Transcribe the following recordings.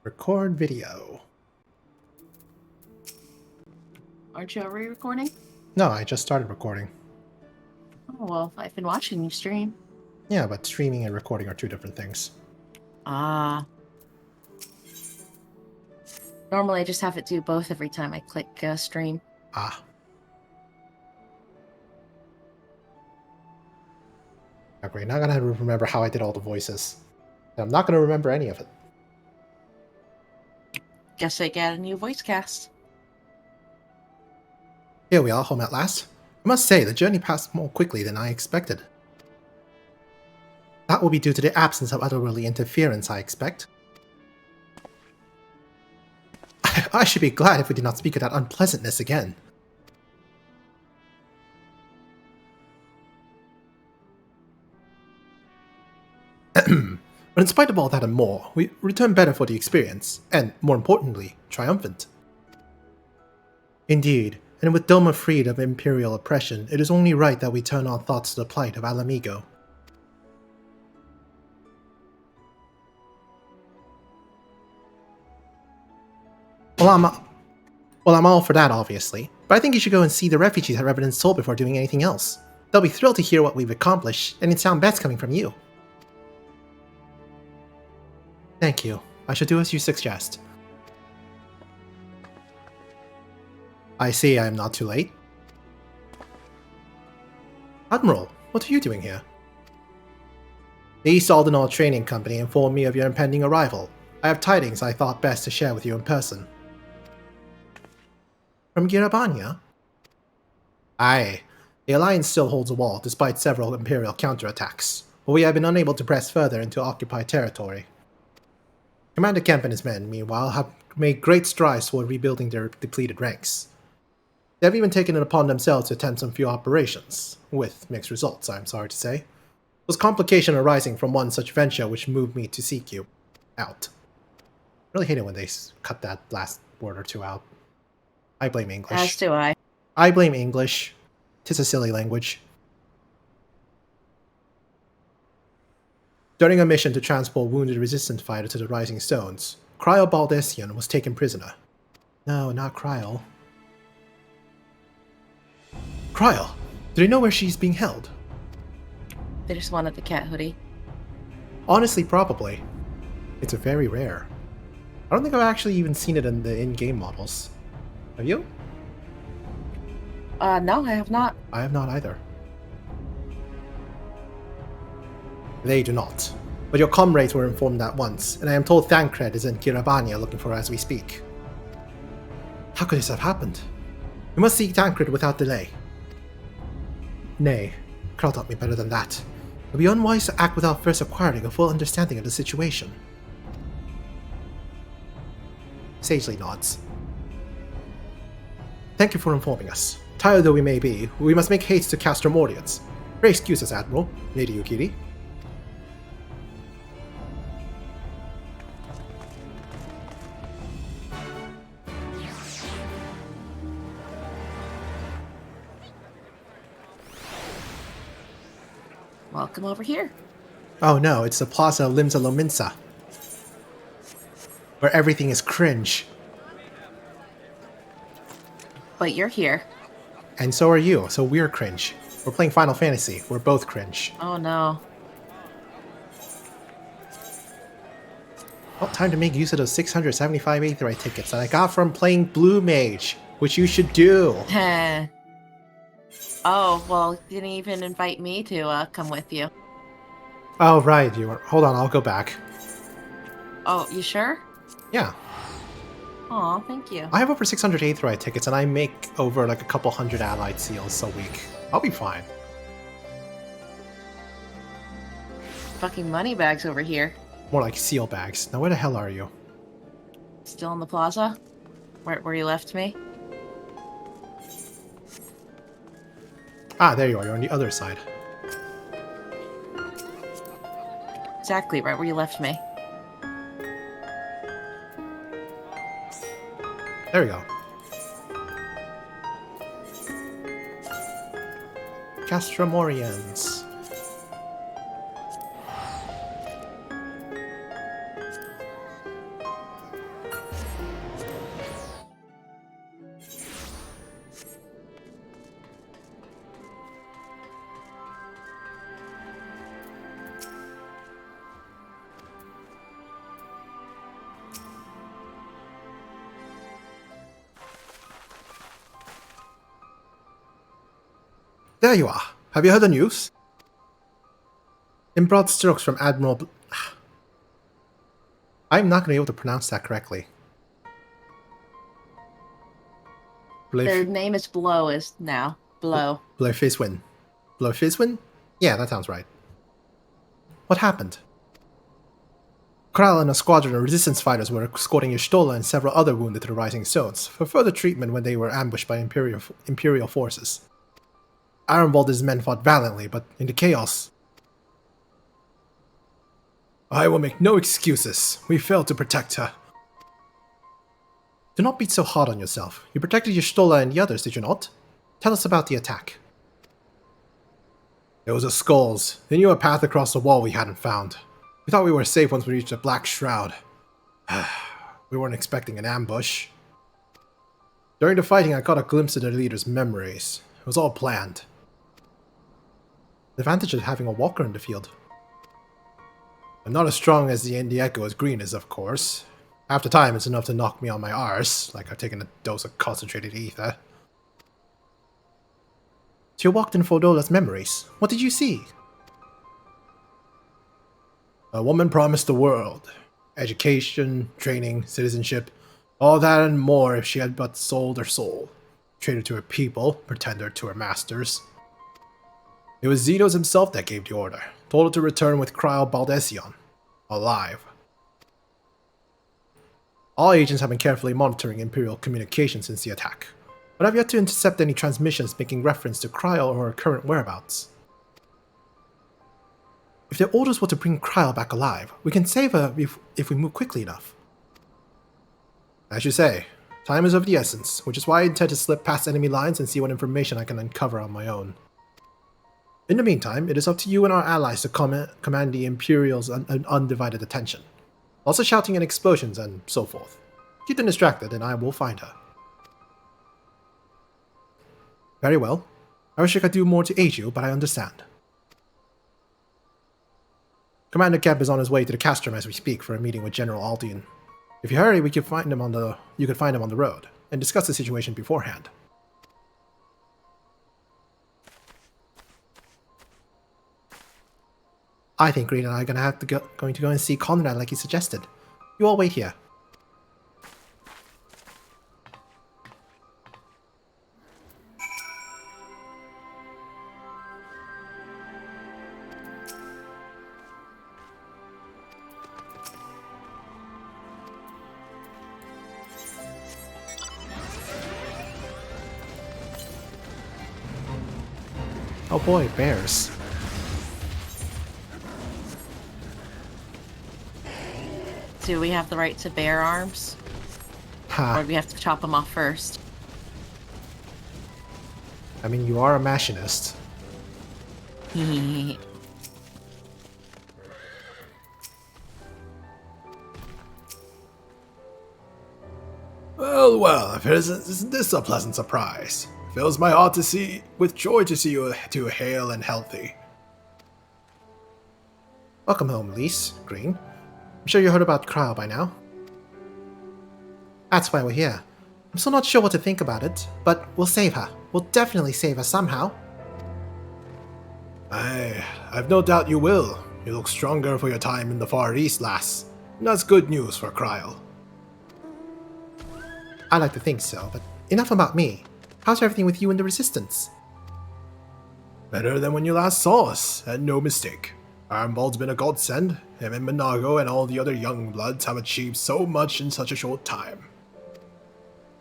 Record video. Aren't you already recording? No, I just started recording. Oh, well, I've been watching you stream. Yeah, but streaming and recording are two different things. Ah. Normally I just have it do both every time I click stream. Ah. Okay, now I'm gonna remember how I did all the voices. I'm not gonna remember any of it. Guess I get a new voice cast. Here we are, home at last. I must say, the journey passed more quickly than I expected. That will be due to the absence of otherworldly interference, I expect. I should be glad if we did not speak of that unpleasantness again. But in spite of all that and more, we return better for the experience, and, more importantly, triumphant. Indeed, and with Doma freed of imperial oppression, it is only right that we turn our thoughts to the plight of Alamigo. Well, I'm all for that, obviously, but I think you should go and see the refugees at Revenant's Soul before doing anything else. They'll be thrilled to hear what we've accomplished, and it'd sound best coming from you. Thank you. I shall do as you suggest. I see I am not too late. Admiral, what are you doing here? The East Aldenall Training Company informed me of your impending arrival. I have tidings I thought best to share with you in person. From Girabania? Aye. The Alliance still holds a wall, despite several Imperial counterattacks, but we have been unable to press further into occupied territory. Commander Kemp and his men, meanwhile, have made great strides toward rebuilding their depleted ranks. They have even taken it upon themselves to attempt some few operations, with mixed results, I am sorry to say. It was complication arising from one such venture which moved me to seek you out. I really hate it when they cut that last word or two out. I blame English. As do I. I blame English. 'Tis a silly language. During a mission to transport wounded resistance fighter to the Rising Stones, Cryo Baldessian was taken prisoner. No, not Cryo. Cryo! Do they know where she's being held? They just wanted the cat hoodie. Honestly, probably. It's a very rare. I don't think I've actually even seen it in the in-game models. Have you? No, I have not. I have not either. They do not. But your comrades were informed at once, and I am told Thancred is in Girabania looking for her as we speak. How could this have happened? We must seek Thancred without delay. Nay, Krell taught me better than that. It would be unwise to act without first acquiring a full understanding of the situation. Sagely nods. Thank you for informing us. Tired though we may be, we must make haste to Castromorians. Pray excuse us, Admiral, Lady Yukiri. Welcome over here. Oh no, it's the Plaza of Limsa Lominsa, where everything is cringe. But you're here. And so are you, so we're cringe. We're playing Final Fantasy, we're both cringe. Oh no. Well, time to make use of those 675 Aetheryte tickets that I got from playing Blue Mage, which you should do. Heh. Oh, well, you didn't even invite me to come with you. Oh, right, you were. Hold on, I'll go back. Oh, you sure? Yeah. Aw, thank you. I have over 600 Aetheryte tickets, and I make over like a couple hundred allied seals a week. I'll be fine. Fucking money bags over here. More like seal bags. Now where the hell are you? Still in the plaza? Where you left me? Ah, there you are. You're on the other side. Exactly, right where you left me. There we go. Castromorians. There you are. Have you heard the news? In broad strokes from Admiral I'm not going to be able to pronounce that correctly. Their name is Blow is now. Blow. Blowfiswin. Blowfiswin? Yeah, that sounds right. What happened? Kral and a squadron of resistance fighters were escorting Y'shtola and several other wounded to the Rising Stones for further treatment when they were ambushed by Imperial forces. Arenvald and his men fought valiantly, but in the chaos... I will make no excuses. We failed to protect her. Do not be so hard on yourself. You protected Y'shtola and the others, did you not? Tell us about the attack. It was the Skulls. They knew a path across the wall we hadn't found. We thought we were safe once we reached the Black Shroud. We weren't expecting an ambush. During the fighting, I caught a glimpse of their leader's memories. It was all planned. The advantage of having a walker in the field. I'm not as strong as the Echo as Green is, of course. Half the time, it's enough to knock me on my arse, like I've taken a dose of concentrated ether. So you walked in Fodola's memories. What did you see? A woman promised the world. Education, training, citizenship, all that and more if she had but sold her soul. Traded to her people, pretender to her masters. It was Xenos himself that gave the order. Told her to return with Cryo Baldesion. Alive. All agents have been carefully monitoring Imperial communication since the attack, but have yet to intercept any transmissions making reference to Cryo or her current whereabouts. If their orders were to bring Cryo back alive, we can save her if we move quickly enough. As you say, time is of the essence, which is why I intend to slip past enemy lines and see what information I can uncover on my own. In the meantime, it is up to you and our allies to command the Imperial's undivided attention. Lots of shouting and explosions and so forth. Keep them distracted and I will find her. Very well. I wish I could do more to aid you, but I understand. Commander Kemp is on his way to the Castrum as we speak for a meeting with General Aldian. If you hurry, you could find him on the road and discuss the situation beforehand. I think Green and I are going to go and see Conrad like he suggested. You all wait here. Oh boy, bears. Do we have the right to bear arms? Or do we have to chop them off first? I mean, you are a machinist. Well, isn't this a pleasant surprise? Fills my heart with joy to see you two hale and healthy. Welcome home, Lise, Green. I'm sure you heard about Cryo by now. That's why we're here. I'm still not sure what to think about it, but we'll save her. We'll definitely save her somehow. I've no doubt you will. You look stronger for your time in the Far East, lass. And that's good news for Cryo. I like to think so, but enough about me. How's everything with you and the Resistance? Better than when you last saw us, and no mistake. Armbald's been a godsend. Him and Minago and all the other young bloods have achieved so much in such a short time.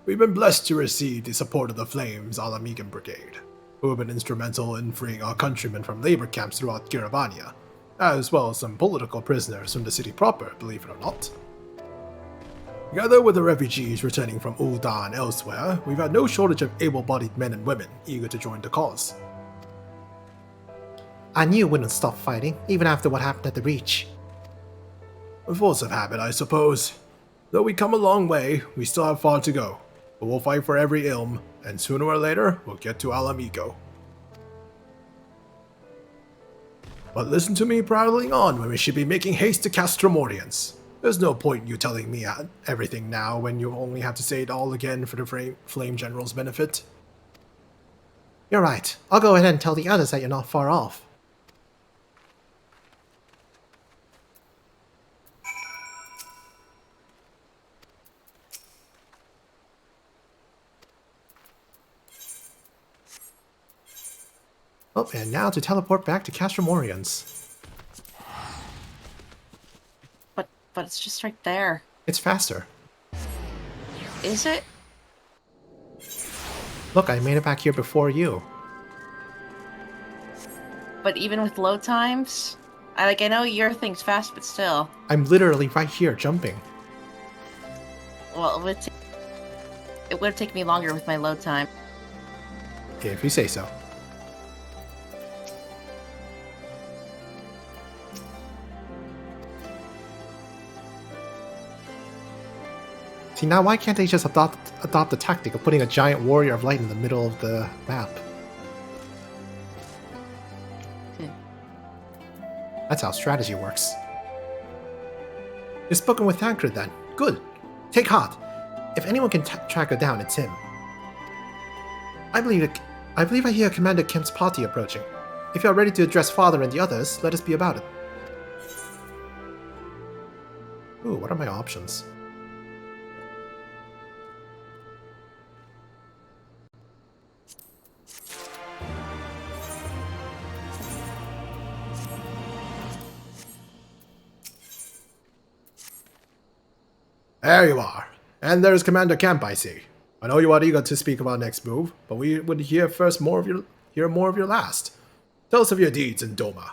We've been blessed to receive the support of the Flames Alamigan Brigade, who have been instrumental in freeing our countrymen from labor camps throughout Giravania, as well as some political prisoners from the city proper, believe it or not. Together with the refugees returning from Ul'dah and elsewhere, we've had no shortage of able-bodied men and women eager to join the cause. I knew we wouldn't stop fighting, even after what happened at the Reach. A force of habit, I suppose. Though we come a long way, we still have far to go. But we'll fight for every ilm, and sooner or later, we'll get to Alamigo. But listen to me prattling on when we should be making haste to Castromorians. There's no point in you telling me everything now when you only have to say it all again for the Flame General's benefit. You're right. I'll go ahead and tell the others that you're not far off. Oh, and now to teleport back to Castromorians. But it's just right there. It's faster. Is it? Look, I made it back here before you. But even with load times? I know your thing's fast, but still. I'm literally right here, jumping. Well, it would have taken me longer with my load time. Okay, if you say so. See, now why can't they just adopt the tactic of putting a giant warrior of light in the middle of the map? That's how strategy works. You've spoken with Thancred then. Good. Take heart. If anyone can track her down, it's him. I believe I hear Commander Kemp's party approaching. If you are ready to address Father and the others, let us be about it. Ooh, what are my options? There you are. And there's Commander Kemp, I see. I know you are eager to speak of our next move, but we would hear more of your last. Tell us of your deeds in Doma.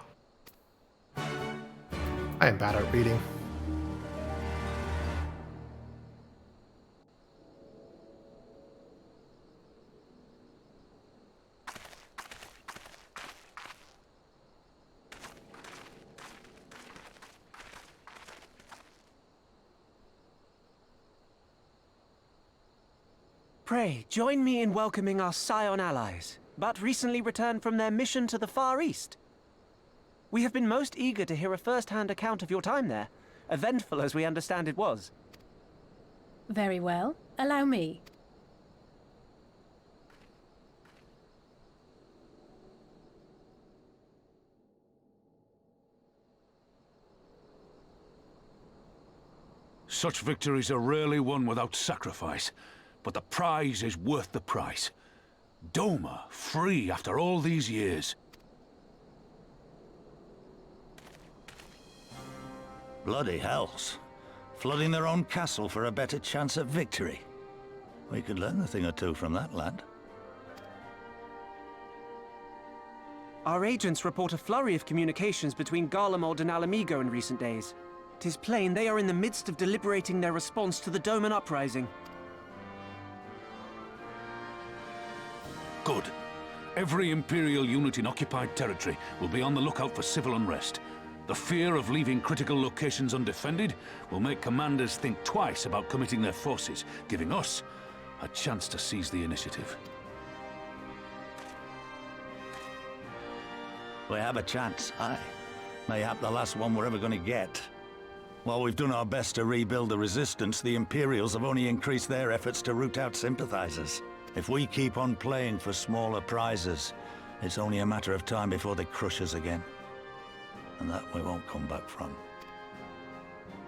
I am bad at reading. Pray, join me in welcoming our Scion allies, but recently returned from their mission to the Far East. We have been most eager to hear a first-hand account of your time there, eventful as we understand it was. Very well. Allow me. Such victories are rarely won without sacrifice, but the prize is worth the price. Doma, free after all these years. Bloody hells. Flooding their own castle for a better chance at victory. We could learn a thing or two from that lad. Our agents report a flurry of communications between Garlemald and Alamigo in recent days. 'Tis plain they are in the midst of deliberating their response to the Doman uprising. Good. Every Imperial unit in occupied territory will be on the lookout for civil unrest. The fear of leaving critical locations undefended will make commanders think twice about committing their forces, giving us a chance to seize the initiative. We have a chance, aye. Mayhap the last one we're ever going to get. While we've done our best to rebuild the resistance, the Imperials have only increased their efforts to root out sympathizers. If we keep on playing for smaller prizes, it's only a matter of time before they crush us again. And that we won't come back from.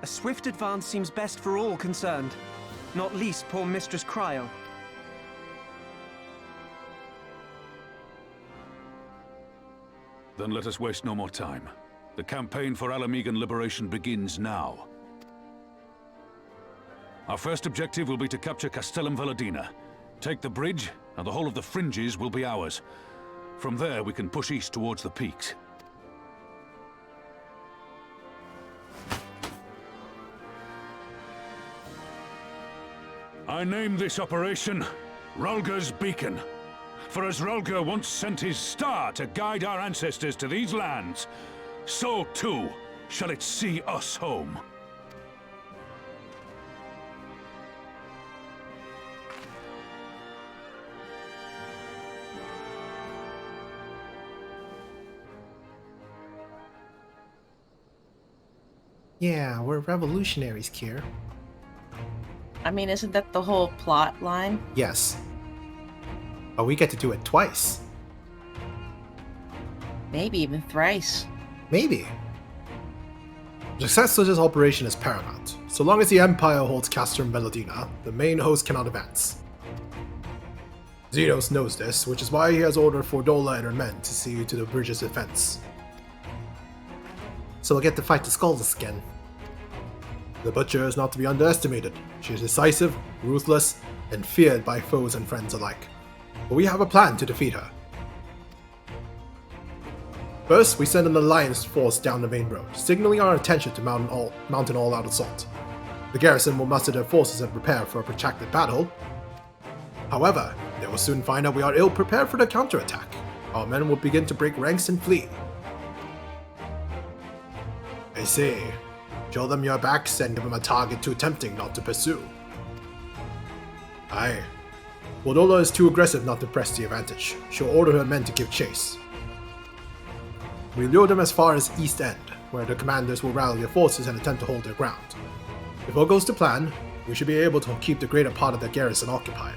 A swift advance seems best for all concerned, not least poor Mistress Cryle. Then let us waste no more time. The campaign for Alamigan liberation begins now. Our first objective will be to capture Castellum Valadina. Take the bridge, and the whole of the fringes will be ours. From there, we can push east towards the peaks. I name this operation Rulga's Beacon. For as Rulga once sent his star to guide our ancestors to these lands, so too shall it see us home. Yeah, we're revolutionaries, Kier. I mean, isn't that the whole plot line? Yes. But we get to do it twice. Maybe even thrice. Maybe. Success of this operation is paramount. So long as the Empire holds Castor and Belladina, the main host cannot advance. Xenos knows this, which is why he has ordered Fordola and her men to see to the bridge's defense. So we'll get to fight the Skulls again. The Butcher is not to be underestimated. She is decisive, ruthless, and feared by foes and friends alike. But we have a plan to defeat her. First, we send an alliance force down the main road, signaling our intention to mount an all-out assault. The garrison will muster their forces and prepare for a protracted battle. However, they will soon find out we are ill-prepared for the counterattack. Our men will begin to break ranks and flee. I say, show them your backs and give them a target too tempting not to pursue. Aye. Fordola is too aggressive not to press the advantage. She'll order her men to give chase. We lure them as far as East End, where the commanders will rally their forces and attempt to hold their ground. If all goes to plan, we should be able to keep the greater part of the garrison occupied.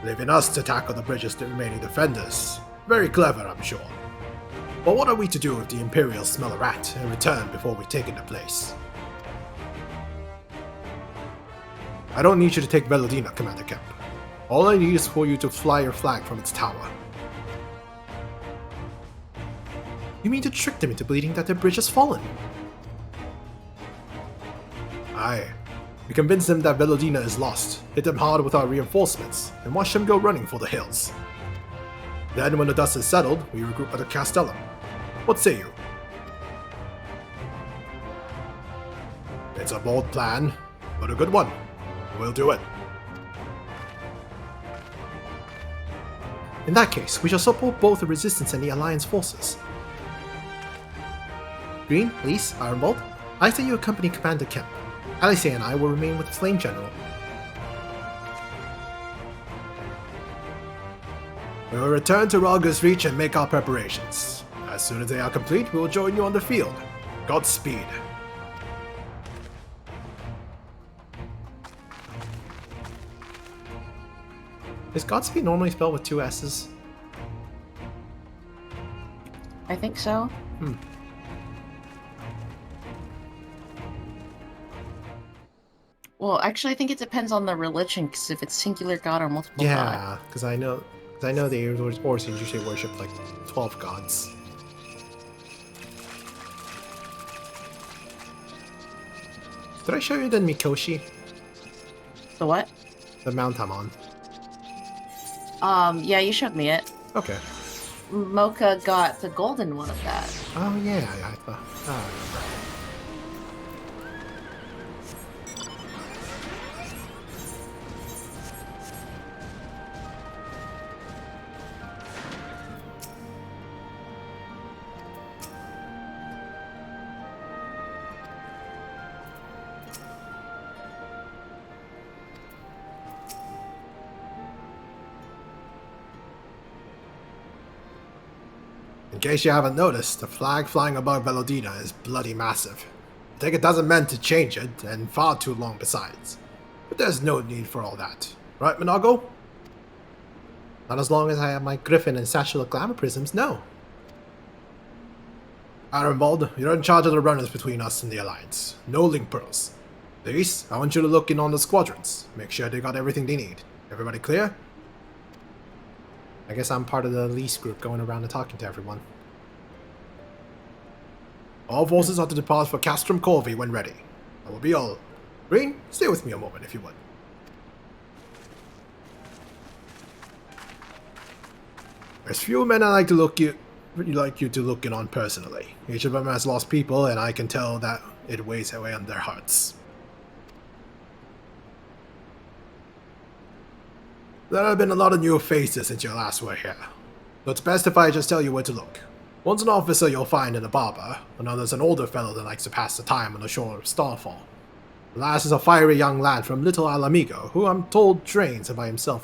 Leaving us to tackle the bridge's remaining defenders. Very clever, I'm sure. But what are we to do if the Imperials smell a rat and return before we take into place? I don't need you to take Belladina, Commander Kemp. All I need is for you to fly your flag from its tower. You mean to trick them into believing that their bridge has fallen? Aye. We convince them that Belladina is lost, hit them hard with our reinforcements, and watch them go running for the hills. Then, when the dust is settled, we regroup at the Castellum. What say you? It's a bold plan, but a good one. We'll do it. In that case, we shall support both the Resistance and the Alliance forces. Green, Lise, Ironbolt, I say you accompany Commander Kemp. Alice and I will remain with the Flame General. We will return to Ralga's Reach and make our preparations. As soon as they are complete, we will join you on the field. Godspeed. Is Godspeed normally spelled with 2 S's? I think so. Well, actually, I think it depends on the religion, because if it's singular god or multiple god. Yeah, because I know the Orsons usually worship like 12 gods. Did I show you the Mikoshi? The what? The mount I'm on. Yeah, you showed me it. Okay. Mocha got the golden one of that. Oh yeah, I thought. I remember. In case you haven't noticed, the flag flying above Belladina is bloody massive. I take a dozen men to change it, and far too long besides. But there's no need for all that. Right, Monago? Not as long as I have my griffin and satchel of glamour prisms, no. Ironbald, you're in charge of the runners between us and the Alliance. No link pearls. Lise, I want you to look in on the squadrons. Make sure they got everything they need. Everybody clear? I guess I'm part of the Lise group going around and talking to everyone. All forces are to depart for Castrum Corvi when ready. That will be all. Green, stay with me a moment if you would. There's few men I like you to look in on personally. Each of them has lost people, and I can tell that it weighs away on their hearts. There have been a lot of new faces since you last were here, so it's best if I just tell you where to look. One's an officer you'll find in a barber, another's an older fellow that likes to pass the time on the shore of Starfall. The last is a fiery young lad from Little Alamigo, who I'm told trains by himself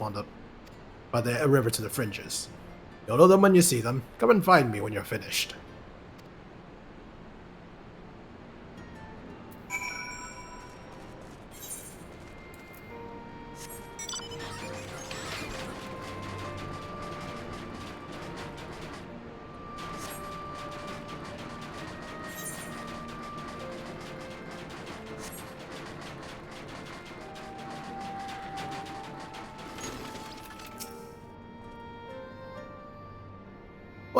by the river to the fringes. You'll know them when you see them. Come and find me when you're finished.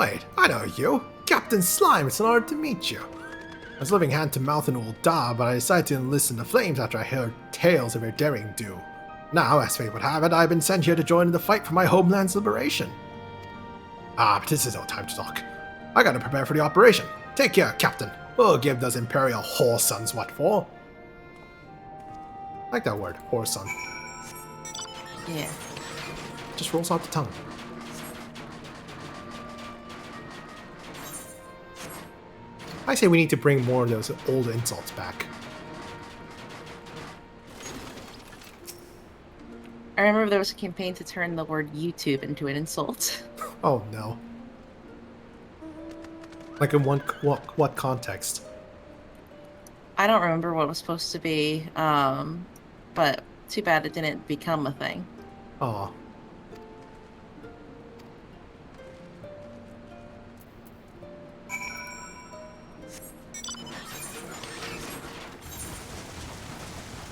Wait, I know you. Captain Slime, it's an honor to meet you. I was living hand to mouth in Ul'dah, but I decided to enlist in the flames after I heard tales of your daring do. Now, as fate would have it, I've been sent here to join in the fight for my homeland's liberation. Ah, but this is no time to talk. I gotta prepare for the operation. Take care, Captain. We'll give those Imperial whoresons what for. I like that word, whoreson. Yeah. Just rolls off the tongue. I say we need to bring more of those old insults back. I remember there was a campaign to turn the word YouTube into an insult. Oh no. Like in what context? I don't remember what it was supposed to be, but too bad it didn't become a thing. Aw.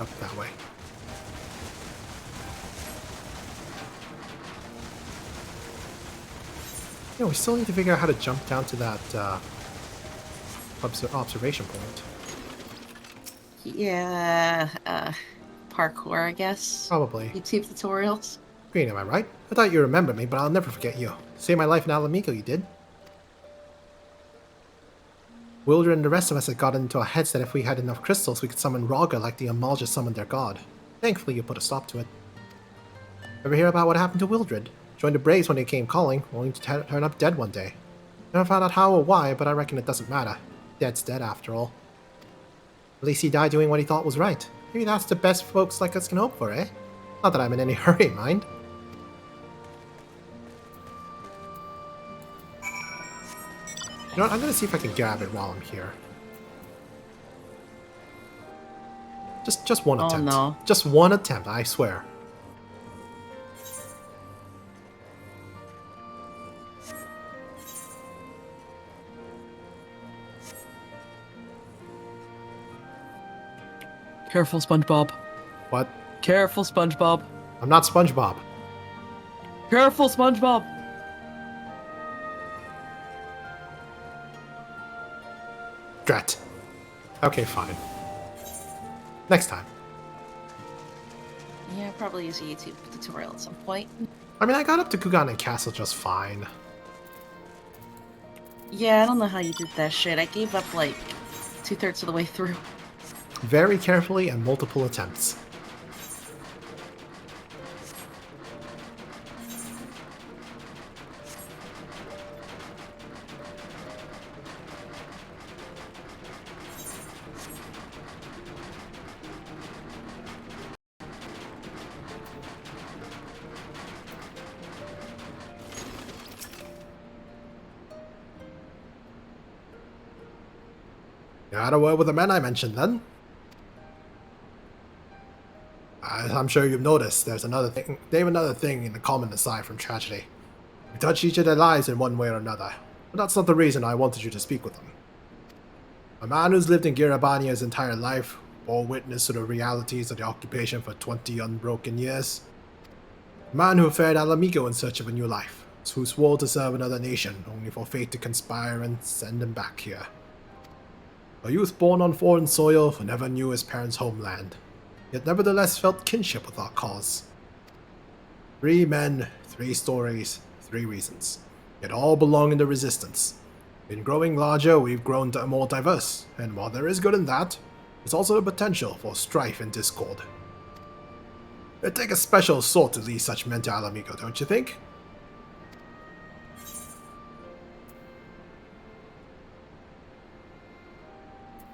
Up that way. Yeah, we still need to figure out how to jump down to that observation point. Yeah, parkour, I guess. Probably. YouTube tutorials. Green, am I right? I thought you remembered me, but I'll never forget you. Saved my life in Alamigo, you did. Wildred and the rest of us had gotten into our heads that if we had enough crystals, we could summon Raga like the Amalja summoned their god. Thankfully, you put a stop to it. Ever hear about what happened to Wildred? Joined the Braves when they came calling, only to turn up dead one day. Never found out how or why, but I reckon it doesn't matter. Dead's dead after all. At least he died doing what he thought was right. Maybe that's the best folks like us can hope for, eh? Not that I'm in any hurry, mind. You know what, I'm gonna see if I can grab it while I'm here. Just one attempt. No. Just one attempt, I swear. Careful, SpongeBob. What? Careful, SpongeBob. I'm not SpongeBob. Careful, SpongeBob. Drat. Okay, fine. Next time. Yeah, probably use a YouTube tutorial at some point. I mean, I got up to Kugan Castle just fine. Yeah, I don't know how you did that shit. I gave up like 2/3 of the way through. Very carefully and multiple attempts. You had a word with the men I mentioned then? I'm sure you've noticed they have another thing in the common aside from tragedy. We touch each of their lives in one way or another, but that's not the reason I wanted you to speak with them. A man who's lived in Girabania his entire life, bore witness to the realities of the occupation for 20 unbroken years. A man who fared Alamigo in search of a new life, who swore to serve another nation, only for fate to conspire and send him back here. A youth born on foreign soil who never knew his parents' homeland, yet nevertheless felt kinship with our cause. 3 men, 3 stories, 3 reasons, yet all belong in the Resistance. In growing larger, we've grown more diverse, and while there is good in that, there's also the potential for strife and discord. It'd take a special sort to lead such men to Alamigo, don't you think?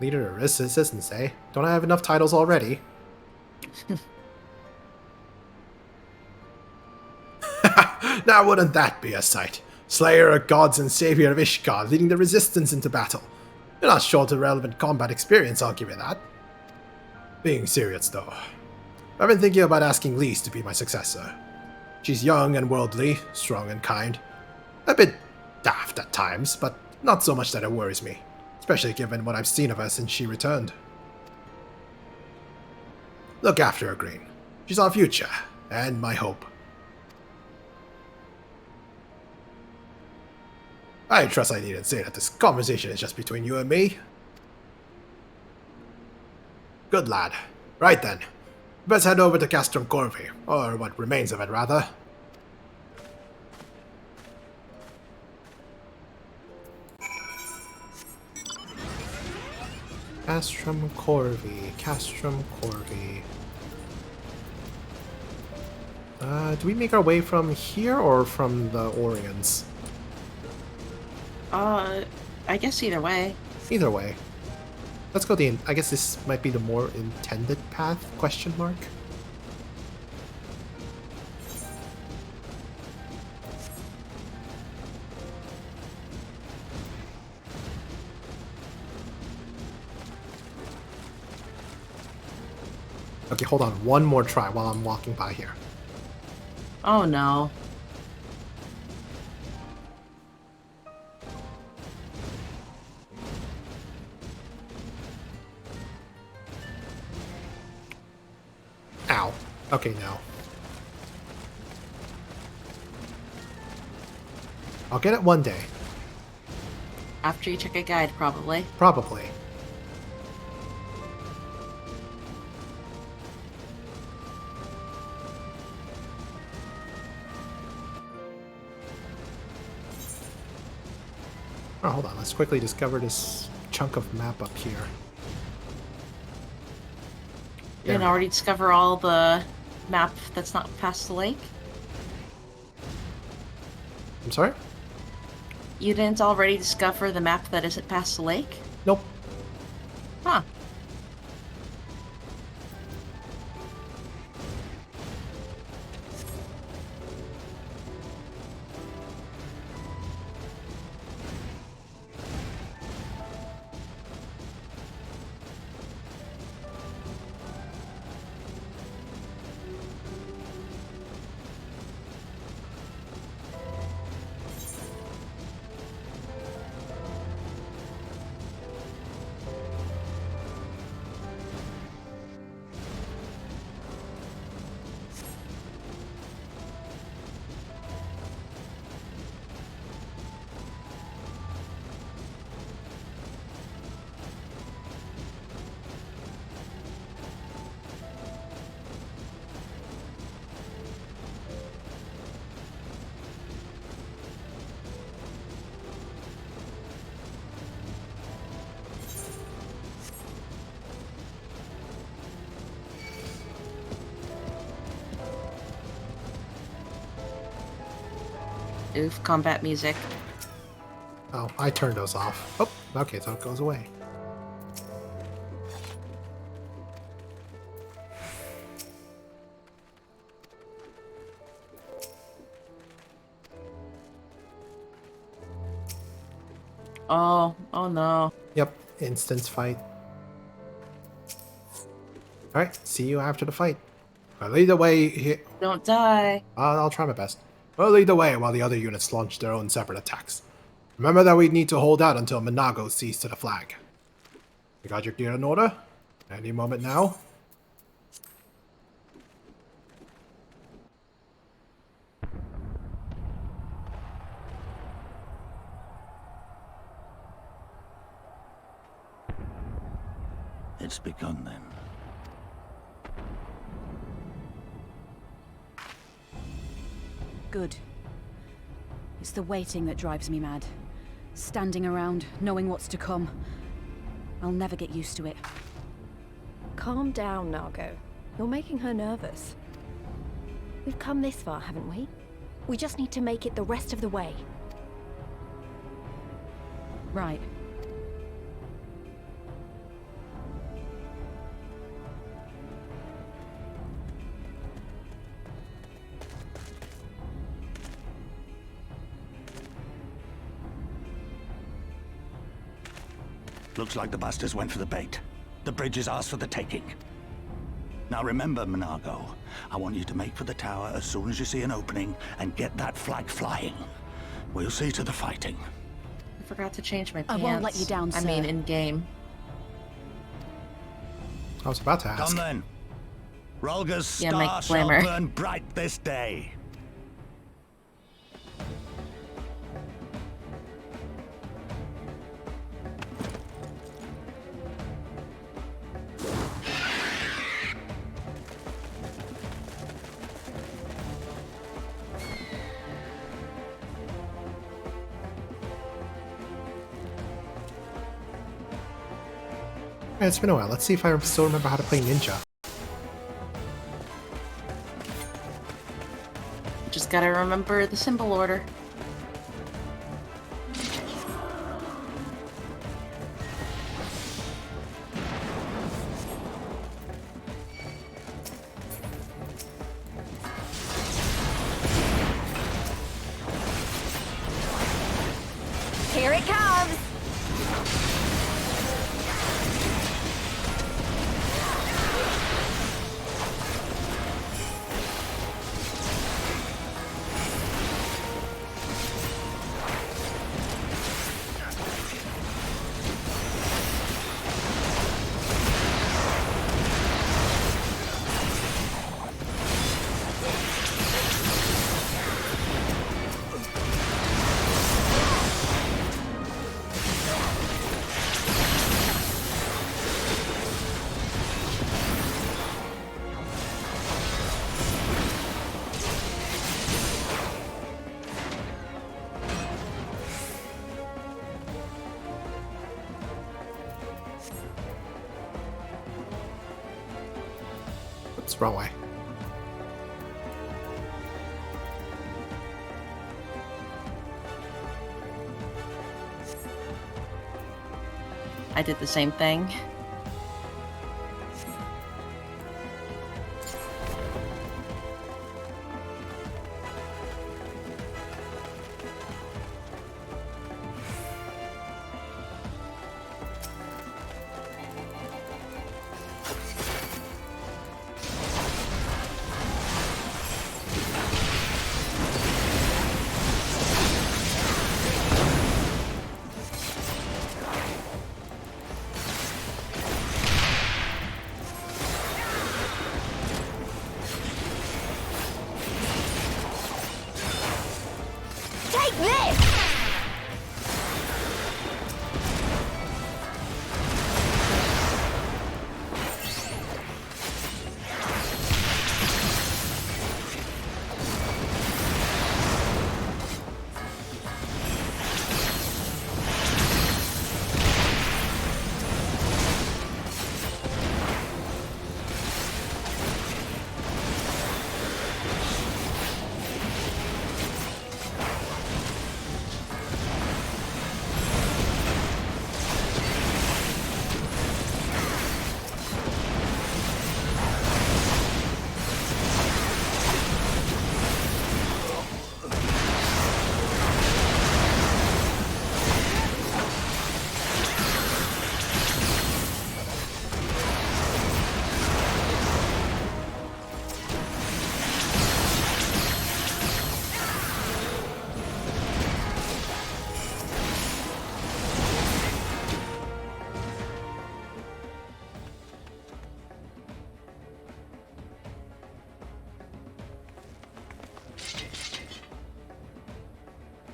Leader of Resistance, eh? Don't I have enough titles already? Now wouldn't that be a sight? Slayer of gods and savior of Ishgard leading the Resistance into battle. You're not short of relevant combat experience, I'll give you that. Being serious though, I've been thinking about asking Lise to be my successor. She's young and worldly, strong and kind. A bit daft at times, but not so much that it worries me, especially given what I've seen of her since she returned. Look after her, Green. She's our future, and my hope. I trust I needn't say that this conversation is just between you and me. Good lad. Right then. Let's head over to Castrum Corvey, or what remains of it, rather. Castrum Corvey, Castrum Corvey. Do we make our way from here or from the Orions? I guess either way. Either way. Let's go I guess this might be the more intended path, question mark? Okay, hold on. One more try while I'm walking by here. Oh no. Ow. Okay, no. I'll get it one day. After you check a guide, probably. Probably. Oh, hold on. Let's quickly discover this chunk of map up here. You didn't already discover all the map that's not past the lake? I'm sorry? You didn't already discover the map that isn't past the lake? Nope. Huh. Oof, combat music. Oh, I turned those off. Oh, okay, so it goes away. Oh no. Yep, instance fight. Alright, see you after the fight. I'll lead the way here. Don't die. I'll try my best. I'll lead the way while the other units launch their own separate attacks. Remember that we need to hold out until Minago sees to the flag. You got your gear in order? Any moment now? It's begun then. Good. It's the waiting that drives me mad. Standing around, knowing what's to come. I'll never get used to it. Calm down, Nargo. You're making her nervous. We've come this far, haven't we? We just need to make it the rest of the way. Right. Looks like the bastards went for the bait. The bridge is ours for the taking. Now remember, Minago, I want you to make for the tower as soon as you see an opening and get that flag flying. We'll see to the fighting. I forgot to change my I pants. won't let you down, I sir. mean, in game. I was about to ask. Come then. Rolga's Yeah, Mike star shall Flammer. burn bright this day. It's been a while. Let's see if I still remember how to play ninja. Just gotta remember the symbol order. Here it comes! Oops, wrong way. I did the same thing. Take this!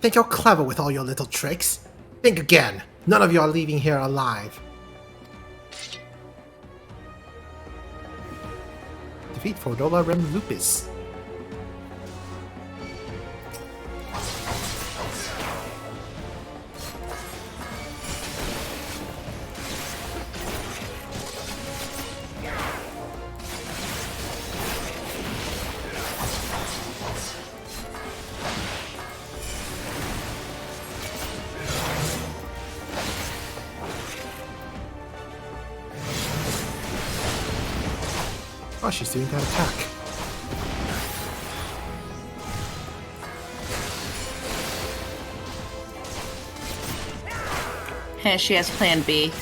Think you're clever with all your little tricks? Think again. None of you are leaving here alive. Defeat Fordola Rem Lupus. Oh, she's doing that attack. Hey, she has plan B.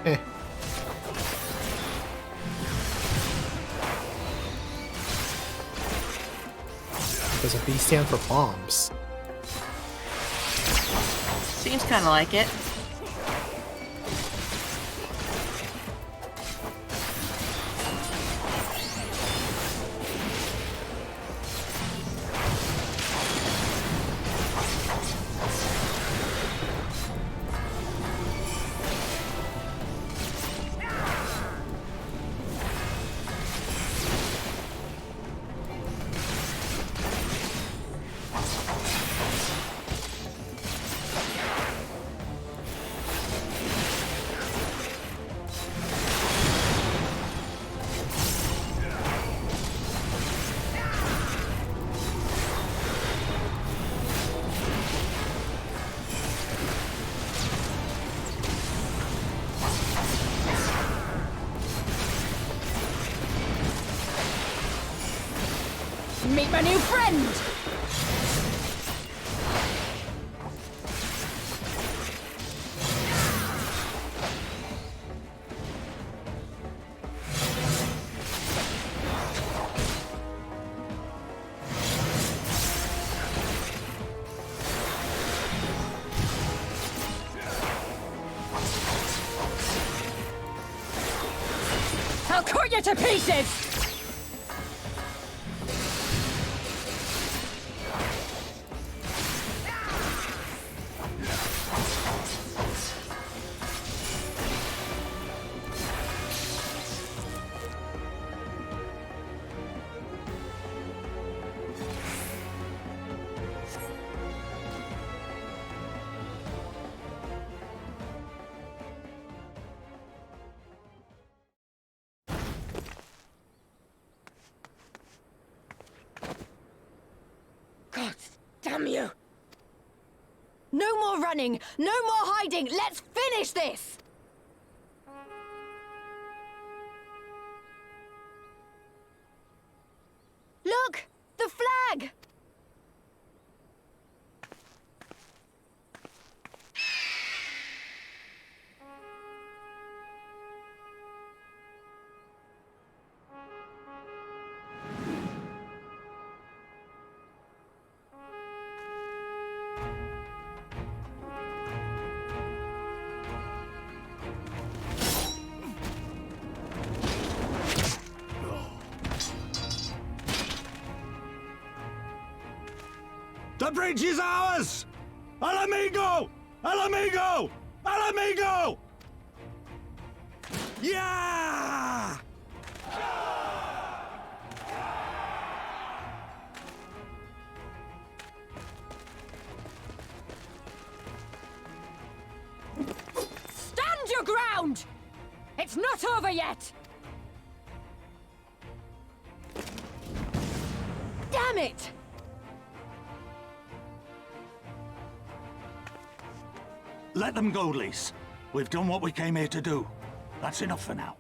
Eh. Does a B stand for bombs? Seems kind of like it. Meet my new friend! I'll cut you to pieces! God damn you! No more running! No more hiding! Let's finish this! Look! The flag! The bridge is ours! Al amigo! Al amigo! Al amigo! Yeah! Stand your ground! It's not over yet! Damn it! Let them go, Lise. We've done what we came here to do. That's enough for now.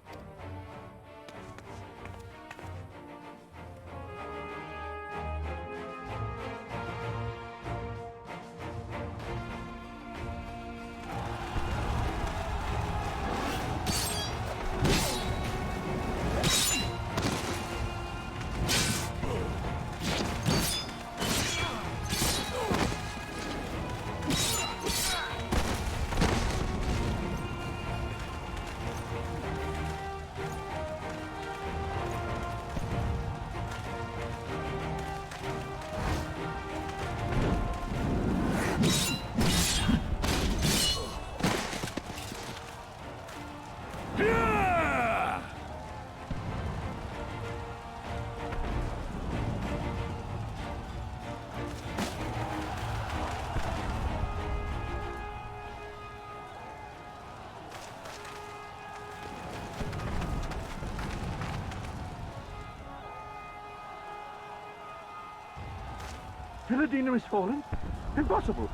Villadina is fallen? Impossible!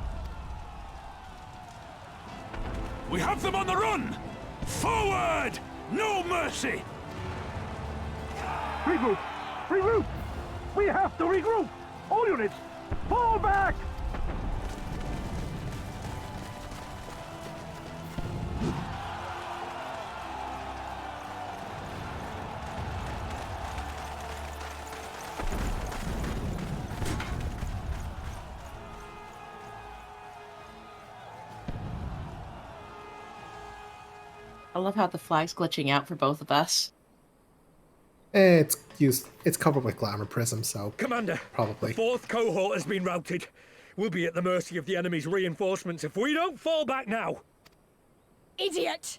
We have them on the run! Forward! No mercy! Regroup! Regroup! We have to regroup! All units, fall back! I love how the flag's glitching out for both of us. It's covered with glamour prism, so Commander, probably. the fourth cohort has been routed. We'll be at the mercy of the enemy's reinforcements if we don't fall back now. Idiot!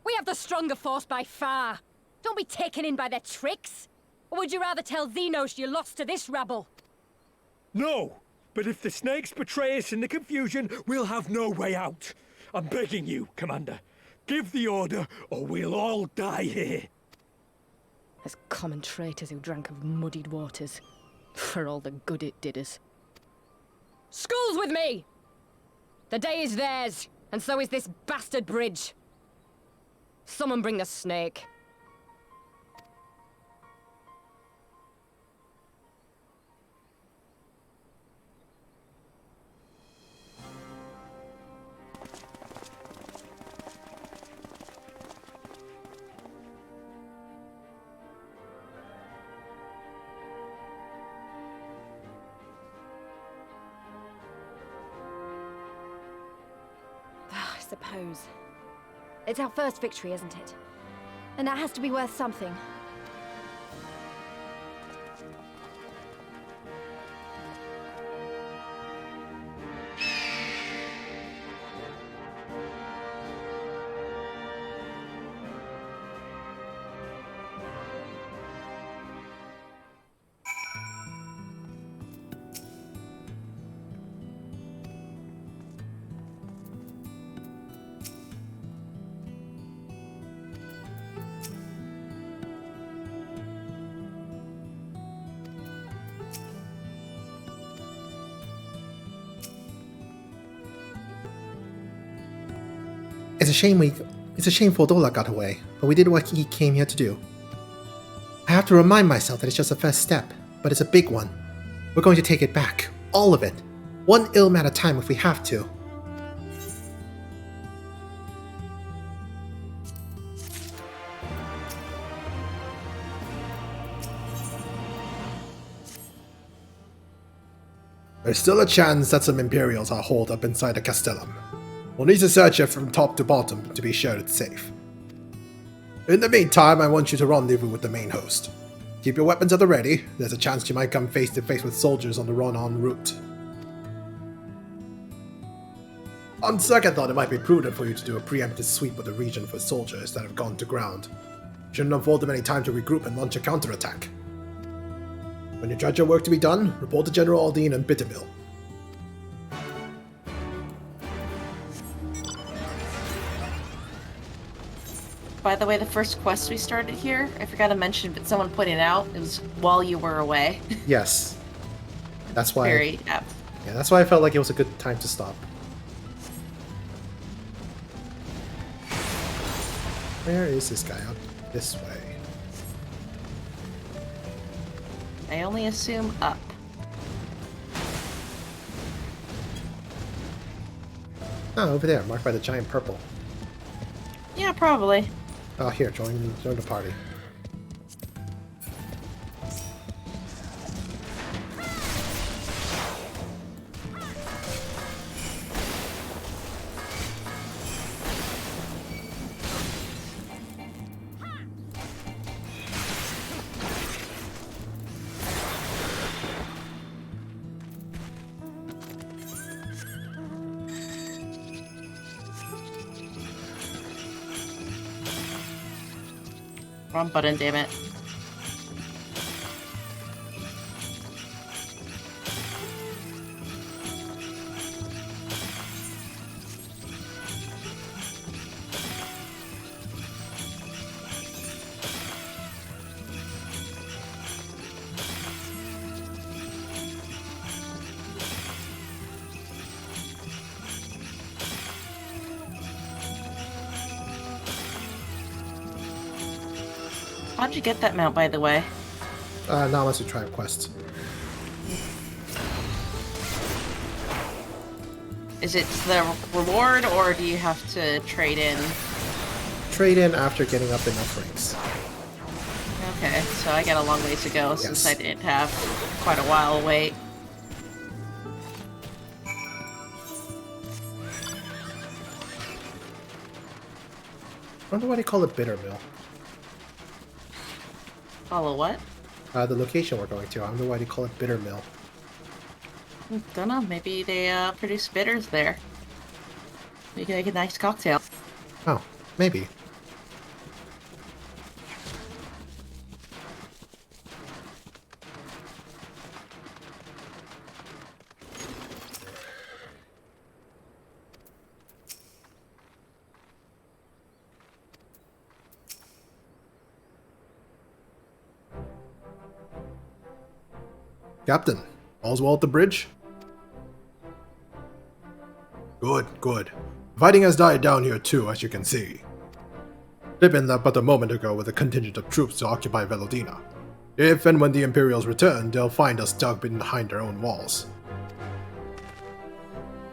We have the stronger force by far. Don't be taken in by their tricks. Or would you rather tell Xenos you lost to this rabble? No, but if the snakes betray us in the confusion, we'll have no way out. I'm begging you, Commander. Give the order, or we'll all die here. As common traitors who drank of muddied waters. For all the good it did us. School's with me! The day is theirs, and so is this bastard bridge. Someone bring the snake. suppose. It's our first victory, isn't it? And that has to be worth something. It's a shame Fordola got away, but we did what he came here to do. I have to remind myself that it's just a first step, but it's a big one. We're going to take it back. All of it. One ilm at a time if we have to. There's still a chance that some Imperials are holed up inside the Castellum. We'll need to search it from top to bottom to be sure it's safe. In the meantime, I want you to rendezvous with the main host. Keep your weapons at the ready. There's a chance you might come face to face with soldiers on the Ronan route. On second thought, it might be prudent for you to do a preemptive sweep of the region for soldiers that have gone to ground. Shouldn't afford them any time to regroup and launch a counterattack. When you judge your work to be done, report to General Aldine and Bittermill. By the way, the first quest we started here, I forgot to mention, but someone put it out. It was while you were away. Yes. That's why. Very apt. Yeah, that's why I felt like it was a good time to stop. Where is this guy? Out this way. I only assume up. Oh, over there, marked by the giant purple. Yeah, probably. Oh, here, join the party. Wrong button, damn it. How'd you get that mount, by the way? Not unless you try a quest. Is it the reward, or do you have to trade in? Trade in after getting up enough ranks. Okay, so I got a long ways to go since I didn't have quite a while to wait. I wonder why they call it Bittermill. Follow what? The location we're going to. I wonder why they call it Bittermill. Don't know. Maybe they produce bitters there. You can make a nice cocktail. Oh, maybe. Captain, all's well at the bridge? Good, good. Fighting has died down here too, as you can see. Pippin left but a moment ago with a contingent of troops to occupy Velodina. If and when the Imperials return, they'll find us dug behind their own walls.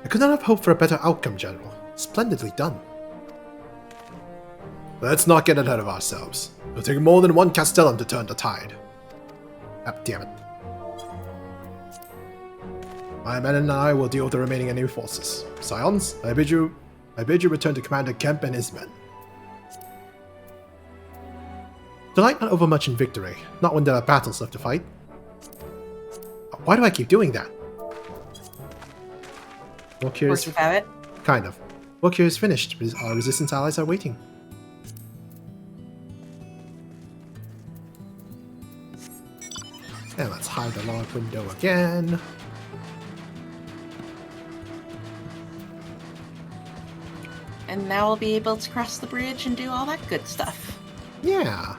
I could not have hoped for a better outcome, General. Splendidly done. Let's not get ahead of ourselves. It'll take more than one Castellum to turn the tide. Ah, damn it. My men and I will deal with the remaining enemy forces. Scions, I bid you I bid you return to Commander Kemp and his men. Delight not overmuch in victory, not when there are battles left to fight. Why do I keep doing that? Work here is Force of habit. kind of. Work here is finished. Our resistance allies are waiting. And let's hide the log window again. And now we'll be able to cross the bridge and do all that good stuff. Yeah.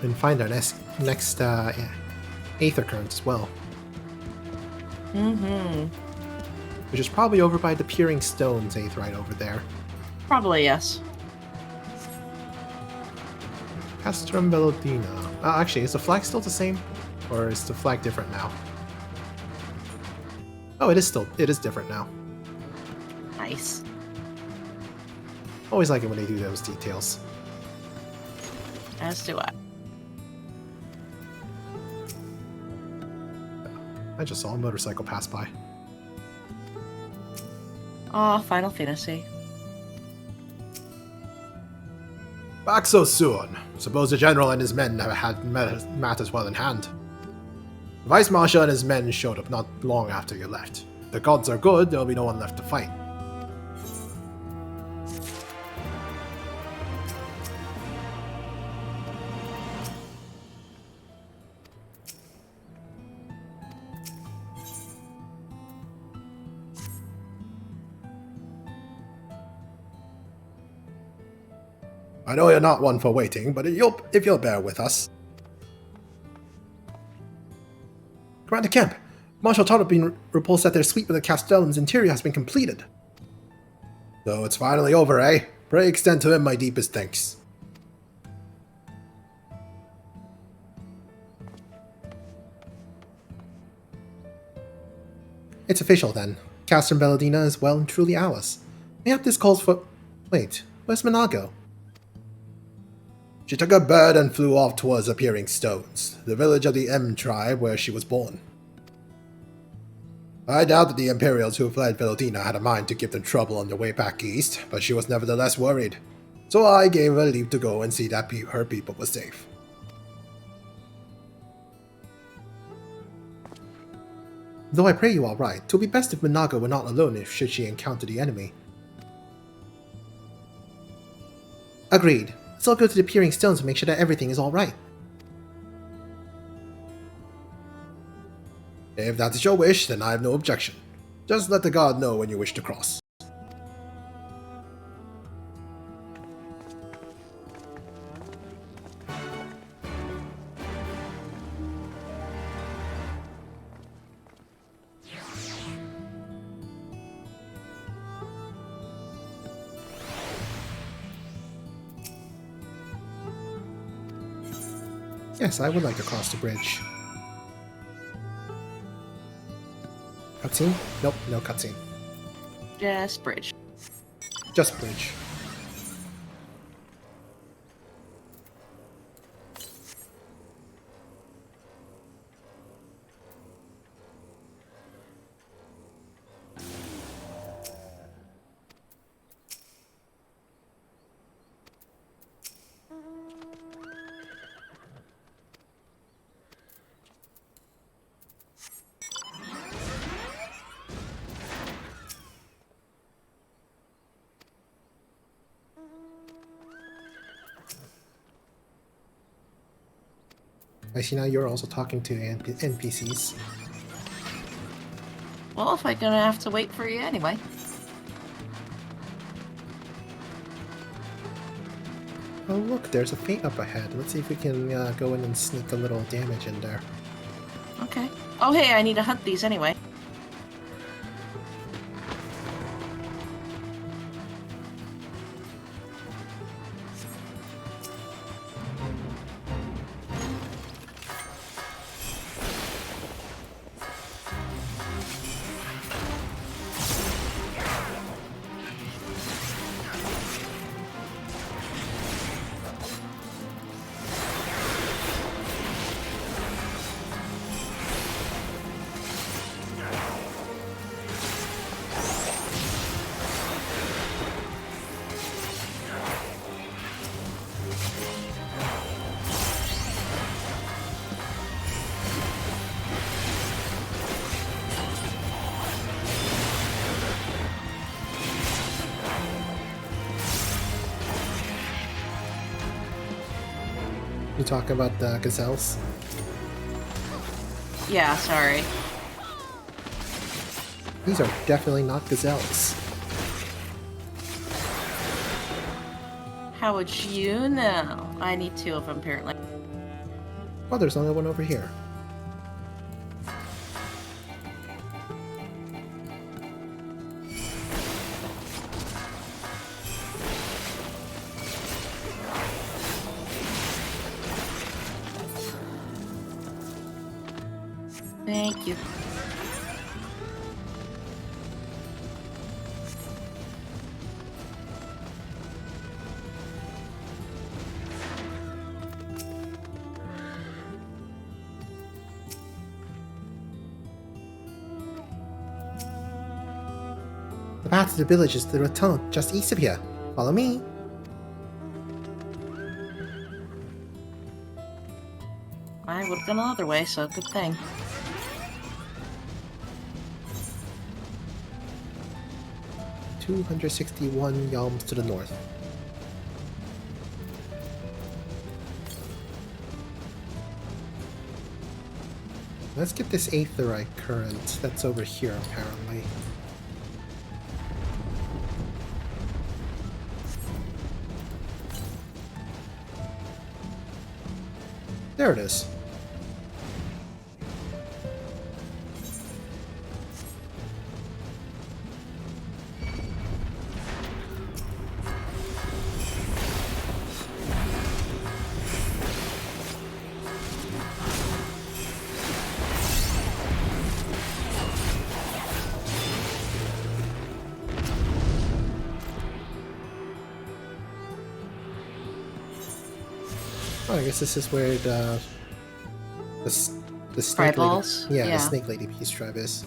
And find our next Aether Current as well. Mm-hmm. Which is probably over by the Peering Stones Aetherite over there. Probably, yes. Castrum Velodina. Actually, is the flag still the same? Or is the flag different now? Oh, it is different now. Nice. Always like it when they do those details. As do I. I just saw a motorcycle pass by. Aw, Final Fantasy. Back so soon. Suppose the general and his men have had matters well in hand. The Vice Marshal and his men showed up not long after you left. If the gods are good, there'll be no one left to fight. I know you're not one for waiting, but if you'll bear with us. Commander Kemp, Marshal Tarleton reports that their sweep of the Castellum's interior has been completed. So it's finally over, eh? Pray extend to him my deepest thanks. It's official then. Castrum Velodina is well and truly ours. Mayhap this calls for... Wait, where's Minago? She took a bird and flew off towards the Peering Stones, the village of the M tribe where she was born. I doubt that the Imperials who fled Velodina had a mind to give them trouble on their way back east, but she was nevertheless worried, so I gave her leave to go and see that her people were safe. Though I pray you are right, 'twill be best if Minago were not alone should she encounter the enemy. Agreed. Let's all go to the Peering Stones and make sure that everything is alright. If that is your wish, then I have no objection. Just let the guard know when you wish to cross. Yes, I would like to cross the bridge. Cutscene? Nope, no cutscene. Just bridge. Just bridge. I see now you're also talking to NPCs. Well, if I'm gonna have to wait for you anyway. Oh look, there's a feint up ahead. Let's see if we can go in and sneak a little damage in there. Okay. Oh hey, I need to hunt these anyway. talking about the gazelles? Yeah, sorry. These are definitely not gazelles. How would you know? I need 2 of them, apparently. Oh, there's only one over here. Thank you. The path to the village is through a tunnel just east of here. Follow me. I would have gone the other way, so good thing. $261 yalms to the north. Let's get this aetherite current that's over here, apparently. There it is. Oh, I guess this is where the snake lady, Tribals? yeah, Yeah. the snake lady peace tribe is.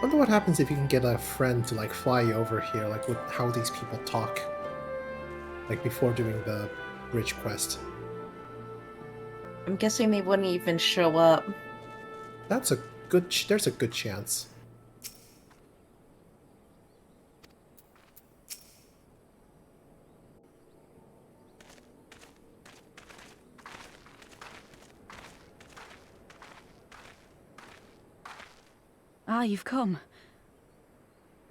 Wonder what happens if you can get a friend to like fly over here, like with how these people talk, like before doing the bridge quest. I'm guessing they wouldn't even show up. That's a good. There's a good chance. Ah, you've come.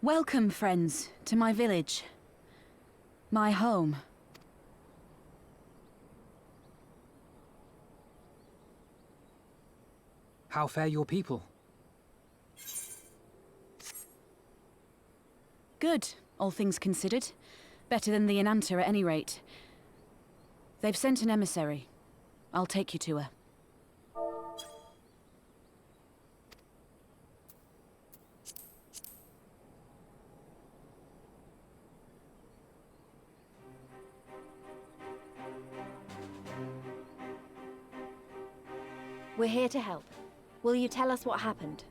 Welcome, friends, to my village. My home. How fare your people? Good, all things considered. Better than the Enanta at any rate. They've sent an emissary. I'll take you to her. We're here to help. Will you tell us what happened?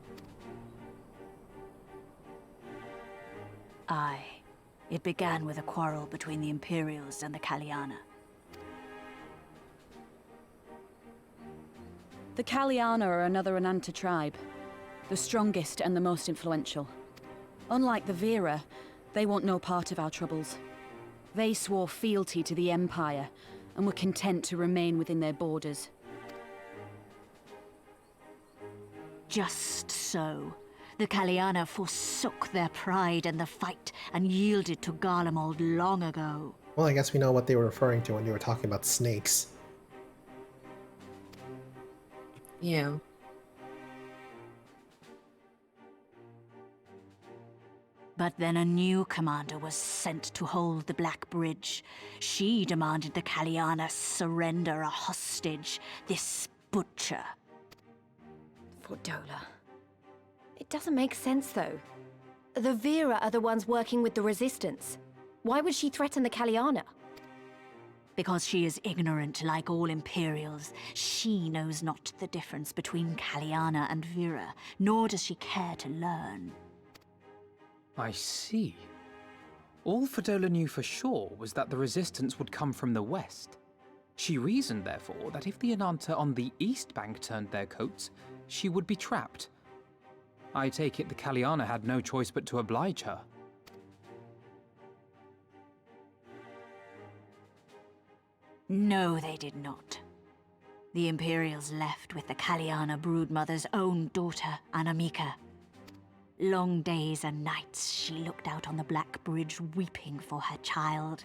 Aye. It began with a quarrel between the Imperials and the Kaliana. The Kaliana are another Enanta tribe. The strongest and the most influential. Unlike the Vera, they want no part of our troubles. They swore fealty to the Empire, and were content to remain within their borders. Just so. The Kaliana forsook their pride in the fight and yielded to Garlemald long ago. Well, I guess we know what they were referring to when you were talking about snakes. Yeah. But then a new commander was sent to hold the Black Bridge. She demanded the Kaliana surrender a hostage, this butcher. Fordola. It doesn't make sense, though. The Vera are the ones working with the Resistance. Why would she threaten the Kaliana? Because she is ignorant like all Imperials. She knows not the difference between Kaliana and Vera, nor does she care to learn. I see. All Fordola knew for sure was that the resistance would come from the west. She reasoned, therefore, that if the Ananta on the east bank turned their coats, she would be trapped. I take it the Kaliana had no choice but to oblige her. No, they did not. The Imperials left with the Kaliana broodmother's own daughter, Anamika. Long days and nights she looked out on the Black Bridge weeping for her child.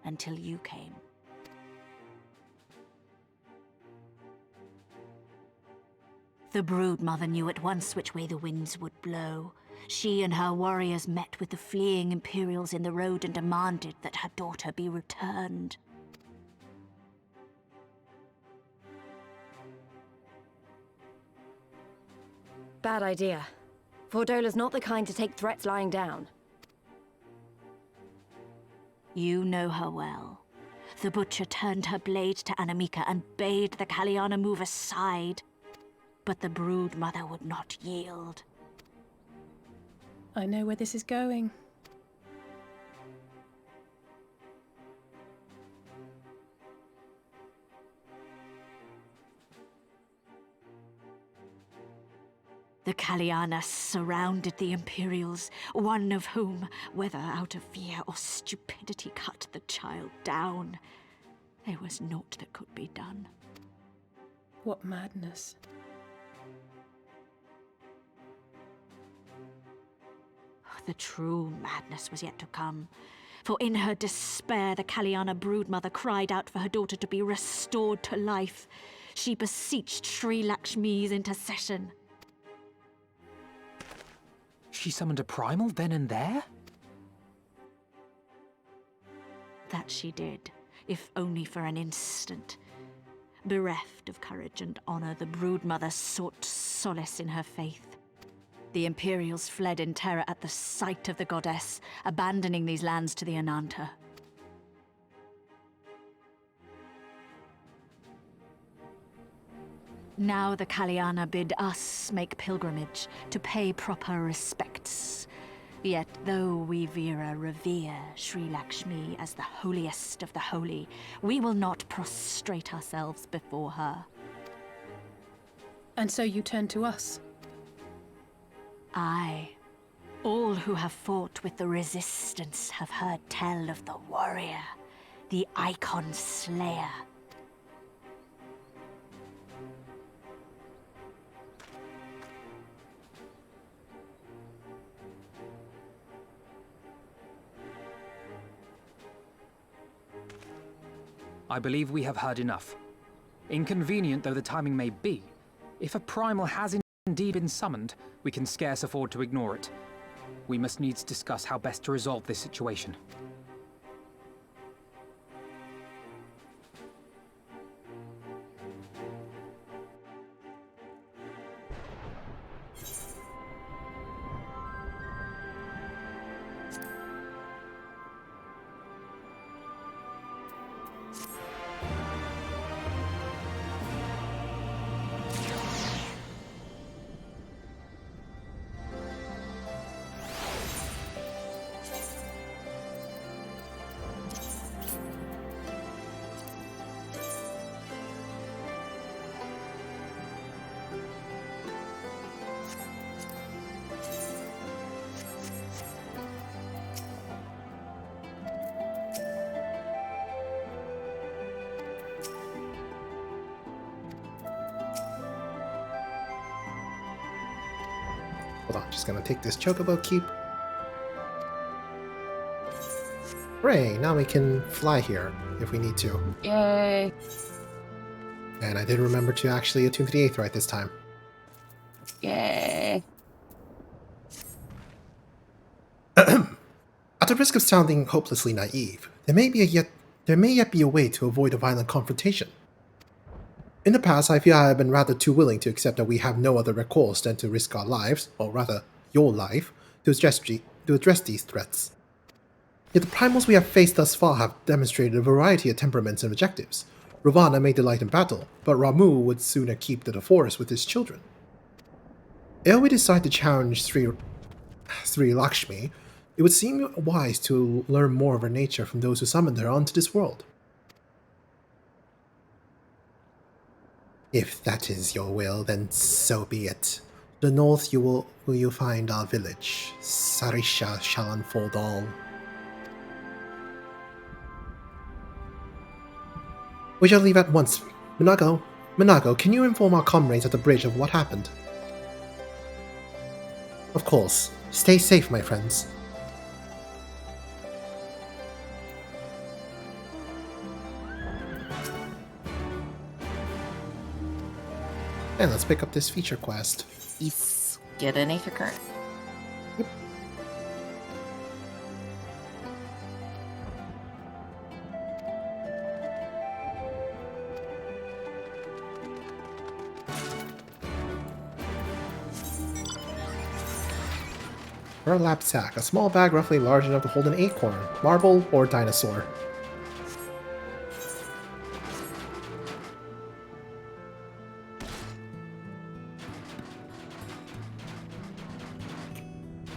Until you came. The broodmother knew at once which way the winds would blow. She and her warriors met with the fleeing Imperials in the road and demanded that her daughter be returned. Bad idea. Fordola's not the kind to take threats lying down. You know her well. The butcher turned her blade to Anamika and bade the Kaliana move aside. But the broodmother would not yield. I know where this is going. The Kaliana surrounded the Imperials, one of whom, whether out of fear or stupidity, cut the child down. There was naught that could be done. What madness. The true madness was yet to come. For in her despair, the Kaliana broodmother cried out for her daughter to be restored to life. She beseeched Sri Lakshmi's intercession. She summoned a primal then and there? That she did, if only for an instant. Bereft of courage and honor, the broodmother sought solace in her faith. The Imperials fled in terror at the sight of the goddess, abandoning these lands to the Ananta. Now the Kaliana bid us make pilgrimage to pay proper respects. Yet though we Vera revere Sri Lakshmi as the holiest of the holy, we will not prostrate ourselves before her. And so you turn to us? Aye. All who have fought with the Resistance have heard tell of the warrior, the Icon Slayer. I believe we have heard enough. Inconvenient though the timing may be, if a primal has indeed been summoned, we can scarce afford to ignore it. We must needs discuss how best to resolve this situation. Hold on, just gonna take this chocobo keep. Hooray, now we can fly here if we need to. Yay. And I did remember to actually attune to the Aetheryte this time. Yay. At the risk of sounding hopelessly naive, there may yet be a way to avoid a violent confrontation. In the past, I feel I have been rather too willing to accept that we have no other recourse than to risk our lives, or rather, your life, to address these threats. Yet the primals we have faced thus far have demonstrated a variety of temperaments and objectives. Ravana may delight in battle, but Ramu would sooner keep to the forest with his children. Ere we decide to challenge Sri Lakshmi, it would seem wise to learn more of her nature from those who summoned her onto this world. If that is your will, then so be it. To the north will you find our village. Sarisha shall unfold all. We shall leave at once. Minago, can you inform our comrades at the bridge of what happened? Of course. Stay safe, my friends. And let's pick up this feature quest. Yes. Get an Aether Current. Yep. Burlap sack, a small bag roughly large enough to hold an acorn, marble, or dinosaur.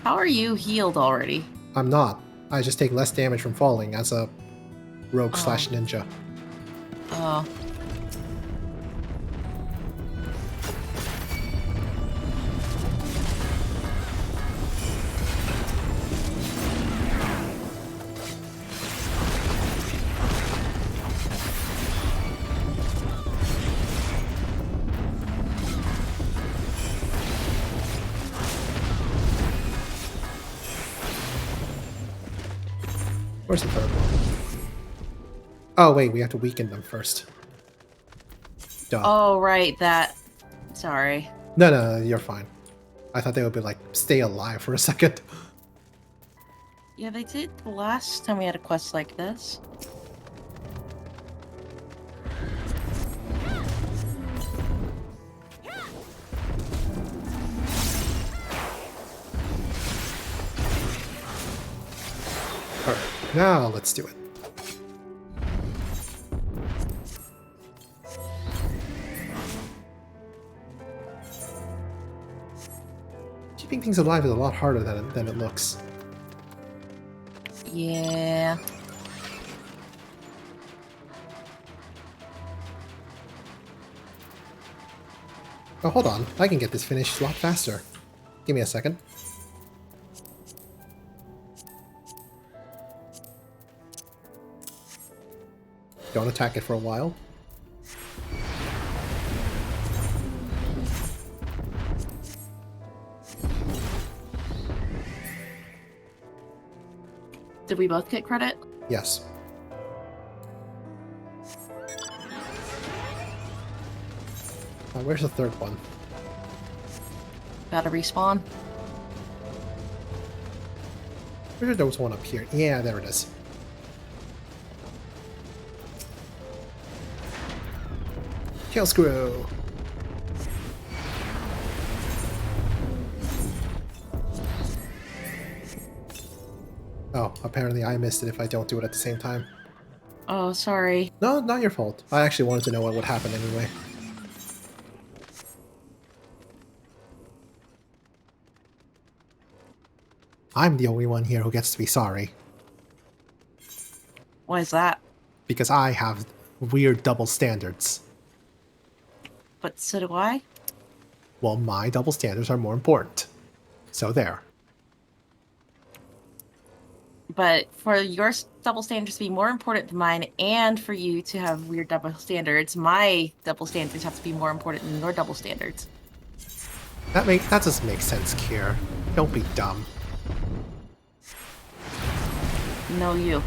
How are you healed already? I'm not. I just take less damage from falling as a rogue slash ninja. Oh. Where's the third one? Oh wait, we have to weaken them first. Duh. Oh, right, that. Sorry. No, you're fine. I thought they would be like, stay alive for a second. Yeah, they did the last time we had a quest like this. Alright, now let's do it. Keeping things alive is a lot harder than it looks. Yeah. Oh, hold on. I can get this finished a lot faster. Give me a second. Don't attack it for a while. Did we both get credit? Yes. Where's the third one? Gotta respawn. Where there was one up here? Yeah, there it is. Tail screw! Oh, apparently I missed it if I don't do it at the same time. Oh, sorry. No, not your fault. I actually wanted to know what would happen anyway. I'm the only one here who gets to be sorry. Why is that? Because I have weird double standards. But so do I? Well, my double standards are more important. So there. But for your double standards to be more important than mine, and for you to have weird double standards, my double standards have to be more important than your double standards. That doesn't make sense, Kier. Don't be dumb. No, you.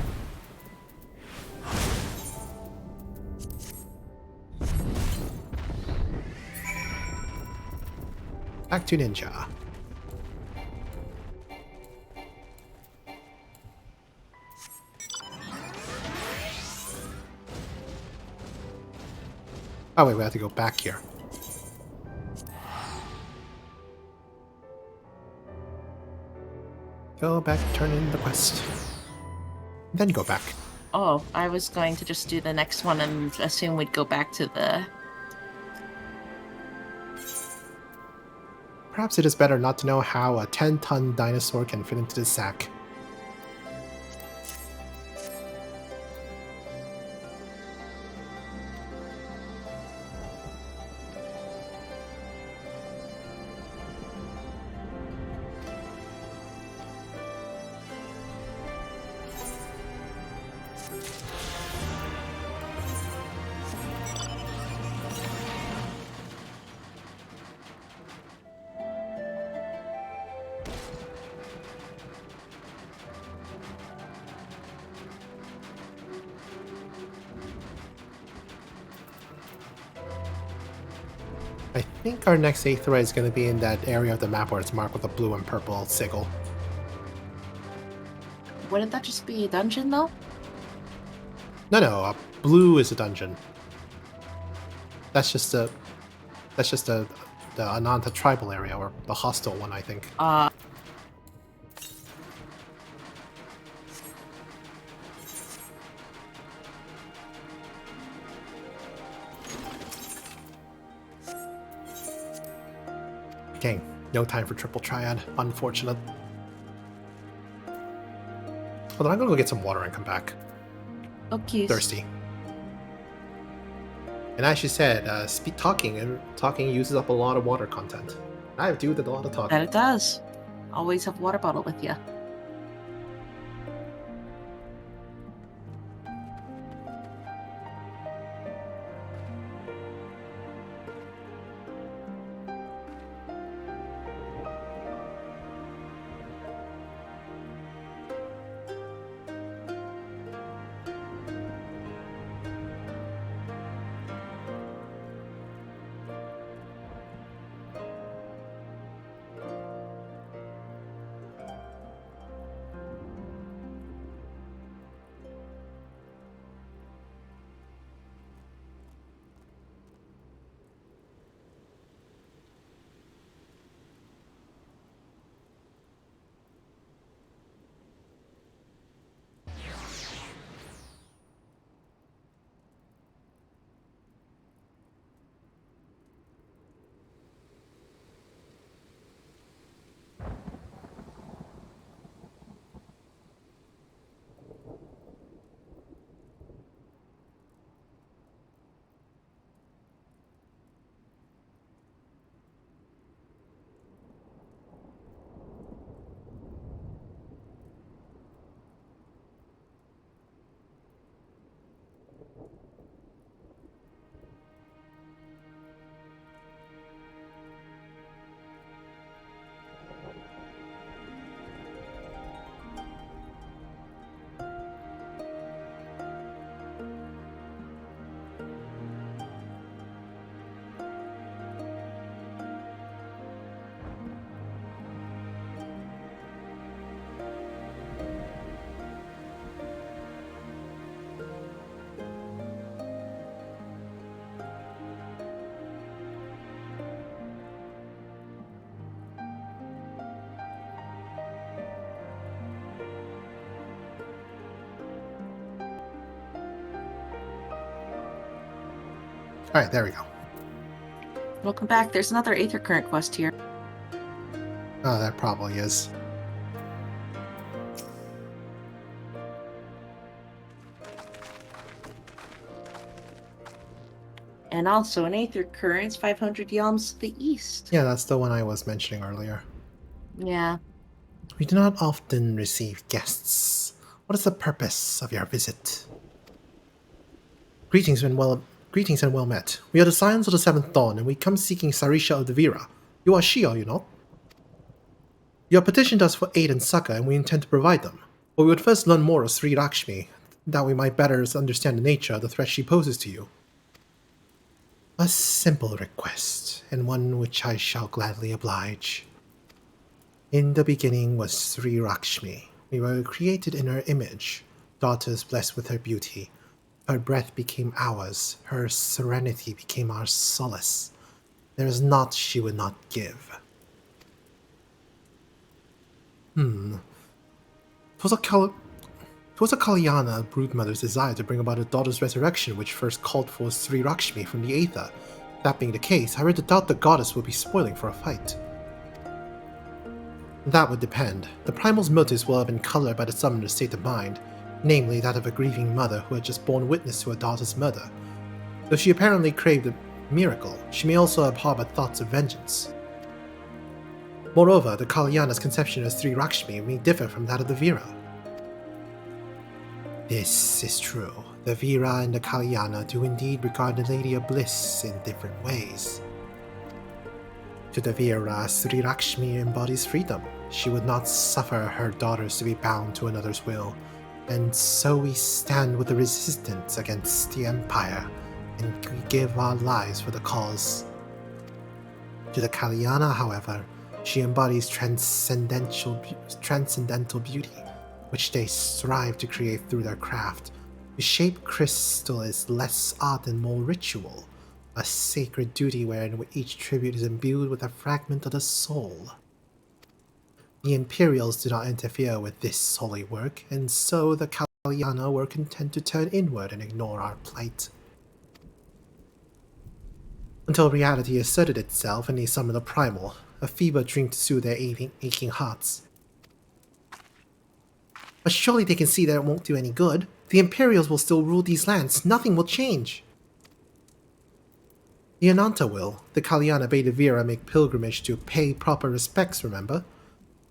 Back to Ninja. Oh wait, we have to go back here. Go back, turn in the quest. Then go back. Oh, I was going to just do the next one and assume we'd go back to the... Perhaps it is better not to know how a 10-ton dinosaur can fit into this sack. I think our next Aether is going to be in that area of the map where it's marked with a blue and purple sigil. Wouldn't that just be a dungeon, though? No, blue is a dungeon. That's just the Ananta tribal area, or the hostile one, I think. Dang, no time for triple triad. Unfortunate. Hold on, I'm gonna go get some water and come back. Okay. Thirsty. And as she said, talking uses up a lot of water content. I do a lot of talking. That it does. Always have a water bottle with you. Alright, there we go. Welcome back. There's another Aether Current quest here. Oh, that probably is. And also an Aether Current 500 yalms to the east. Yeah, that's the one I was mentioning earlier. Yeah. We do not often receive guests. What is the purpose of your visit? Greetings and well met. We are the Scions of the Seventh Dawn, and we come seeking Sarisha of the Vira. You are she, are you not? You have petitioned us for aid and succor, and we intend to provide them. But we would first learn more of Sri Lakshmi, that we might better understand the nature of the threat she poses to you. A simple request, and one which I shall gladly oblige. In the beginning was Sri Lakshmi. We were created in her image, daughters blessed with her beauty. Her breath became ours, her serenity became our solace. There is naught she would not give. 'Twas a Kalyana broodmother's desire to bring about a daughter's resurrection which first called for Sri Lakshmi from the Aether. That being the case, I read to doubt the goddess would be spoiling for a fight. That would depend. The primal's motives will have been colored by the summoner's state of mind, namely that of a grieving mother who had just borne witness to her daughter's murder. Though she apparently craved a miracle, she may also have harbored thoughts of vengeance. Moreover, the Kalyana's conception of Sri Lakshmi may differ from that of the Vira. This is true. The Vira and the Kalyana do indeed regard the Lady of Bliss in different ways. To the Vira, Sri Lakshmi embodies freedom. She would not suffer her daughters to be bound to another's will, and so we stand with the resistance against the Empire, and we give our lives for the cause. To the Kalyana, however, she embodies transcendental beauty, which they strive to create through their craft. The shaped crystal is less art and more ritual, a sacred duty wherein each tribute is imbued with a fragment of the soul. The Imperials do not interfere with this holy work, and so the Kalyana were content to turn inward and ignore our plight. Until reality asserted itself and they summoned the primal, a fever drink to soothe their aching hearts. But surely they can see that it won't do any good. The Imperials will still rule these lands. Nothing will change. The Ananta will. The Kalyana bade the Vira make pilgrimage to pay proper respects, remember?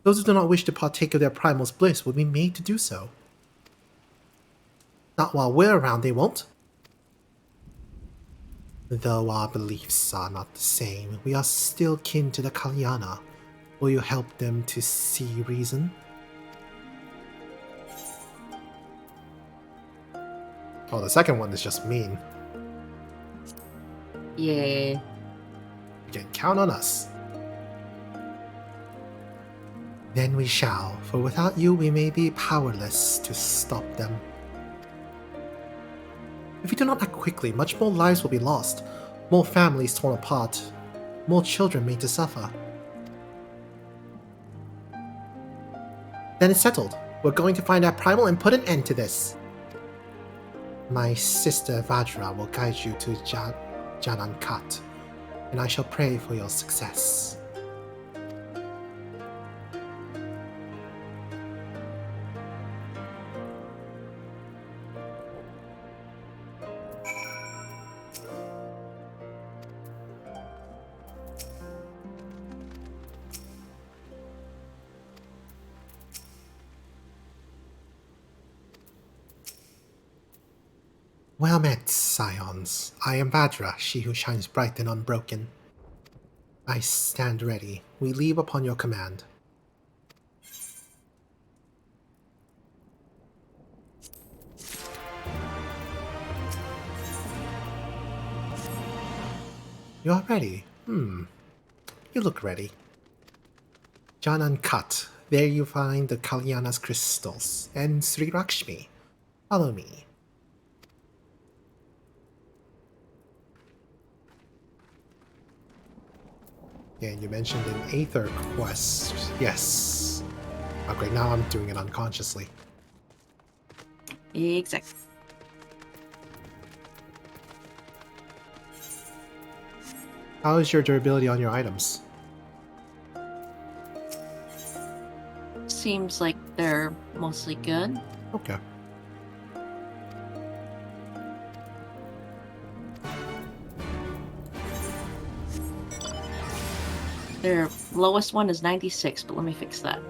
Those who do not wish to partake of their primal's bliss will be made to do so. Not while we're around, they won't. Though our beliefs are not the same, we are still kin to the Kalyana. Will you help them to see reason? Oh, the second one is just mean. Yeah. You can count on us. Then we shall, for without you we may be powerless to stop them. If we do not act quickly, much more lives will be lost, more families torn apart, more children made to suffer. Then it's settled. We're going to find our primal and put an end to this. My sister Vajra will guide you to Janankat, and I shall pray for your success. Well met, scions. I am Vajra, she who shines bright and unbroken. I stand ready. We leave upon your command. You are ready? You look ready. Janankat. There you find the Kalyana's crystals. And Sri Lakshmi. Follow me. Yeah, you mentioned an Aether quest. Yes. Okay, now I'm doing it unconsciously. Exactly. How is your durability on your items? Seems like they're mostly good. Okay. Their lowest one is 96, but let me fix that.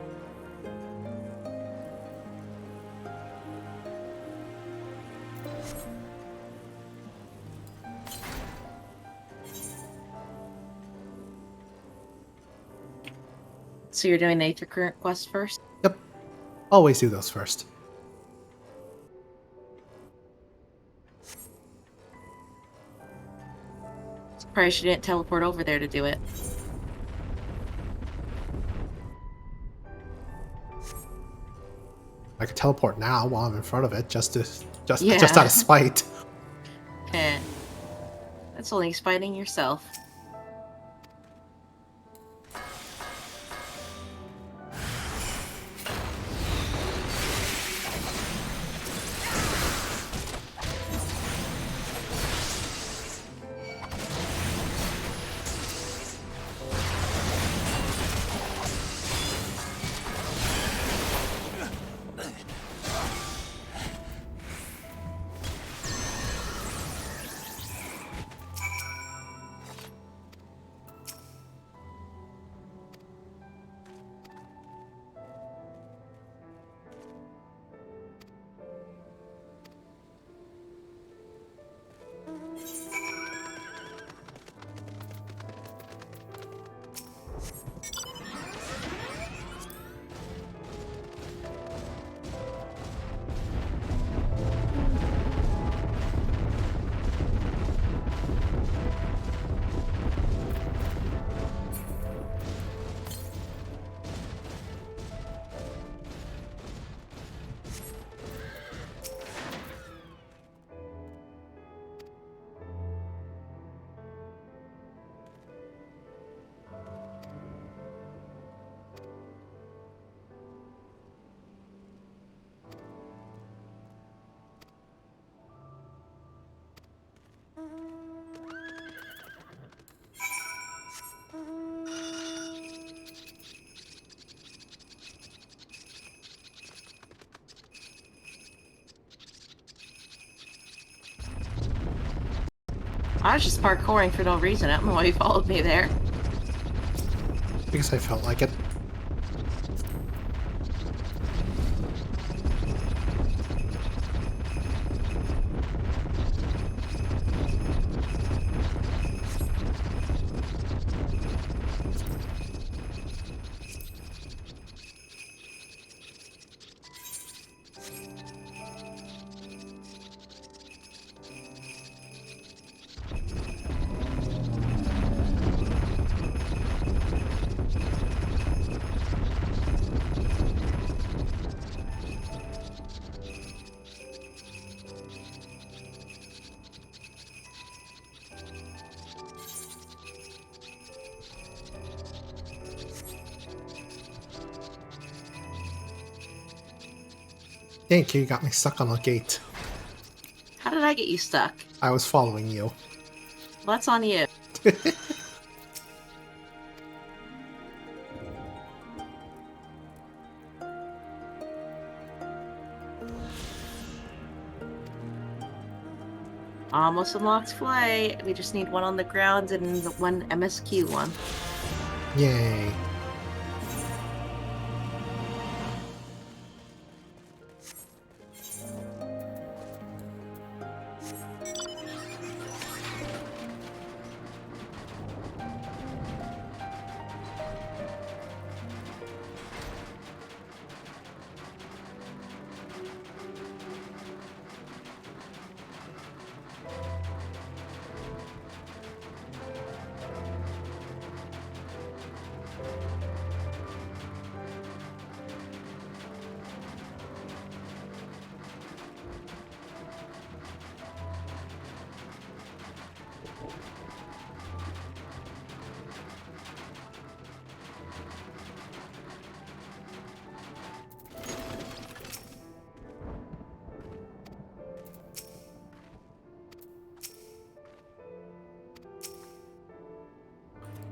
So you're doing the Aether Current quest first? Yep. Always do those first. Surprised you didn't teleport over there to do it. I could teleport now while I'm in front of it, just out Yeah. of spite. Eh. That's only spiting yourself. I was just parkouring for no reason. I don't know why you followed me there. Because I felt like it. Thank you, you got me stuck on a gate. How did I get you stuck? I was following you. Well, that's on you. Almost unlocked flight. We just need one on the ground and one MSQ one. Yay.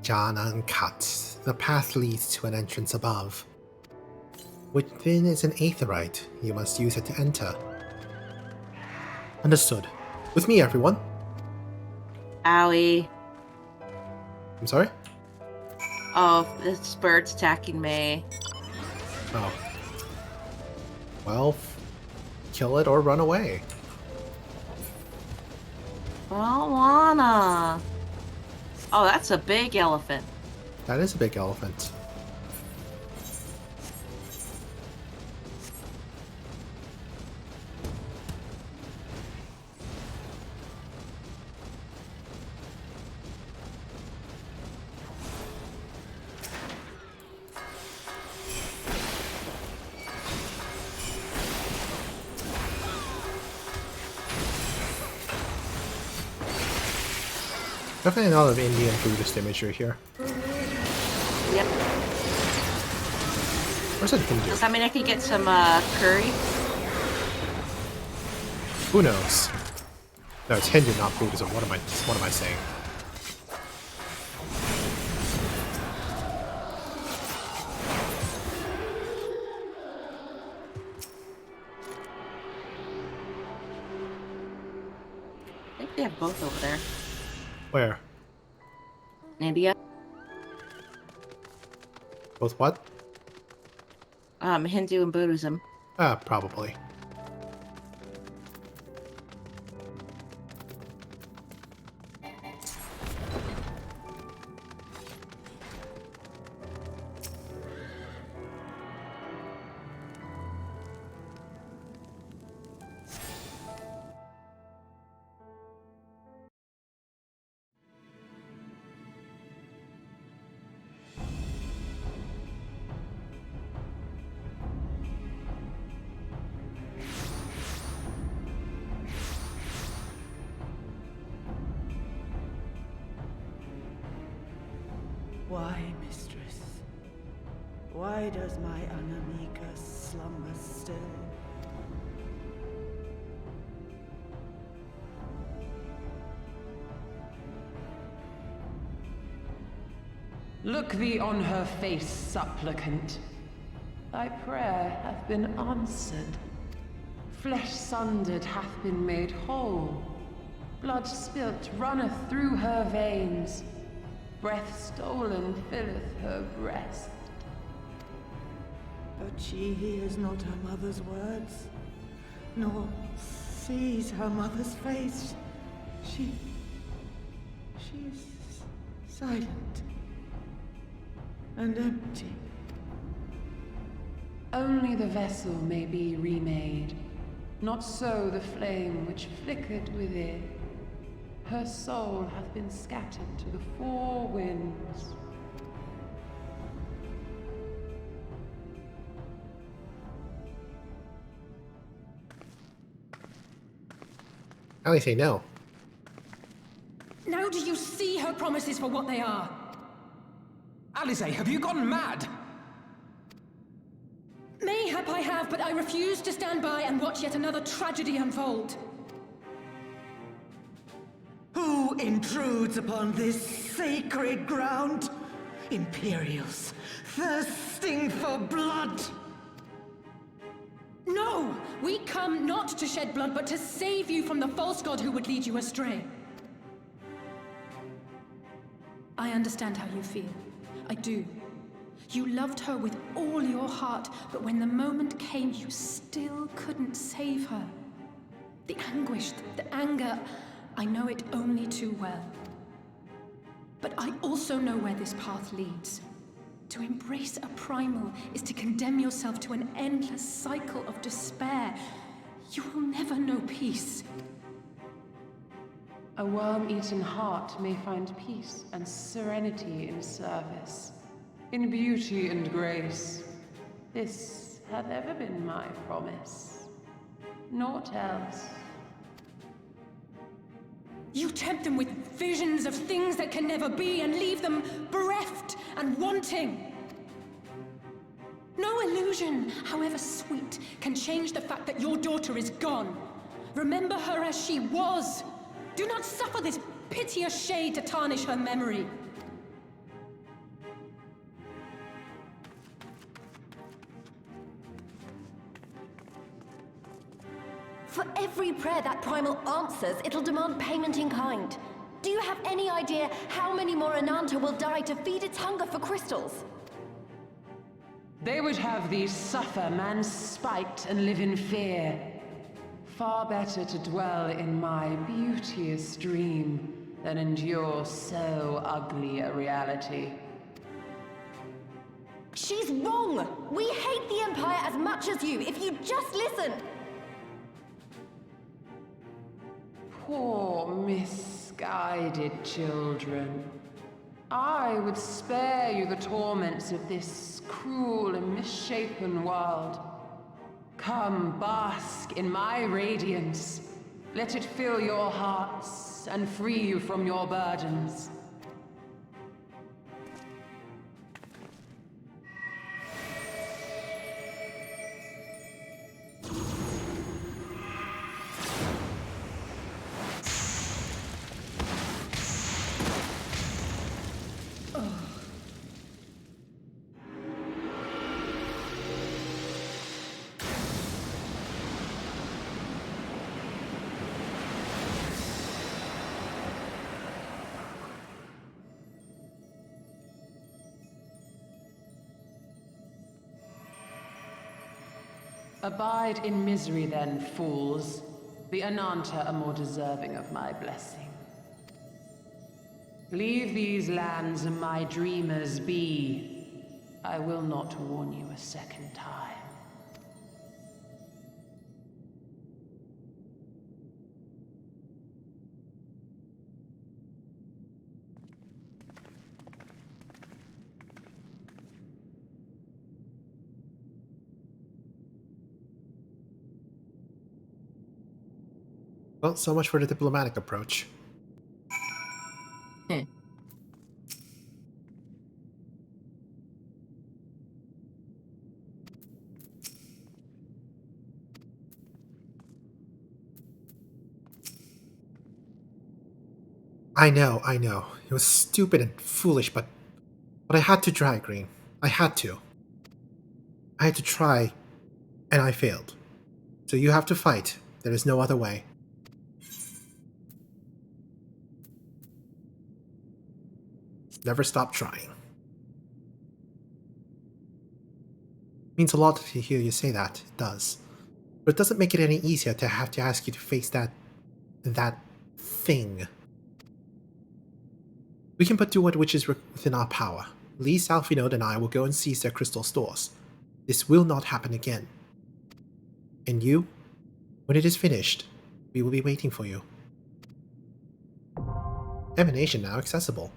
John uncut. The path leads to an entrance above. Within is an aetherite. You must use it to enter. Understood. With me, everyone. Owie. I'm sorry? Oh, this bird's attacking me. Oh. Well, kill it or run away. I don't wanna. Oh, that's a big elephant. That is a big elephant. Definitely a lot of Indian Buddhist imagery here. Yep. Where's it Hindu? Does that mean I could get some curry? Who knows? No, it's Hindu, not Buddhism. What am I saying? I think they have both over there. Where? India. Both what? Hindu and Buddhism. Probably. Why, mistress? Why does my Anamika slumber still? Look thee on her face, supplicant. Thy prayer hath been answered. Flesh sundered hath been made whole. Blood spilt runneth through her veins. Breath stolen filleth her breast. But she hears not her mother's words, nor sees her mother's face. She is silent and empty. Only the vessel may be remade, not so the flame which flickered within. Her soul hath been scattered to the four winds. At least they know. Now do you see her promises for what they are? Alice, have you gone mad? Mayhap I have, but I refuse to stand by and watch yet another tragedy unfold. Who intrudes upon this sacred ground? Imperials, thirsting for blood! No! We come not to shed blood, but to save you from the false god who would lead you astray. I understand how you feel. I do. You loved her with all your heart, but when the moment came, you still couldn't save her. The anguish, the anger, I know it only too well. But I also know where this path leads. To embrace a primal is to condemn yourself to an endless cycle of despair. You will never know peace. A worm-eaten heart may find peace and serenity in service, in beauty and grace. This hath ever been my promise. Naught else. You tempt them with visions of things that can never be and leave them bereft and wanting. No illusion, however sweet, can change the fact that your daughter is gone. Remember her as she was. Do not suffer this piteous shade to tarnish her memory. For every prayer that primal answers, it'll demand payment in kind. Do you have any idea how many more Ananta will die to feed its hunger for crystals? They would have thee suffer man's spite and live in fear. Far better to dwell in my beauteous dream than endure so ugly a reality. She's wrong! We hate the Empire as much as you, if you just listen! Poor misguided children. I would spare you the torments of this cruel and misshapen world. Come, bask in my radiance. Let it fill your hearts and free you from your burdens. Abide in misery then, fools. The Ananta are more deserving of my blessing. Leave these lands and my dreamers be. I will not warn you a second time. Well, so much for the diplomatic approach. I know. It was stupid and foolish, but I had to try, Green. I had to. I had to try, and I failed. So you have to fight. There is no other way. Never stop trying. It means a lot to hear you say that. It does. But it doesn't make it any easier to have to ask you to face that thing. We can but do which is within our power. Lee, Alfinode, and I will go and seize their crystal stores. This will not happen again. And you? When it is finished, we will be waiting for you. Emanation now accessible.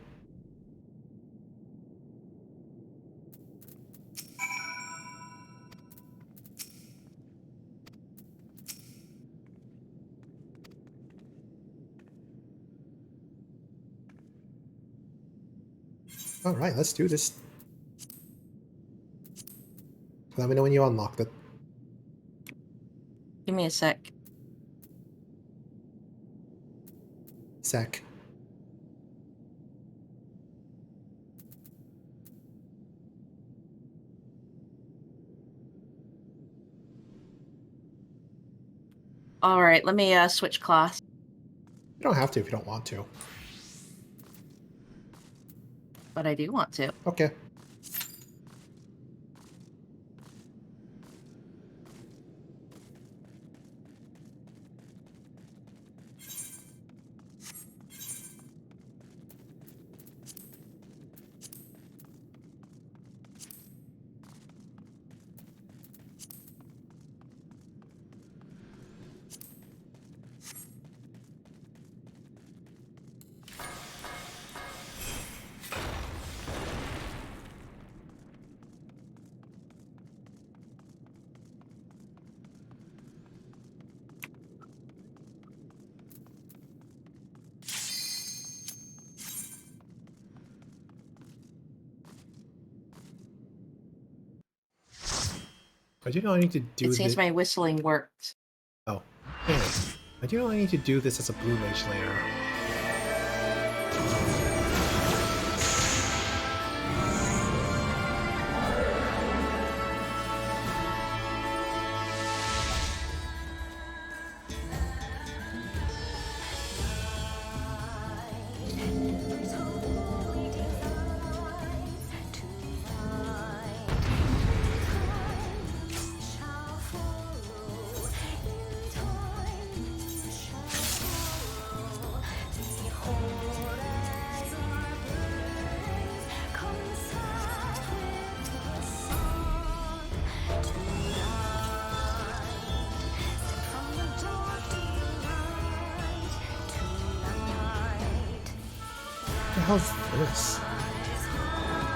Alright, let's do this. Let me know when you unlocked it. Give me a sec. Sec. Alright, let me switch class. You don't have to if you don't want to. But I do want to. Okay. I do know I need to do It this. seems my whistling worked. Oh. Anyway, I do know I need to do this as a blue mage later. What the hell is this?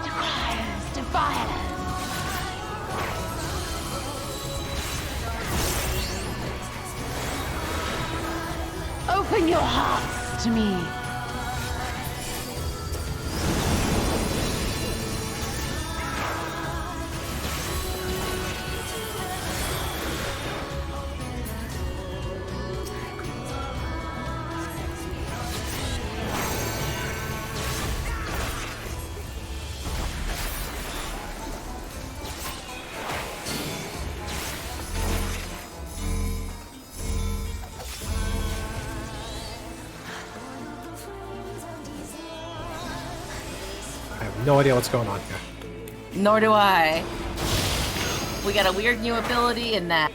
Requires to violence. Bring your hearts to me. I have no idea what's going on here. Nor do I. We got a weird new ability in that.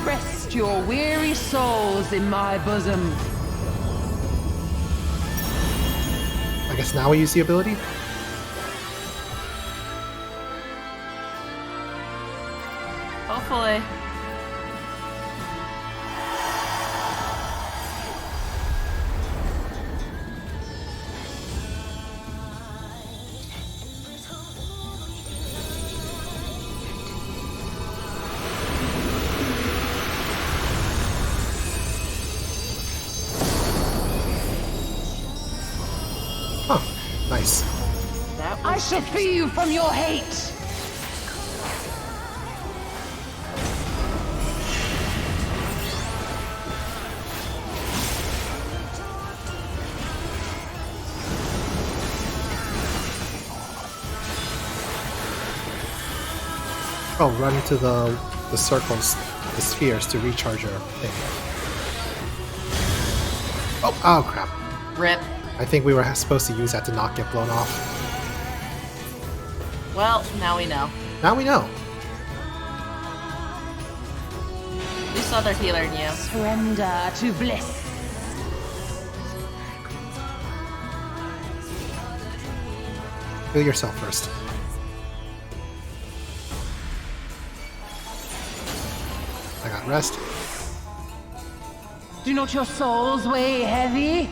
Rest your weary souls in my bosom. I guess now we use the ability? Hopefully. Huh. Nice. I shall free you from your hate. Oh, run into the circles, the spheres to recharge your thing. Oh crap. Rip. I think we were supposed to use that to not get blown off. Well, now we know. Now we know. We saw their healer in you. Surrender to bliss. Heal yourself first. I got rest. Do not your souls weigh heavy?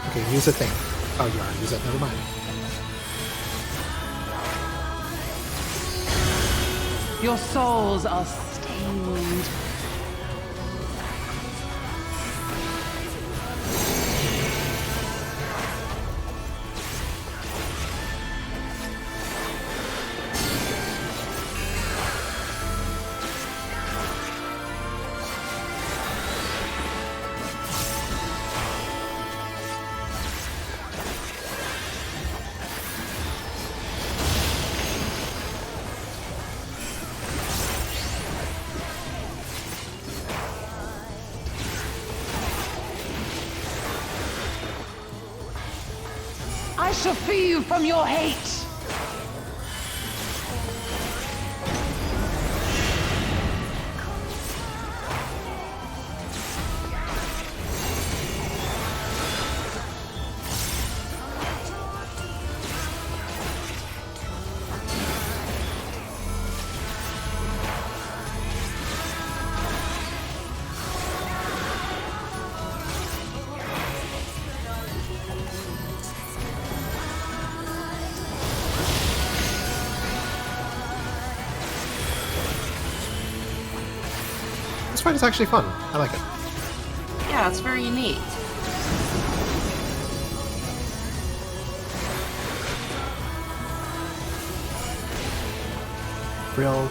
Okay, use the thing. Oh, you already used it. Never mind. Your souls are stained. I shall free you from your hate. fight is actually fun. I like it. Yeah, it's very neat. Real.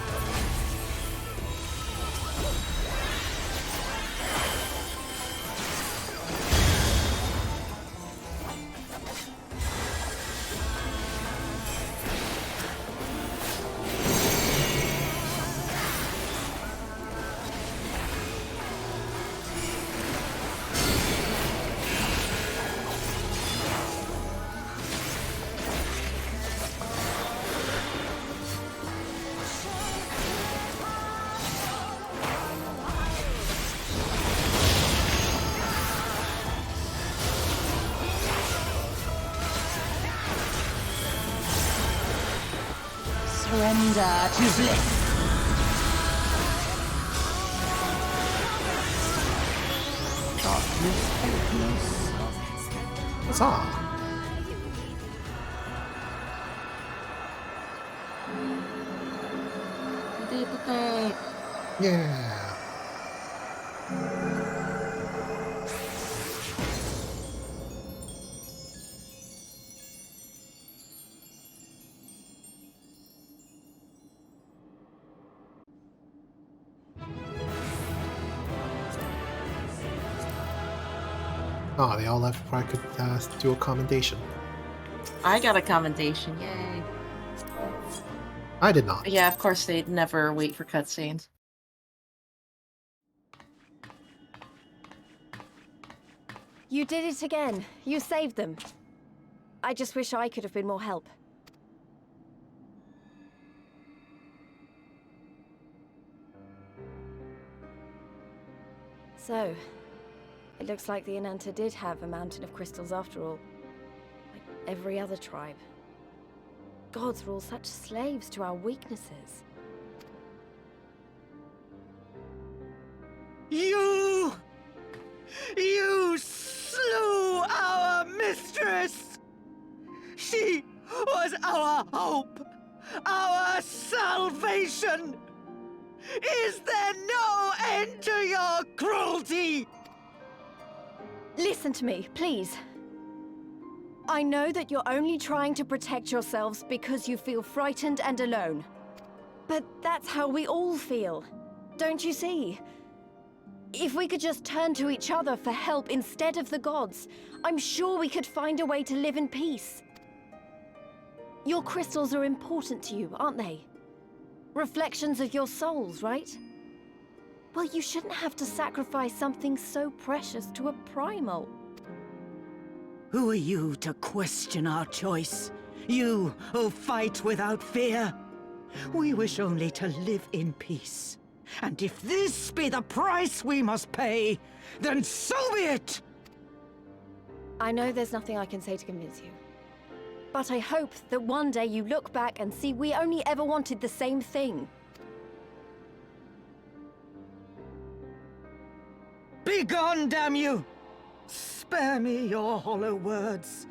Surrender to bliss. Darkness hopeless. Huzzah! Yeah. Oh, they all left before I could do a commendation. I got a commendation, yay. I did not. Yeah, of course they'd never wait for cutscenes. You did it again. You saved them. I just wish I could have been more help. So, it looks like the Ananta did have a mountain of crystals after all. Like every other tribe. Gods were all such slaves to our weaknesses. You slew our mistress! She was our hope, our salvation! Is there no end to your cruelty? Listen to me, please. I know that you're only trying to protect yourselves because you feel frightened and alone. But that's how we all feel. Don't you see? If we could just turn to each other for help instead of the gods, I'm sure we could find a way to live in peace. Your crystals are important to you, aren't they? Reflections of your souls, right? Well, you shouldn't have to sacrifice something so precious to a primal. Who are you to question our choice? You who fight without fear? We wish only to live in peace. And if this be the price we must pay, then so be it! I know there's nothing I can say to convince you. But I hope that one day you look back and see we only ever wanted the same thing. Begone, damn you! Spare me your hollow words,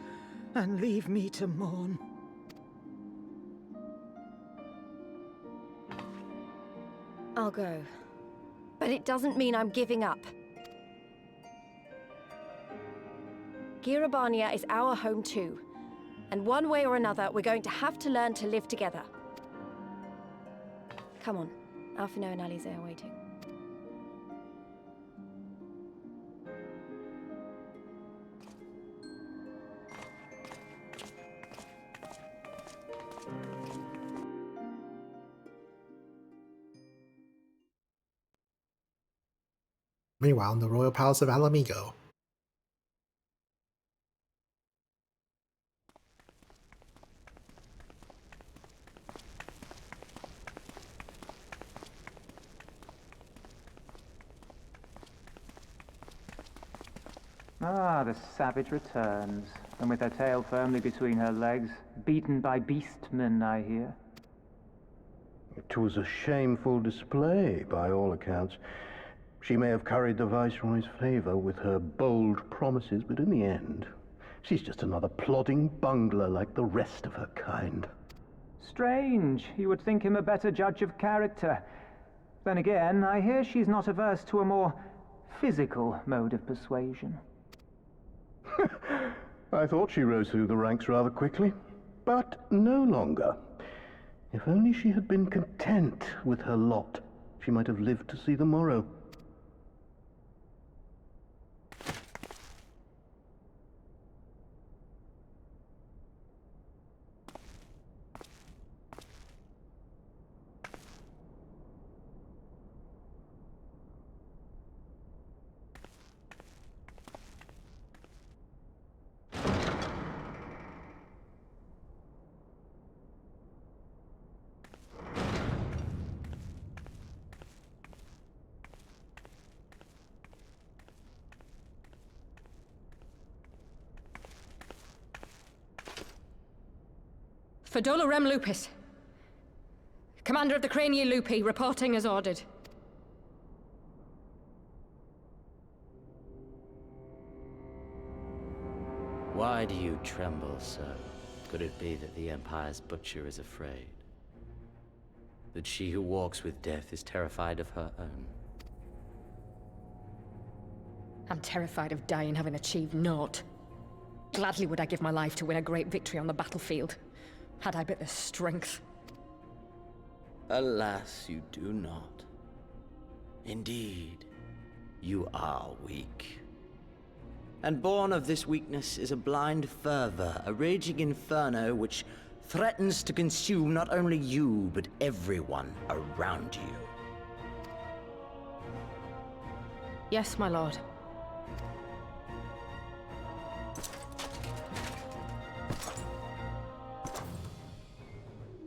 and leave me to mourn. I'll go. But it doesn't mean I'm giving up. Girabania is our home too. And one way or another, we're going to have to learn to live together. Come on. Alphino and Alize are waiting. Meanwhile, in the royal palace of Alamigo. Ah, the savage returns, and with her tail firmly between her legs, beaten by beastmen, I hear. It was a shameful display, by all accounts. She may have curried the Viceroy's favor with her bold promises, but in the end, she's just another plodding bungler like the rest of her kind. Strange. You would think him a better judge of character. Then again, I hear she's not averse to a more physical mode of persuasion. I thought she rose through the ranks rather quickly, but no longer. If only she had been content with her lot, she might have lived to see the morrow. Fedola Rem Lupus. Commander of the Crania Lupi, reporting as ordered. Why do you tremble so? Could it be that the Empire's butcher is afraid? That she who walks with death is terrified of her own? I'm terrified of dying having achieved naught. Gladly would I give my life to win a great victory on the battlefield, had I but the strength. Alas, you do not. Indeed, you are weak. And born of this weakness is a blind fervor, a raging inferno which threatens to consume not only you, but everyone around you. Yes, my lord.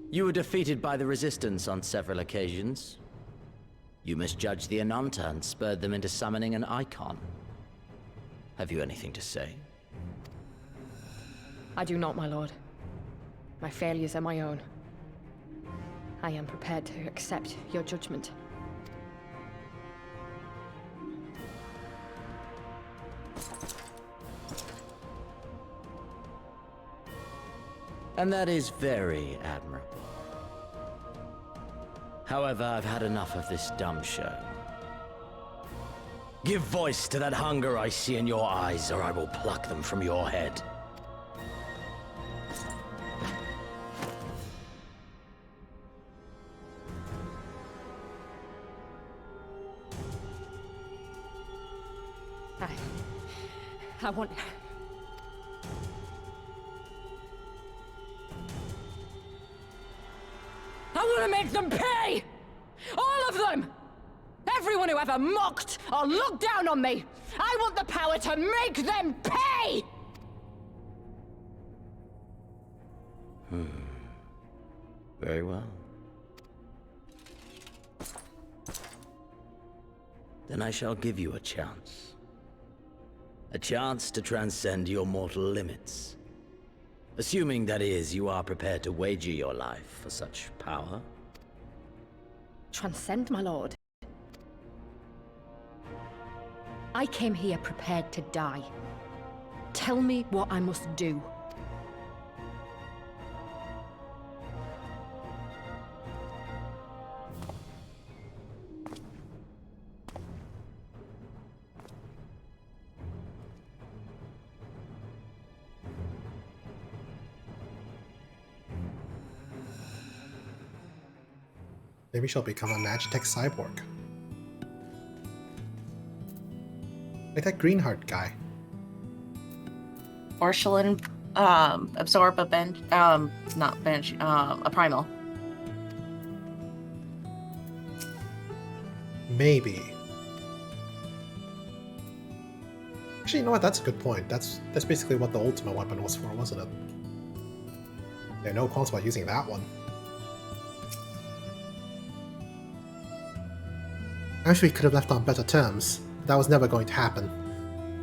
You were defeated by the Resistance on several occasions. You misjudged the Ananta and spurred them into summoning an icon. Have you anything to say? I do not, my lord. My failures are my own. I am prepared to accept your judgment. And that is very admirable. However, I've had enough of this dumb show. Give voice to that hunger I see in your eyes, or I will pluck them from your head. I want... I want to make them pay! All of them! Everyone who ever mocked or looked down on me! I want the power to make them pay! Very well. Then I shall give you a chance. A chance to transcend your mortal limits. Assuming, that is, you are prepared to wager your life for such power. Transcend, my lord. I came here prepared to die. Tell me what I must do. Maybe she'll become a Magitech cyborg. Like that Greenheart guy. Or she'll absorb a a primal. Maybe. Actually, you know what? That's a good point. That's basically what the ultimate weapon was for, wasn't it? Yeah, no qualms about using that one. Actually, we could have left on better terms. But that was never going to happen.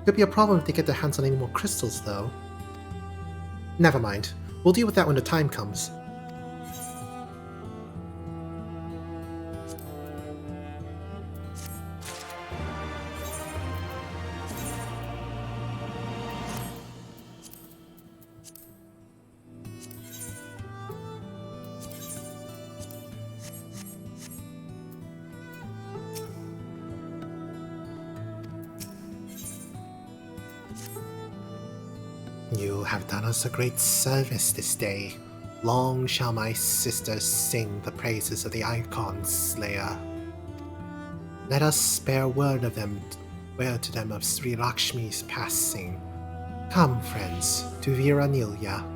Could be a problem if they get their hands on any more crystals, though. Never mind. We'll deal with that when the time comes. You have done us a great service this day. Long shall my sisters sing the praises of the Icon Slayer. Let us spare word to them of Sri Lakshmi's passing. Come, friends, to Viranilya.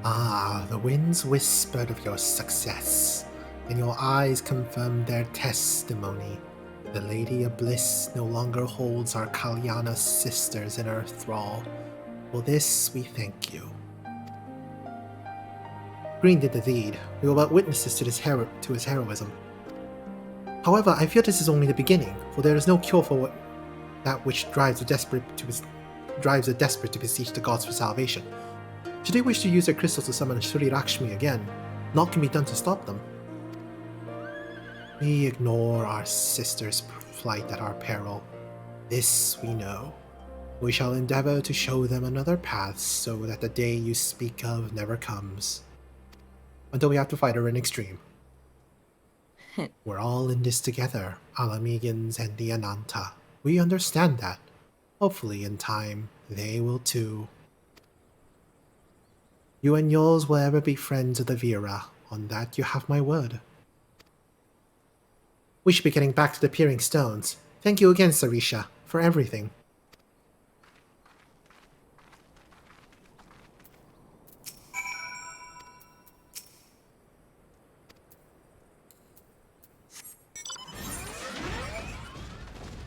Ah, the winds whispered of your success, and your eyes confirmed their testimony. The Lady of Bliss no longer holds our Kalyana sisters in her thrall. For this we thank you. Green did the deed. We were but witnesses to his heroism. However, I fear this is only the beginning, for there is no cure for that which drives the desperate to beseech the gods for salvation. Should they wish to use their crystals to summon Sri Lakshmi again, naught can be done to stop them. We ignore our sister's flight at our peril. This we know. We shall endeavor to show them another path so that the day you speak of never comes. Until we have to fight her in extreme. We're all in this together, Alamegans and the Ananta. We understand that. Hopefully in time, they will too. You and yours will ever be friends of the Vera. On that you have my word. We should be getting back to the Peering Stones. Thank you again, Sarisha, for everything.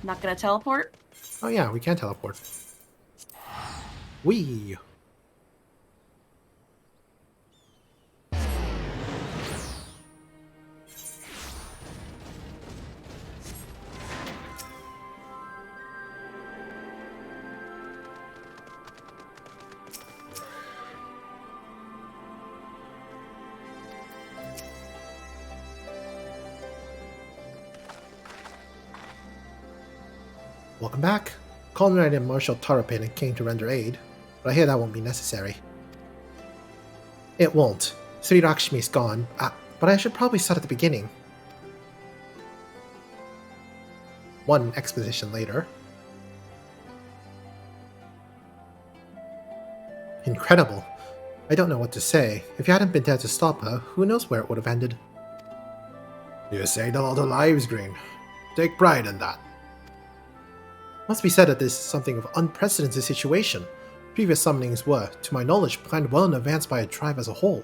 Not gonna teleport? Oh yeah, we can teleport. Whee! Welcome back. Conrad and Marshal Tarapin came to render aid, but I hear that won't be necessary. It won't. Sri Lakshmi's gone, but I should probably start at the beginning. One exposition later. Incredible. I don't know what to say. If you hadn't been there to stop her, who knows where it would have ended. You saved a lot of lives, Green. Take pride in that. Must be said that this is something of unprecedented situation. Previous summonings were, to my knowledge, planned well in advance by a tribe as a whole.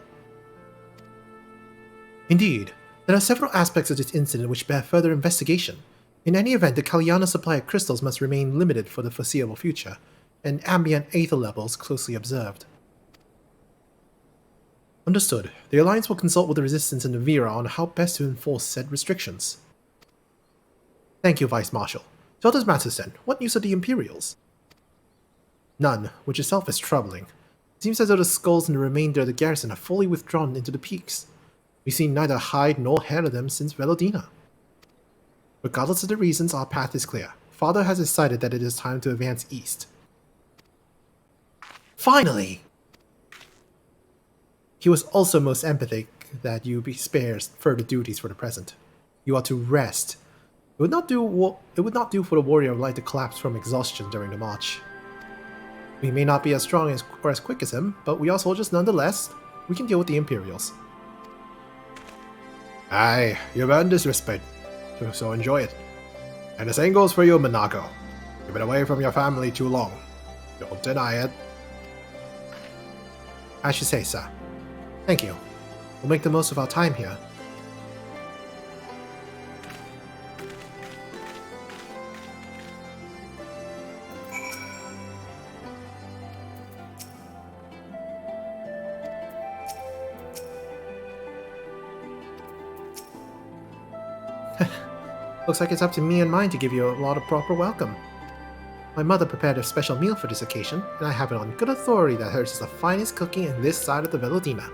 Indeed, there are several aspects of this incident which bear further investigation. In any event, the Kalyana supply of crystals must remain limited for the foreseeable future, and ambient aether levels closely observed. Understood. The Alliance will consult with the Resistance and the Vera on how best to enforce said restrictions. Thank you, Vice Marshal. To other matters then, what news of the Imperials? None, which itself is troubling. It seems as though the skulls and the remainder of the garrison have fully withdrawn into the peaks. We've seen neither hide nor hair of them since Velodina. Regardless of the reasons, our path is clear. Father has decided that it is time to advance east. Finally! He was also most emphatic that you be spared further duties for the present. You are to rest. It would not do for the warrior of light to collapse from exhaustion during the march. We may not be as strong or as quick as him, but we are soldiers nonetheless. We can deal with the Imperials. Aye, you've earned this respect, so enjoy it. And the same goes for you, Monaco. You've been away from your family too long. Don't deny it. As you say, sir. Thank you. We'll make the most of our time here. Looks like it's up to me and mine to give you a lot of proper welcome. My mother prepared a special meal for this occasion, and I have it on good authority that hers is the finest cooking in this side of the Velodina.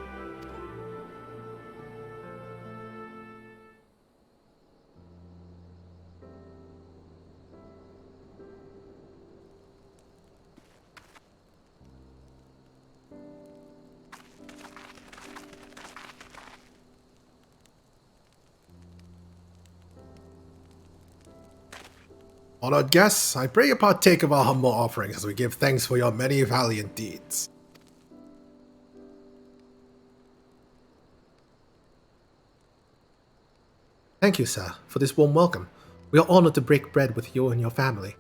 Honored guests, I pray you partake of our humble offerings as we give thanks for your many valiant deeds. Thank you, sir, for this warm welcome. We are honored to break bread with you and your family.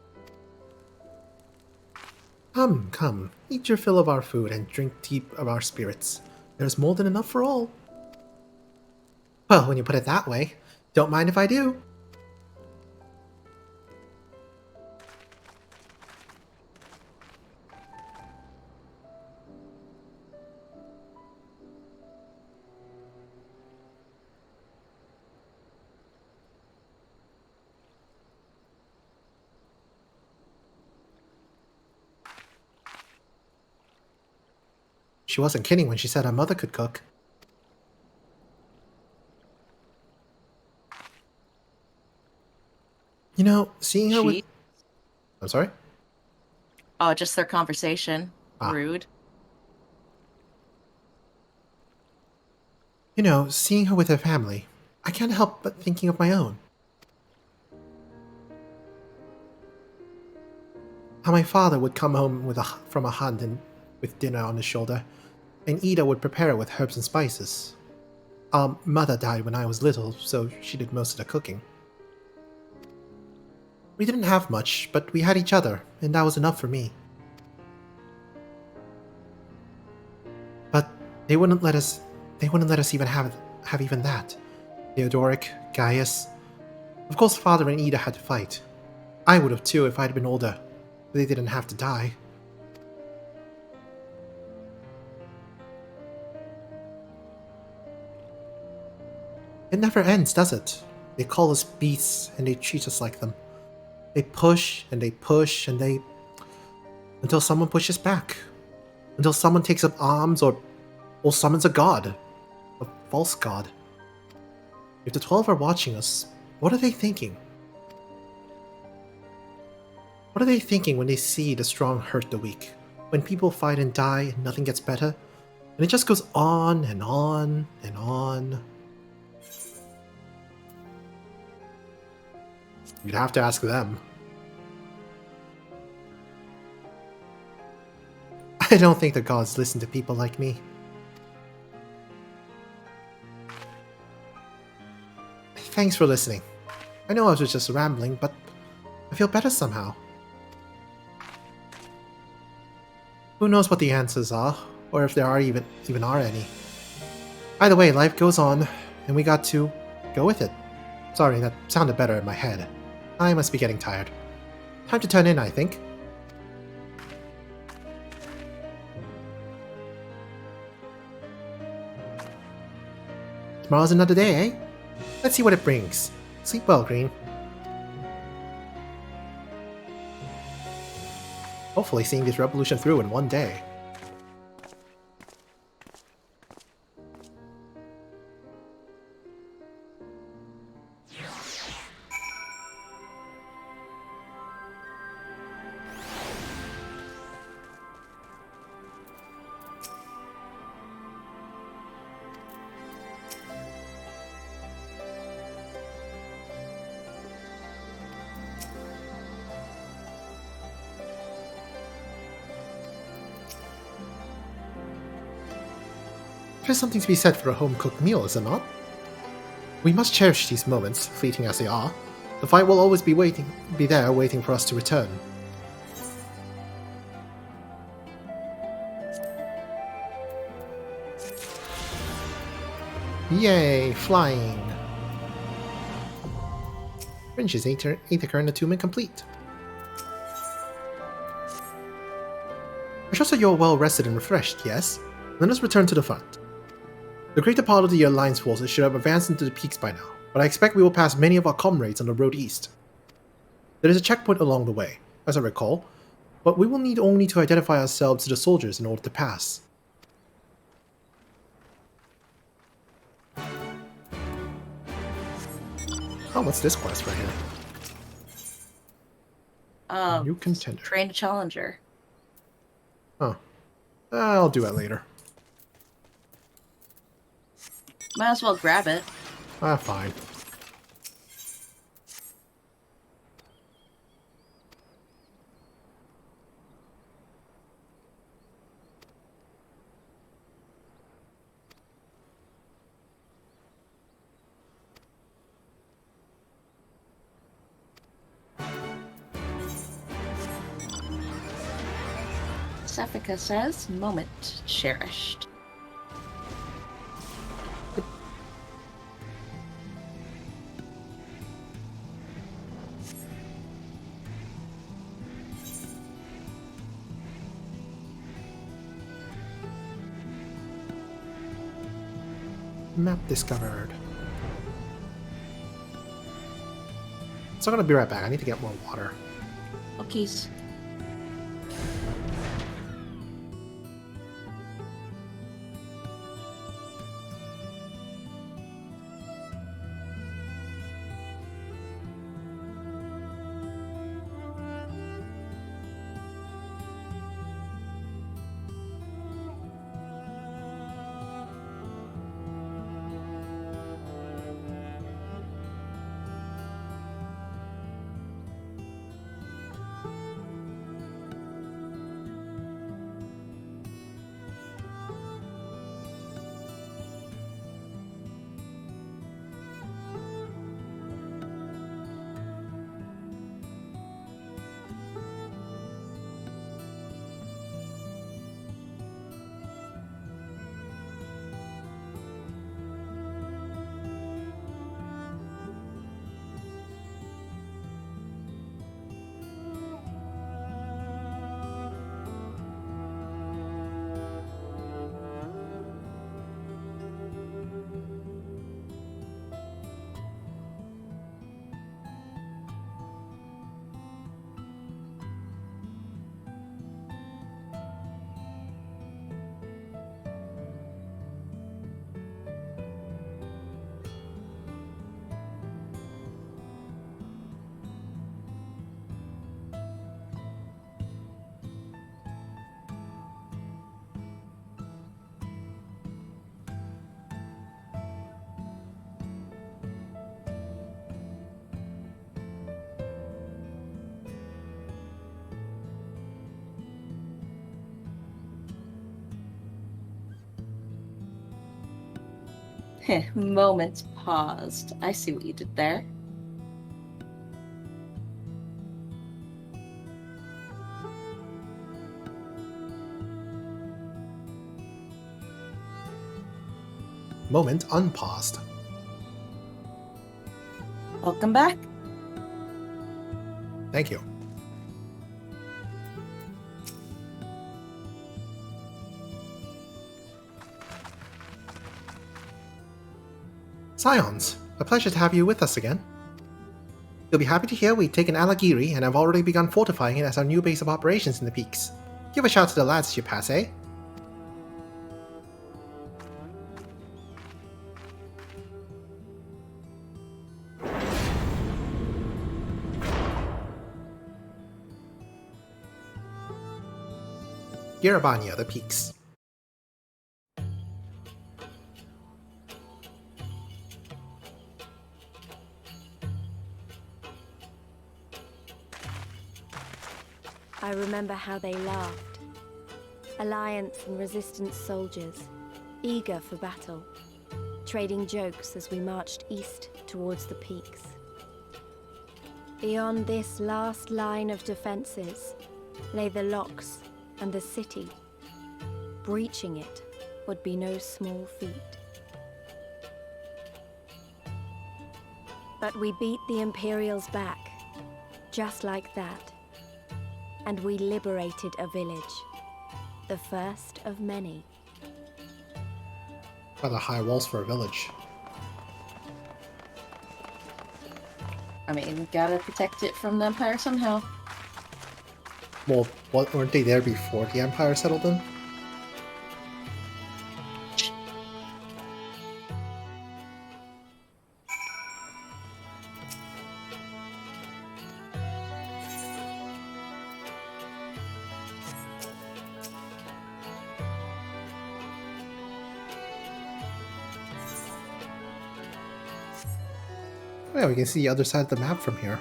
Come, come, eat your fill of our food and drink deep of our spirits. There is more than enough for all. Well, when you put it that way, don't mind if I do. She wasn't kidding when she said her mother could cook. You know, seeing her with... I'm sorry? Oh, just their conversation. Rude. You know, seeing her with her family, I can't help but thinking of my own. How my father would come home from a hunt and with dinner on his shoulder, and Ida would prepare it with herbs and spices. Our mother died when I was little, so she did most of the cooking. We didn't have much, but we had each other, and that was enough for me. But they wouldn't let us even have even that. Theodoric, Gaius. Of course father and Ida had to fight. I would have too if I'd been older, but they didn't have to die. It never ends, does it? They call us beasts, and they treat us like them. They push, and they push, and they... until someone pushes back. Until someone takes up arms, or summons a god. A false god. If the 12 are watching us, what are they thinking? What are they thinking when they see the strong hurt the weak? When people fight and die, and nothing gets better? And it just goes on, and on, and on... You'd have to ask them. I don't think the gods listen to people like me. Thanks for listening. I know I was just rambling, but I feel better somehow. Who knows what the answers are, or if there are even are any. Either way, life goes on, and we got to go with it. Sorry, that sounded better in my head. I must be getting tired. Time to turn in, I think. Tomorrow's another day, eh? Let's see what it brings. Sleep well, Green. Hopefully seeing this revolution through in one day. There's something to be said for a home-cooked meal, is there not? We must cherish these moments, fleeting as they are. The fight will always be there waiting for us to return. Yay, flying! Fringe's Aether attunement complete. I trust that you're well rested and refreshed, yes? Let us return to the front. The greater part of the Alliance forces should have advanced into the peaks by now, but I expect we will pass many of our comrades on the road east. There is a checkpoint along the way, as I recall, but we will need only to identify ourselves to the soldiers in order to pass. Oh, what's this quest right here? New contender. Train a challenger. Oh. I'll do that later. Might as well grab it. Fine. Sefika says, moment cherished. Map discovered. So I'm gonna be right back. I need to get more water. Okay. Moments paused. I see what you did there. Moment unpaused. Welcome back. Thank you. Scions, a pleasure to have you with us again. You'll be happy to hear we've taken Alagiri and have already begun fortifying it as our new base of operations in the peaks. Give a shout to the lads as you pass, eh? Girabanya, the peaks. I remember how they laughed. Alliance and Resistance soldiers, eager for battle, trading jokes as we marched east towards the peaks. Beyond this last line of defenses lay the locks and the city. Breaching it would be no small feat. But we beat the Imperials back. Just like that. And we liberated a village. The first of many. Rather high walls for a village. I mean, gotta protect it from the Empire somehow. Well, weren't they there before the Empire settled in? Oh yeah, we can see the other side of the map from here.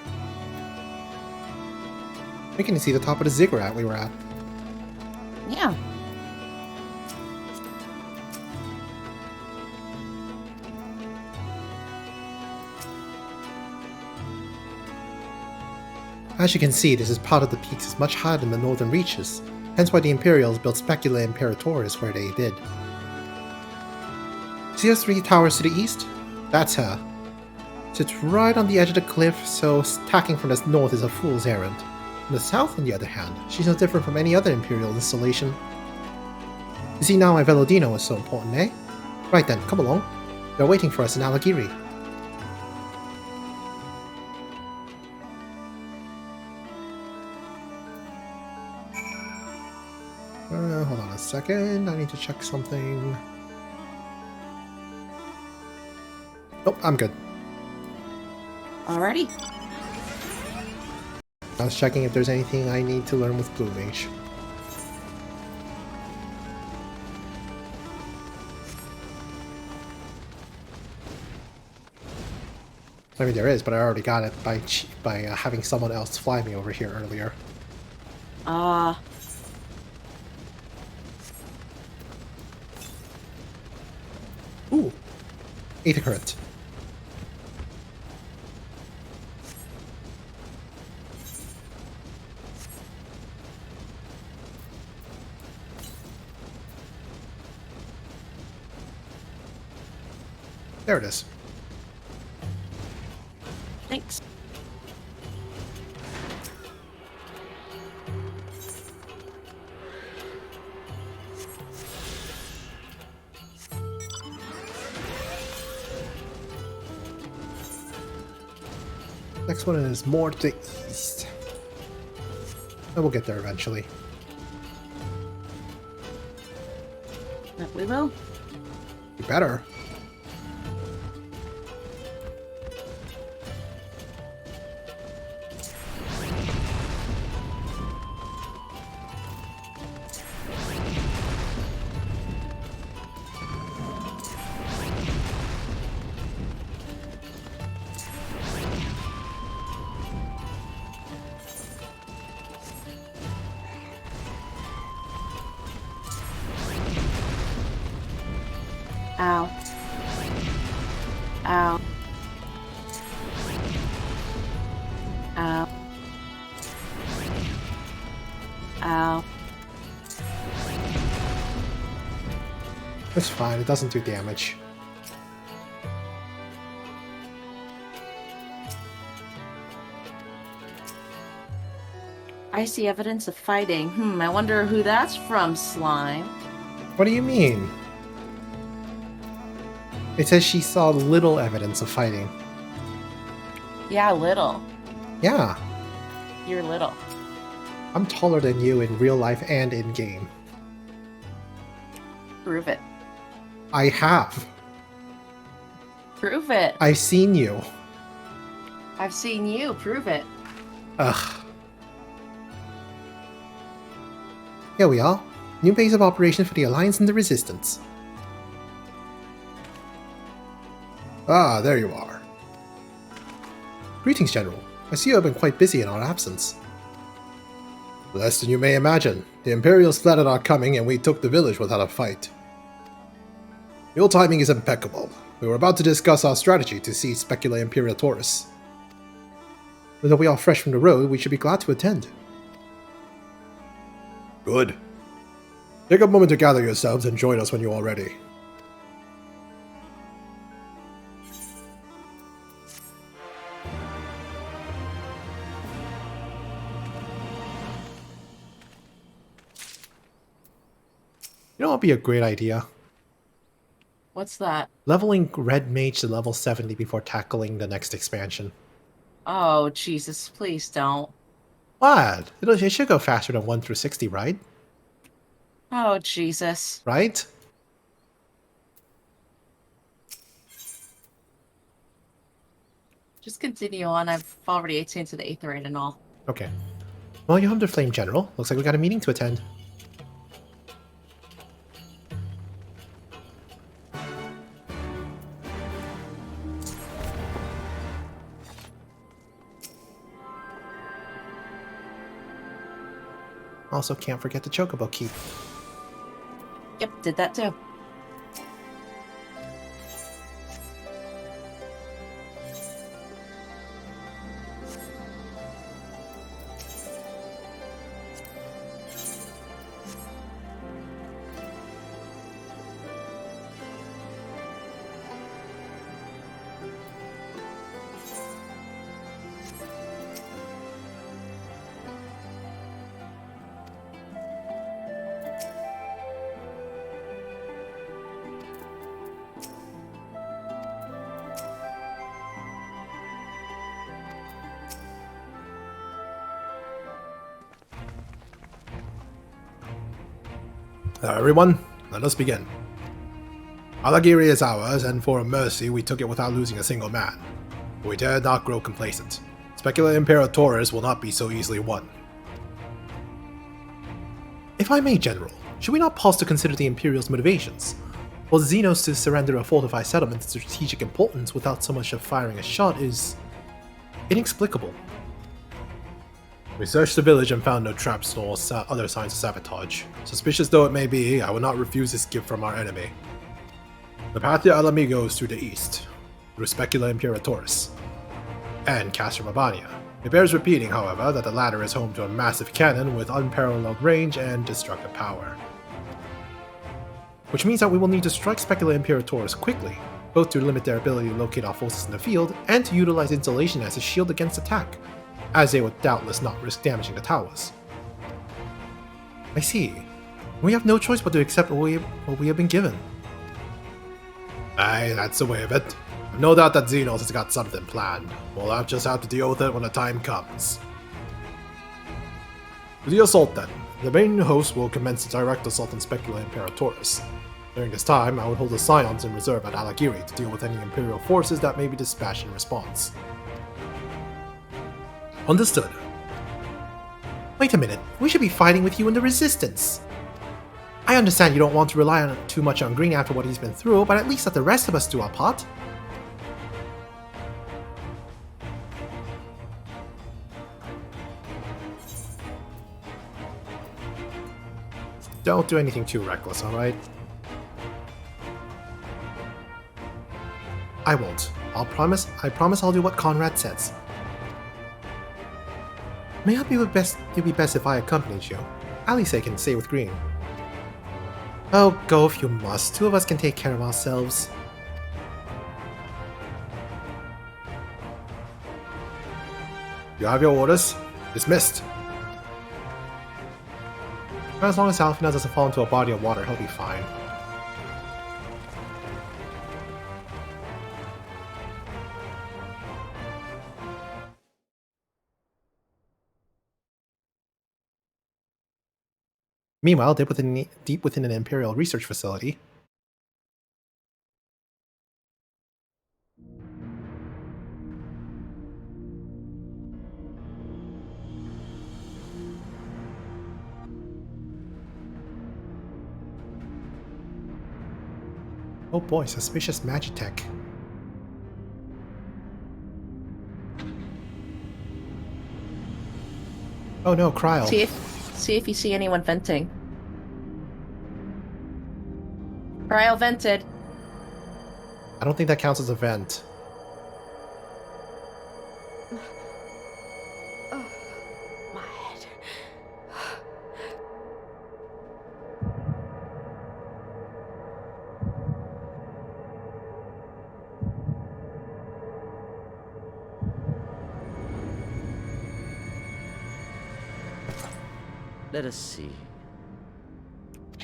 We can see the top of the ziggurat we were at. Yeah. As you can see, this is part of the peaks is much higher than the northern reaches, hence why the Imperials built Specula Imperatoris where they did. See those 3 towers to the east? That's her. Sits right on the edge of the cliff, so attacking from the north is a fool's errand. In the south, on the other hand, she's no different from any other Imperial installation. You see now why Velodino is so important, eh? Right then, come along. They're waiting for us in Alagiri. Hold on a second, I need to check something. Oh, I'm good. Alrighty. I was checking if there's anything I need to learn with Blue Mage. I mean, there is, but I already got it by having someone else fly me over here earlier. Ah. Ooh. 8th current. There it is. Thanks. Next one is more to the east. And we'll get there eventually. We will. You better. Ow. Ow. Ow. Ow. It's fine, it doesn't do damage. I see evidence of fighting. I wonder who that's from, Slime. What do you mean? It says she saw little evidence of fighting. Yeah, little. Yeah. You're little. I'm taller than you in real life and in game. Prove it. I have. Prove it. I've seen you. I've seen you. Prove it. Ugh. Here we are. New base of operation for the Alliance and the Resistance. Ah, there you are. Greetings, General. I see you have been quite busy in our absence. Less than you may imagine. The Imperials fled at our coming and we took the village without a fight. Your timing is impeccable. We were about to discuss our strategy to seize Specula Imperatoris. Though we are fresh from the road, we should be glad to attend. Good. Take a moment to gather yourselves and join us when you are ready. You know what would be a great idea? What's that? Leveling Red Mage to level 70 before tackling the next expansion. Oh, Jesus, please don't. What? It should go faster than 1 through 60, right? Oh, Jesus. Right? Just continue on. I've already attained to the 8th grade and all. Okay. Well, you have the Flame General. Looks like we got a meeting to attend. Also, can't forget the Chocobo Keep. Yep, did that too. Everyone, let us begin. Alagiri is ours, and for a mercy we took it without losing a single man. But we dare not grow complacent. Specula Imperatoris will not be so easily won. If I may, General, should we not pause to consider the Imperial's motivations? For Xenos to surrender a fortified settlement of strategic importance without so much as firing a shot is inexplicable. We searched the village and found no traps nor other signs of sabotage. Suspicious though it may be, I will not refuse this gift from our enemy. The path to El Amigo is through the east, through Specula Imperatoris, and Castra Mabania. It bears repeating, however, that the latter is home to a massive cannon with unparalleled range and destructive power. Which means that we will need to strike Specula Imperatoris quickly, both to limit their ability to locate our forces in the field, and to utilize insulation as a shield against attack, as they would doubtless not risk damaging the towers. I see. We have no choice but to accept what we have been given. Aye, that's the way of it. I've no doubt that Xenos has got something planned. We'll just have to deal with it when the time comes. To the assault then. The main host will commence a direct assault on Specula Imperatoris. During this time, I would hold the Scions in reserve at Alagiri to deal with any Imperial forces that may be dispatched in response. Understood. Wait a minute, we should be fighting with you in the Resistance. I understand you don't want to rely too much on Green after what he's been through, but at least let the rest of us do our part. Don't do anything too reckless, alright? I won't. I promise I'll do what Conrad says. Maybe it would be best if I accompanied you. Alice can stay with Green. Oh, go if you must. Two of us can take care of ourselves. You have your orders. Dismissed. As long as Alfina doesn't fall into a body of water, he'll be fine. Meanwhile, deep within an Imperial research facility, oh boy, suspicious Magitech. Oh no, Cryo. See if you see anyone venting. Cryo vented. I don't think that counts as a vent. My head. Let us see.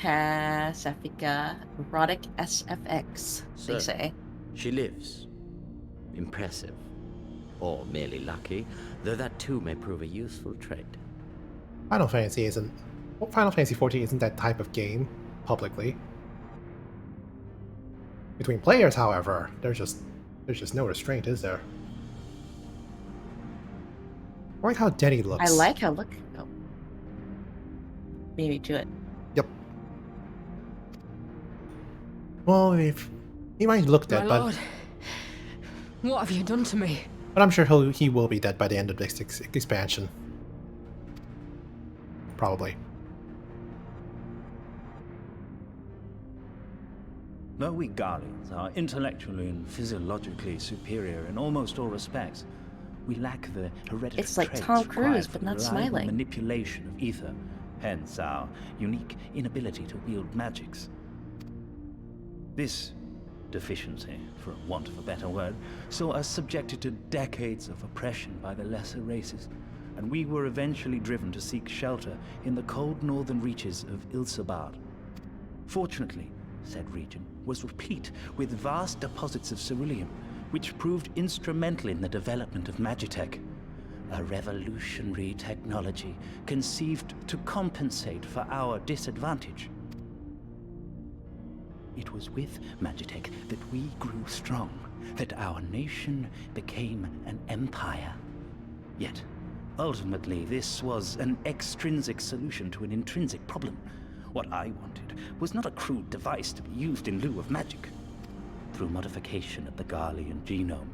Pacifica, erotic SFX, So, they say. she lives. Impressive. Or merely lucky, though that too may prove a useful trait. Final Fantasy isn't. Well, Final Fantasy 14 isn't that type of game, publicly. Between players, however, there's just no restraint, is there? I like how Denny looks. I like how look. Oh. Maybe do it. Yep. Well, he might look dead, My lord, what have you done to me? but I'm sure he will be dead by the end of this expansion. Probably. Though we Guardians are intellectually and physiologically superior in almost all respects, we lack the hereditary It's like traits Tom required Cruise, for but not reliable smiling. manipulation of ether, hence our unique inability to wield magics. This deficiency, for want of a better word, saw us subjected to decades of oppression by the lesser races, and we were eventually driven to seek shelter in the cold northern reaches of Ilsabad. Fortunately, said region was replete with vast deposits of ceruleum, which proved instrumental in the development of Magitech, a revolutionary technology conceived to compensate for our disadvantage. It was with Magitech that we grew strong, that our nation became an empire. Yet, ultimately, this was an extrinsic solution to an intrinsic problem. What I wanted was not a crude device to be used in lieu of magic. Through modification of the Garlean genome,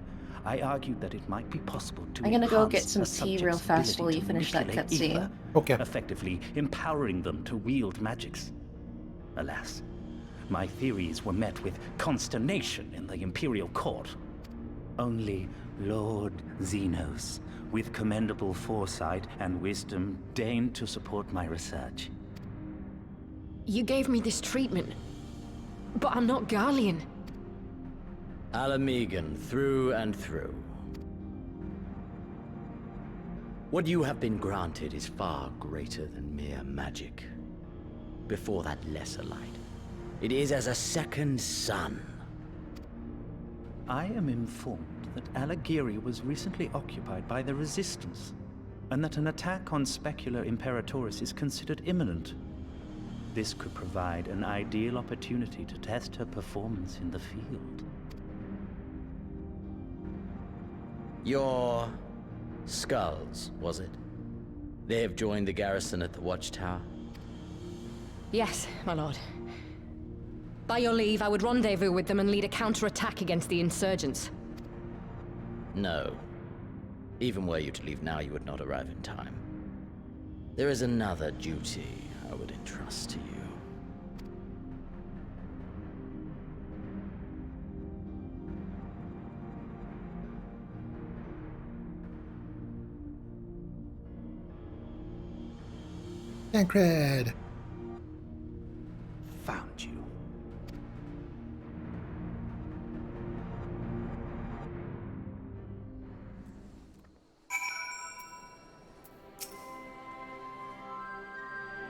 I argued that it might be possible to I'm gonna go get enhance some a tea real subject's fast while ability you to finish that manipulate cutscene. ether, Okay. effectively empowering them to wield magics. Alas, my theories were met with consternation in the Imperial Court. Only Lord Xenos, with commendable foresight and wisdom, deigned to support my research. You gave me this treatment, but I'm not Garlean. Alamegan through and through. What you have been granted is far greater than mere magic. Before that lesser light, it is as a second sun. I am informed that Alagiri was recently occupied by the Resistance, and that an attack on Specular Imperatoris is considered imminent. This could provide an ideal opportunity to test her performance in the field. Your skulls, was it? They have joined the garrison at the Watchtower? Yes, my lord. By your leave, I would rendezvous with them and lead a counterattack against the insurgents. No. Even were you to leave now, you would not arrive in time. There is another duty I would entrust to you. Tancred! Found you.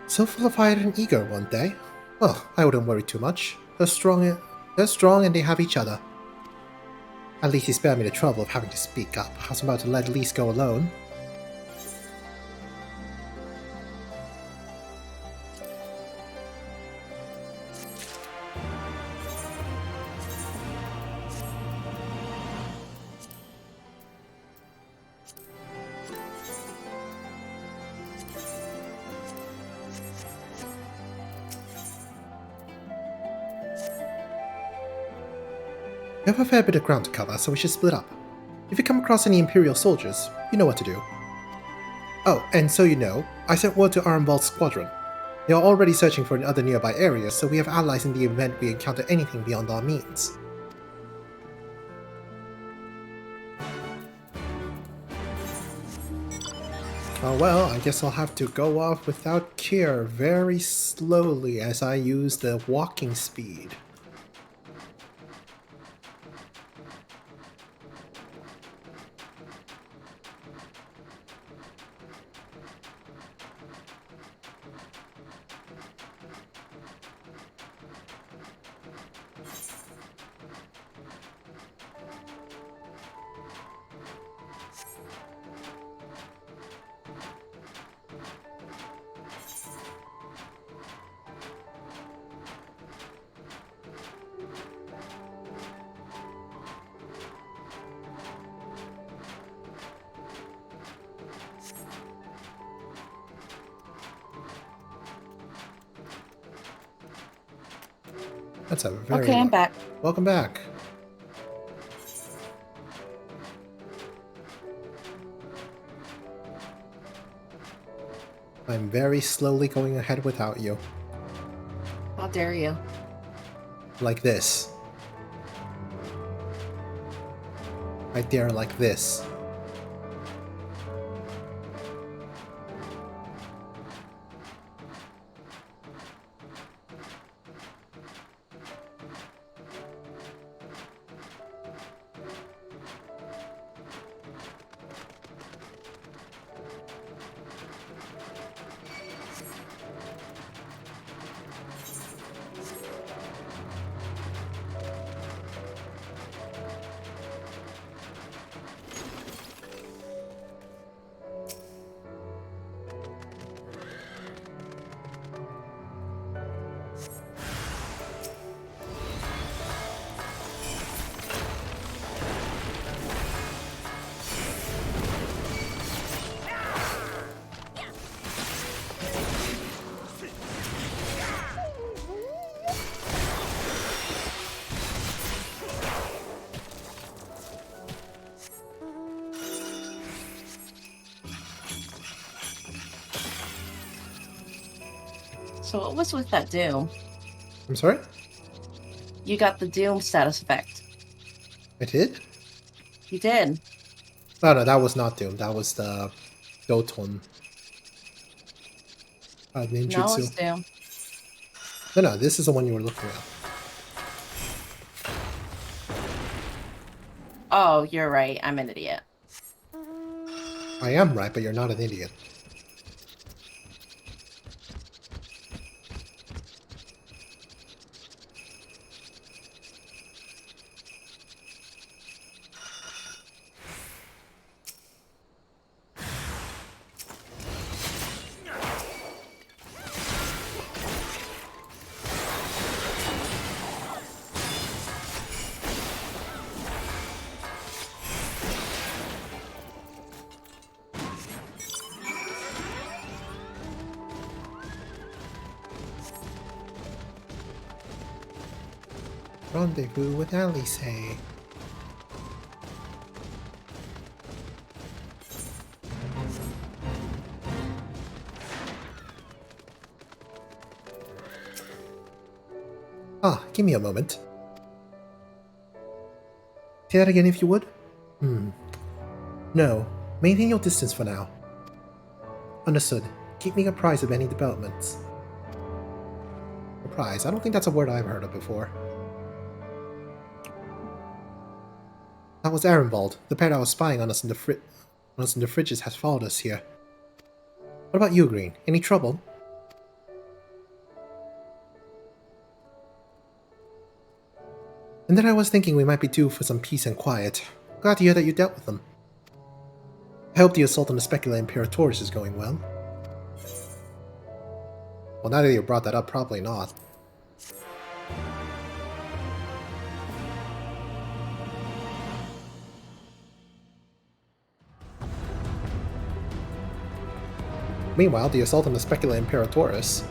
So full of fire and eager, weren't they? Well, I wouldn't worry too much. They're strong and they have each other. At least he spared me the trouble of having to speak up. I was about to let Lise go alone. We have a fair bit of ground to cover, so we should split up. If you come across any Imperial soldiers, you know what to do. Oh, and so you know, I sent word to Armwald's squadron. They are already searching for other nearby areas, so we have allies in the event we encounter anything beyond our means. Oh well, I guess I'll have to go off without Kier very slowly as I use the walking speed. That's a very... Okay, I'm back. Welcome back. I'm very slowly going ahead without you. How dare you? Like this. Right there, like this. So what was with that doom? I'm sorry? You got the doom status effect. I did? You did. Oh no, that was not Doom. That was the Goton. Ninjutsu. No, it's doom. No, this is the one you were looking at. Oh, you're right. I'm an idiot. I am right, but you're not an idiot. Rendezvous with Alice. Ah, give me a moment. Say that again if you would? No, maintain your distance for now. Understood. Keep me apprised of any developments. Apprised? I don't think that's a word I've heard of before. That was Arenvald. The pair that was spying on us in the fridges has followed us here. What about you, Green? Any trouble? And then I was thinking we might be due for some peace and quiet. Glad to hear that you dealt with them. I hope the assault on the Specula Imperatoris is going well. Well, now that you brought that up, probably not. Meanwhile, the assault on the Specula Imperatoris.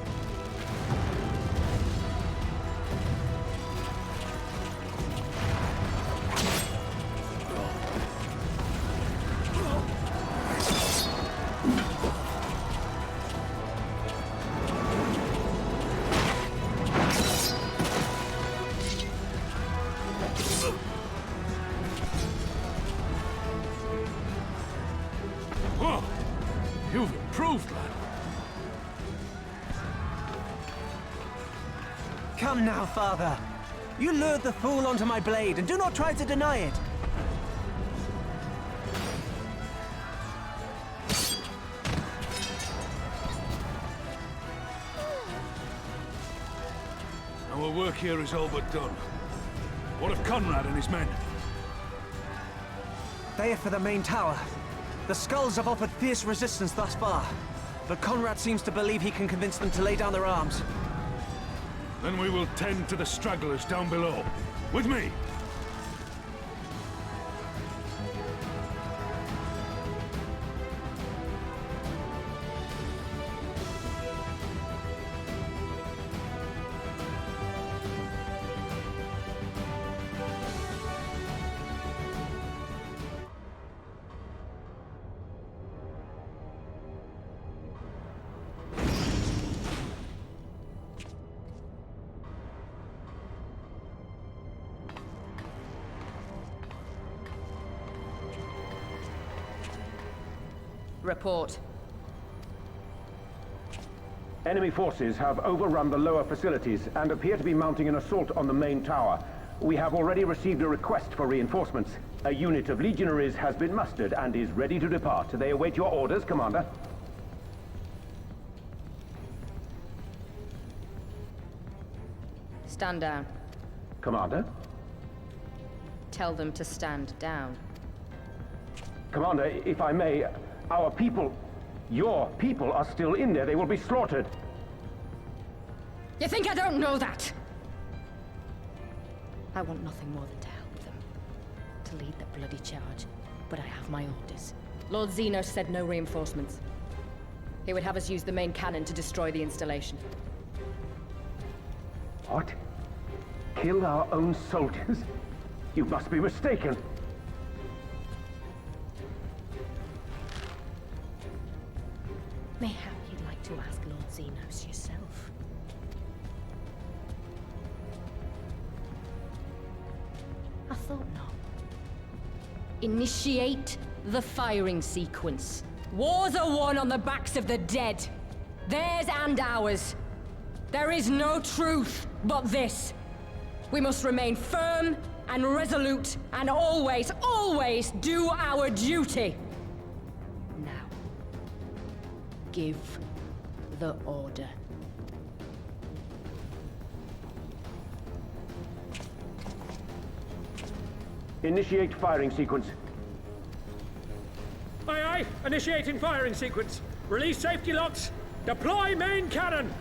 Whoa! You've improved, lad. Come now, father. You lured the fool onto my blade, and do not try to deny it. Our work here is all but done. What of Conrad and his men? They are for the main tower. The skulls have offered fierce resistance thus far, but Conrad seems to believe he can convince them to lay down their arms. Then we will tend to the stragglers down below. With me! Report. Enemy forces have overrun the lower facilities and appear to be mounting an assault on the main tower. We have already received a request for reinforcements. A unit of legionaries has been mustered and is ready to depart. They await your orders, Commander. Stand down. Commander? Tell them to stand down. Commander, if I may, our people, your people are still in there. They will be slaughtered. You think I don't know that? I want nothing more than to help them. To lead the bloody charge. But I have my orders. Lord Xenos said no reinforcements. He would have us use the main cannon to destroy the installation. What? Kill our own soldiers? You must be mistaken. Mayhap you'd like to ask Lord Xenos yourself. I thought not. Initiate the firing sequence. Wars are won on the backs of the dead. Theirs and ours. There is no truth but this. We must remain firm and resolute and always, always do our duty. Now, give the order. Initiate firing sequence. Aye, aye. Initiating firing sequence. Release safety locks. Deploy main cannon.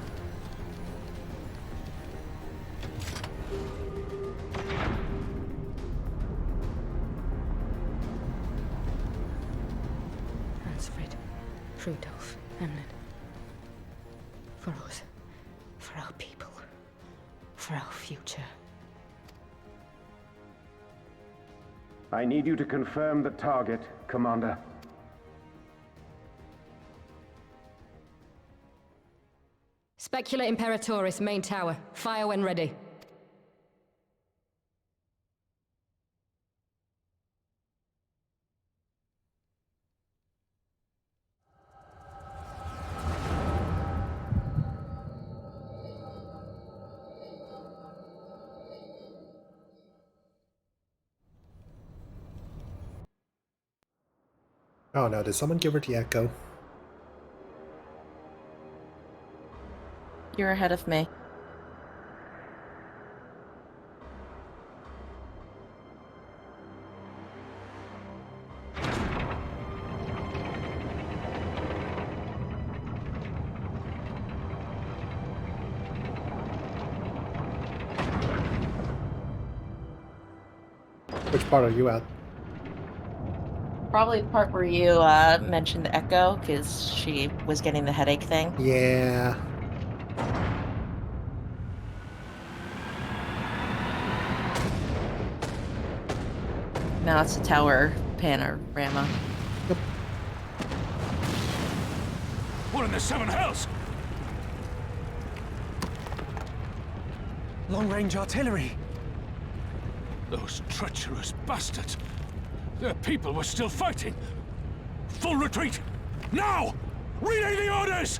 Hansfred, Rudolph, Hamlet. For us. For our people. For our future. I need you to confirm the target, Commander. Specula Imperatoris, main tower. Fire when ready. Oh no, did someone give her the echo? You're ahead of me. Which part are you at? Probably the part where you mentioned Echo, because she was getting the headache thing. Yeah. Now it's a tower panorama. Yep. What in the seven hells? Long-range artillery. Those treacherous bastards. Their people were still fighting. Full retreat! Now! Relay the orders!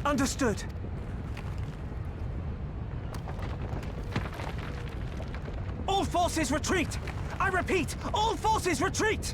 Understood. All forces retreat! I repeat, all forces retreat!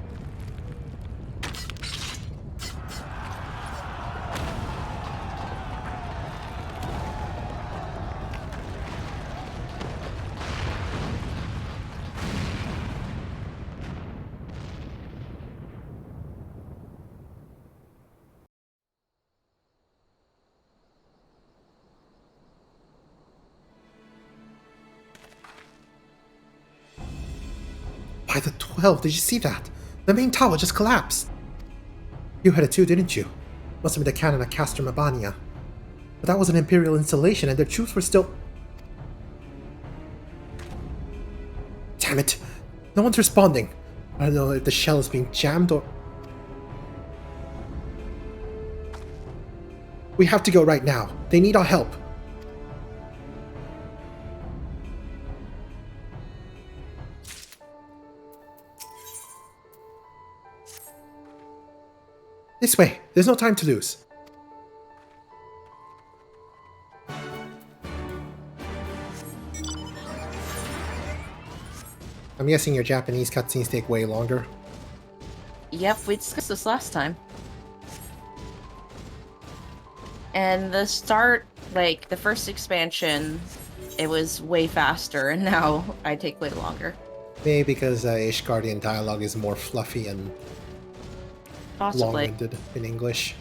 By the 12, did you see that? The main tower just collapsed. You had it too, didn't you? Must have been the cannon at Castor Mabania. But that was an Imperial installation and their troops were still... Damn it! No one's responding. I don't know if the shell is being jammed or... We have to go right now. They need our help. This way! There's no time to lose! I'm guessing your Japanese cutscenes take way longer. Yep, we discussed this last time. And the start, like, the first expansion, it was way faster, and now I take way longer. Maybe because Ishgardian dialogue is more fluffy and long-winded in English.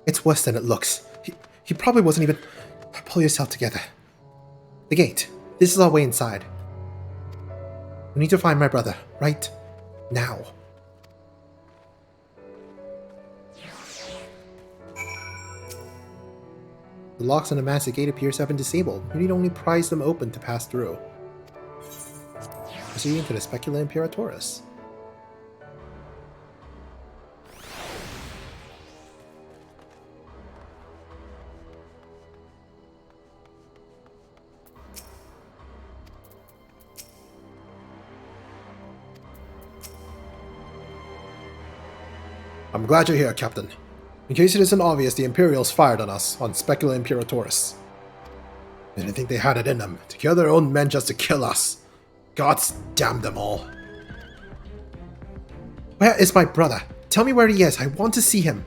It's worse than it looks. He probably wasn't even... Pull yourself together. The gate. This is our way inside. We need to find my brother. Right now. The locks on the massive gate appears to have been disabled. You need only prise them open to pass through. Proceeding to the Specula Imperatoris. I'm glad you're here, Captain. In case it isn't obvious, the Imperials fired on us on Specula Imperatoris. They didn't think they had it in them to kill their own men just to kill us. Gods damn them all. Where is my brother? Tell me where he is. I want to see him.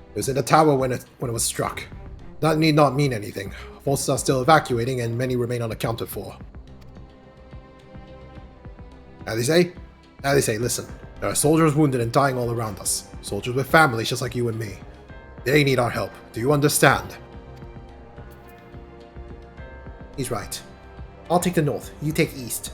It was in the tower when it was struck. That need not mean anything. Forces are still evacuating and many remain unaccounted for. Alice, listen. There are soldiers wounded and dying all around us. Soldiers with families just like you and me. They need our help. Do you understand? He's right. I'll take the north. You take east.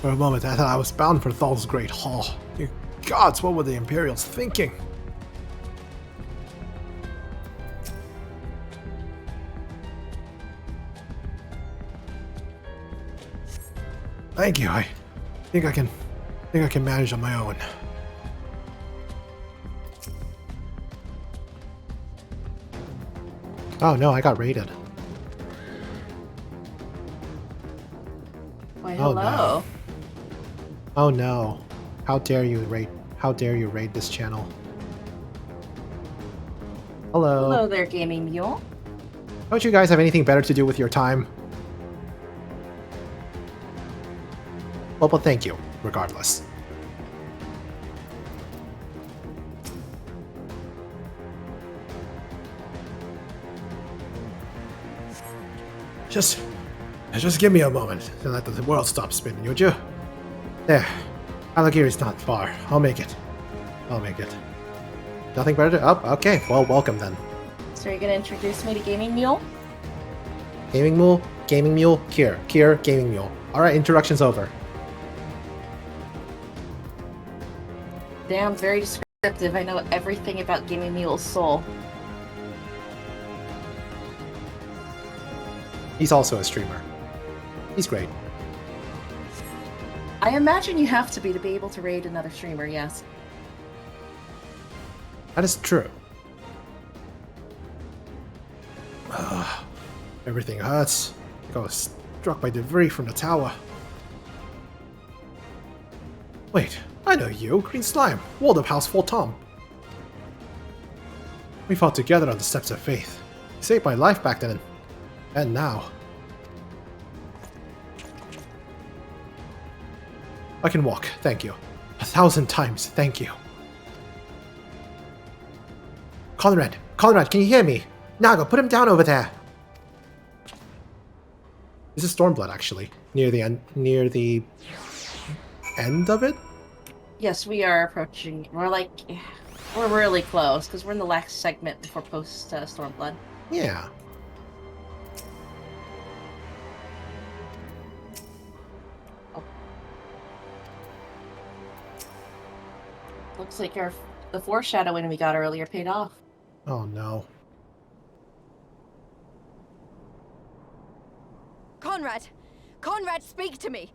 For a moment, I thought I was bound for Thal's Great Hall. Dear gods, what were the Imperials thinking? Thank you. I think I can manage on my own. Oh no, I got raided. Why, Oh, hello. no. Oh no. How dare you raid this channel? Hello. Hello there, Gaming Mule. Don't you guys have anything better to do with your time? Well, thank you, regardless. Just give me a moment to let the world stop spinning, would you? There. Alagiri's not far. I'll make it. Nothing better to... Oh, okay. Well, welcome then. So you're gonna introduce me to Gaming Mule? Gaming Mule, Kier, Gaming Mule. Alright, introduction's over. Damn, very descriptive. I know everything about Gaming Mule's soul. He's also a streamer. He's great. I imagine you have to be able to raid another streamer, yes. That is true. Everything hurts. I was struck by debris from the tower. Wait, I know you, Green Slime, Ward of House Tom. We fought together on the Steps of Faith. You saved my life back then, and now. I can walk, thank you. 1,000 times, thank you. Conrad, can you hear me? Naga, put him down over there. This is Stormblood, actually. Near the end of it? Yes, we are approaching. We're really close because we're in the last segment before post Stormblood. Yeah. Oh. Looks like the foreshadowing we got earlier paid off. Oh no. Conrad! Conrad, speak to me!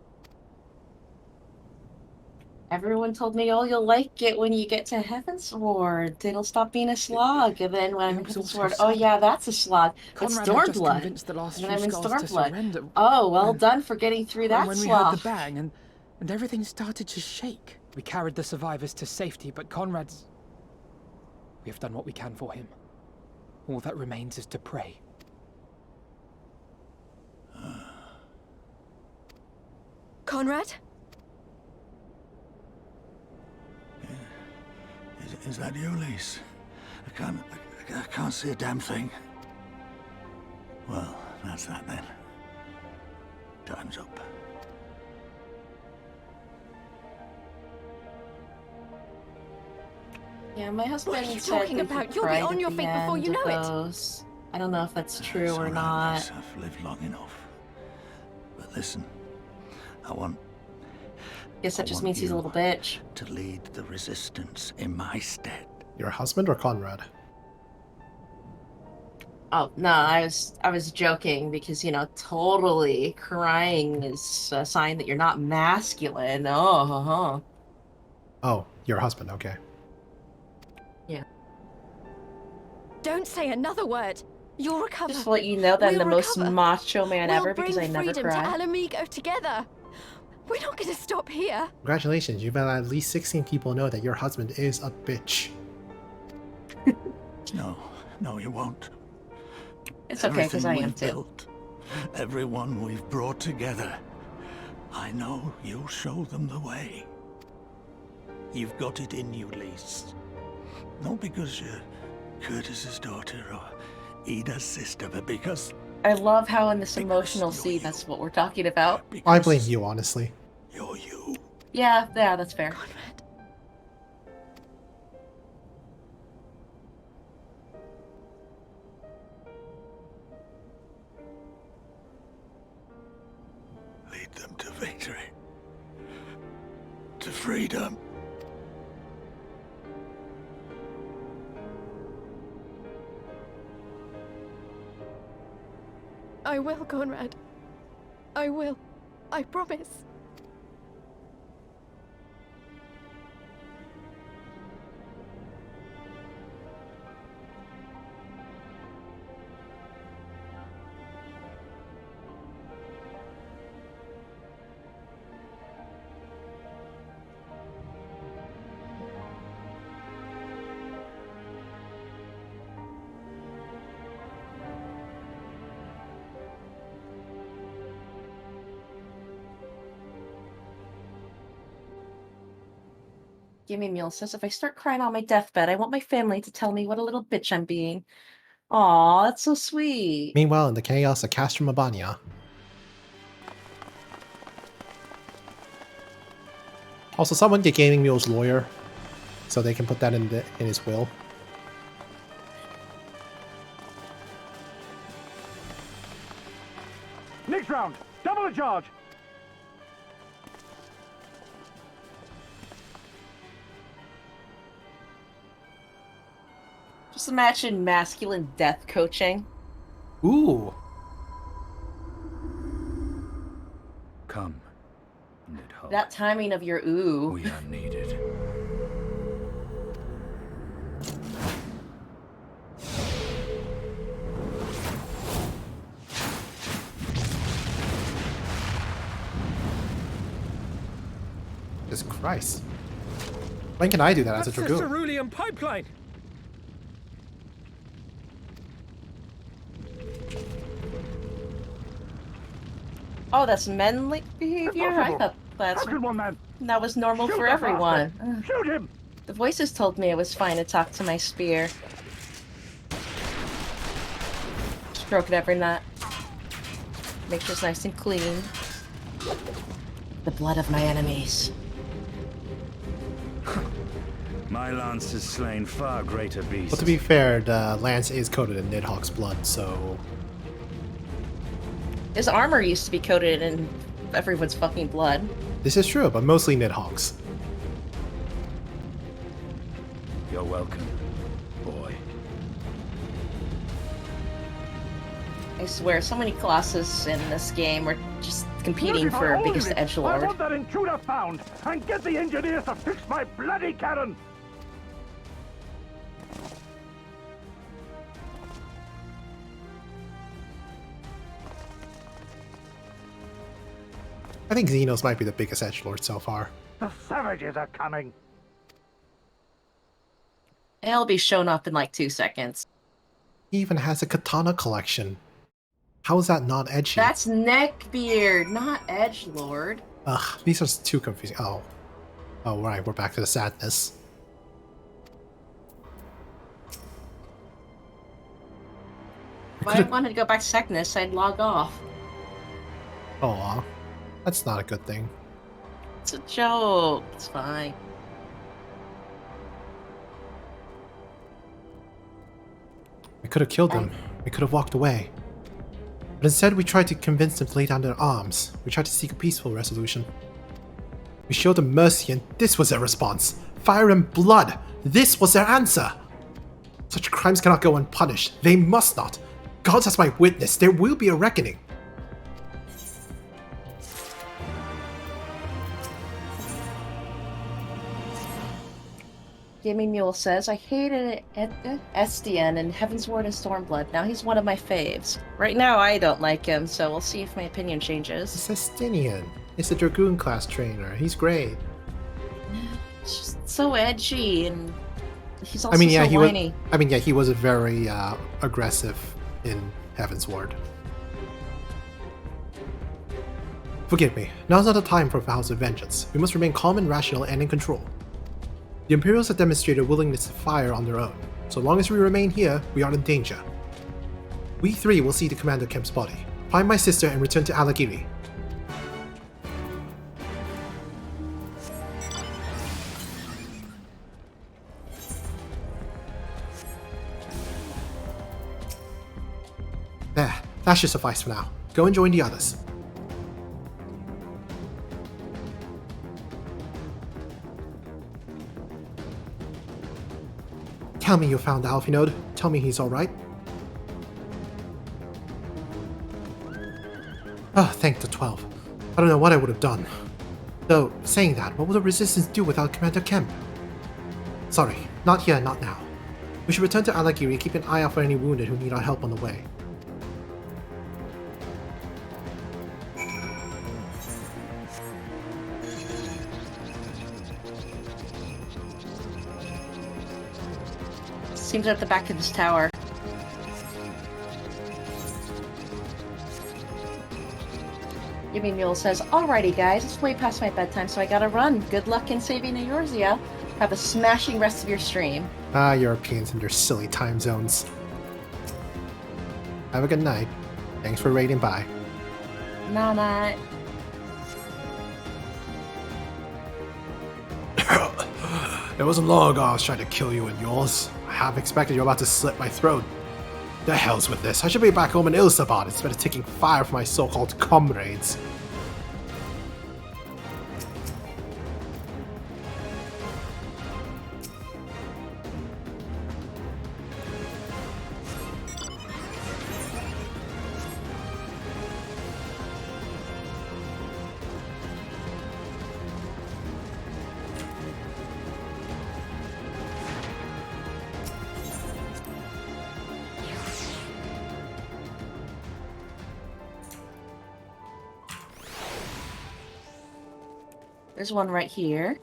Everyone told me, oh, you'll like it when you get to Heavensward. It'll stop being a slog. And then when Heavensward, oh yeah, that's a slog. But Conrad had just Stormblood. convinced the last And few I'm in skulls to Stormblood. surrender. Oh, well And- done for getting through that when we slog. heard the bang and everything started to shake. We carried the survivors to safety, but Conrad's... We have done what we can for him. All that remains is to pray. Conrad? Is that you, Lise? I can't see a damn thing. Well, that's that then. Time's up. Yeah, my husband What are you said talking we about? could You'll be cry on at your the feet before you end know of it. those. I don't know if that's true or not. I've lived long enough. But listen, I want Guess that just means he's a little bitch. to lead the resistance in my stead. Your husband or Conrad? Oh no, I was joking because totally crying is a sign that you're not masculine. Oh, Oh, your husband, okay. yeah. Don't say another word. You'll recover. Just to let you know that I'm We'll the most recover. macho man We'll ever bring because I never freedom cry. to Alamigo together. We're not going to stop here. Congratulations, you've let at least 16 people know that your husband is a bitch. No, you won't. It's okay because I am Everything too. we've built, everyone we've brought together, I know you'll show them the way. You've got it in you, Lise. Not because you're Curtis's daughter or Ida's sister, but because I love how in this emotional scene that's what we're talking about. I blame you, honestly. you're you. Yeah, that's fair. Lead them to victory. To freedom. I will, Conrad. I will. I promise. Gimme Mule says, if I start crying on my deathbed, I want my family to tell me what a little bitch I'm being. Aw, that's so sweet. Meanwhile, in the chaos of Castrum Abania. Also, someone get Gaming Mule's lawyer, so they can put that in his will. Next round, double the charge. Just imagine masculine death coaching. Ooh. Come. Nidhogg. That timing of your ooh. We are needed. Jesus Christ. When can I do that as a That's the Dragoon? cerulean pipeline. Oh, that's manly behavior? I thought that was normal for everyone. Ugh. Shoot him! The voices told me it was fine to talk to my spear. Stroke it every night. Make sure it's nice and clean. The blood of my enemies. My lance has slain far greater beasts. Well, to be fair, the lance is coated in Nidhogg's blood, so... His armor used to be coated in everyone's fucking blood. This is true, but mostly Nidhogg's. You're welcome, boy. I swear, so many classes in this game are just competing for biggest edgelord. I want that intruder found, and get the engineers to fix my bloody cannon! I think Xenos might be the biggest edgelord so far. The savages are coming! It'll be shown up in like 2 seconds. He even has a katana collection. How is that not edgy? That's neckbeard, not edgelord. Ugh, these are too confusing. Oh. Oh, right, we're back to the sadness. If I wanted to go back to sadness, I'd log off. Aw, that's not a good thing. It's a joke. It's fine. We could have killed them. We could have walked away. But instead we tried to convince them to lay down their arms. We tried to seek a peaceful resolution. We showed them mercy and this was their response. Fire and blood! This was their answer! Such crimes cannot go unpunished. They must not. God as my witness, there will be a reckoning. Gaming Mule says, I hated Estienne in Heavensward and Stormblood. Now he's one of my faves. Right now I don't like him, so we'll see if my opinion changes. It's Estinian. It's a Dragoon class trainer. He's great. It's just so edgy, and he's also he whiny. was. He was very aggressive in Heavensward. Forgive me. Now's not the time for vows of vengeance. We must remain calm and rational and in control. The Imperials have demonstrated willingness to fire on their own. So long as we remain here, we are in danger. We three will see to Commander Kemp's body, find my sister, and return to Alagiri. There, that should suffice for now. Go and join the others. Tell me you found Alfinode. Tell me he's alright. Oh, thank the 12. I don't know what I would have done. Though, saying that, what will the Resistance do without Commander Kemp? Sorry, not here, not now. We should return to Alagiri and keep an eye out for any wounded who need our help on the way. Seems at the back of this tower. Yumi Mule says, alrighty guys, it's way past my bedtime, so I gotta run. Good luck in saving Eorzea. Have a smashing rest of your stream. Ah, Europeans and their silly time zones. Have a good night. Thanks for raiding by. Night. It wasn't long ago I was trying to kill you and yours. I half expected you were about to slit my throat. The hell's with this? I should be back home in Ilsabad instead of taking fire from my so-called comrades. There's one right here.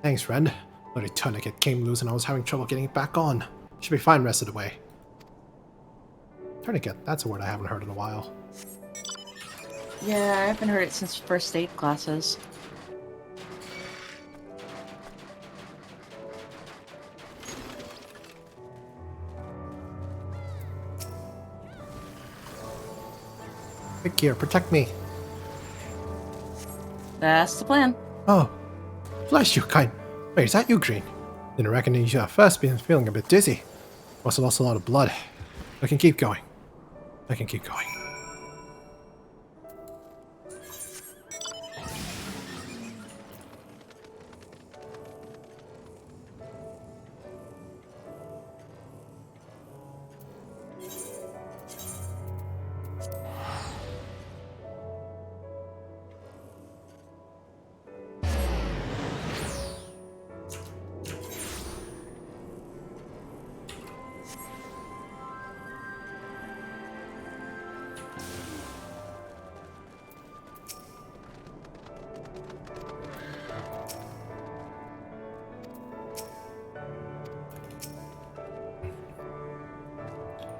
Thanks, friend. Bloody tourniquet came loose and I was having trouble getting it back on. Should be fine rest of the way. Tourniquet, that's a word I haven't heard in a while. Yeah, I haven't heard it since first aid classes. Quick here, protect me. That's the plan. Oh, bless you, kind. Wait, is that you, Green? Didn't recognize you at first, been feeling a bit dizzy. Must have lost a lot of blood. I can keep going. I can keep going.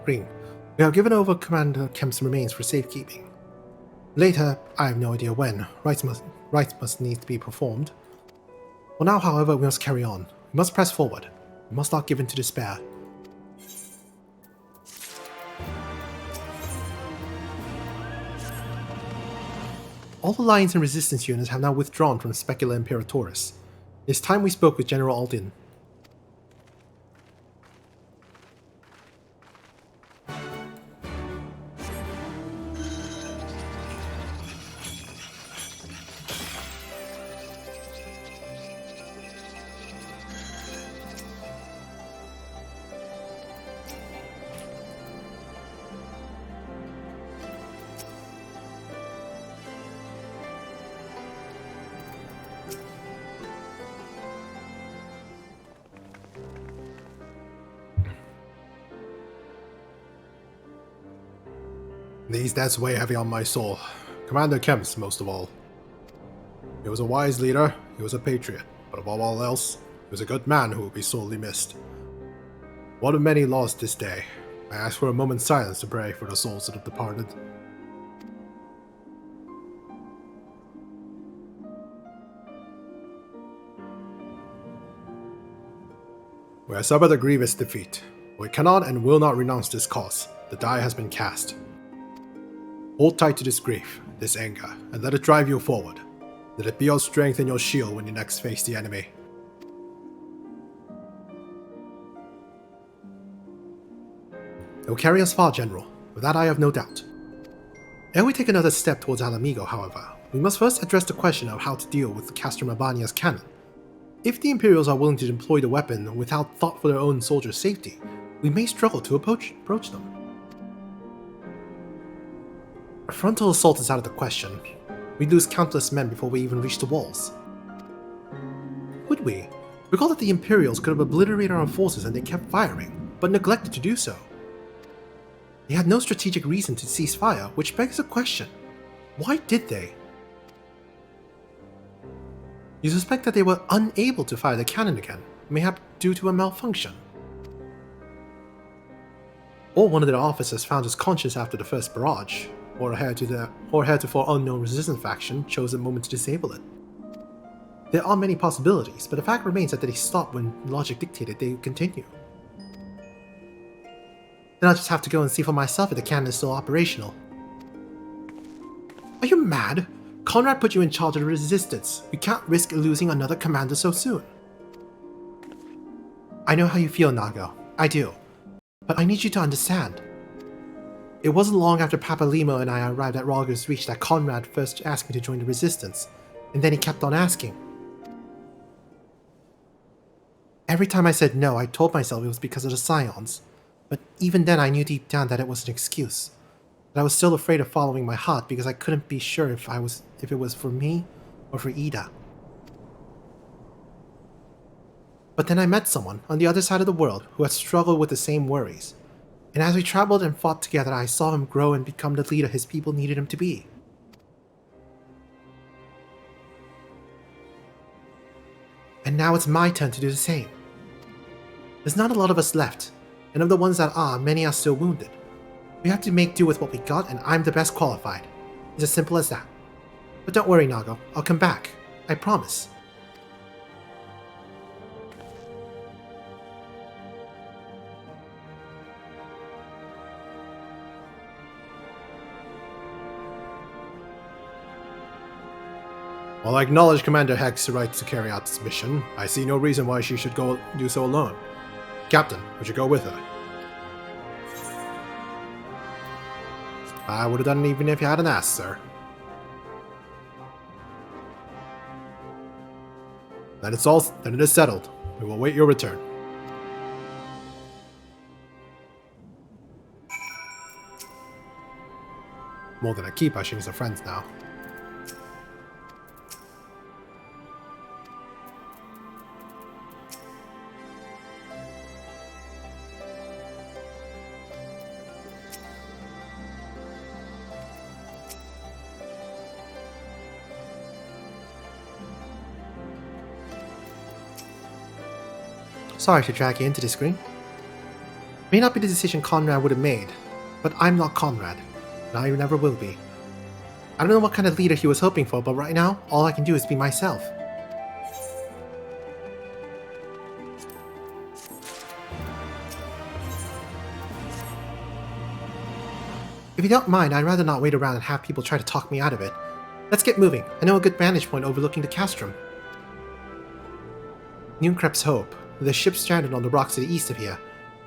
Green, we have given over Commander Kemp's remains for safekeeping. Later, I have no idea when, rites must need to be performed. For now, however, we must carry on. We must press forward. We must not give in to despair. All Alliance and Resistance units have now withdrawn from Specula Imperatoris. It is time we spoke with General Aldin. These debts weigh heavy on my soul. Commander Kemp's, most of all. He was a wise leader, he was a patriot, but above all else, he was a good man who will be sorely missed. One of many lost this day. I ask for a moment's silence to pray for the souls of the departed. We have suffered a grievous defeat. We cannot and will not renounce this cause. The die has been cast. Hold tight to this grief, this anger, and let it drive you forward. Let it be your strength and your shield when you next face the enemy. It will carry us far, General. Of that I have no doubt. Ere we take another step towards Alamigo, however, we must first address the question of how to deal with the Castrum Urbania's cannon. If the Imperials are willing to deploy the weapon without thought for their own soldiers' safety, we may struggle to approach them. A frontal assault is out of the question. We'd lose countless men before we even reach the walls. Would we? Recall that the Imperials could have obliterated our forces and they kept firing, but neglected to do so. They had no strategic reason to cease fire, which begs the question, why did they? You suspect that they were unable to fire the cannon again, mayhap due to a malfunction. Or one of their officers found his conscience after the first barrage, or heretofore unknown resistance faction chose a moment to disable it. There are many possibilities, but the fact remains that they stopped when logic dictated they would continue. Then I'll just have to go and see for myself if the cannon is still operational. Are you mad? Conrad put you in charge of the resistance. We can't risk losing another commander so soon. I know how you feel, Nago. I do. But I need you to understand. It wasn't long after Papa Limo and I arrived at Rogger's Reach that Conrad first asked me to join the Resistance, and then he kept on asking. Every time I said no, I told myself it was because of the Scions, but even then I knew deep down that it was an excuse. But I was still afraid of following my heart because I couldn't be sure if it was for me or for Ida. But then I met someone on the other side of the world who had struggled with the same worries. And as we traveled and fought together, I saw him grow and become the leader his people needed him to be. And now it's my turn to do the same. There's not a lot of us left, and of the ones that are, many are still wounded. We have to make do with what we got, and I'm the best qualified. It's as simple as that. But don't worry, Nago. I'll come back. I promise. While I acknowledge Commander Heck's right to carry out this mission, I see no reason why she should go do so alone. Captain, would you go with her? I would have done it even if you hadn't asked, sir. Then it is settled. We will wait your return. More than a keeper, she needs some friends now. Sorry to drag you into this, Green. May not be the decision Conrad would have made, but I'm not Conrad, and I never will be. I don't know what kind of leader he was hoping for, but right now, all I can do is be myself. If you don't mind, I'd rather not wait around and have people try to talk me out of it. Let's get moving. I know a good vantage point overlooking the castrum. Nooncrep's Hope. The ship stranded on the rocks to the east of here.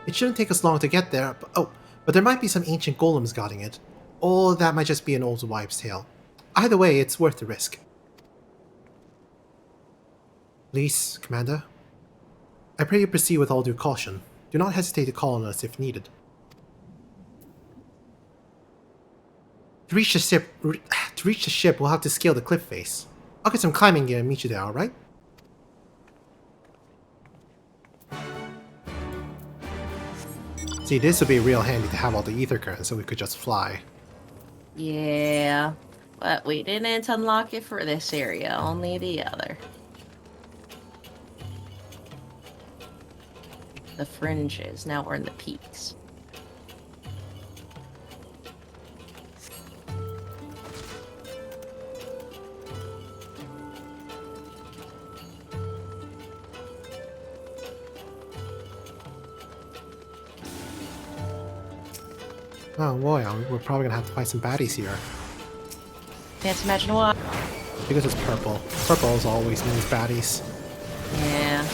It shouldn't take us long to get there, but there might be some ancient golems guarding it. Or that might just be an old wives' tale. Either way, it's worth the risk. Lise, Commander. I pray you proceed with all due caution. Do not hesitate to call on us if needed. To reach the ship, we'll have to scale the cliff face. I'll get some climbing gear and meet you there, alright? See, this would be real handy to have all the ether currents so we could just fly. Yeah, but we didn't unlock it for this area, only the other. The fringes, now we're in the peaks. Oh boy, we're probably gonna have to fight some baddies here. Can't imagine why. Because it's purple. Purple is always means baddies. Yeah.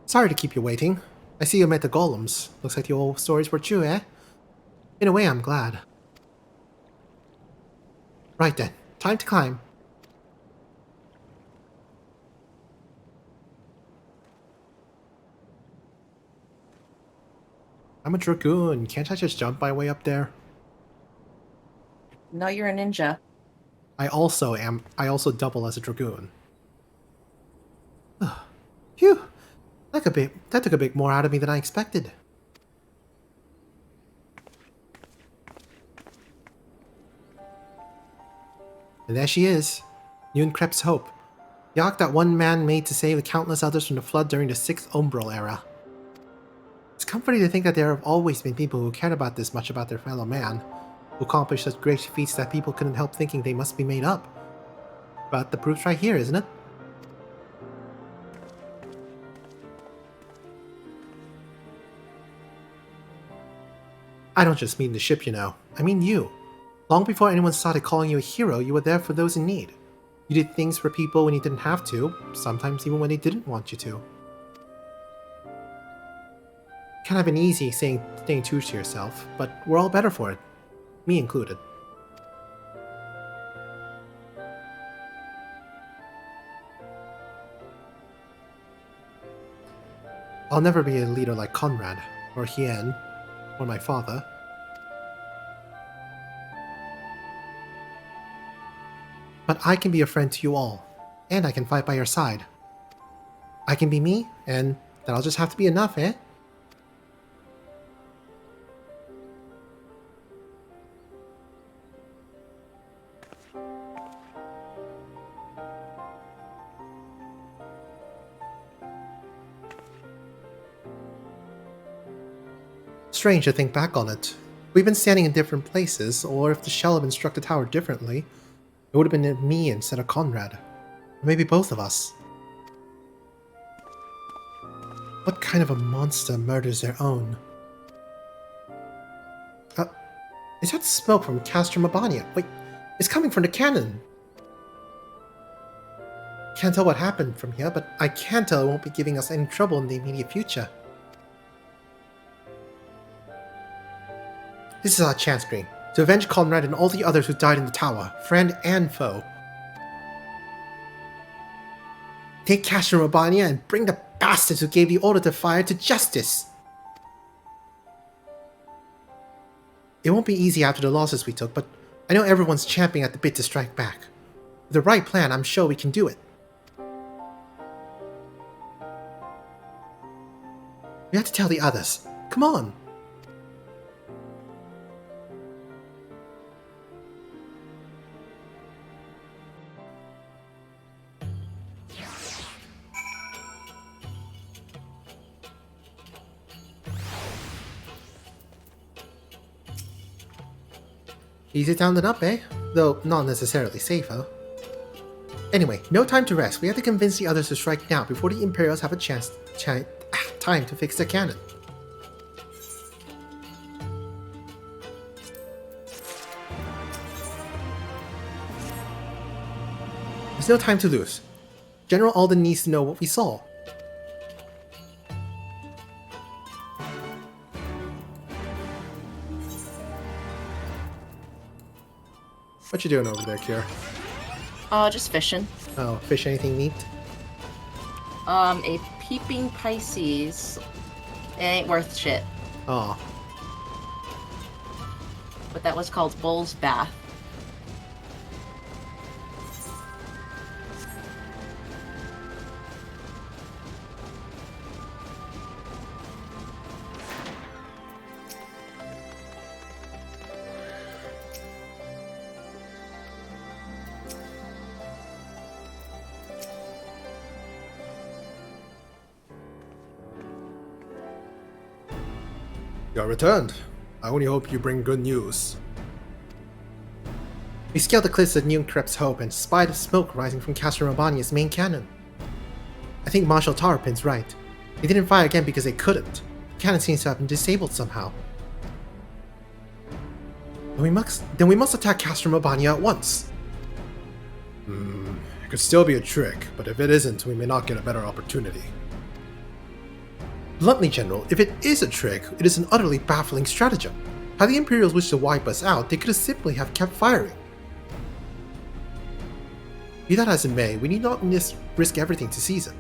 Sorry to keep you waiting. I see you met the golems. Looks like the old stories were true, eh? In a way, I'm glad. Right then, time to climb. I'm a dragoon. Can't I just jump my way up there? No, you're a ninja. I also double as a dragoon. Phew! That took a bit more out of me than I expected. And there she is, Nooncrep's Hope, the ark that one man made to save the countless others from the flood during the 6th Umbral era. It's comforting to think that there have always been people who cared about this much about their fellow man, who accomplished such great feats that people couldn't help thinking they must be made up. But the proof's right here, isn't it? I don't just mean the ship, you know. I mean you. Long before anyone started calling you a hero, you were there for those in need. You did things for people when you didn't have to, sometimes even when they didn't want you to. Kind of been easy staying true to yourself, but we're all better for it. Me included. I'll never be a leader like Conrad, or Hien, or my father. But I can be a friend to you all, and I can fight by your side. I can be me, and that'll just have to be enough, eh? Strange to think back on it. We've been standing in different places, or if the shell had been struck the tower differently, it would have been me instead of Conrad. Or maybe both of us. What kind of a monster murders their own? Is that smoke from Castrum Urbania? Wait, it's coming from the cannon! Can't tell what happened from here, but I can tell it won't be giving us any trouble in the immediate future. This is our chance, Green, to avenge Conrad and all the others who died in the tower, friend and foe. Take Castrum Urbania and bring the bastards who gave the order to fire to justice! It won't be easy after the losses we took, but I know everyone's champing at the bit to strike back. With the right plan, I'm sure we can do it. We have to tell the others. Come on! Easier down than up, eh? Though not necessarily safer. Anyway, no time to rest. We have to convince the others to strike now before the Imperials have a time to fix their cannon. There's no time to lose. General Alden needs to know what we saw. What you doing over there, Kier? Just fishing. Oh, fish anything neat? A peeping Pisces. It ain't worth shit. Oh. But that was called Bull's Bath. You are returned. I only hope you bring good news. We scaled the cliffs of New Krebs Hope and spied smoke rising from Castrum Urbania's main cannon. I think Marshal Tarpin's right. They didn't fire again because they couldn't. The cannon seems to have been disabled somehow. Then we must attack Castrum Urbania at once. It could still be a trick, but if it isn't, we may not get a better opportunity. Bluntly, General, if it is a trick, it is an utterly baffling stratagem. Had the Imperials wished to wipe us out, they could have simply have kept firing. Be that as it may, we need not risk everything to seize it.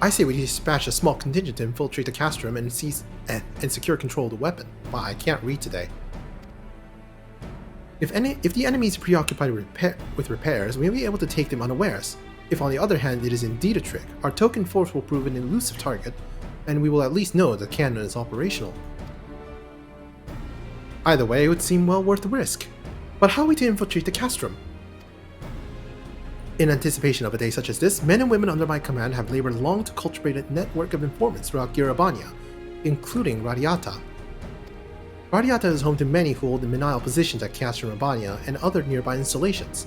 I say we dispatch a small contingent to infiltrate the Castrum and seize and secure control of the weapon. But I can't read today. If the enemy is preoccupied with repairs, we may be able to take them unawares. If on the other hand it is indeed a trick, our token force will prove an elusive target, and we will at least know the cannon is operational. Either way, it would seem well worth the risk. But how are we to infiltrate the Castrum? In anticipation of a day such as this, men and women under my command have labored long to cultivate a network of informants throughout Urbania, including Radiata. Radiata is home to many who hold menial positions at Castrum Urbania and other nearby installations.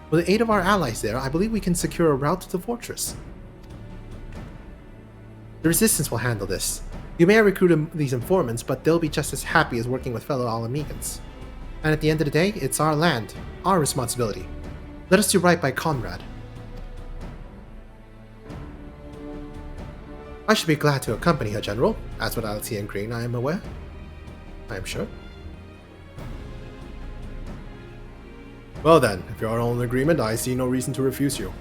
With the aid of our allies there, I believe we can secure a route to the fortress. The Resistance will handle this. You may have recruited these informants, but they'll be just as happy as working with fellow Alamegans. And at the end of the day, it's our land, our responsibility. Let us do right by Conrad. I should be glad to accompany her, General, as with Alexia and Green, I am aware. I am sure. Well then, if you are all in agreement, I see no reason to refuse you.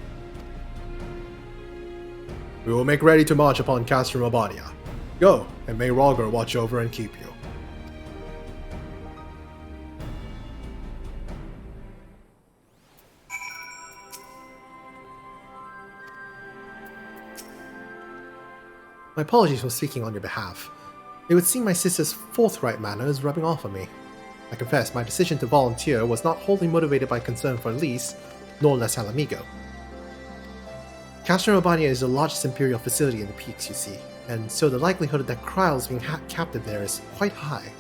We will make ready to march upon Castrum Urbania. Go, and may Rogger watch over and keep you. My apologies for speaking on your behalf. It would seem my sister's forthright manner is rubbing off on me. I confess, my decision to volunteer was not wholly motivated by concern for Lise, nor Les Alamigo. Castle Urbania is the largest Imperial facility in the Peaks, you see, and so the likelihood that Kryle's being captive there is quite high.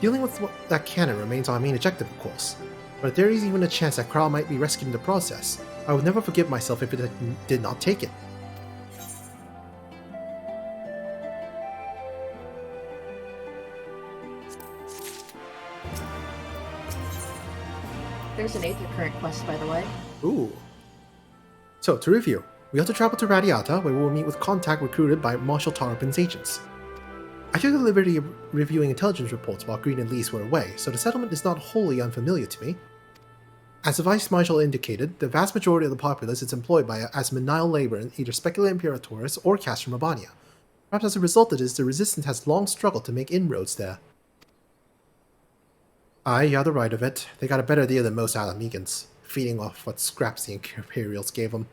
Dealing with that cannon remains our main objective, of course, but if there is even a chance that Kryle might be rescued in the process, I would never forgive myself if it did not take it. There's an Aether Current quest, by the way. Ooh. So, to review, we have to travel to Radiata, where we will meet with contact recruited by Marshal Tarpin's agents. I took the liberty of reviewing intelligence reports while Green and Lise were away, so the settlement is not wholly unfamiliar to me. As the Vice Marshal indicated, the vast majority of the populace is employed as menial labor in either Specula Imperatoris or Castrum Urbania. Perhaps as a result of this, the Resistance has long struggled to make inroads there. Aye, you have the right of it. They got a better deal than most Alamegans, feeding off what scraps the Imperials gave them.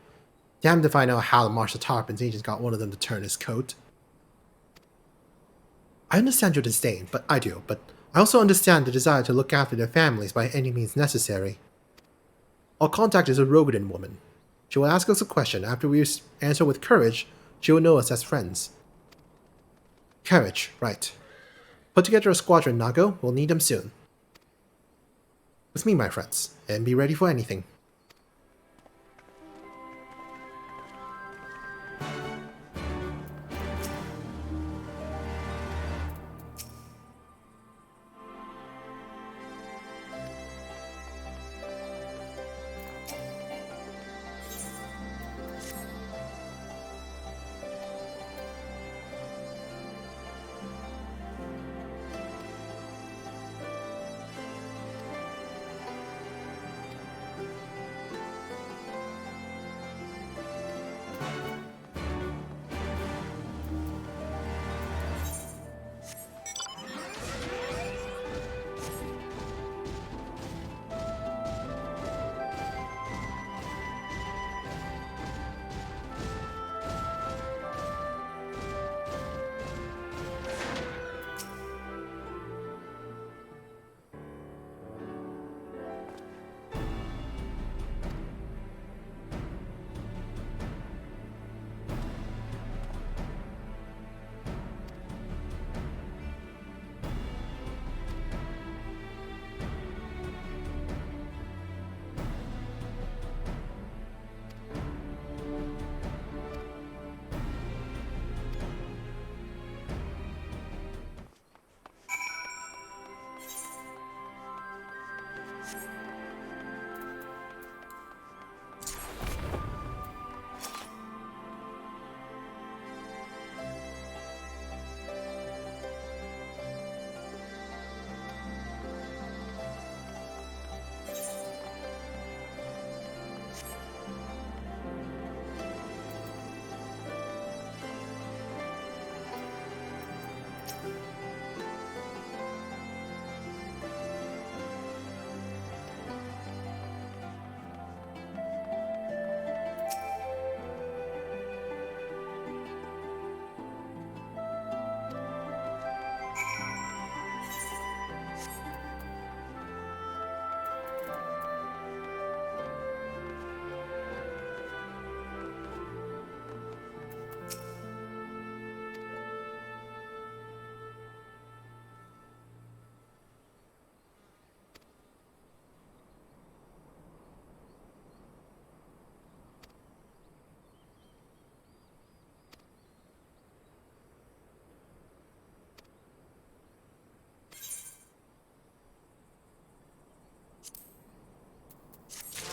Damned if I know how the Marshal Tarpin's agents got one of them to turn his coat. I understand your disdain, but I also understand the desire to look after their families by any means necessary. Our contact is a Rogadan woman. She will ask us a question. After we answer with courage, she will know us as friends. Courage, right. Put together a squadron, Nago. We'll need them soon. With me, my friends, and be ready for anything.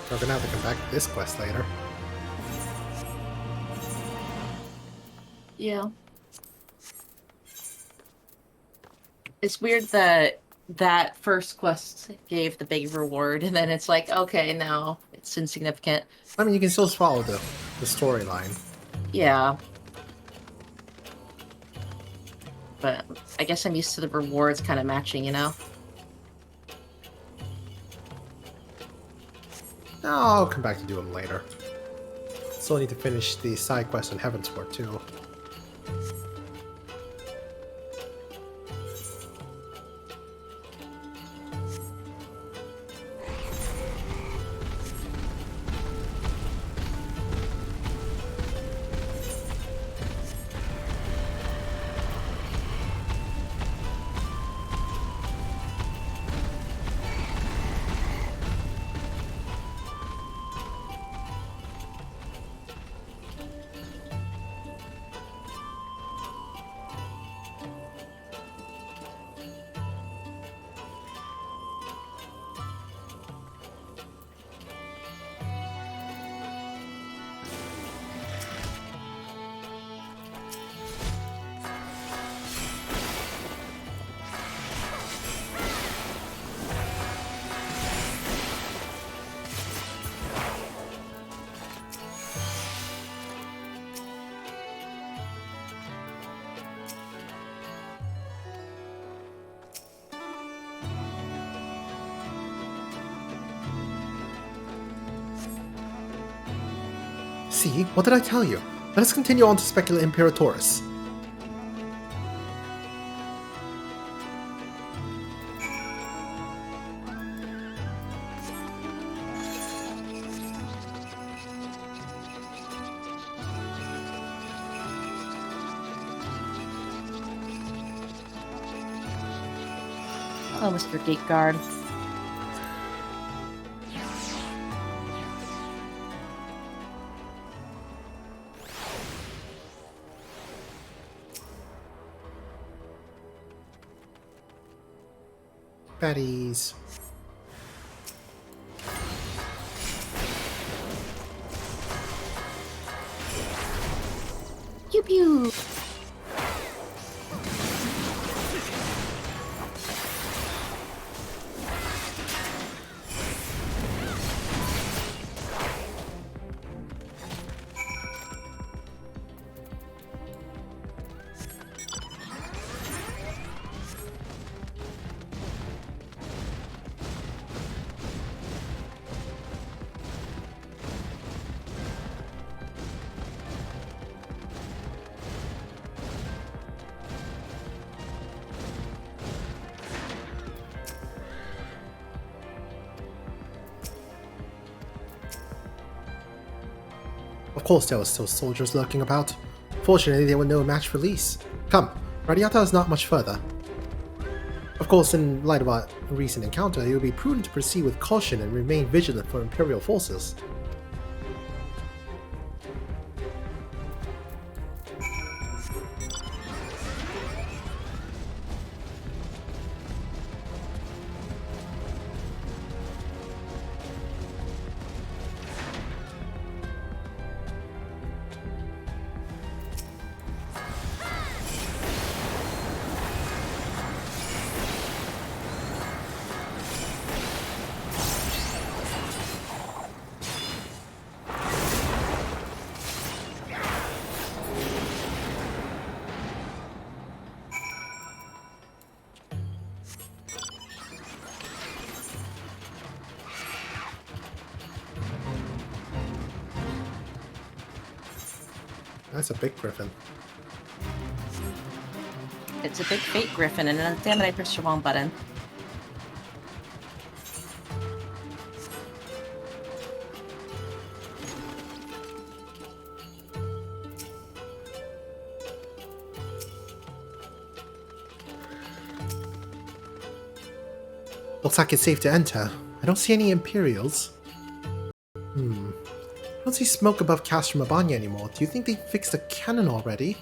We're gonna have to come back to this quest later. Yeah. It's weird that that first quest gave the big reward, and then it's like, okay, now it's insignificant. I mean, you can still follow the storyline. Yeah. But I guess I'm used to the rewards kind of matching, you know? I'll come back to do them later. Still need to finish the side quest on Heavensward too. See, what did I tell you? Let us continue on to speculate Imperatoris. Oh, Mr. Gate Guard. Baddies. Pew pew. Of course there were still soldiers lurking about. Fortunately, they were no match for Lys. Come, Radiata is not much further. Of course, in light of our recent encounter, it would be prudent to proceed with caution and remain vigilant for Imperial forces. That's a big griffin. It's a big fake griffin, and damn it, I pressed the wrong button. Looks like it's safe to enter. I don't see any Imperials. I don't see smoke above Castro Mabanya anymore. Do you think they fixed the cannon already?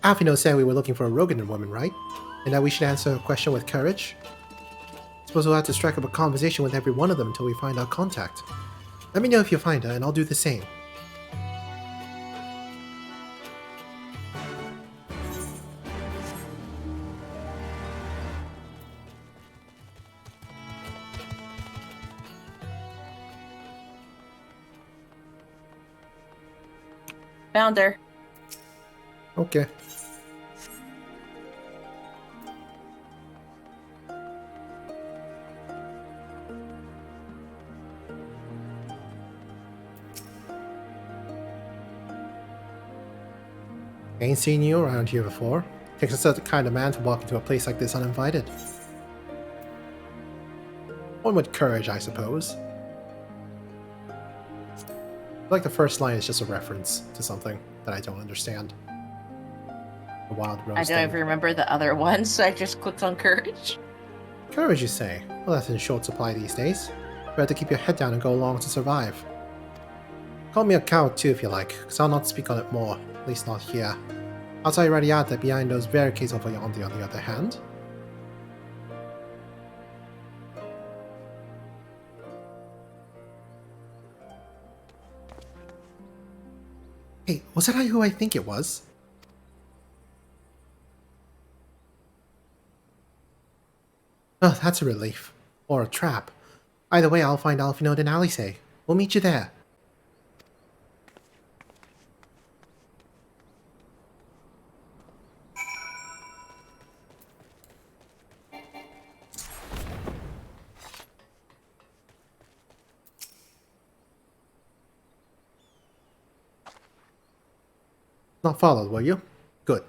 Alfino said we were looking for a Rogan woman, right? And that we should answer her question with courage? Suppose we'll have to strike up a conversation with every one of them until we find our contact. Let me know if you find her, and I'll do the same. Found her. Okay. Ain't seen you around here before. Takes a certain kind of man to walk into a place like this uninvited. One with courage, I suppose. Like the first line is just a reference to something that I don't understand. The wild rose. I don't even remember the other one, so I just clicked on courage. Courage, you say? Well, that's in short supply these days. Better to keep your head down and go along to survive. Call me a coward too if you like, because I'll not speak on it more, at least not here. Outside Radiata, behind those barricades over yonder on the other hand. Hey, was that who I think it was? Oh, that's a relief. Or a trap. Either way, I'll find Alfino and Alice. We'll meet you there. Not followed, were you? Good.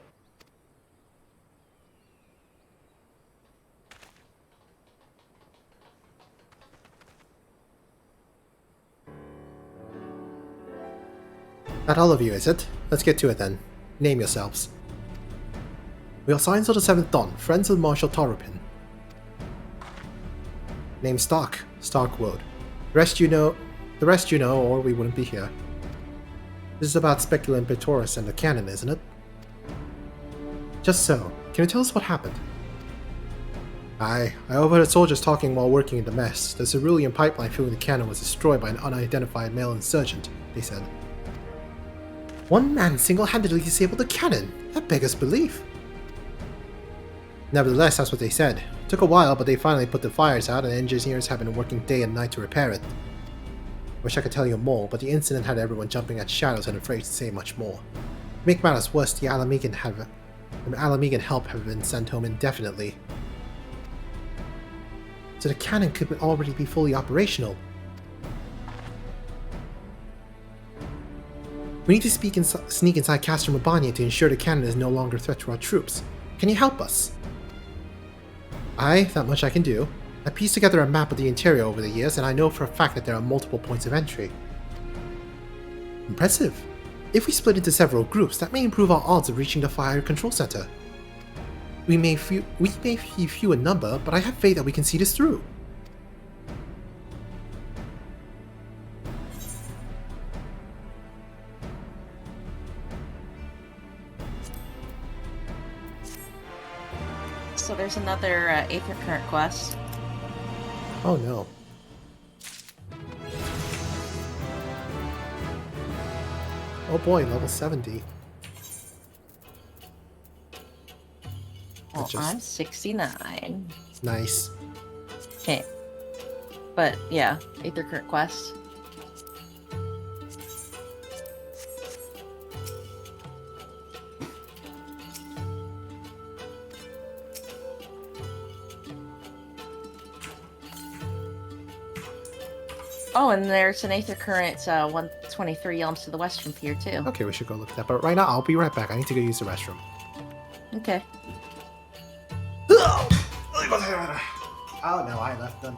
That all of you, is it? Let's get to it then. Name yourselves. We are Signs of the Seventh Dawn, friends of Marshal Torupin. Name Stark, Starkwood. The rest you know, or we wouldn't be here. This is about Specula Imperatoris and the cannon, isn't it? Just so. Can you tell us what happened? I overheard soldiers talking while working in the mess. The cerulean pipeline fueling the cannon was destroyed by an unidentified male insurgent, they said. One man single-handedly disabled the cannon? That beggars belief. Nevertheless, that's what they said. It took a while, but they finally put the fires out, and engineers have been working day and night to repair it. Wish I could tell you more, but the incident had everyone jumping at shadows and afraid to say much more. To make matters worse, the Alamegan help have been sent home indefinitely. So the cannon could already be fully operational. We need to sneak inside Castor Mabania to ensure the cannon is no longer a threat to our troops. Can you help us? Aye, that much I can do. I pieced together a map of the interior over the years, and I know for a fact that there are multiple points of entry. Impressive. If we split into several groups, that may improve our odds of reaching the fire control center. We may be few in number, but I have faith that we can see this through. So there's another Aether Current quest. Oh no. Oh boy, level 70. Well, I'm 69. Nice. Okay. But yeah, Aether Current quest. Oh, and there's an Aether Current 123 elms to the west from here, too. Okay, we should go look at that. But right now, I'll be right back. I need to go use the restroom. Okay. Oh no, I left them.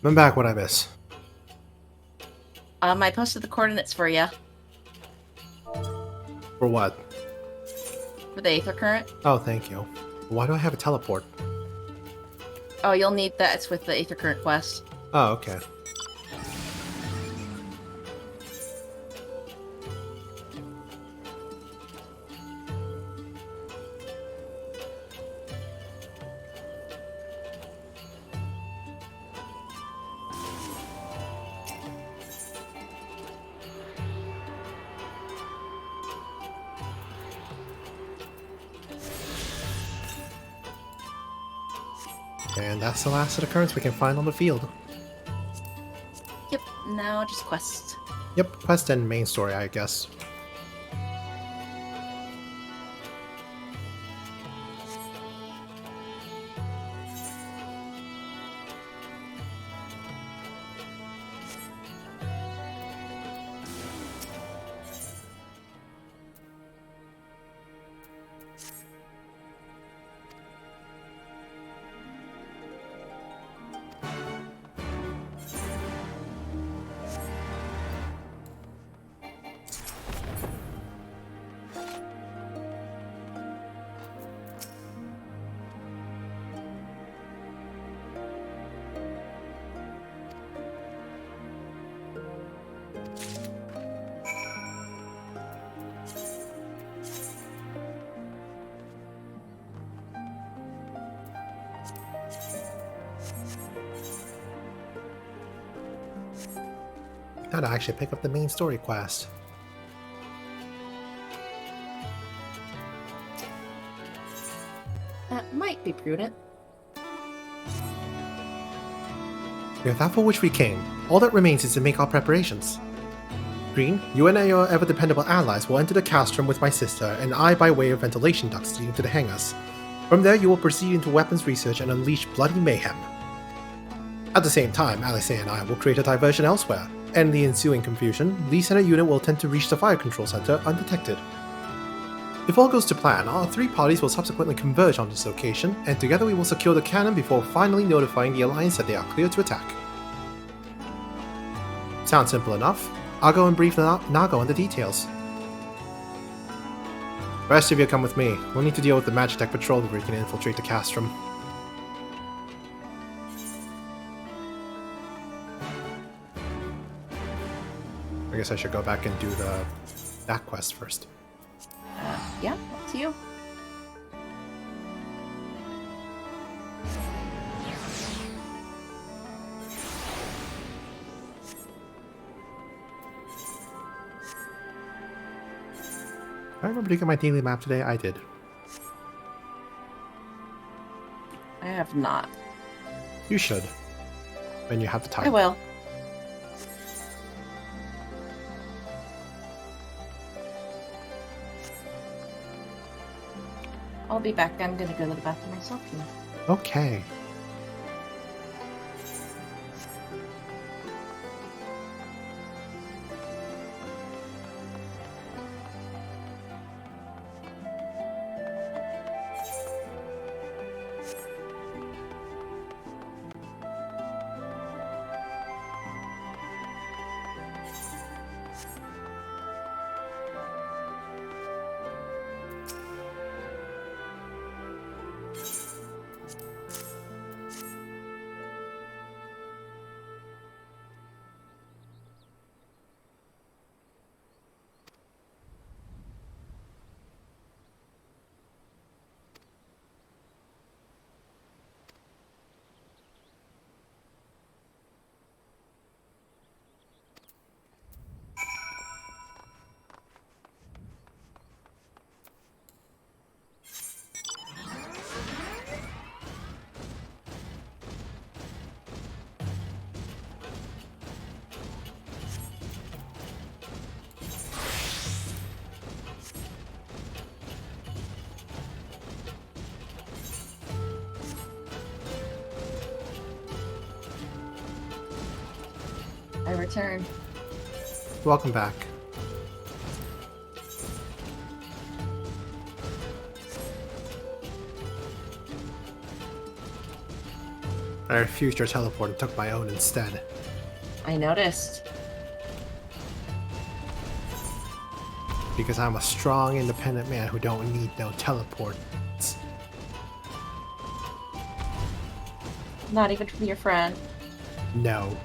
I'm back. What I miss? I posted the coordinates for you. For what? For the Aether Current. Oh, thank you. Why do I have a teleport? Oh, you'll need that. It's with the Aether Current quest. Oh, okay. And that's the last of the currents we can find on the field. Yep, now just quest. Yep, quest and main story, I guess. Gotta actually pick up the main story quest. That might be prudent. We have that for which we came. All that remains is to make our preparations. Green, you and your ever-dependable allies will enter the castrum with my sister, and I by way of ventilation ducts leading to the hangars. From there you will proceed into weapons research and unleash bloody mayhem. At the same time, Alice and I will create a diversion elsewhere, and in the ensuing confusion, Lee and her unit will attempt to reach the fire control center undetected. If all goes to plan, our three parties will subsequently converge on this location, and together we will secure the cannon before finally notifying the Alliance that they are clear to attack. Sounds simple enough. I'll go and brief Nago on the details. The rest of you come with me. We'll need to deal with the Magitech patrol before we can infiltrate the castrum. I guess I should go back and do that quest first. Yeah, up to you. I remember to get my daily map today. I did. I have not. You should. When you have the time. I will. I'll be back. I'm gonna go to the bathroom myself. Okay. I return. Welcome back. I refused your teleport and took my own instead. I noticed. Because I'm a strong, independent man who don't need no teleports. Not even from your friend. No.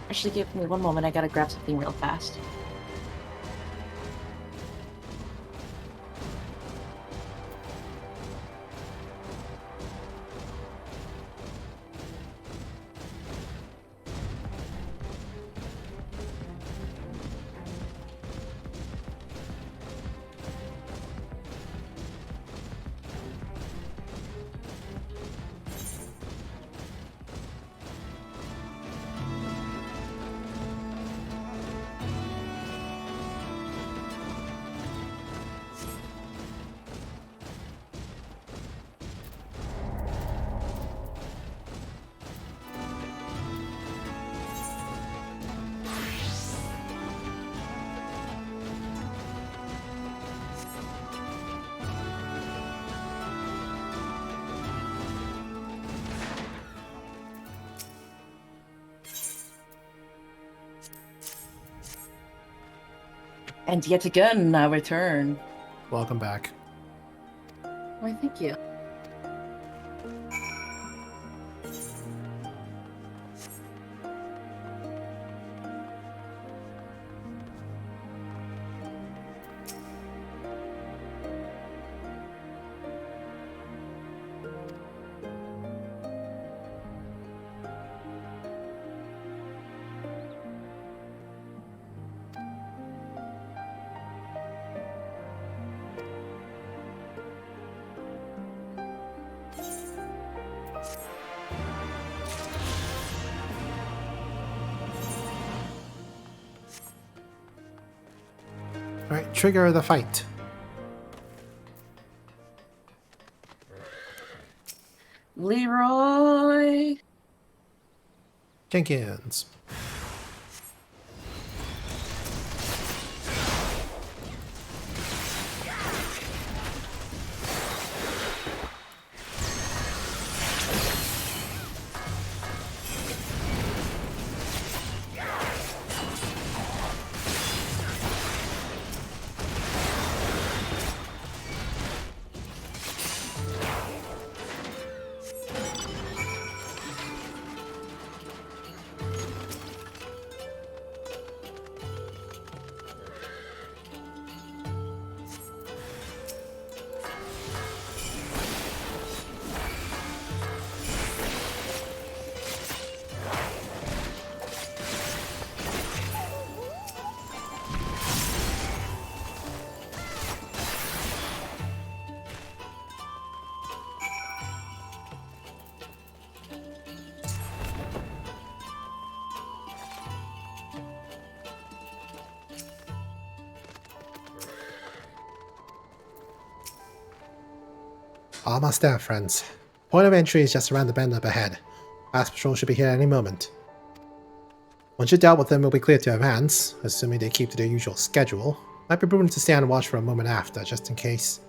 Actually, give me one moment. I gotta grab something real fast. And yet again, I return. Welcome back. Why, thank you. Alright, trigger the fight. Leroy Jenkins. Almost there, friends. Point of entry is just around the bend up ahead. Fast patrol should be here any moment. Once you've dealt with them, it'll be clear to advance, assuming they keep to their usual schedule. Might be prudent to stand and watch for a moment after, just in case.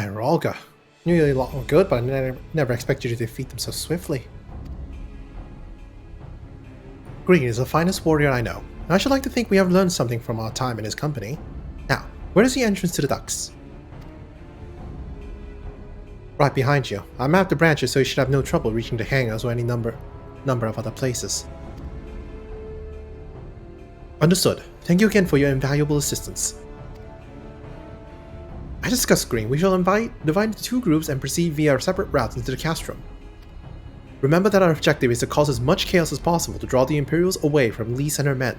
Olga. Knew you a lot were good, but I never expected you to defeat them so swiftly. Green is the finest warrior I know, and I should like to think we have learned something from our time in his company. Now, where is the entrance to the ducks? Right behind you. I mapped the branches so you should have no trouble reaching the hangars or any number of other places. Understood. Thank you again for your invaluable assistance. I discussed Green. We shall divide into 2 groups and proceed via separate routes into the castrum. Remember that our objective is to cause as much chaos as possible to draw the Imperials away from Lise and her men.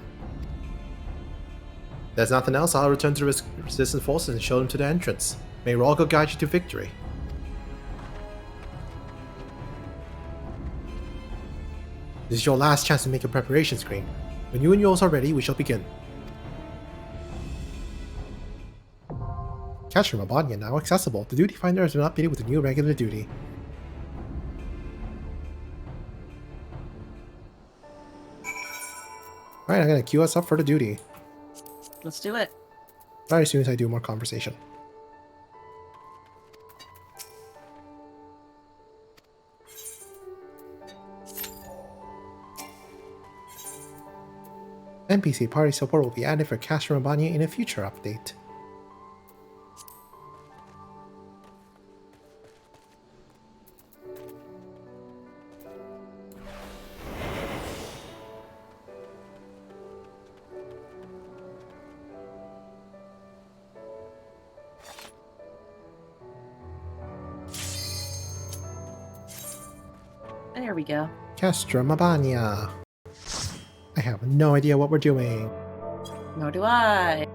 If there's nothing else, I'll return to the resistance forces and show them to the entrance. May Rolgo guide you to victory. This is your last chance to make your preparations, Green. When you and yours are ready, we shall begin. Castrum Abania now accessible. The duty finder has been updated with a new regular duty. Alright, I'm gonna queue us up for the duty. Let's do it. Right as soon as I do more conversation. NPC party support will be added for Castrum Abania in a future update. There we go. Castrum Abania. I have no idea what we're doing. Nor do I.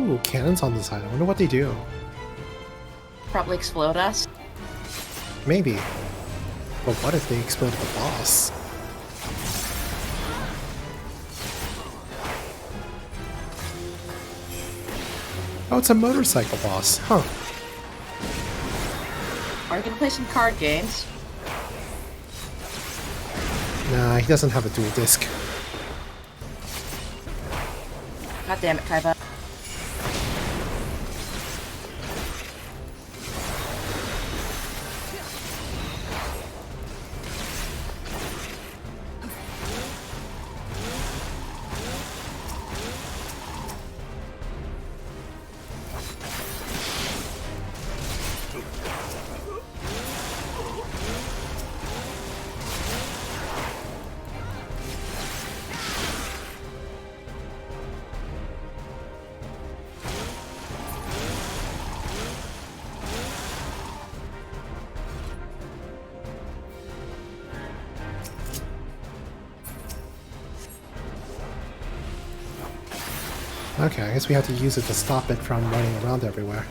Ooh, cannons on the side. I wonder what they do. Probably explode us. Maybe. But what if they explode the boss? Oh, it's a motorcycle boss. Huh. Are you gonna play some card games? Nah, he doesn't have a dual disc. God damn it, Kaiba. Okay, I guess we have to use it to stop it from running around everywhere.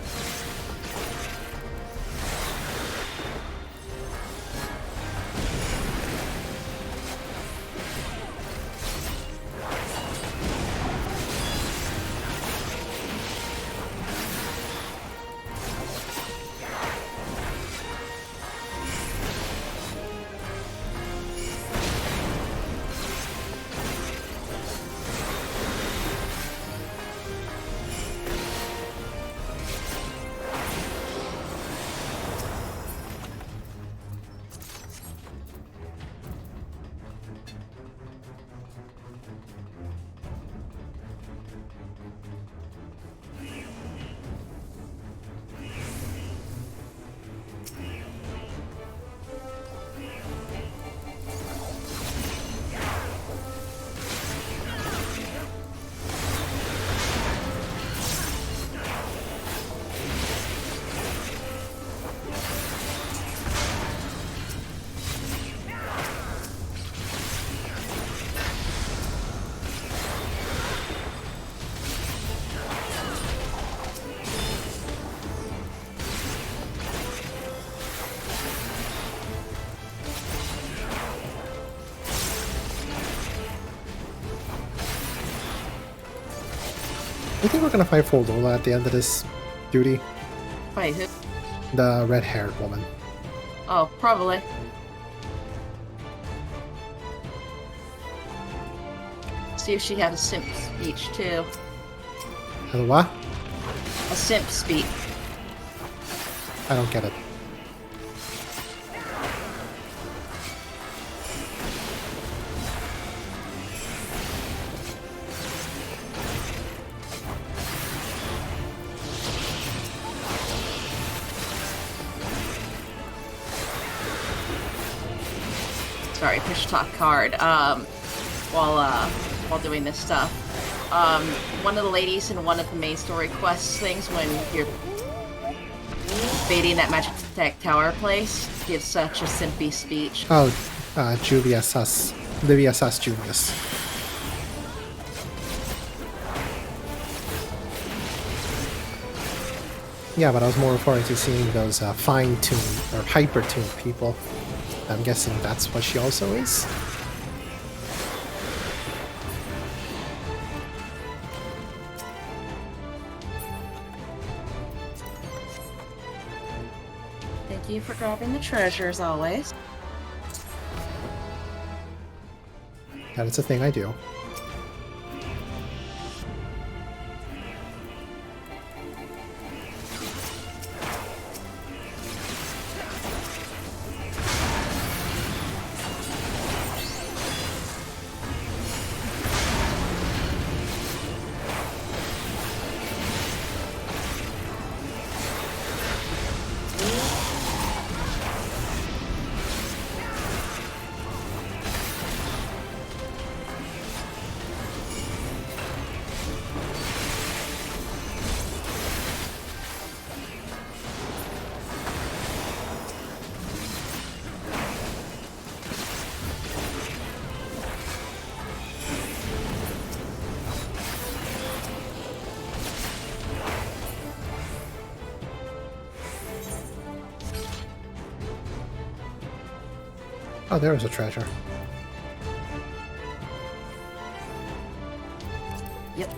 I think we're gonna fight for Lola at the end of this duty. Wait, who? The red-haired woman. Oh, probably. See if she had a simp speech too. And what? A simp speech. I don't get it. Sorry, push talk card. While doing this stuff, one of the ladies in one of the main story quests things when you're baiting that magic tech tower place gives such a simpy speech. Oh, Livia Sus Julius. Yeah, but I was more referring to seeing those fine-tuned or hyper-tuned people. I'm guessing that's what she also is. Thank you for grabbing the treasure as always. That is a thing I do. Oh, there was a treasure. Yep.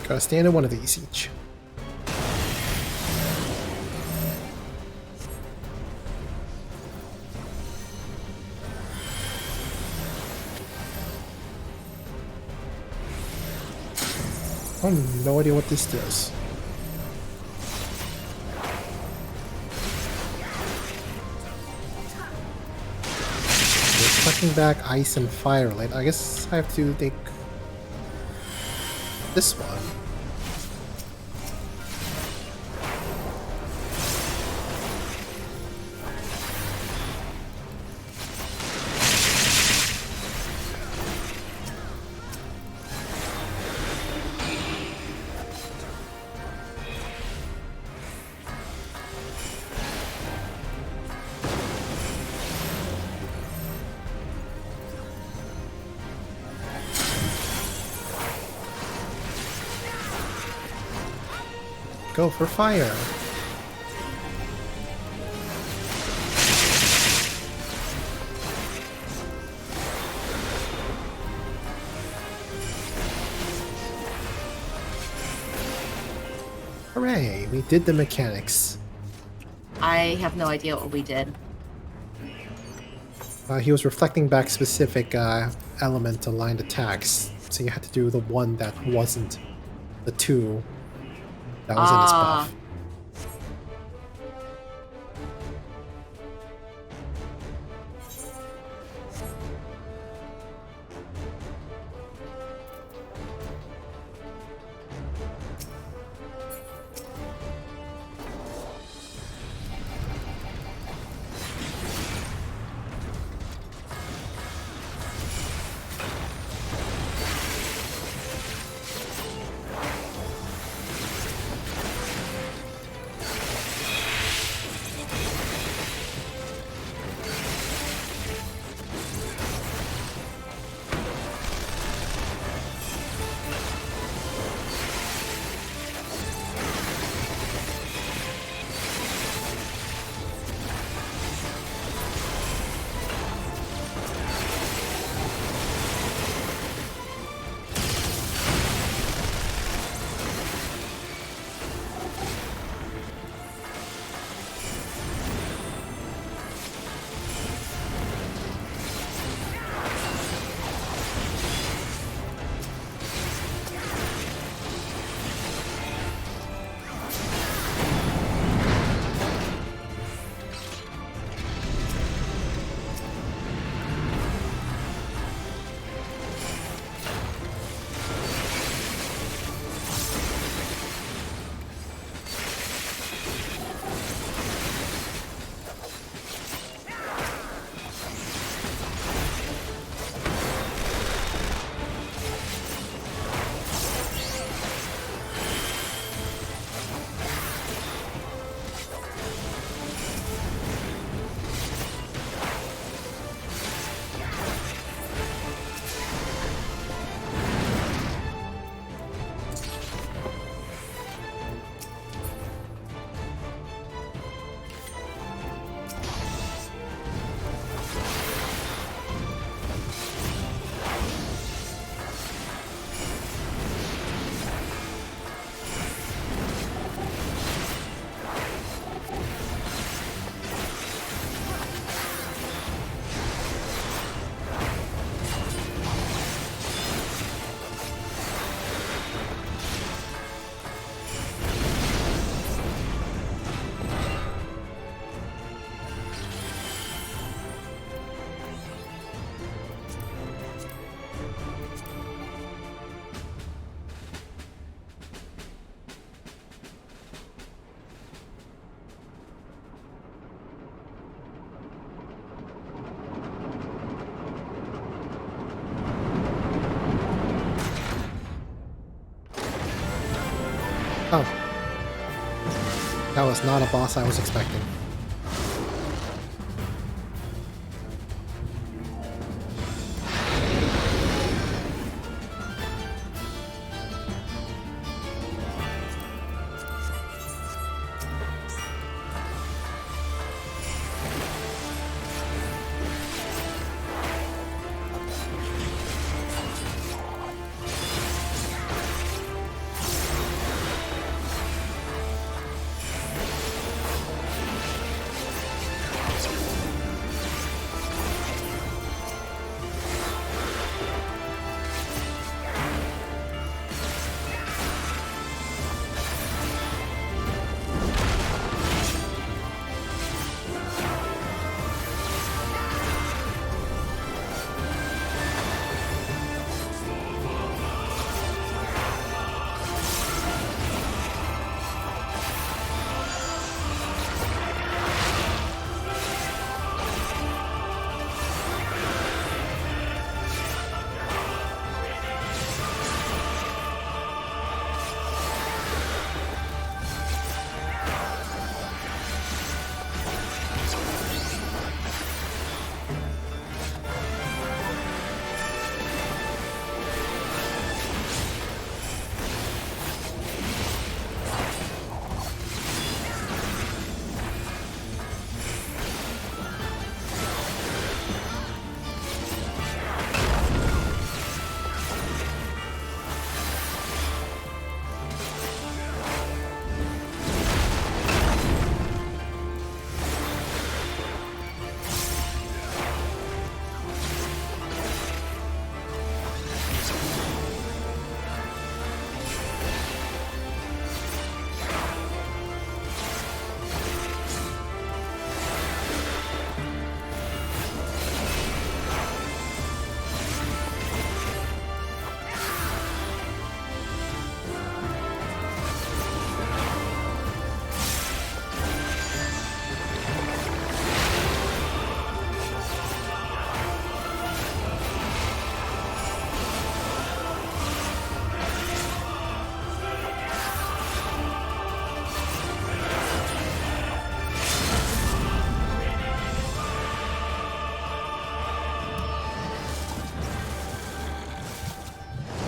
Got a standard one of these each. I have no idea what this does. Reflecting back ice and firelight. I guess I have to take this one. Go for fire. Hooray, we did the mechanics. I have no idea what we did. He was reflecting back specific element aligned attacks, so you had to do the one that wasn't the two that was in his buff. Oh. That was not a boss I was expecting.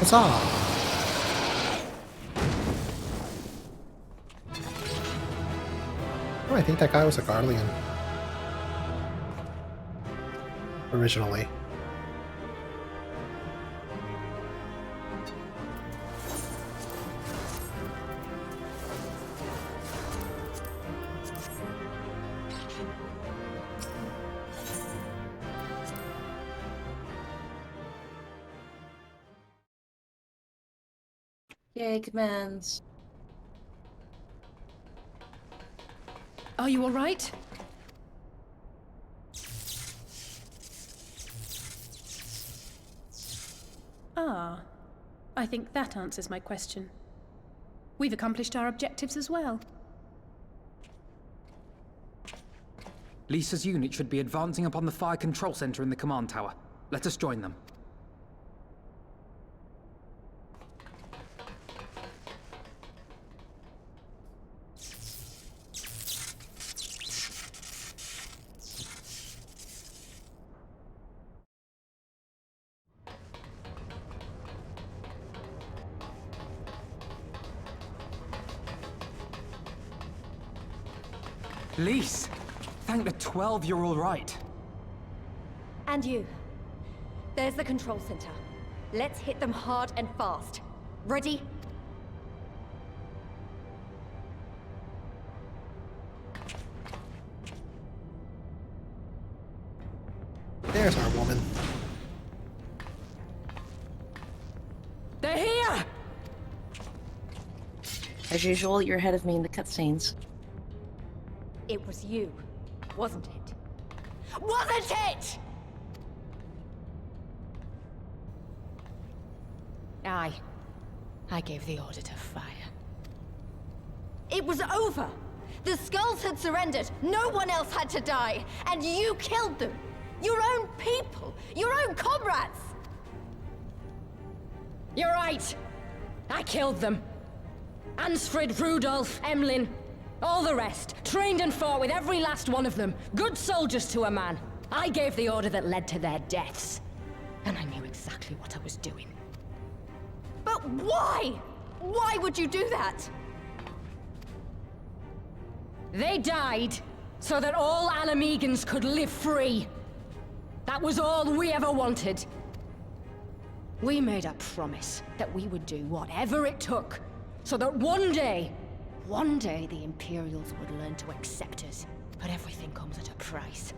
Huzzah! Oh, I think that guy was a Garlean. Originally. Yay, commands. Are you all right? Ah, I think that answers my question. We've accomplished our objectives as well. Lisa's unit should be advancing upon the fire control center in the command tower. Let us join them. Lise! Thank the 12 you're all right. And you. There's the control center. Let's hit them hard and fast. Ready? There's our woman. They're here! As usual, you're ahead of me in the cutscenes. It was you, wasn't it? Wasn't it?! I gave the order to fire. It was over! The Skulls had surrendered, no one else had to die, and you killed them! Your own people! Your own comrades! You're right! I killed them. Ansfrid, Rudolph, Emlyn, all the rest, trained and fought with every last one of them. Good soldiers to a man. I gave the order that led to their deaths. And I knew exactly what I was doing. But why? Why would you do that? They died so that all Alamegans could live free. That was all we ever wanted. We made a promise that we would do whatever it took, so that one day the Imperials would learn to accept us. But everything comes at a price.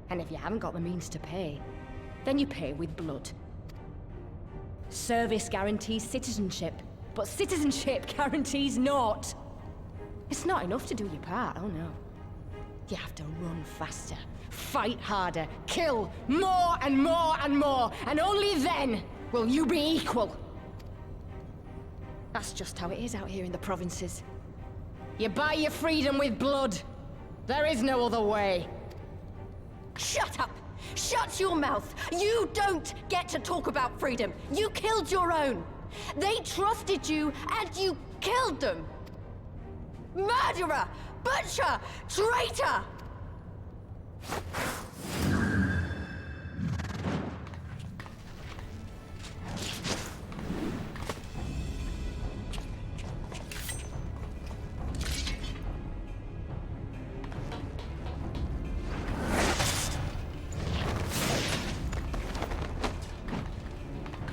And if you haven't got the means to pay, then you pay with blood. Service guarantees citizenship, but citizenship guarantees naught. It's not enough to do your part, oh no. You have to run faster, fight harder, kill more and more and more, and only then will you be equal. That's just how it is out here in the provinces. You buy your freedom with blood. There is no other way. Shut up! Shut your mouth! You don't get to talk about freedom. You killed your own. They trusted you, and you killed them. Murderer! Butcher! Traitor!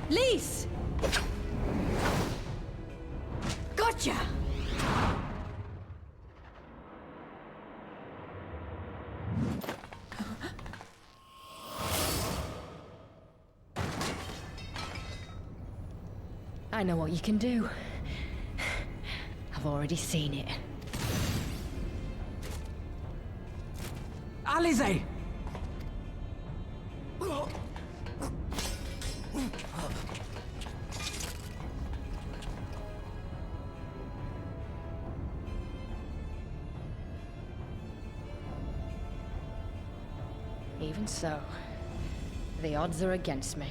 Lise! Gotcha! I know what you can do. I've already seen it. Alize! Even so, the odds are against me.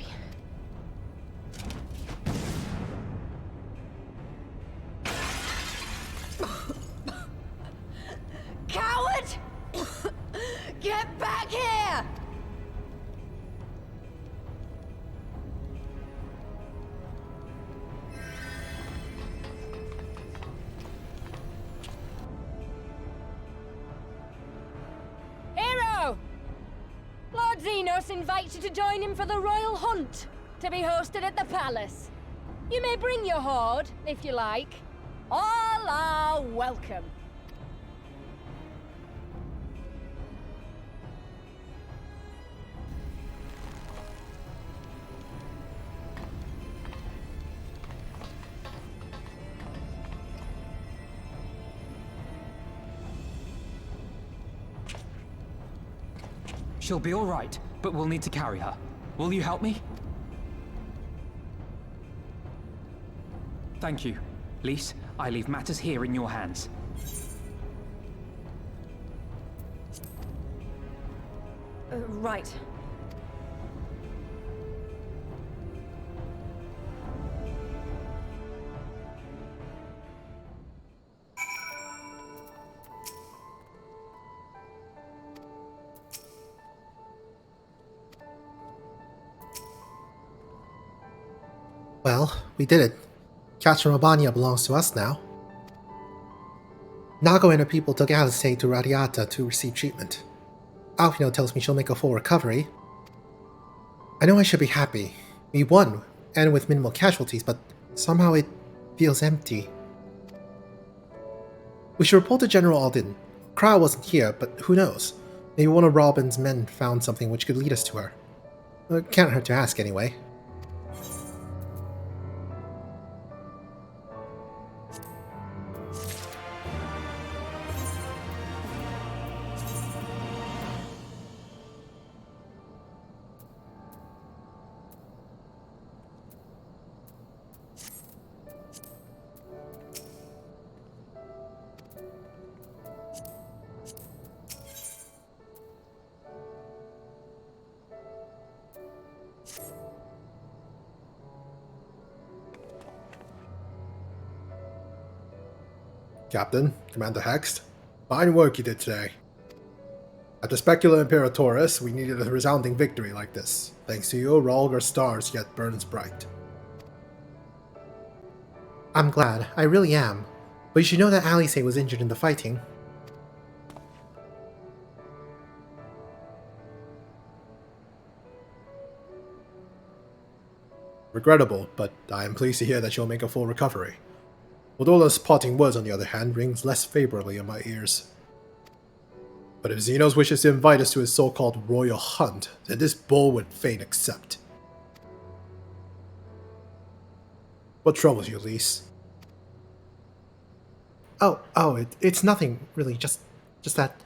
Coward! Get back here! Hero! Lord Xenos invites you to join him for the royal hunt, to be hosted at the palace. You may bring your horde, if you like. All are welcome. She'll be all right, but we'll need to carry her. Will you help me? Thank you. Lise, I leave matters here in your hands. Right. Well, we did it. Catch Romania belongs to us now. Nago and her people took Alice to Radiata to receive treatment. Alfino tells me she'll make a full recovery. I know I should be happy. We won, and with minimal casualties, but somehow it feels empty. We should report to General Alden. Crow wasn't here, but who knows? Maybe one of Robin's men found something which could lead us to her. It can't hurt to ask anyway. Captain, Commander Hext, fine work you did today. At the Specula Imperatoris, we needed a resounding victory like this. Thanks to you, Ralgar stars yet burns bright. I'm glad, I really am. But you should know that Alice was injured in the fighting. Regrettable, but I am pleased to hear that she'll make a full recovery. Odola's parting words, on the other hand, rings less favorably in my ears. But if Xenos wishes to invite us to his so-called royal hunt, then this bull would fain accept. What troubles you, Lise? It's nothing, really, just that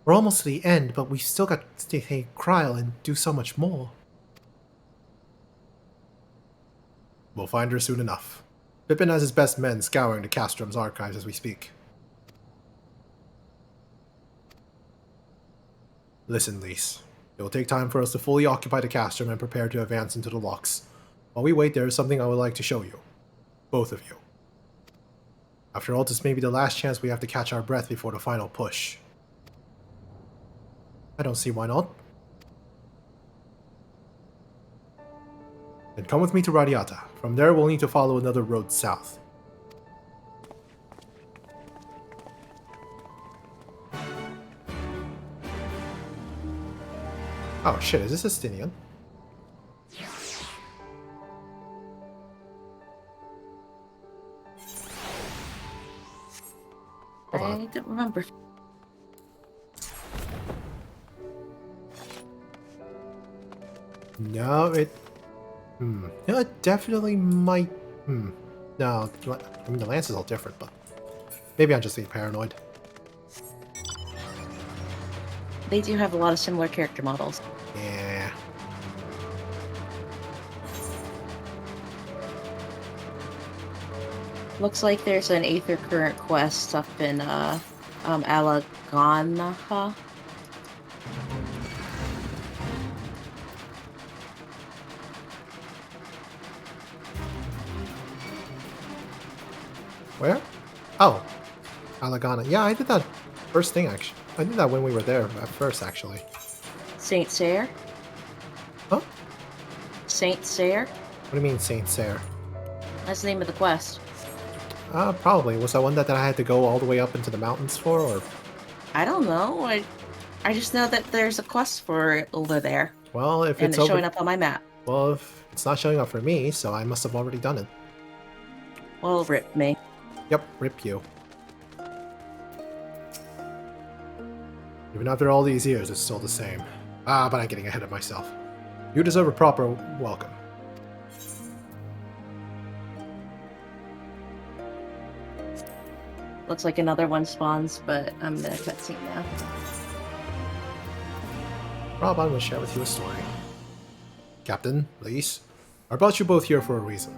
we're almost to the end, but we've still got to take Kryl and do so much more. We'll find her soon enough. Pippin has his best men scouring the Castrum's archives as we speak. Listen, Lise. It will take time for us to fully occupy the Castrum and prepare to advance into the locks. While we wait, there is something I would like to show you. Both of you. After all, this may be the last chance we have to catch our breath before the final push. I don't see why not. Then come with me to Radiata. From there, we'll need to follow another road south. Oh shit, is this Estinian? I don't remember. No, it... No, it definitely might... No, I mean, the lance is all different, but... Maybe I'm just being paranoid. They do have a lot of similar character models. Yeah. Looks like there's an Aether Current quest up in Alaganaha. Where? Oh. Alagana. Yeah, I did that first thing, actually. I did that when we were there at first, actually. Saint Sayre? Huh? Saint Sayre? What do you mean, Saint Sayre? That's the name of the quest. Probably. Was that one that I had to go all the way up into the mountains for, or...? I don't know. I just know that there's a quest for it over there. Well, if and it's showing up on my map. Well, if it's not showing up for me, so I must have already done it. Well, rip me. Yep, rip you. Even after all these years, it's still the same. But I'm getting ahead of myself. You deserve a proper welcome. Looks like another one spawns, but I'm in a cutscene now. Robon will share with you a story. Captain, Lise, I brought you both here for a reason.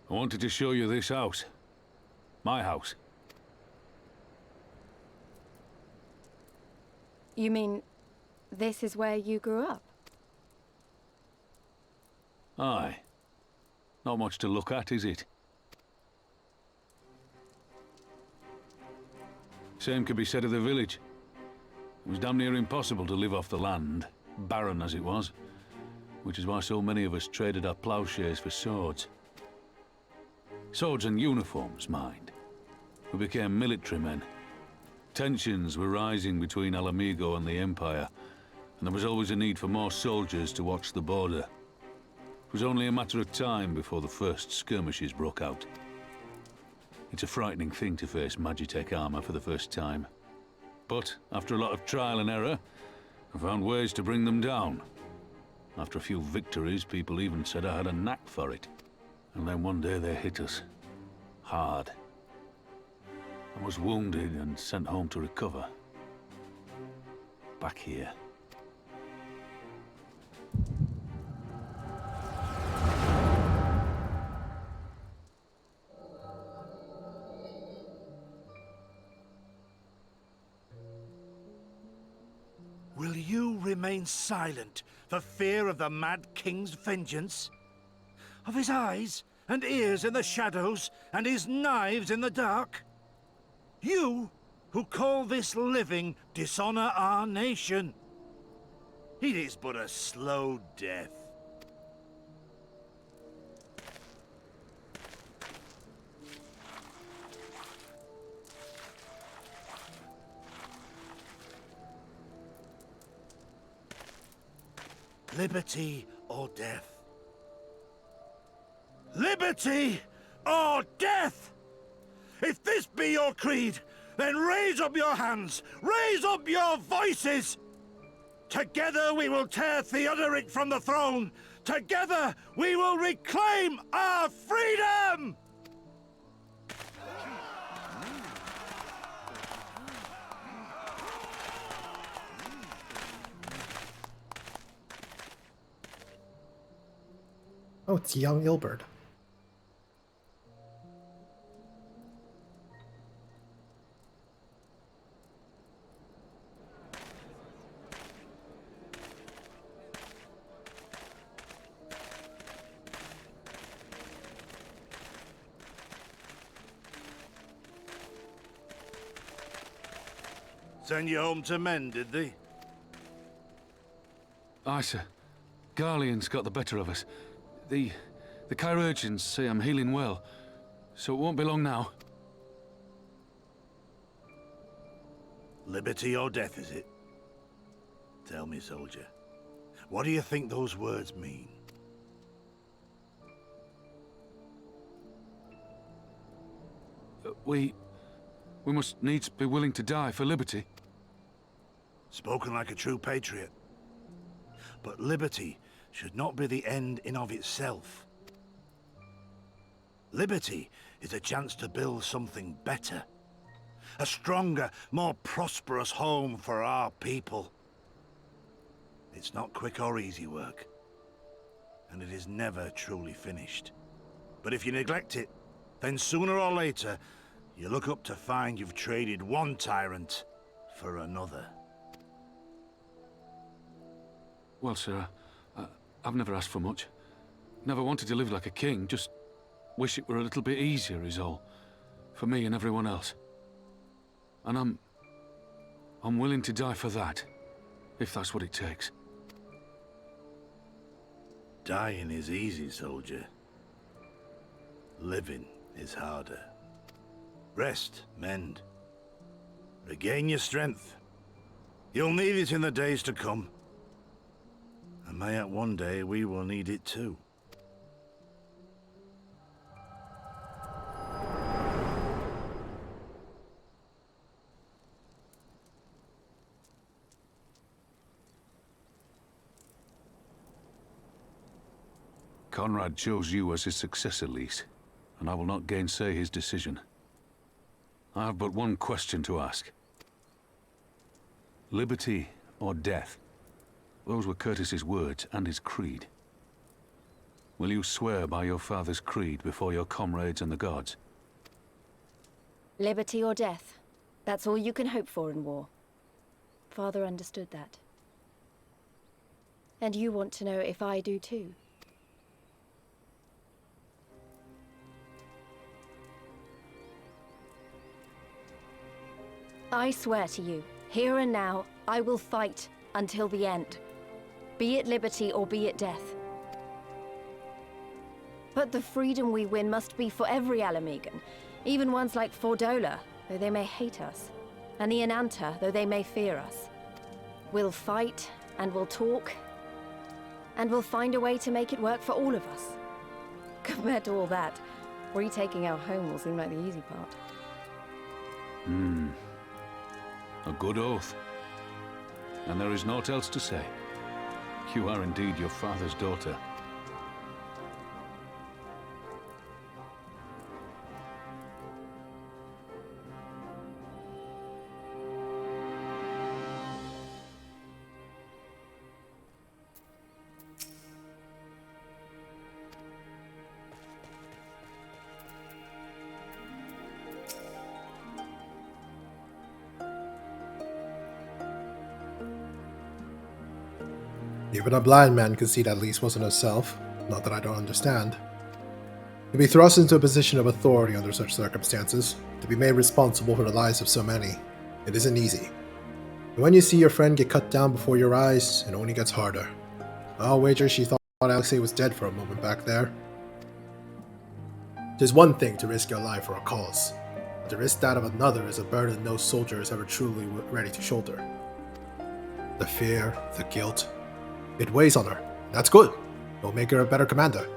I wanted to show you this house. My house. You mean this is where you grew up? Aye. Not much to look at, is it? Same could be said of the village. It was damn near impossible to live off the land, barren as it was, which is why so many of us traded our plowshares for swords. Swords and uniforms, mind. We became military men. Tensions were rising between Alamigo and the Empire, and there was always a need for more soldiers to watch the border. It was only a matter of time before the first skirmishes broke out. It's a frightening thing to face Magitech armor for the first time. But after a lot of trial and error, I found ways to bring them down. After a few victories, people even said I had a knack for it. And then one day they hit us. Hard. I was wounded and sent home to recover. Back here. Will you remain silent for fear of the Mad King's vengeance? Of his eyes and ears in the shadows and his knives in the dark? You, who call this living dishonor our nation. It is but a slow death. Liberty or death? Liberty or death? If this be your creed, then raise up your hands, raise up your voices! Together we will tear Theodoric from the throne! Together we will reclaim our freedom! Oh, it's young Ilberd. Send you home to mend, did they? Aye, sir. Garlean's got the better of us. The chirurgeons say I'm healing well, so it won't be long now. Liberty or death, is it? Tell me, soldier. What do you think those words mean? We must needs be willing to die for liberty. Spoken like a true patriot. But liberty should not be the end in of itself. Liberty is a chance to build something better. A stronger, more prosperous home for our people. It's not quick or easy work. And it is never truly finished. But if you neglect it, then sooner or later, you look up to find you've traded one tyrant for another. Well, sir, I've never asked for much. Never wanted to live like a king, just wish it were a little bit easier is all. For me and everyone else. And I'm willing to die for that, if that's what it takes. Dying is easy, soldier. Living is harder. Rest, mend. Regain your strength. You'll need it in the days to come. And mayhap one day we will need it too. Conrad chose you as his successor, Lise, and I will not gainsay his decision. I have but one question to ask. Liberty or death? Those were Curtis's words and his creed. Will you swear by your father's creed before your comrades and the gods? Liberty or death. That's all you can hope for in war. Father understood that. And you want to know if I do too. I swear to you, here and now, I will fight until the end. Be it liberty or be it death. But the freedom we win must be for every Alamegan, even ones like Fordola, though they may hate us, and the Ananta, though they may fear us. We'll fight, and we'll talk, and we'll find a way to make it work for all of us. Compared to all that, retaking our home will seem like the easy part. A good oath. And there is naught else to say. You are indeed your father's daughter. Even a blind man could see that Lise wasn't herself. Not that I don't understand. To be thrust into a position of authority under such circumstances, to be made responsible for the lives of so many, it isn't easy. And when you see your friend get cut down before your eyes, it only gets harder. I'll wager she thought Alexei was dead for a moment back there. It is one thing to risk your life for a cause, but to risk that of another is a burden no soldier is ever truly ready to shoulder. The fear, the guilt, it weighs on her. That's good. It'll make her a better commander.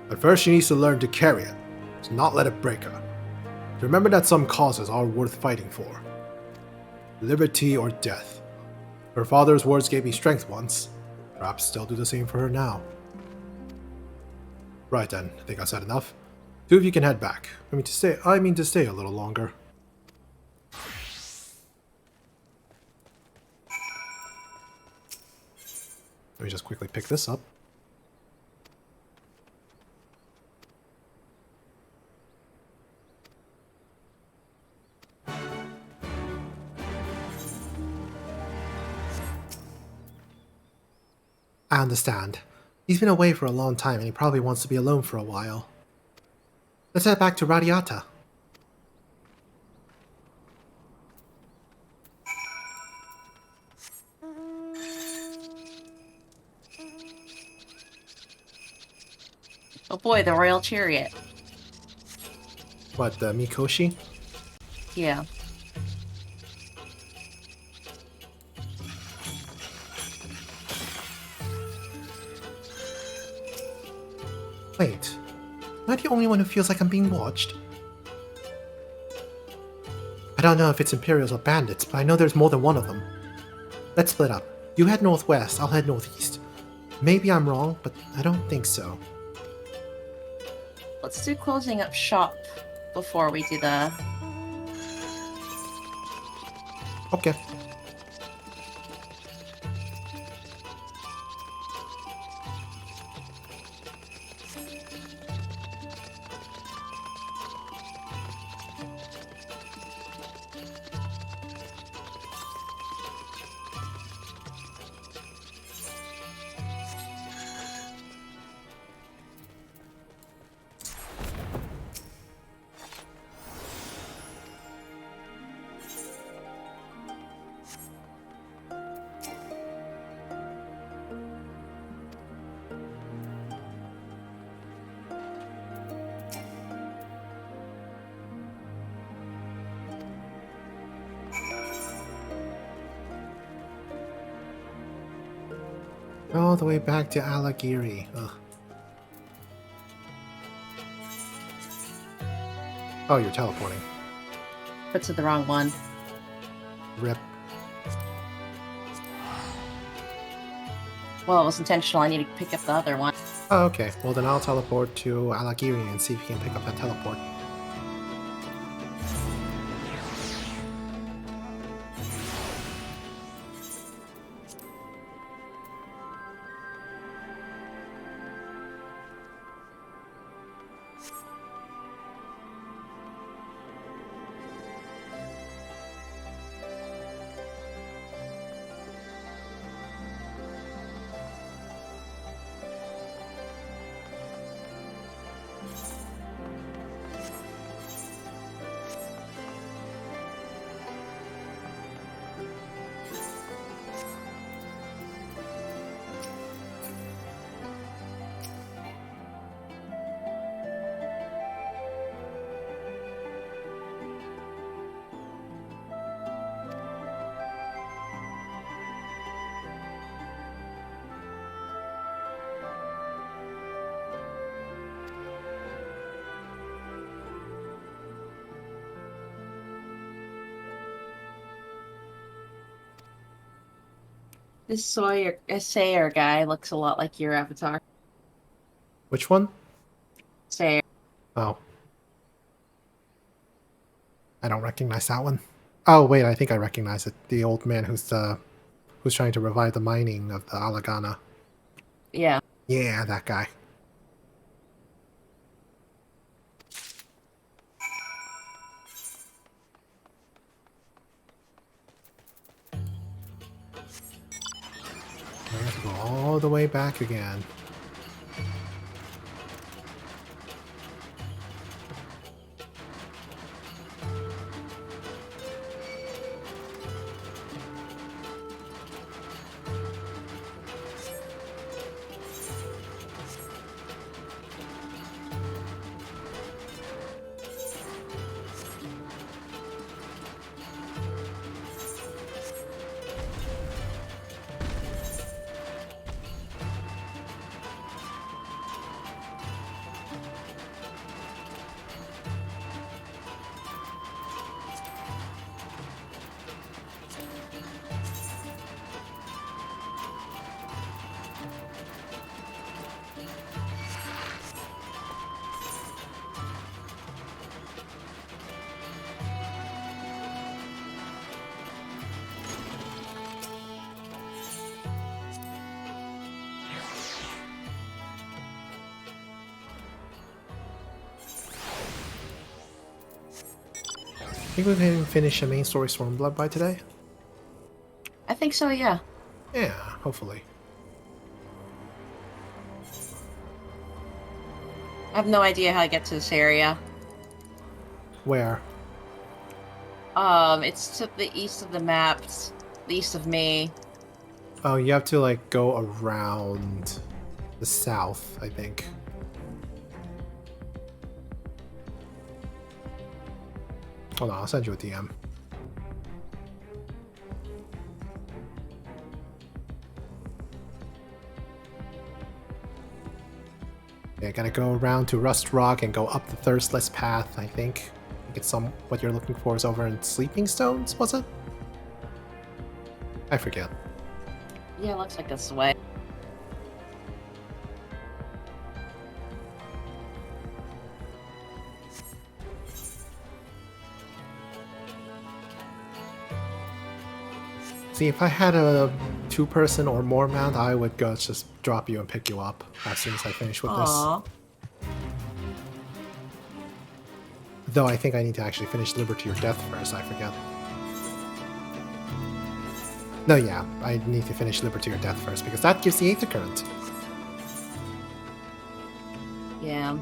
But first she needs to learn to carry it, to not let it break her. To remember that some causes are worth fighting for. Liberty or death. Her father's words gave me strength once. Perhaps they'll do the same for her now. Right then, I think I said enough. Two of you can head back. I mean to stay a little longer. Let me just quickly pick this up. I understand. He's been away for a long time and he probably wants to be alone for a while. Let's head back to Radiata. Oh boy, the royal chariot. What, the Mikoshi? Yeah. Wait, am I the only one who feels like I'm being watched? I don't know if it's Imperials or bandits, but I know there's more than one of them. Let's split up. You head northwest, I'll head northeast. Maybe I'm wrong, but I don't think so. Let's do closing up shop before we do the... Okay. All the way back to Alagiri. Ugh. Oh, you're teleporting. Put to the wrong one. Rip. Well, it was intentional. I need to pick up the other one. Oh, okay. Well, then I'll teleport to Alagiri and see if you can pick up that teleport. This Sayer guy looks a lot like your avatar. Which one? Sayer. Oh. I don't recognize that one. Oh, wait, I think I recognize it. The old man who's trying to revive the mining of the Alagana. Yeah. Yeah, that guy. all the way back again. I think we can finish the main story Stormblood by today. I think so, yeah. Yeah, hopefully. I have no idea how to get to this area. Where? It's to the east of the map, it's the east of me. Oh, you have to like go around the south, I think. Hold on, I'll send you a DM. Yeah, gotta go around to Rust Rock and go up the Thirstless Path, I think. I think it's what you're looking for is over in Sleeping Stones, was it? I forget. Yeah, it looks like this way. See, if I had a two-person or more mount, I would go just drop you and pick you up as soon as I finish with Aww. this. Though I think I need to actually finish Liberty or Death first, I forget. No, yeah, I need to finish Liberty or Death first, because that gives the Aether Current. Yeah.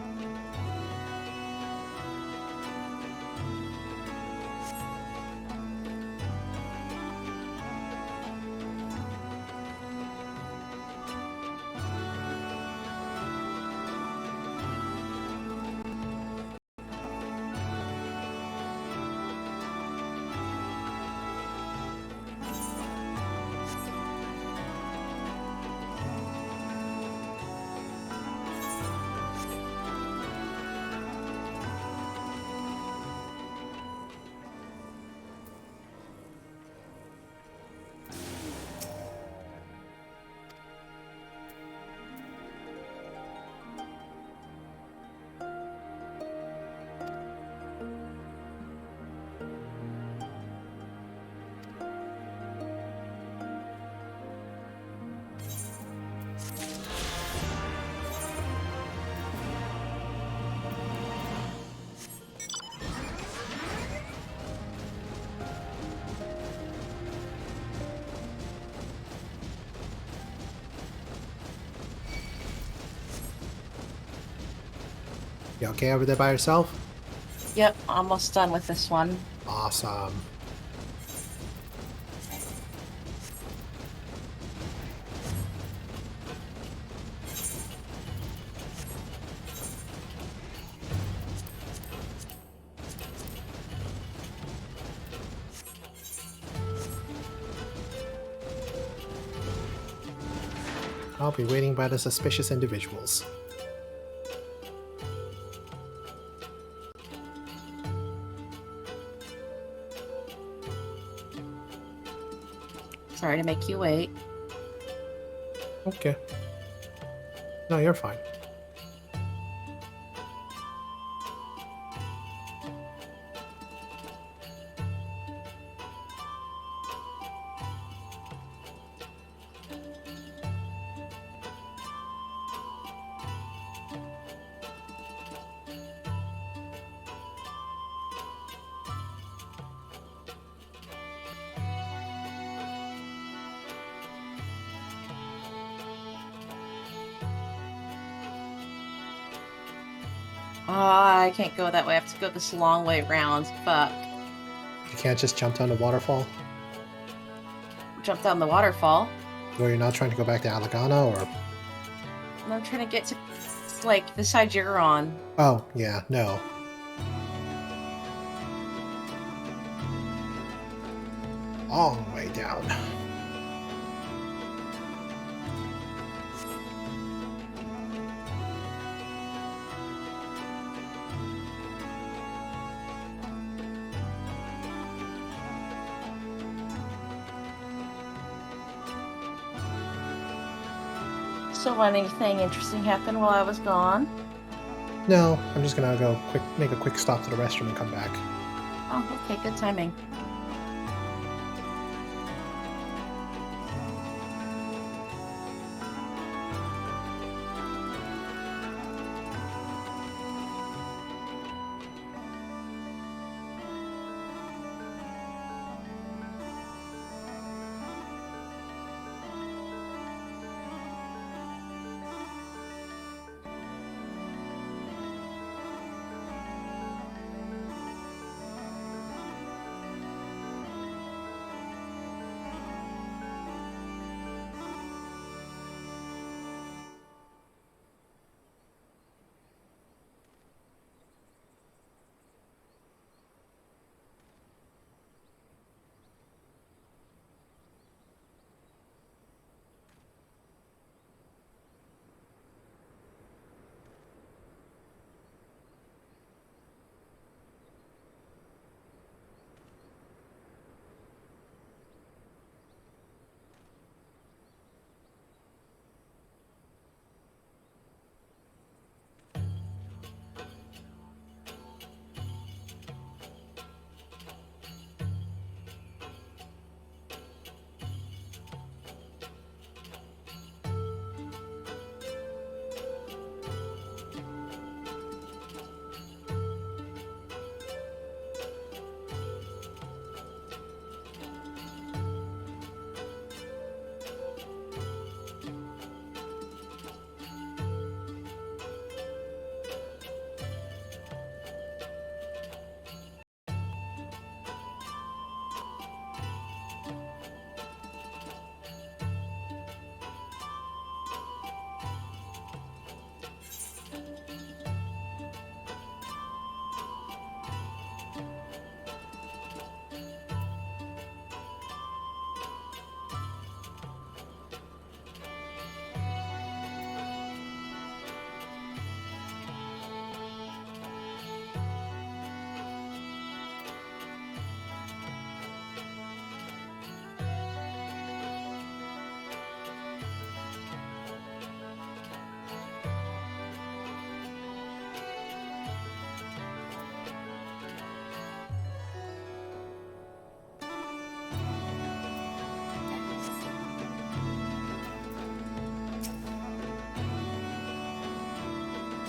You okay over there by yourself? Yep, almost done with this one. Awesome. I'll be waiting by the suspicious individuals. Sorry to make you wait. Okay. No, you're fine. I can't go that way. I have to go this long way around. Fuck. You can't just jump down the waterfall? Jump down the waterfall. Or you're not trying to go back to Alagana, or... I'm trying to get to, like, the side you're on. Oh, yeah, no. Long way down. So anything interesting happened while I was gone? No, I'm just gonna go make a quick stop to the restroom and come back. Oh, okay, good timing.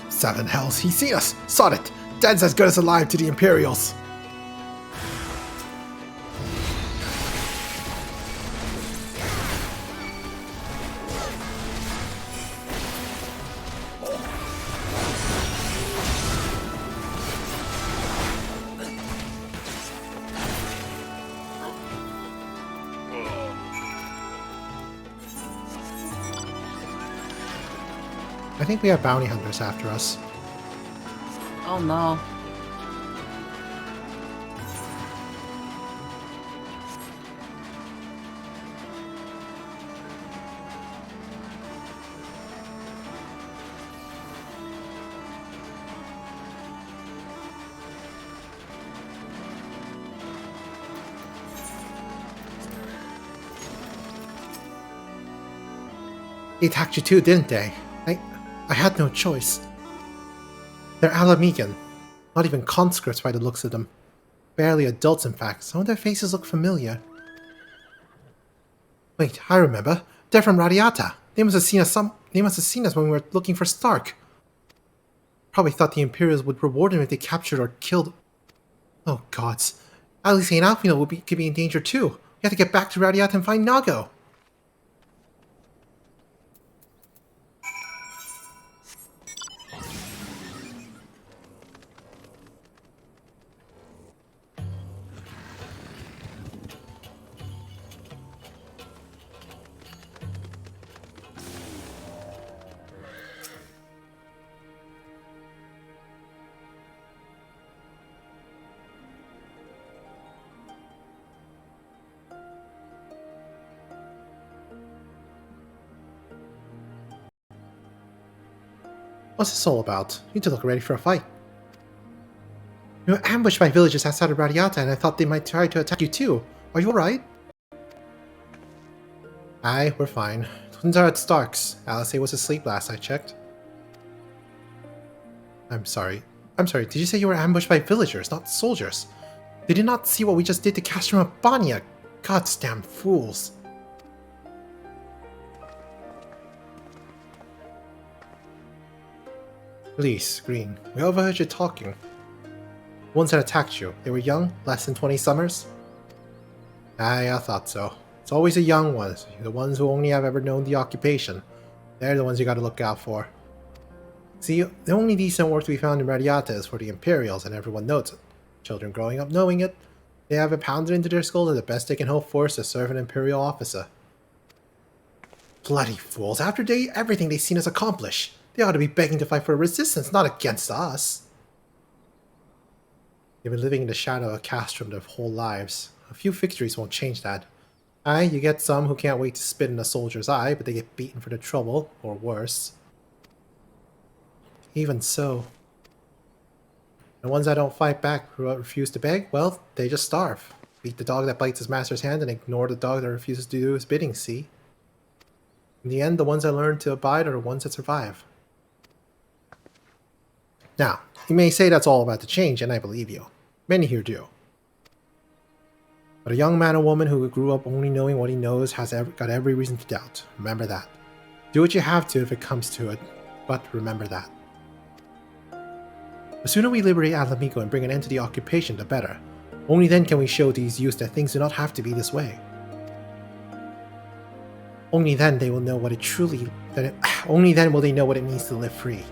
Seven hells, he's seen us! Sod it! Dead's as good as alive to the Imperials! I think we have bounty hunters after us. Oh no. They attacked you too, didn't they? I had no choice. They're Alamegan. Not even conscripts by the looks of them. Barely adults, in fact. Some of their faces look familiar. Wait, I remember. They're from Radiata. They must have seen us when we were looking for Stark. Probably thought the Imperials would reward them if they captured or killed... Oh gods. At least St. Alfino could be in danger too. We have to get back to Radiata and find Nago. What's this all about? You need to look ready for a fight. You were ambushed by villagers outside of Radiata, and I thought they might try to attack you too. Are you alright? Aye, we're fine. Twins are at Stark's. Alice was asleep last I checked. I'm sorry. Did you say you were ambushed by villagers, not soldiers? They did not see what we just did to Castrum Abania. Goddamn fools. Please, Green. We overheard you talking. The ones that attacked you, they were young, less than 20 summers? Aye, I thought so. It's always the young ones, the ones who only have ever known the occupation. They're the ones you gotta look out for. See, the only decent work to be found in Radiata is for the Imperials, and everyone knows it. Children growing up knowing it, they have it pounded into their skull that the best they can hope for is to serve an Imperial officer. Bloody fools, after everything they've seen us accomplish, they ought to be begging to fight for resistance, not against us. They've been living in the shadow of Castrum their whole lives. A few victories won't change that. Aye, you get some who can't wait to spit in a soldier's eye, but they get beaten for the trouble, or worse. Even so. The ones that don't fight back, who refuse to beg, well, they just starve. Beat the dog that bites his master's hand and ignore the dog that refuses to do his bidding, see? In the end, the ones that learn to abide are the ones that survive. Now, you may say that's all about to change, and I believe you. Many here do. But a young man or woman who grew up only knowing what he knows has got every reason to doubt. Remember that. Do what you have to if it comes to it, but remember that. The sooner we liberate Alamico and bring an end to the occupation, the better. Only then can we show these youths that things do not have to be this way. Only then they will know what it truly... only then will they know what it means to live free.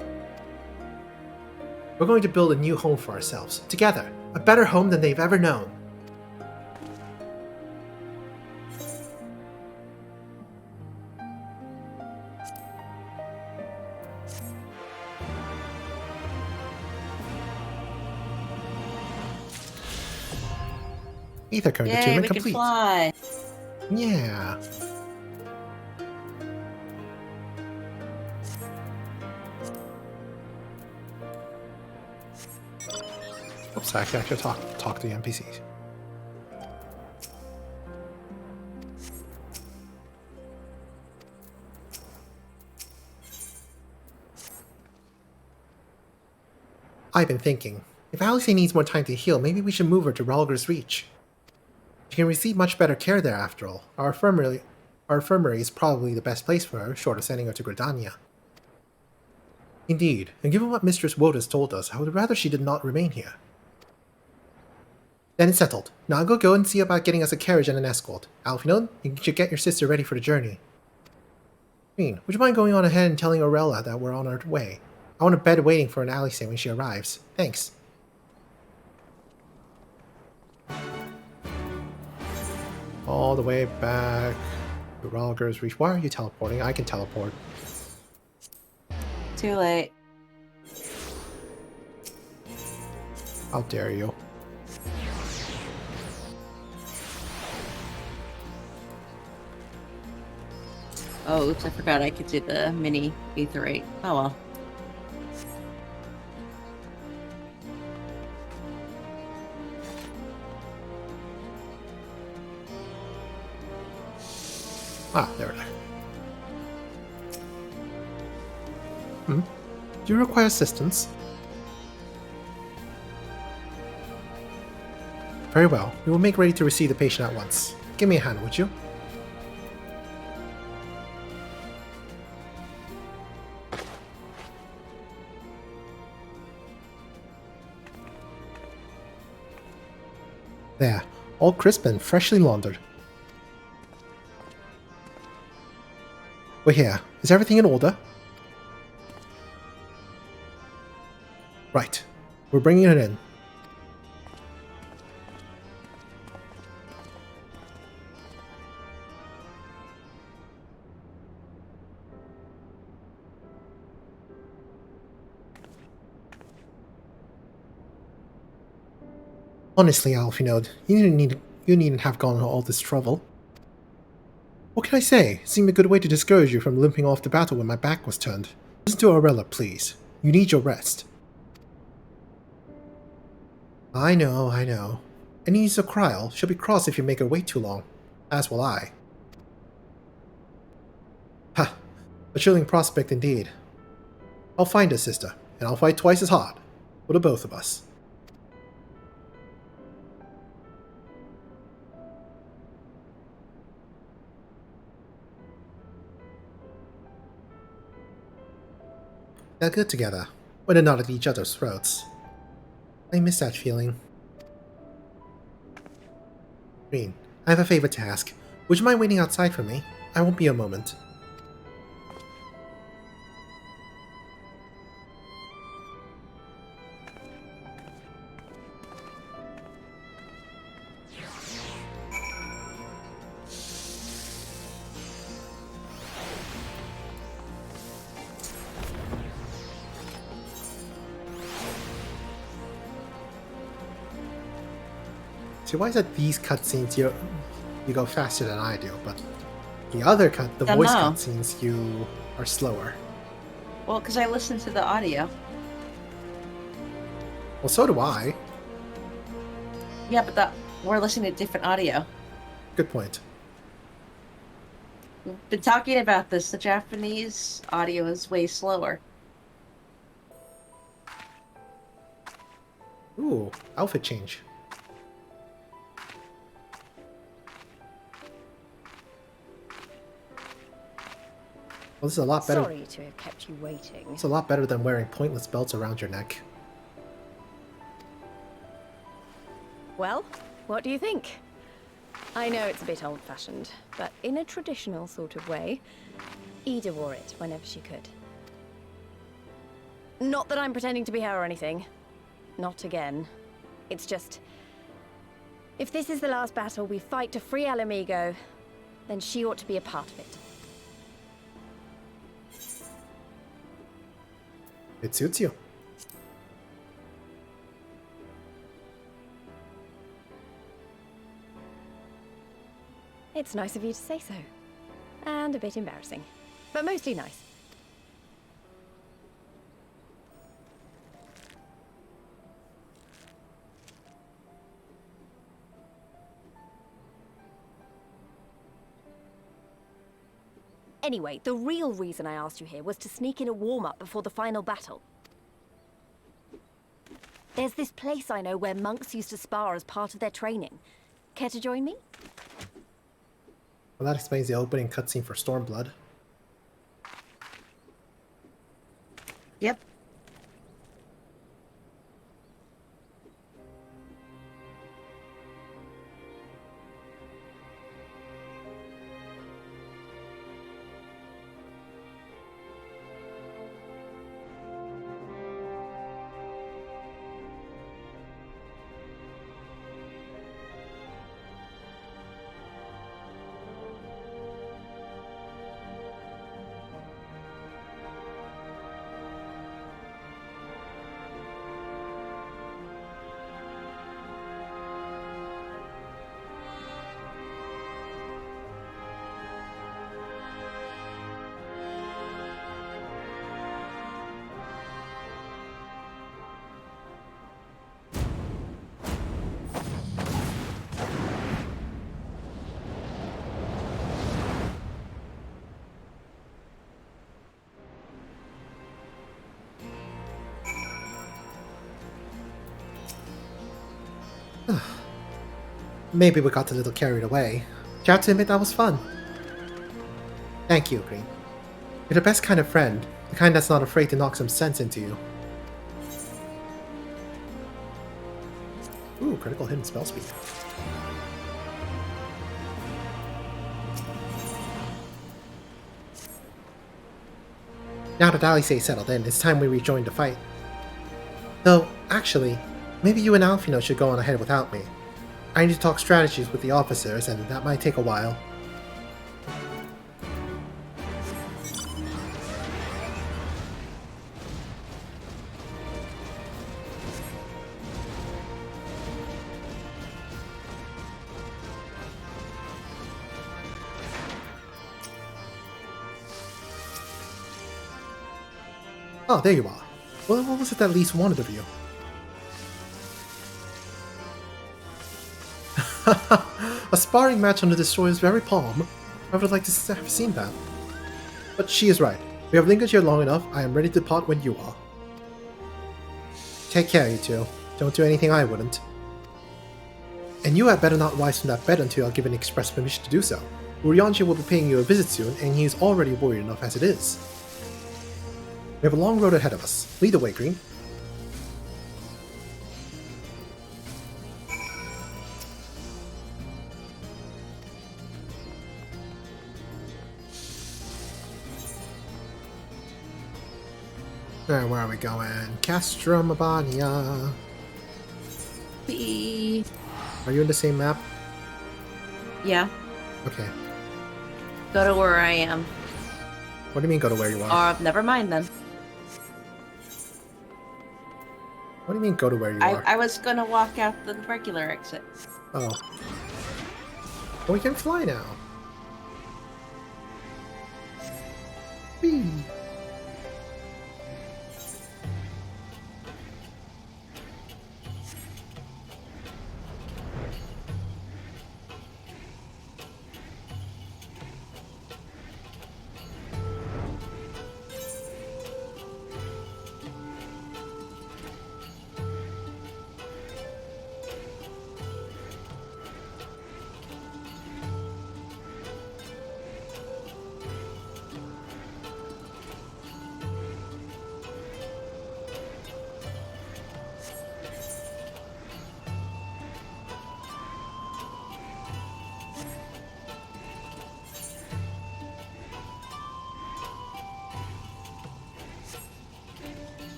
We're going to build a new home for ourselves, together. A better home than they've ever known. Ether cone Yay, attunement we complete. can fly. Yeah. Oops, I can actually talk to the NPCs. I've been thinking, if Alice needs more time to heal, maybe we should move her to Ralger's Reach. She can receive much better care there after all. Our infirmary is probably the best place for her, short of sending her to Gridania. Indeed, and given what Mistress Woad has told us, I would rather she did not remain here. Then it's settled. Now I'll go and see about getting us a carriage and an escort. Alphinaud, you should get your sister ready for the journey. Queen, would you mind going on ahead and telling Aurella that we're on our way? I want a bed waiting for an Alice when she arrives. Thanks. All the way back to Ralger's Reach. Why are you teleporting? I can teleport. Too late. How dare you. Oh, oops, I forgot I could do the mini etherate. Oh well. Ah, there it is. Do you require assistance? Very well. We will make ready to receive the patient at once. Give me a hand, would you? There, all crisp and freshly laundered. We're here. Is everything in order? Right. We're bringing it in. Honestly, Alphinaud, you needn't have gone all this trouble. What can I say? It seemed a good way to discourage you from limping off to battle when my back was turned. Listen to Aurella, please. You need your rest. I know, I know. Any Zakriel she'll be cross if you make her wait too long. As will I. Ha! A chilling prospect indeed. I'll find her, sister, and I'll fight twice as hard. For the both of us. They're good together, when they're not at each other's throats. I miss that feeling. Green, I have a favor to ask. Would you mind waiting outside for me? I won't be a moment. See, why is it these cutscenes you go faster than I do, but the other the voice cutscenes you are slower? Well, because I listen to the audio. Well, so do I. Yeah, but we're listening to different audio. Good point. We've been talking about this. The Japanese audio is way slower. Ooh, outfit change. Well, this is a lot better. Sorry to have kept you waiting. It's a lot better than wearing pointless belts around your neck. Well, what do you think? I know it's a bit old-fashioned, but in a traditional sort of way, Ida wore it whenever she could. Not that I'm pretending to be her or anything. Not again. It's just... if this is the last battle we fight to free El Amigo, then she ought to be a part of it. It suits you. It's nice of you to say so. And a bit embarrassing. But mostly nice. Anyway, the real reason I asked you here was to sneak in a warm-up before the final battle. There's this place I know where monks used to spar as part of their training. Care to join me? Well, that explains the opening cutscene for Stormblood. Yep. Maybe we got a little carried away. You have to admit that was fun. Thank you, Green. You're the best kind of friend, the kind that's not afraid to knock some sense into you. Ooh, critical hidden spell speed. Now that Alice's settled in, it's time we rejoin the fight. Though, actually, maybe you and Alfino should go on ahead without me. I need to talk strategies with the officers, and that might take a while. Oh, there you are. Well, what was it that at least wanted of you? A sparring match on the Destroyer's very palm. I would like to have seen that. But she is right. We have lingered here long enough. I am ready to depart when you are. Take care, you two. Don't do anything I wouldn't. And you had better not rise from that bed until I give an express permission to do so. Urianger will be paying you a visit soon, and he is already worried enough as it is. We have a long road ahead of us. Lead the way, Green. Alright, where are we going? Castrum Abania. B. Are you in the same map? Yeah. Okay. Go to where I am. What do you mean go to where you are? Never mind then. What do you mean go to where you are? I was gonna walk out the regular exit. Oh. Well, we can fly now. Whee!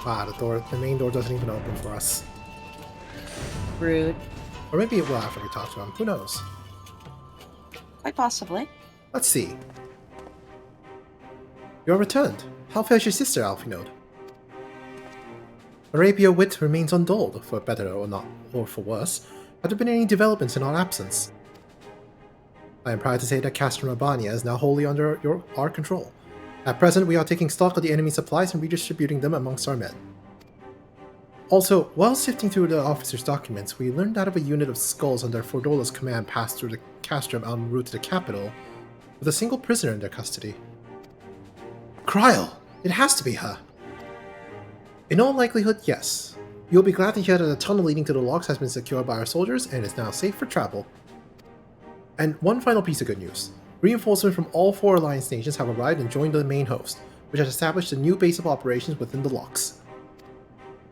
Ah, the main door doesn't even open for us. Rude. Or maybe it will after we talk to him. Who knows? Quite possibly. Let's see. You are returned. How fares your sister, Alfinode? Arabia wit remains undulled, for better or not, or for worse. Have there been any developments in our absence? I am proud to say that Castrum Urbania is now wholly under our control. At present, we are taking stock of the enemy supplies and redistributing them amongst our men. Also, while sifting through the officer's documents, we learned that of a unit of skulls under Fordola's command passed through the Castrum en route to the capital, with a single prisoner in their custody. Kryl! It has to be her! In all likelihood, yes. You'll be glad to hear that the tunnel leading to the locks has been secured by our soldiers and is now safe for travel. And one final piece of good news. Reinforcements from all 4 Alliance nations have arrived and joined the main host, which has established a new base of operations within the locks.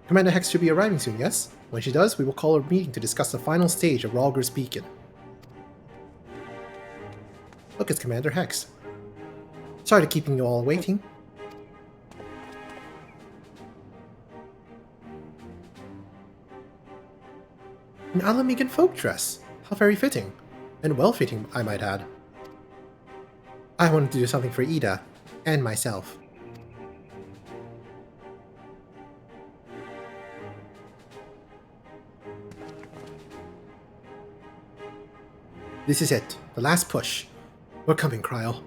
Commander Hex should be arriving soon, yes? When she does, we will call a meeting to discuss the final stage of Rhalgr's Beacon. Look, it's Commander Hex. Sorry to keeping you all waiting. An Alamegan folk dress. How very fitting. And well-fitting, I might add. I wanted to do something for Ida, and myself. This is it, the last push. We're coming, Kryl.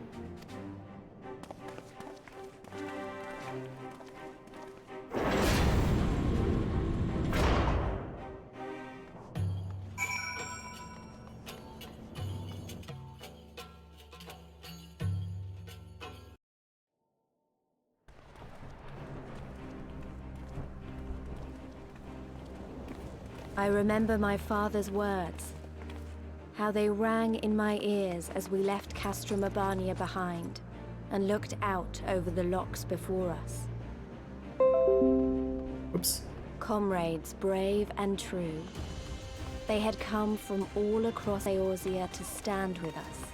I remember my father's words, how they rang in my ears as we left Castrum Urbania behind and looked out over the locks before us. Oops. Comrades brave and true, they had come from all across Eorzea to stand with us,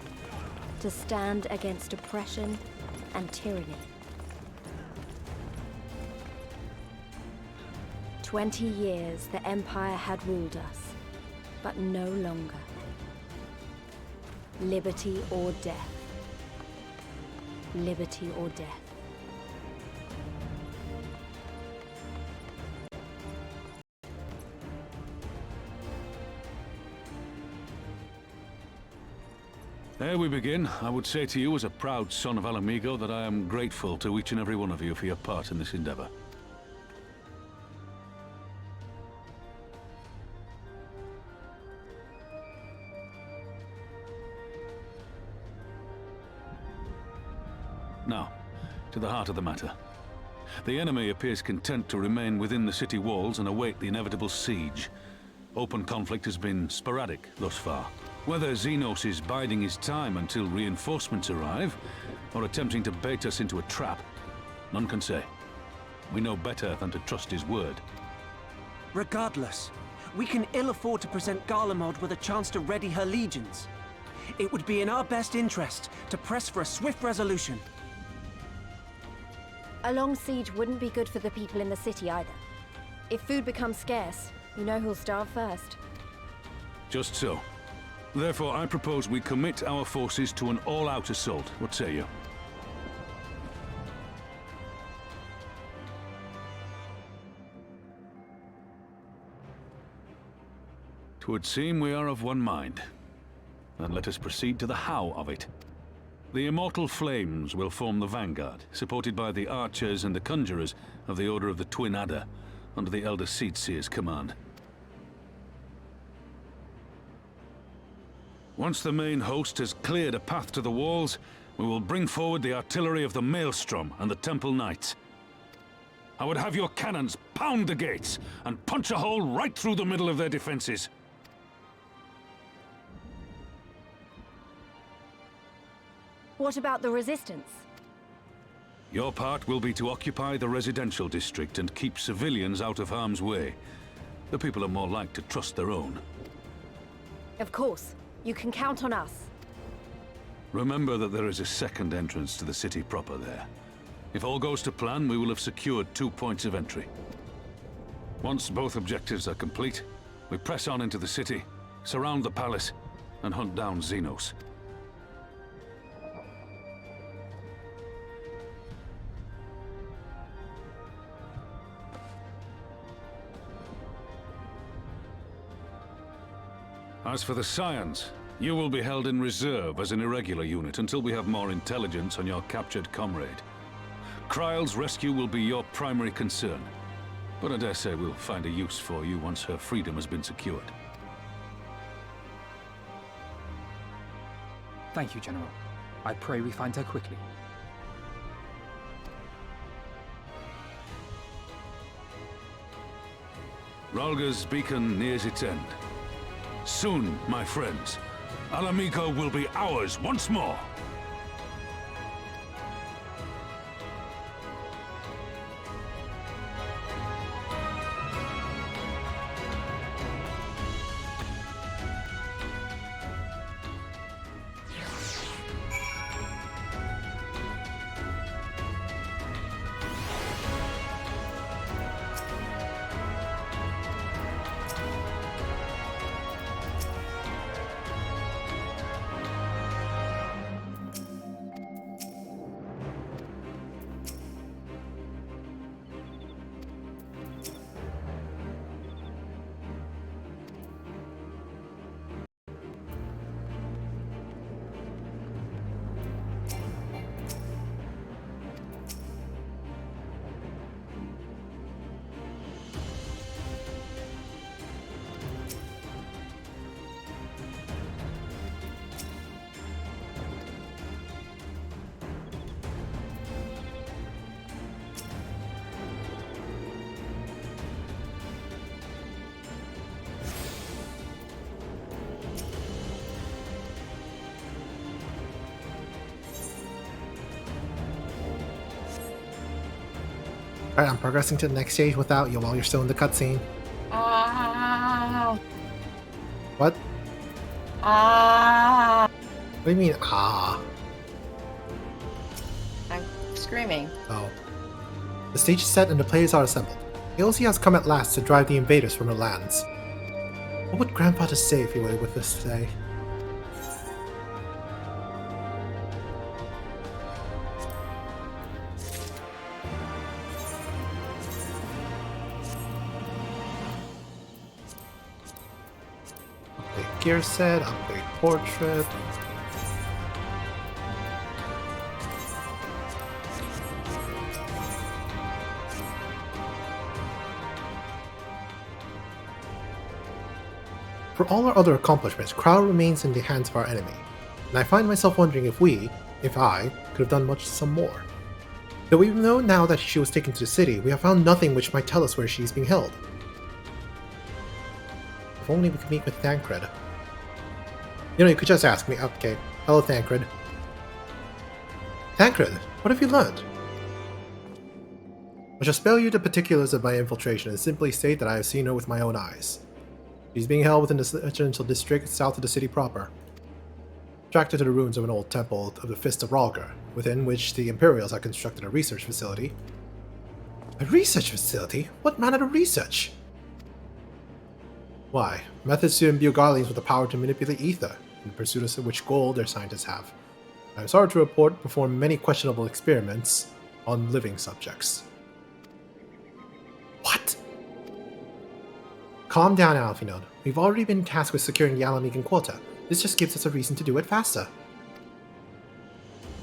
to stand against oppression and tyranny. 20 years the Empire had ruled us, but no longer. Liberty or death. Liberty or death. Ere we begin, I would say to you as a proud son of Alamigo that I am grateful to each and every one of you for your part in this endeavor. Now, to the heart of the matter. The enemy appears content to remain within the city walls and await the inevitable siege. Open conflict has been sporadic thus far. Whether Xenos is biding his time until reinforcements arrive, or attempting to bait us into a trap, none can say. We know better than to trust his word. Regardless, we can ill afford to present Garlemald with a chance to ready her legions. It would be in our best interest to press for a swift resolution. A long siege wouldn't be good for the people in the city either. If food becomes scarce, you know who'll starve first. Just so. Therefore, I propose we commit our forces to an all-out assault. What say you? Twould seem we are of one mind. Then let us proceed to the how of it. The immortal flames will form the vanguard, supported by the archers and the conjurers of the Order of the Twin Adder, under the Elder Seedseer's command. Once the main host has cleared a path to the walls, we will bring forward the artillery of the Maelstrom and the Temple Knights. I would have your cannons pound the gates and punch a hole right through the middle of their defenses. What about the resistance? Your part will be to occupy the residential district and keep civilians out of harm's way. The people are more like to trust their own. Of course. You can count on us. Remember that there is a second entrance to the city proper there. If all goes to plan, we will have secured 2 points of entry. Once both objectives are complete, we press on into the city, surround the palace, and hunt down Xenos. As for the Scions, you will be held in reserve as an irregular unit until we have more intelligence on your captured comrade. Kryle's rescue will be your primary concern, but I dare say we'll find a use for you once her freedom has been secured. Thank you, General. I pray we find her quickly. Rhalga's beacon nears its end. Soon, my friends, Alamigo will be ours once more. Alright, I'm progressing to the next stage without you while you're still in the cutscene. Ah. What? Ah. What do you mean, ah? I'm screaming. Oh. The stage is set and the players are assembled. AOC has come at last to drive the invaders from her lands. What would Grandfather say if he were with us today? Upgrade gear set, upgrade portrait. For all our other accomplishments, Crow remains in the hands of our enemy, and I find myself wondering if I, could have done some more. Though we know now that she was taken to the city, we have found nothing which might tell us where she is being held. If only we could meet with Thancred. You know, you could just ask me. Okay. Hello, Thancred. Thancred, what have you learned? I shall spare you the particulars of my infiltration and simply state that I have seen her with my own eyes. She's being held within the residential district south of the city proper. Attracted to the ruins of an old temple of the Fist of Ralgar, within which the Imperials have constructed a research facility. A research facility? What manner of research? Why, methods to imbue Guardians with the power to manipulate ether, in pursuit of which goal their scientists have. I am sorry to report perform many questionable experiments on living subjects. What? Calm down, Alfinode. We've already been tasked with securing the Alamigan Quarter. This just gives us a reason to do it faster.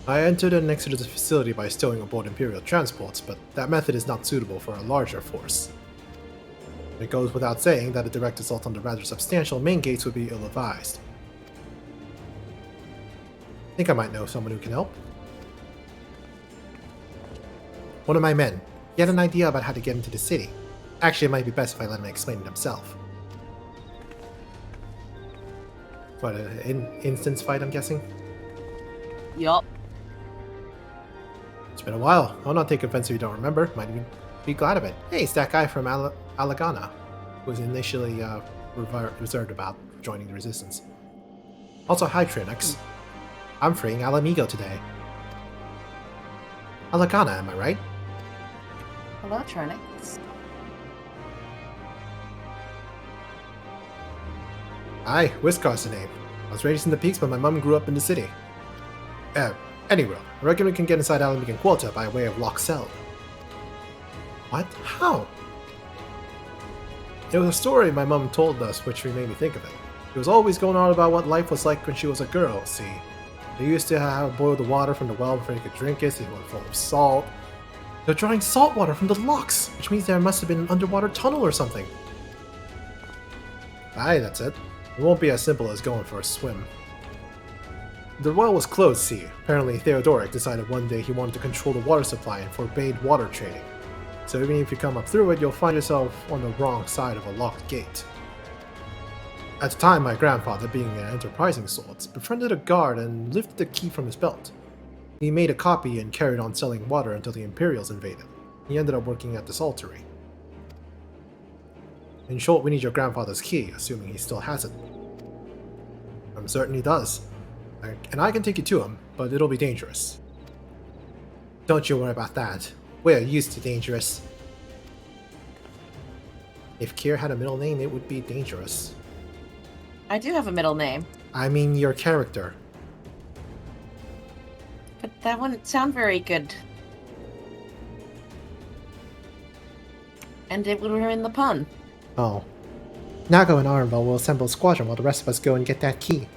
I entered and exited the facility by stowing aboard Imperial transports, but that method is not suitable for a larger force. It goes without saying that a direct assault on the rather substantial main gates would be ill-advised. I think I might know someone who can help. One of my men. He had an idea about how to get into the city. Actually, it might be best if I let him explain it himself. What, an instance fight, I'm guessing? Yup. It's been a while. I'll not take offense if you don't remember. Might even be glad of it. Hey, it's that guy from Alagana, who was initially reserved about joining the Resistance. Also, hi, Trinix. I'm freeing Alamigo today. Alagana, am I right? Hello, Trinix. Aye, Whiskar's the name. I was raised in the peaks, but my mum grew up in the city. Anyway, I reckon we can get inside Alamigan Quarter by way of Loch Selb. What? How? It was a story my mum told us which made me think of it. She was always going on about what life was like when she was a girl, see. They used to have boiled the water from the well before you could drink it, so it was full of salt. They're drawing salt water from the locks, which means there must have been an underwater tunnel or something. Aye, that's it. It won't be as simple as going for a swim. The well was closed, see. Apparently Theodoric decided one day he wanted to control the water supply and forbade water trading. So even if you come up through it, you'll find yourself on the wrong side of a locked gate. At the time, my grandfather, being an enterprising sort, befriended a guard and lifted the key from his belt. He made a copy and carried on selling water until the Imperials invaded. He ended up working at the saltery. In short, we need your grandfather's key, assuming he still has it. I'm certain he does. And I can take you to him, but it'll be dangerous. Don't you worry about that. We're used to dangerous. If Kier had a middle name, it would be dangerous. I do have a middle name. I mean your character. But that wouldn't sound very good. And it would ruin the pun. Oh. Nago and Arnval will assemble a squadron while the rest of us go and get that key.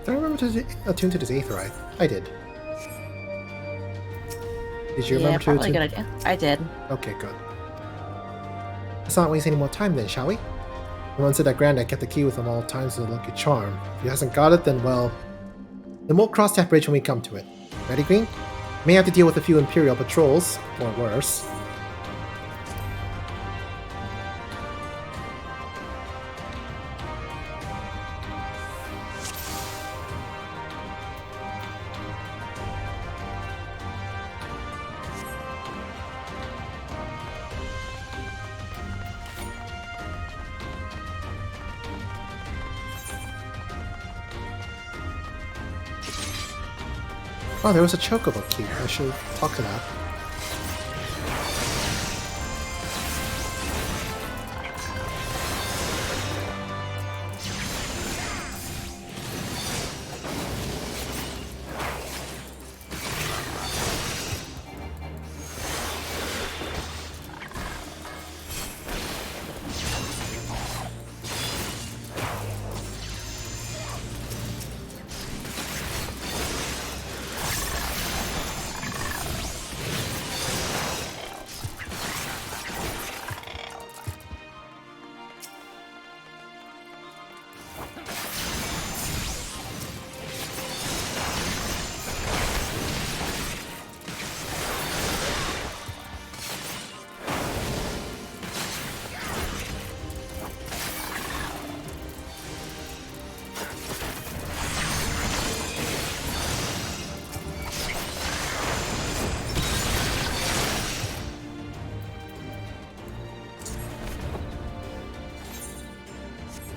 Did I remember to attune to this Aetherite? I did. Did you remember to probably attune? a good idea. I did. Okay, good. Let's not waste any more time then, shall we? The one said that Granddad kept the key with him all times as a lucky charm. If he hasn't got it, then well... Then we'll cross that bridge when we come to it. Ready, Green? May have to deal with a few Imperial patrols, or worse. Oh, there was a chocobo key. I should talk to that.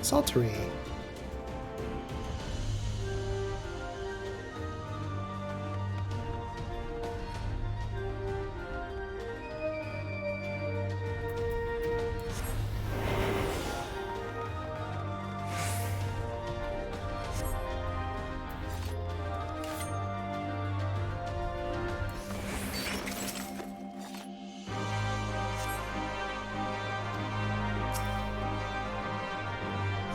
Saltery.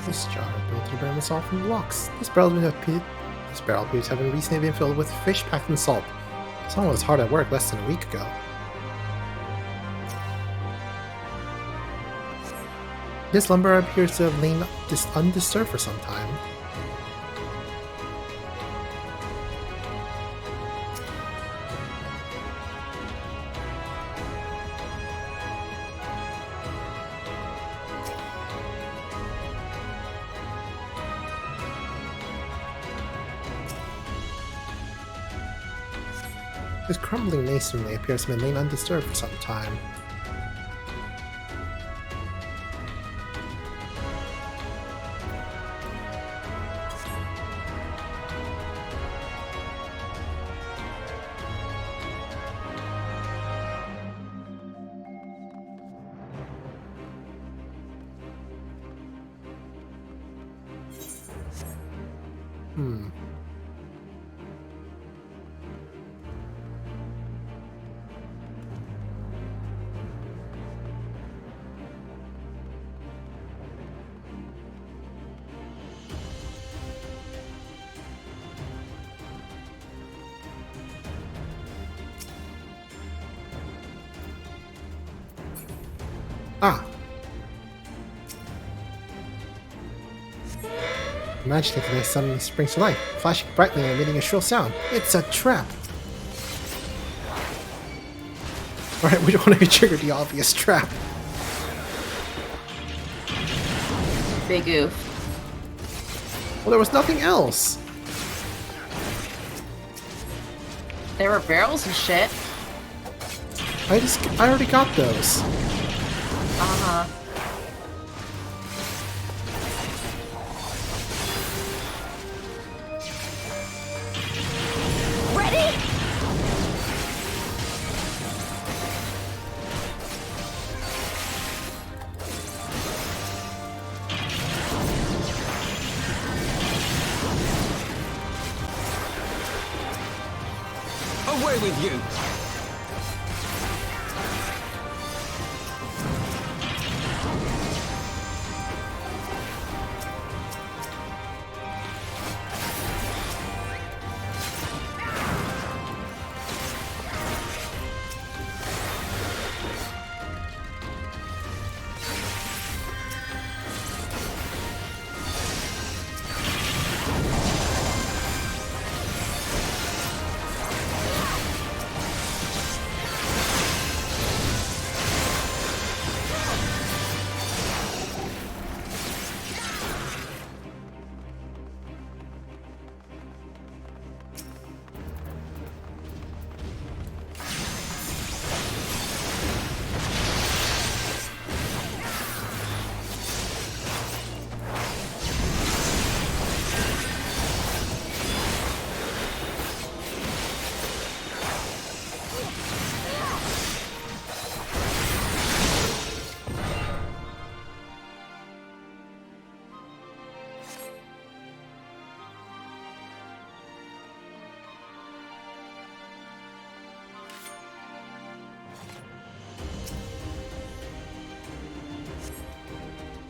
This jar built to burn salt from blocks. This barrel appears to have recently been filled with fish packed in salt. Someone was hard at work less than a week ago. This lumber appears to have lain undisturbed for some time. This crumbling masonry appears to have been lain undisturbed for some time. Ah! The magic device suddenly springs to life, flashing brightly and emitting a shrill sound. It's a trap! Alright, we don't want to trigger the obvious trap. Big oof. Well, there was nothing else! There were barrels and shit. I already got those. Uh-huh. Ready? Away with you!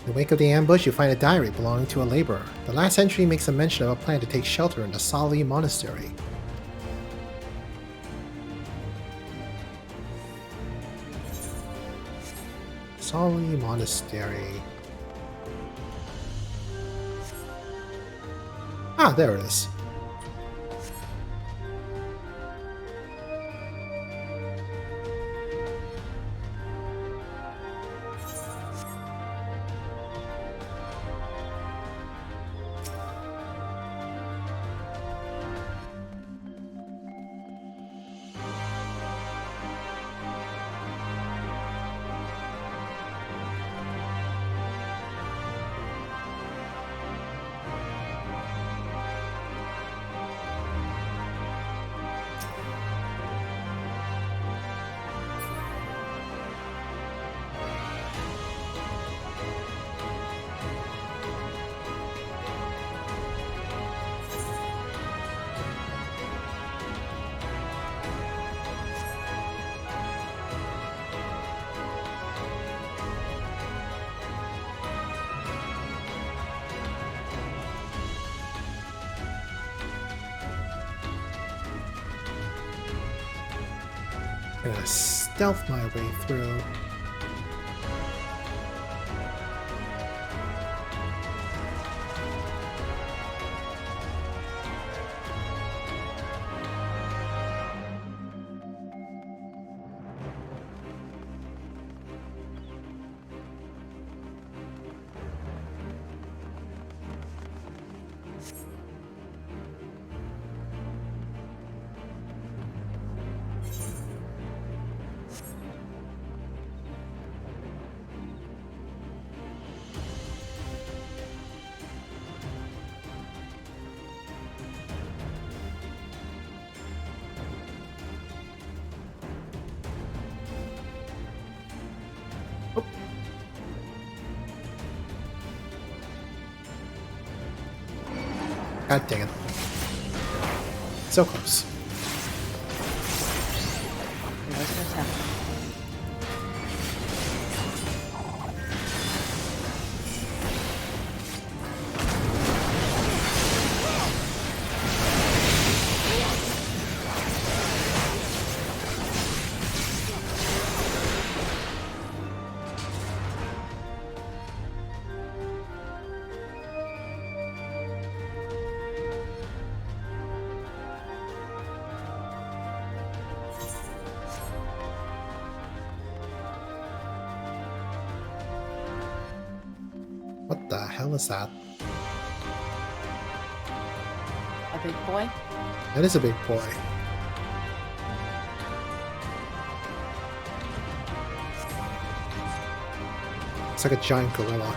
In the wake of the ambush, you find a diary belonging to a laborer. The last entry makes a mention of a plan to take shelter in the Sali Monastery. Sali Monastery. Ah, there it is. gonna stealth my way through. God dang it. So close. What the hell is that? A big boy? That is a big boy. It's like a giant gorilla.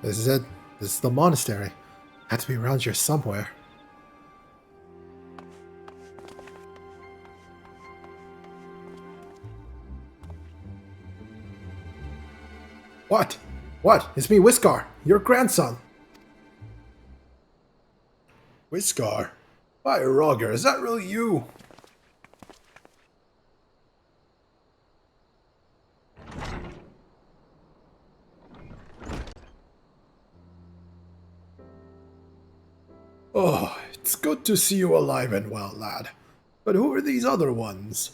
This is it. This is the monastery. Had to be around here somewhere. What? What? It's me, Whiskar, your grandson. Whiskar? By Roger, is that really you? Oh, it's good to see you alive and well, lad. But who are these other ones?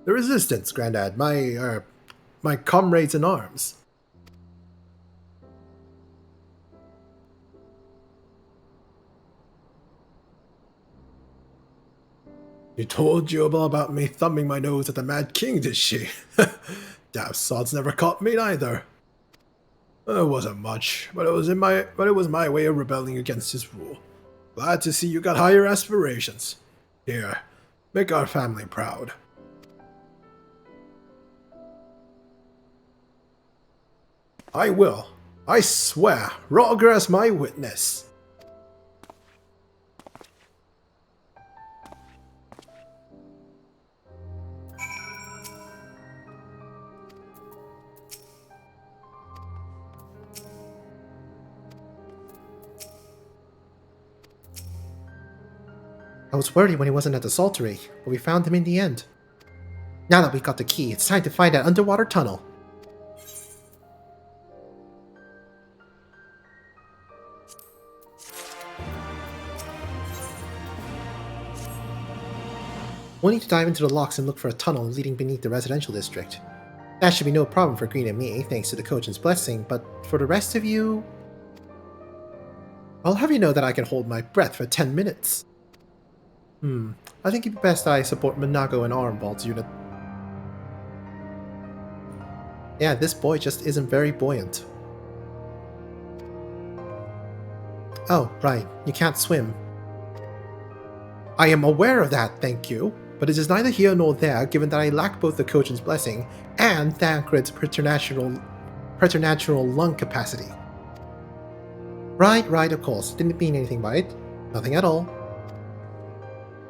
The Resistance, Grandad. My comrades in arms. She told you about me thumbing my nose at the Mad King, did she? Damn sods never caught me either. It wasn't much, but it was my way of rebelling against his rule. Glad to see you got higher aspirations. Here, make our family proud. I will. I swear, Roger as my witness. I was worried when he wasn't at the Saltery, but we found him in the end. Now that we got the key, it's time to find that underwater tunnel. We'll need to dive into the locks and look for a tunnel leading beneath the residential district. That should be no problem for Green and me, thanks to the Kojin's blessing, but for the rest of you... I'll have you know that I can hold my breath for 10 minutes. I think it'd be best I support Minago and Armbald's unit. Yeah, this boy just isn't very buoyant. Oh, right, you can't swim. I am aware of that, thank you, but it is neither here nor there given that I lack both the Kojin's blessing and Thancred's preternatural lung capacity. Right, of course. Didn't mean anything by it. Nothing at all.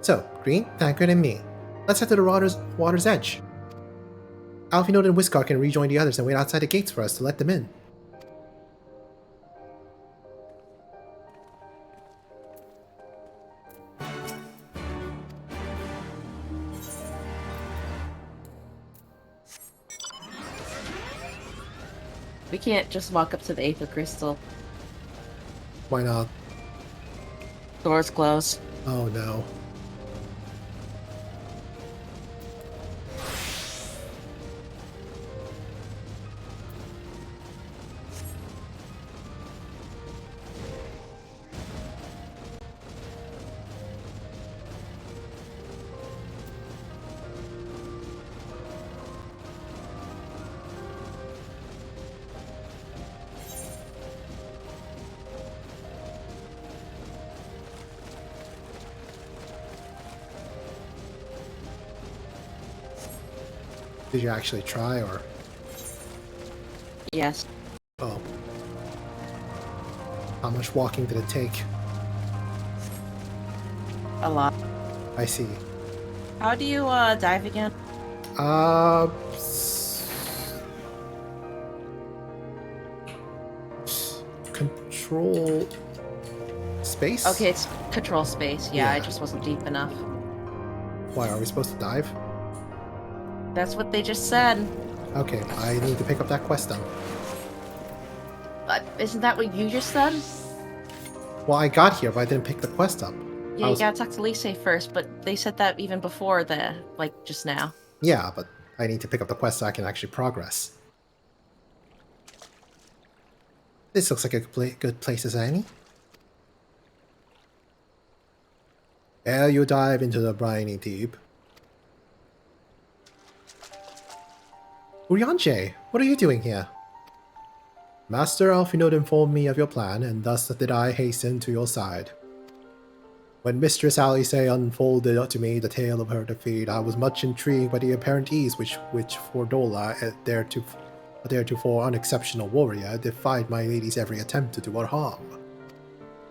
So, Green, Thancred, and me. Let's head to the water's edge. Alphinaud and Whiskar can rejoin the others and wait outside the gates for us to let them in. We can't just walk up to the Aether Crystal. Why not? Doors closed. Oh no. Did you actually try, or? Yes. Oh. How much walking did it take? A lot. I see. How do you dive again? Control space? Okay, it's control space. Yeah, I Yeah. just wasn't deep enough. Why, are we supposed to dive? That's what they just said. Okay, I need to pick up that quest then. But isn't that what you just said? Well, I got here, but I didn't pick the quest up. Yeah, you gotta talk to Lise first, but they said that even before just now. Yeah, but I need to pick up the quest so I can actually progress. This looks like a good place as any. Ere you dive into the briny deep. Urianger, what are you doing here? Master Alphinaud informed me of your plan, and thus did I hasten to your side. When Mistress Alice unfolded to me the tale of her defeat, I was much intrigued by the apparent ease which Fordola, a theretofore unexceptional warrior, defied my lady's every attempt to do her harm.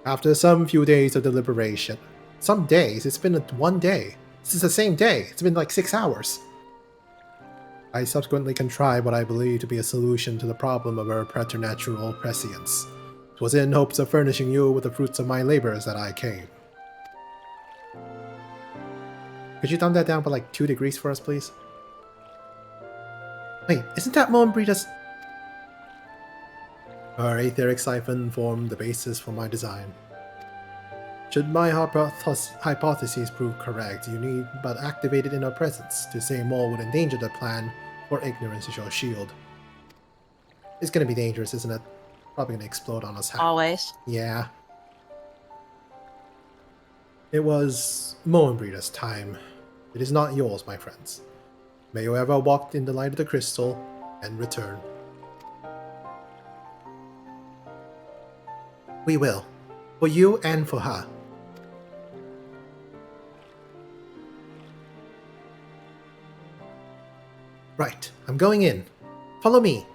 After some few days of deliberation, some days? It's been one day. This is the same day. It's been like 6 hours. I subsequently contrived what I believe to be a solution to the problem of her preternatural prescience. It was in hopes of furnishing you with the fruits of my labors that I came. Could you dumb that down by like 2 degrees for us, please? Wait, isn't that Moenbryda's... Her etheric siphon formed the basis for my design. Should my hypotheses prove correct, you need but activate it in her presence. To say more would endanger the plan, for ignorance is your shield. It's gonna be dangerous, isn't it? Probably gonna explode on us. Always. Yeah. It was Moenbryda's time. It is not yours, my friends. May you ever walk in the light of the crystal, and return. We will. For you and for her. Right, I'm going in. Follow me.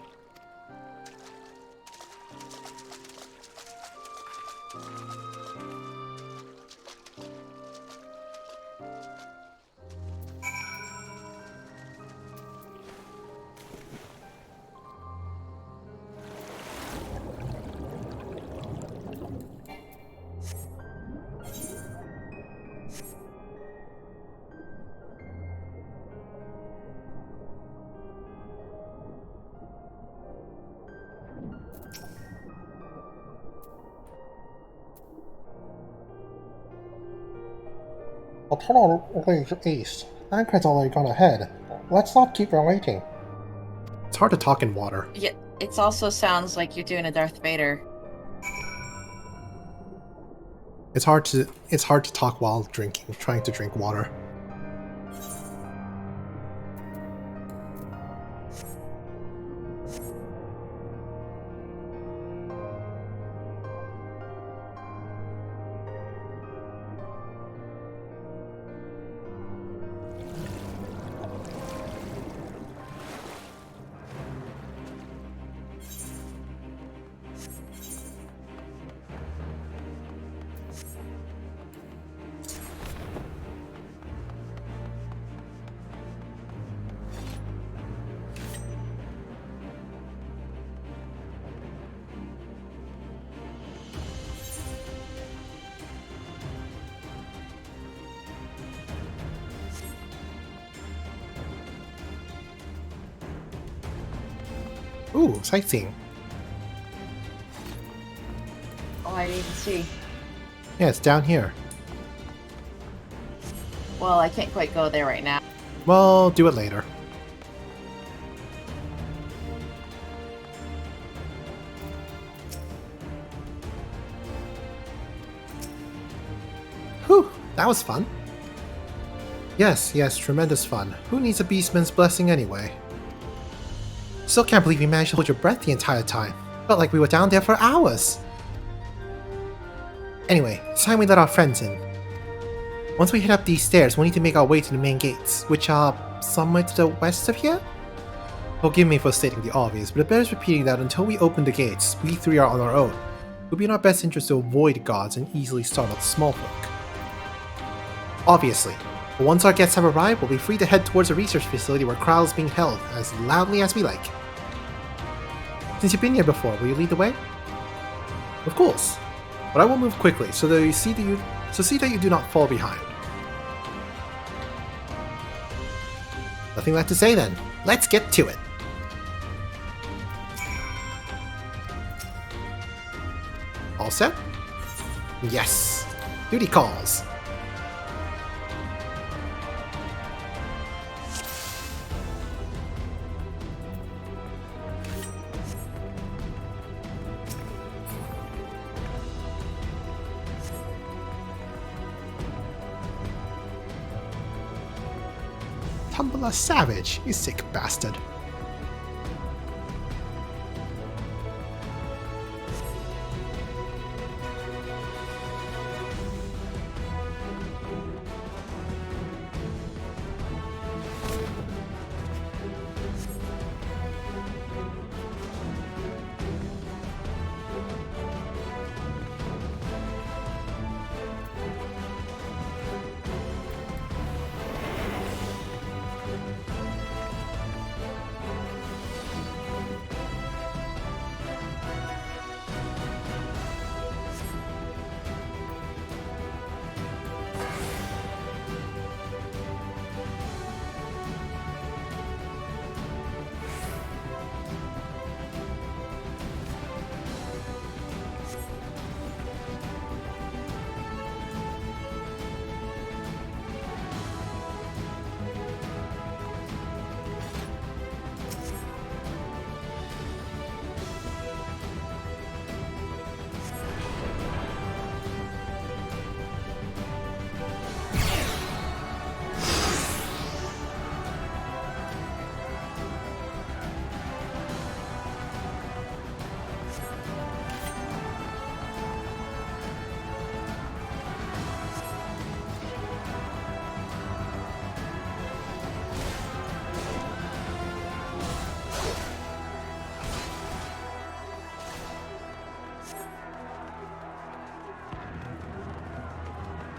The tunnel leads east. Anchor's already gone ahead. Let's not keep them waiting. It's hard to talk in water. Yeah, it also sounds like you're doing a Darth Vader. It's hard to talk while trying to drink water. Ooh, sightseeing. Oh, I didn't even see. Yeah, it's down here. Well, I can't quite go there right now. Well, do it later. Whew, that was fun. Yes, tremendous fun. Who needs a beastman's blessing anyway? Still can't believe you managed to hold your breath the entire time. Felt like we were down there for hours. Anyway, it's time we let our friends in. Once we head up these stairs, we'll need to make our way to the main gates, which are somewhere to the west of here? Forgive me for stating the obvious, but it bears repeating that until we open the gates, we three are on our own. It would be in our best interest to avoid guards and easily startle the small folk. Obviously, but once our guests have arrived, we'll be free to head towards a research facility where Krall is being held as loudly as we like. Since you've been here before, will you lead the way? Of course, but I will move quickly so that you see that you do not fall behind. Nothing left to say then. Let's get to it. All set? Yes. Duty calls. Tumbler Savage, you sick bastard.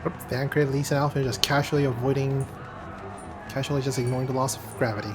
Oops, the anchor Lisa and Alpha just casually just ignoring the loss of gravity.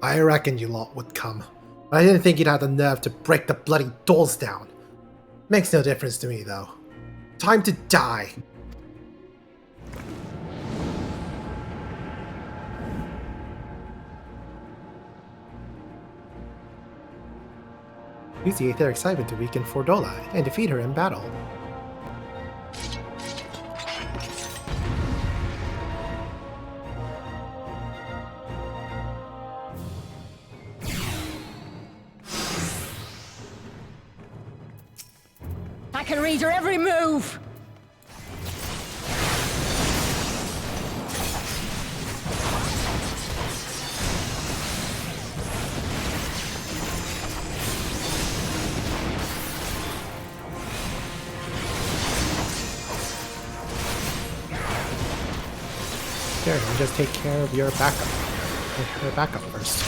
I reckoned you lot would come, but I didn't think you'd have the nerve to break the bloody doors down. Makes no difference to me, though. Time to die! Use the Aetheric Siphon to weaken Fordola and defeat her in battle. I can read your every move! There, you just take care of your backup. Her backup first.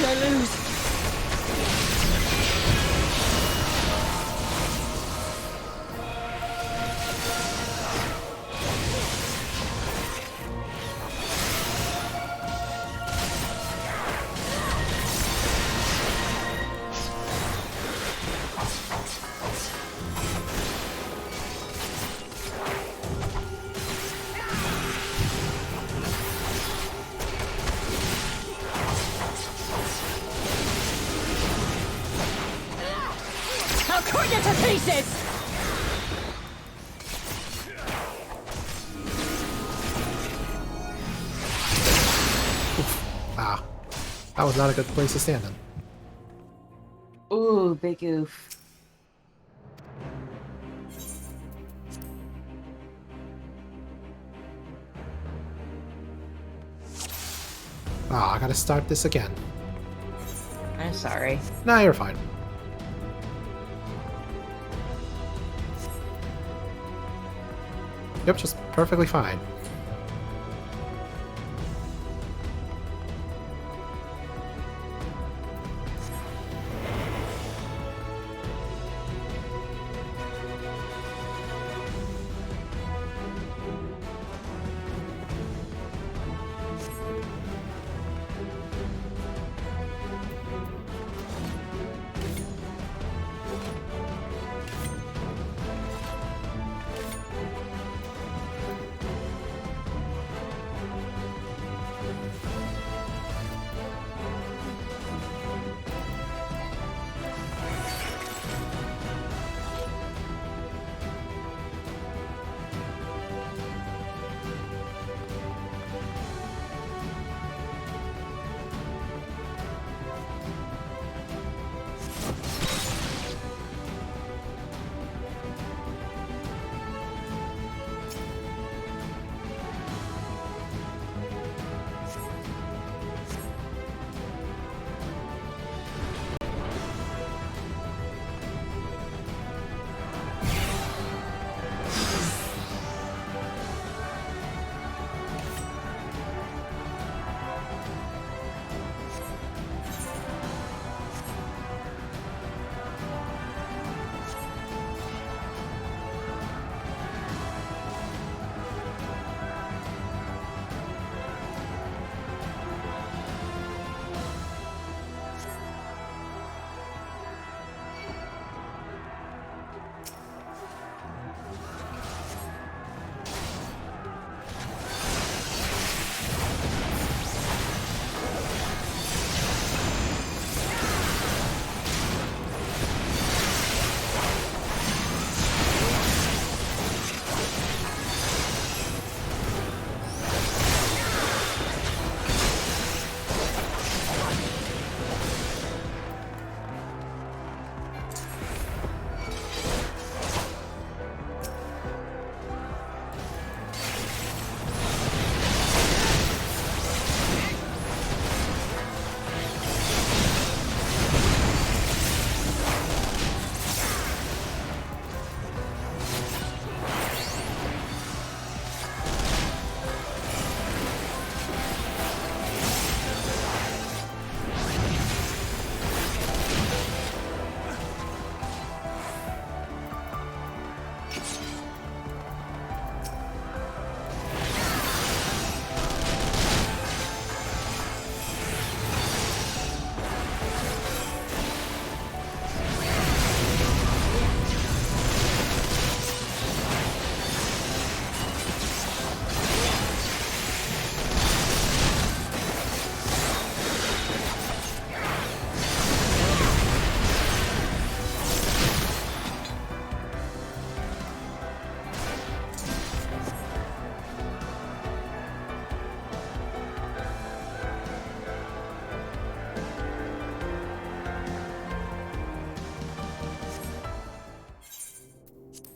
I lose? I'll cut you to pieces! Wow. That was not a good place to stand in. Ooh, big oof. Ah, I gotta start this again. I'm sorry. Nah, you're fine. Yep, just perfectly fine.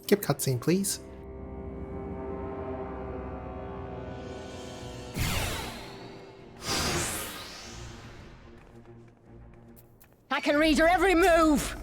Skip cutscene, please. I can read your every move!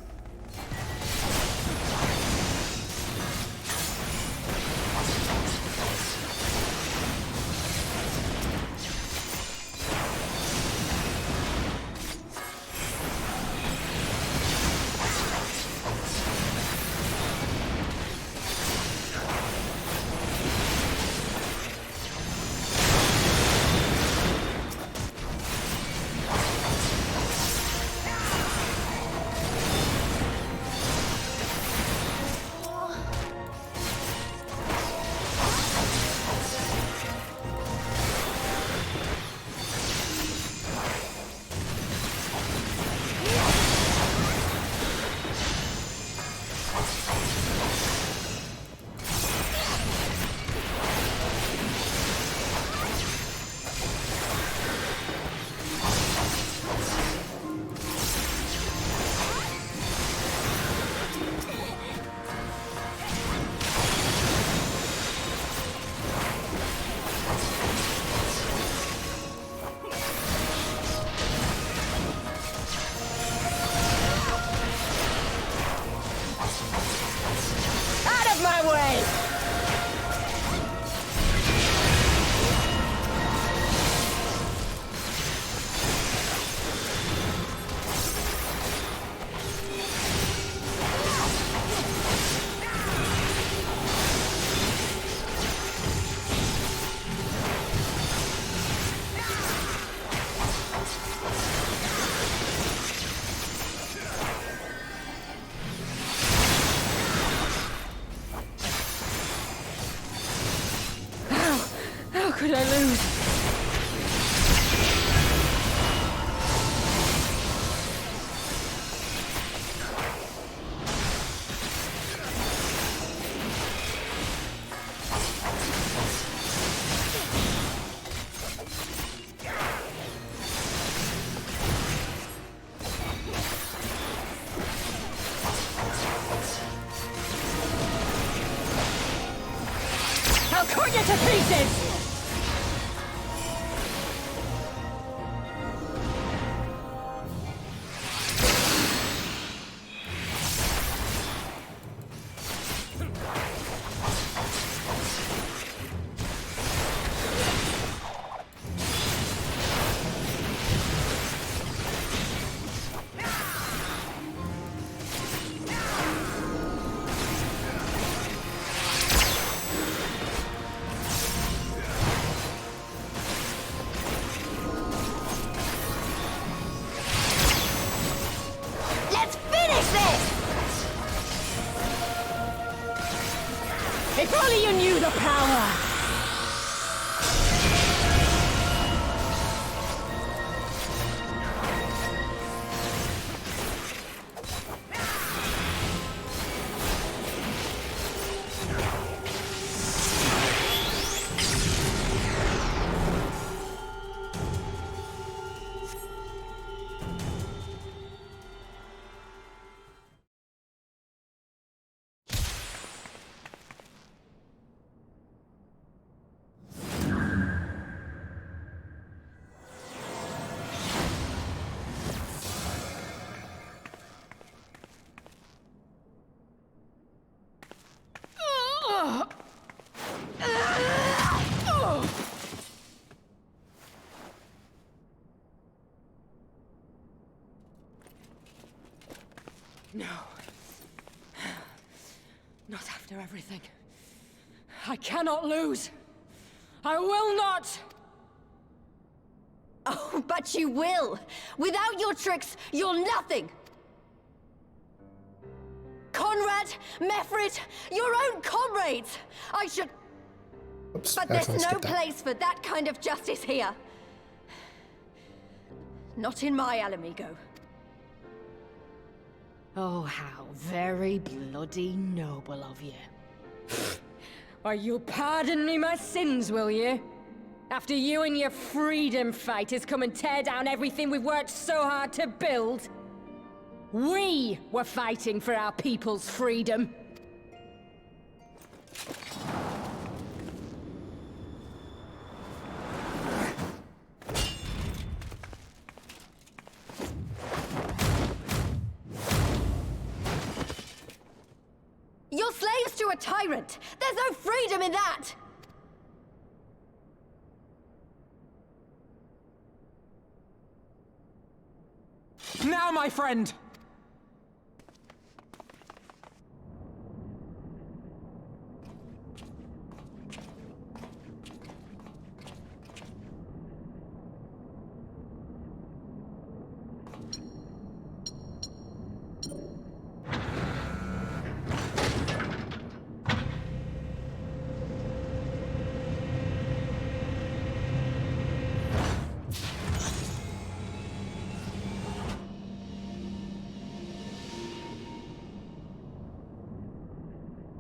How could I lose? I'll cut you to pieces! If only you knew the power! No. Not after everything. I cannot lose. I will not! Oh, but you will! Without your tricks, you're nothing! Conrad, Mefrid, your own comrades! I should... Oops, But there's no place for that kind of justice here. Not in my Alamigo. Oh, how very bloody noble of you. Why, you'll pardon me my sins, will you? After you and your freedom fighters come and tear down everything we've worked so hard to build? We were fighting for our people's freedom. You're slaves to a tyrant! There's no freedom in that! Now, my friend!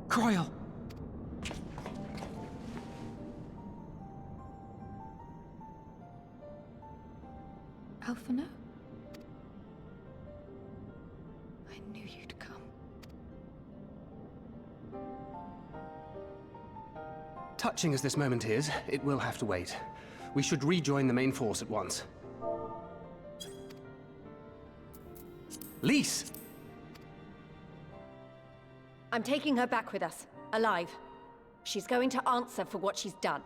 Croyle! Alphino? I knew you'd come. Touching as this moment is, it will have to wait. We should rejoin the main force at once. Lise! I'm taking her back with us, alive. She's going to answer for what she's done.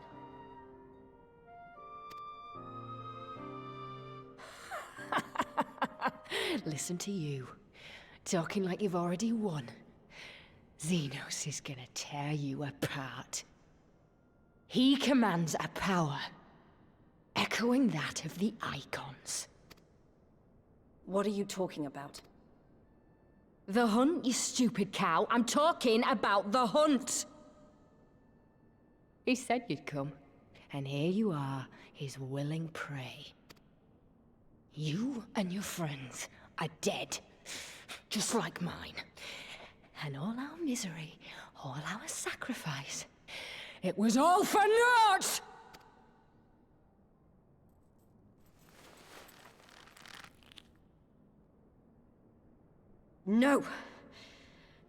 Listen to you, talking like you've already won. Xenos is gonna tear you apart. He commands a power, echoing that of the Icons. What are you talking about? The hunt, you stupid cow. I'm talking about the hunt! He said you'd come, and here you are, his willing prey. You and your friends are dead, just like mine. And all our misery, all our sacrifice, it was all for naught! No!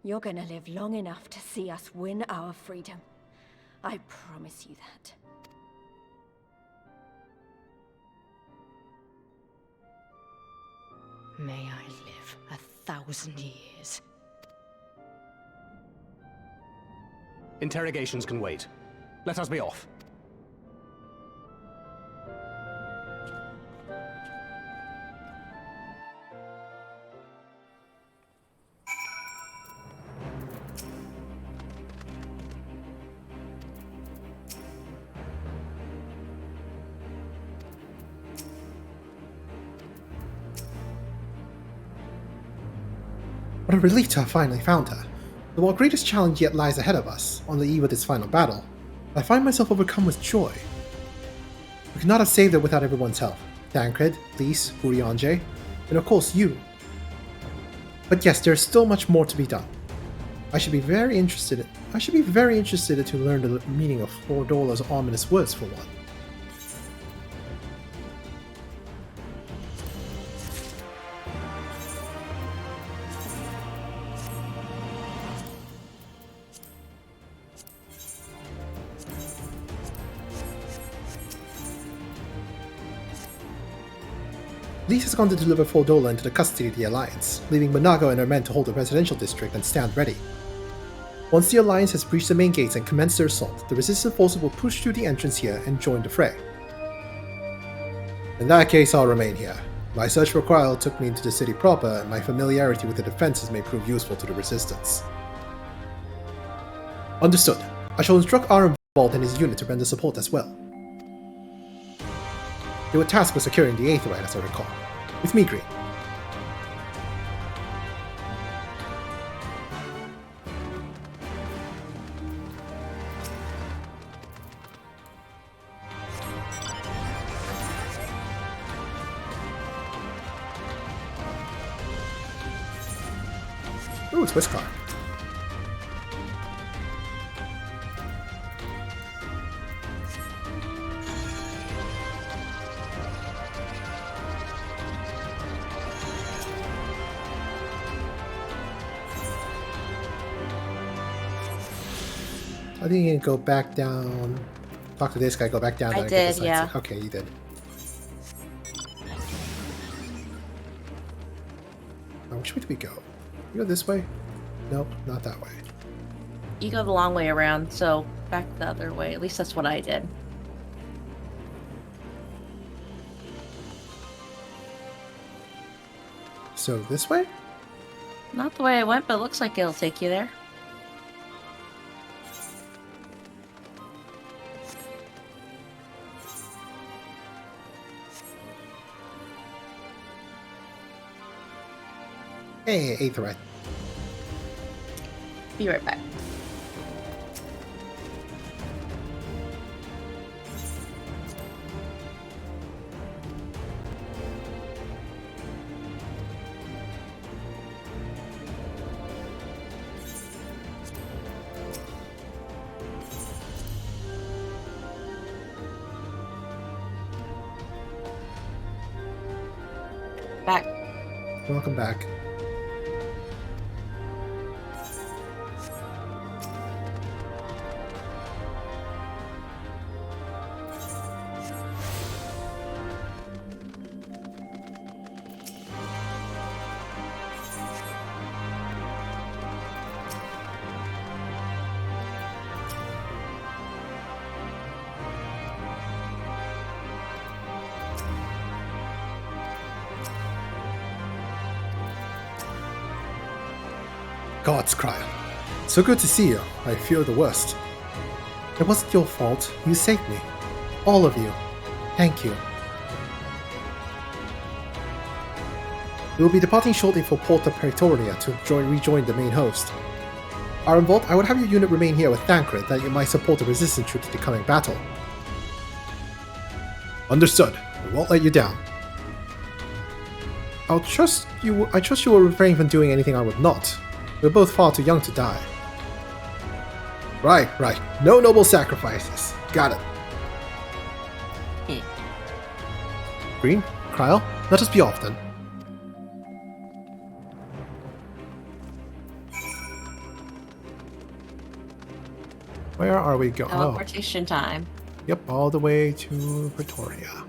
You're gonna live long enough to see us win our freedom. I promise you that. May I live 1,000 years. Interrogations can wait. Let us be off. What a relief to have finally found her. Though our greatest challenge yet lies ahead of us, on the eve of this final battle, I find myself overcome with joy. We could not have saved her without everyone's help. Tancred, Lise, Urianger, and of course you. But yes, there is still much more to be done. I should be very interested to learn the meaning of Fordola's ominous words for one. Lise has gone to deliver Fordola into the custody of the Alliance, leaving Monago and her men to hold the residential district and stand ready. Once the Alliance has breached the main gates and commenced their assault, the resistance forces will push through the entrance here and join the fray. In that case, I'll remain here. My search for Croyle took me into the city proper, and my familiarity with the defenses may prove useful to the resistance. Understood. I shall instruct Aaron Bald and his unit to render support as well. They were tasked with securing the Aetherite, as I recall. With me, Green. Ooh, it's Whiskar. I think you can go back down. Talk to this guy, go back down. I and did, get the yeah. signs. Okay, you did. Now, which way do we go? We go this way? Nope, not that way. You go the long way around, so back the other way. At least that's what I did. So this way? Not the way I went, but it looks like it'll take you there. Hey, Aetherite. Be right back. Back. Welcome back. God's cry. So good to see you. I fear the worst. It wasn't your fault. You saved me. All of you. Thank you. We will be departing shortly for Porta Praetoria to rejoin the main host. Arenvolt, I would have your unit remain here with Thancred that you might support the resistance troops in the coming battle. Understood. We won't let you down. I trust you will refrain from doing anything I would not. We're both far too young to die. Right. No noble sacrifices. Got it. Green, Kryl, let us be off then. Where are we going? Teleportation time. Yep, all the way to Pretoria.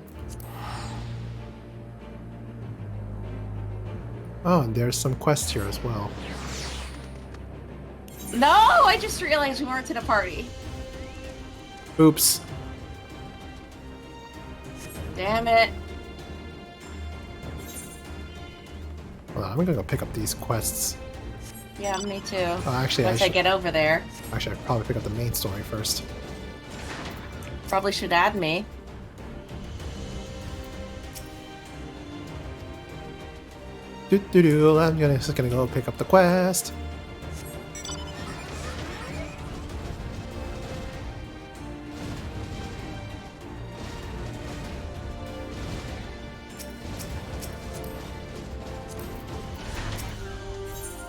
Oh, and there's some quests here as well. No, I just realized we weren't in a party. Oops. Damn it. Hold on, I'm gonna go pick up these quests. Yeah, me too. Actually, Once I get over there. Actually, I should probably pick up the main story first. Probably should add me. I'm just gonna go pick up the quest.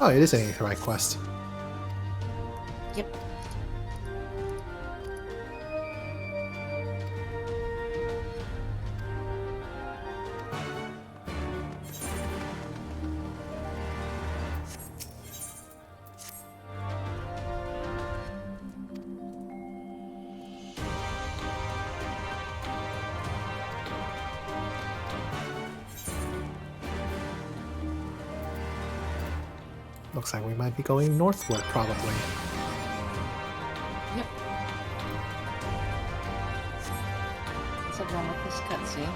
Oh, it is a right quest. Yep. Looks like we might be going northward, probably. Yep. What's wrong with this cutscene?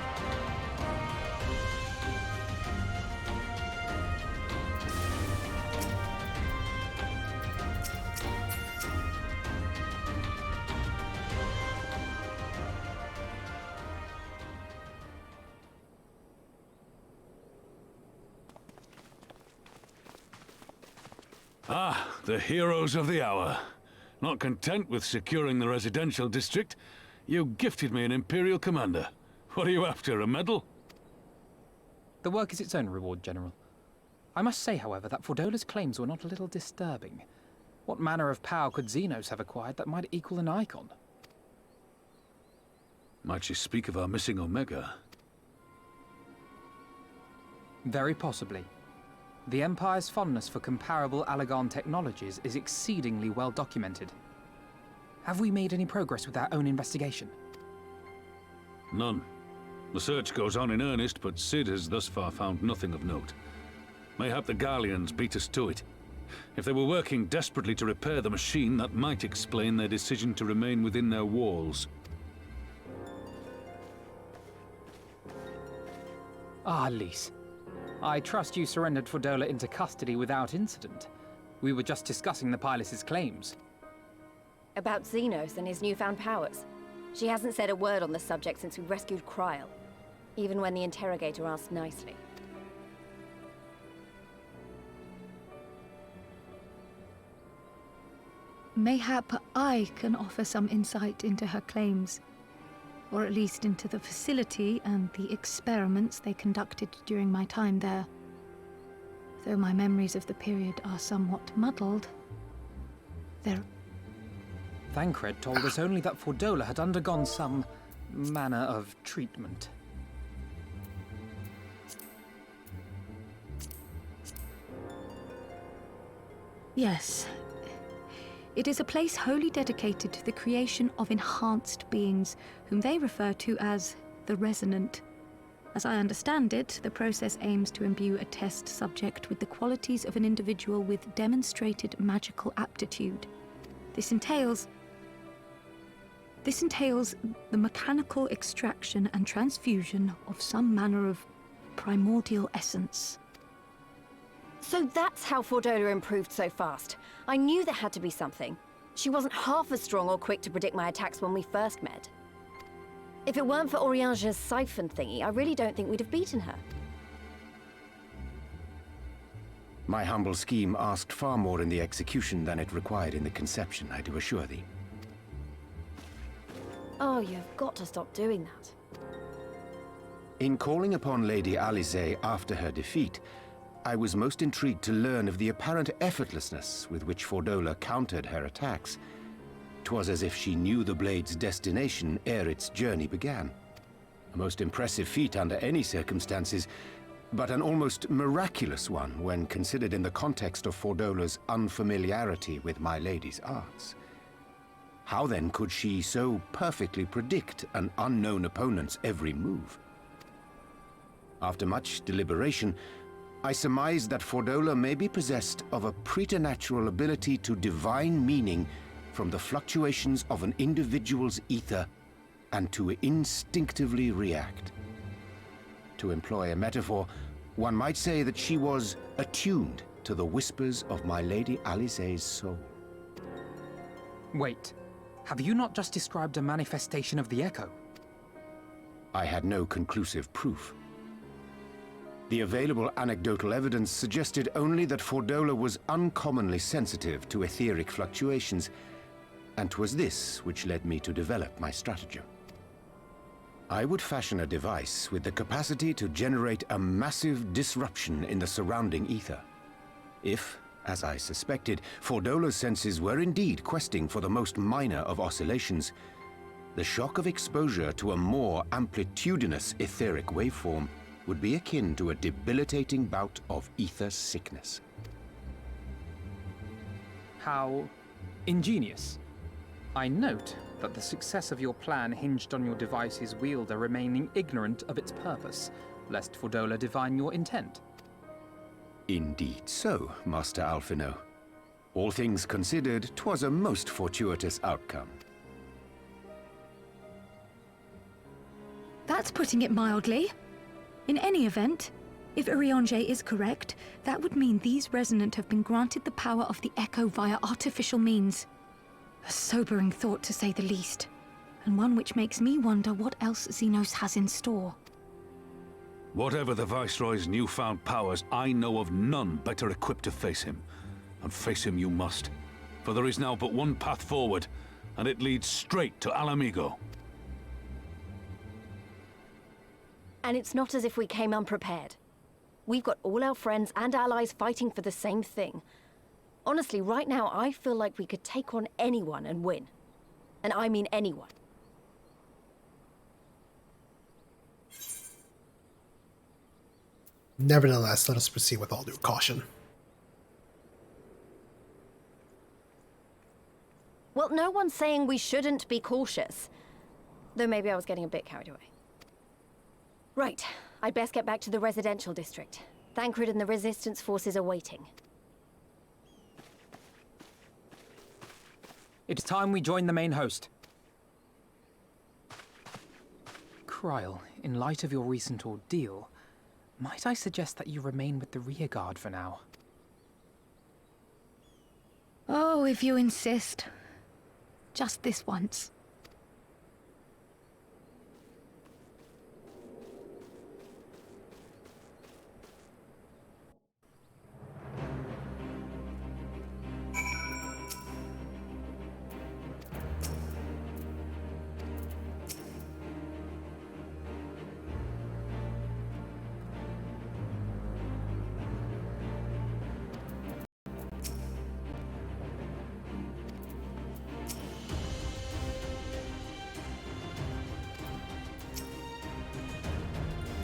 Ah, the heroes of the hour. Not content with securing the residential district, you gifted me an Imperial commander. What are you after, a medal? The work is its own reward, General. I must say, however, that Fordola's claims were not a little disturbing. What manner of power could Xenos have acquired that might equal an icon? Might she speak of our missing Omega? Very possibly. The Empire's fondness for comparable Allagan technologies is exceedingly well documented. Have we made any progress with our own investigation? None. The search goes on in earnest, but Cid has thus far found nothing of note. Mayhap the Garleans beat us to it. If they were working desperately to repair the machine, that might explain their decision to remain within their walls. Ah, Lys. I trust you surrendered Fordola into custody without incident. We were just discussing the pilot's claims. About Xenos and his newfound powers. She hasn't said a word on the subject since we rescued Kryl, even when the interrogator asked nicely. Mayhap I can offer some insight into her claims, or at least into the facility and the experiments they conducted during my time there. Though my memories of the period are somewhat muddled, there... Thancred told us only that Fordola had undergone some manner of treatment. Yes. It is a place wholly dedicated to the creation of enhanced beings, whom they refer to as the Resonant. As I understand it, the process aims to imbue a test subject with the qualities of an individual with demonstrated magical aptitude. This entails the mechanical extraction and transfusion of some manner of primordial essence. So that's how Fordola improved so fast. I knew there had to be something. She wasn't half as strong or quick to predict my attacks when we first met. If it weren't for Oriange's siphon thingy, I really don't think we'd have beaten her. My humble scheme asked far more in the execution than it required in the conception, I do assure thee. Oh, you've got to stop doing that. In calling upon Lady Alisaie after her defeat, I was most intrigued to learn of the apparent effortlessness with which Fordola countered her attacks. 'Twas as if she knew the blade's destination ere its journey began. A most impressive feat under any circumstances, but an almost miraculous one when considered in the context of Fordola's unfamiliarity with my lady's arts. How then could she so perfectly predict an unknown opponent's every move? After much deliberation, I surmised that Fordola may be possessed of a preternatural ability to divine meaning from the fluctuations of an individual's ether and to instinctively react. To employ a metaphor, one might say that she was attuned to the whispers of my Lady Alisaie's soul. Wait, have you not just described a manifestation of the Echo? I had no conclusive proof. The available anecdotal evidence suggested only that Fordola was uncommonly sensitive to etheric fluctuations, and 'twas this which led me to develop my stratagem. I would fashion a device with the capacity to generate a massive disruption in the surrounding ether. If, as I suspected, Fordola's senses were indeed questing for the most minor of oscillations, the shock of exposure to a more amplitudinous etheric waveform would be akin to a debilitating bout of ether sickness. How ingenious. I note that the success of your plan hinged on your device's wielder remaining ignorant of its purpose, lest Fordola divine your intent. Indeed so, Master Alphino. All things considered, 'twas a most fortuitous outcome. That's putting it mildly. In any event, if Oriange is correct, that would mean these Resonant have been granted the power of the Echo via artificial means. A sobering thought, to say the least, and one which makes me wonder what else Xenos has in store. Whatever the Viceroy's newfound powers, I know of none better equipped to face him. And face him you must, for there is now but one path forward, and it leads straight to Alamigo. And it's not as if we came unprepared. We've got all our friends and allies fighting for the same thing. Honestly, right now, I feel like we could take on anyone and win. And I mean anyone. Nevertheless, let us proceed with all due caution. Well, no one's saying we shouldn't be cautious. Though maybe I was getting a bit carried away. Right, I'd best get back to the residential district. Thancred and the Resistance forces are waiting. It's time we join the main host. Kryl, in light of your recent ordeal, might I suggest that you remain with the rearguard for now? Oh, if you insist. Just this once.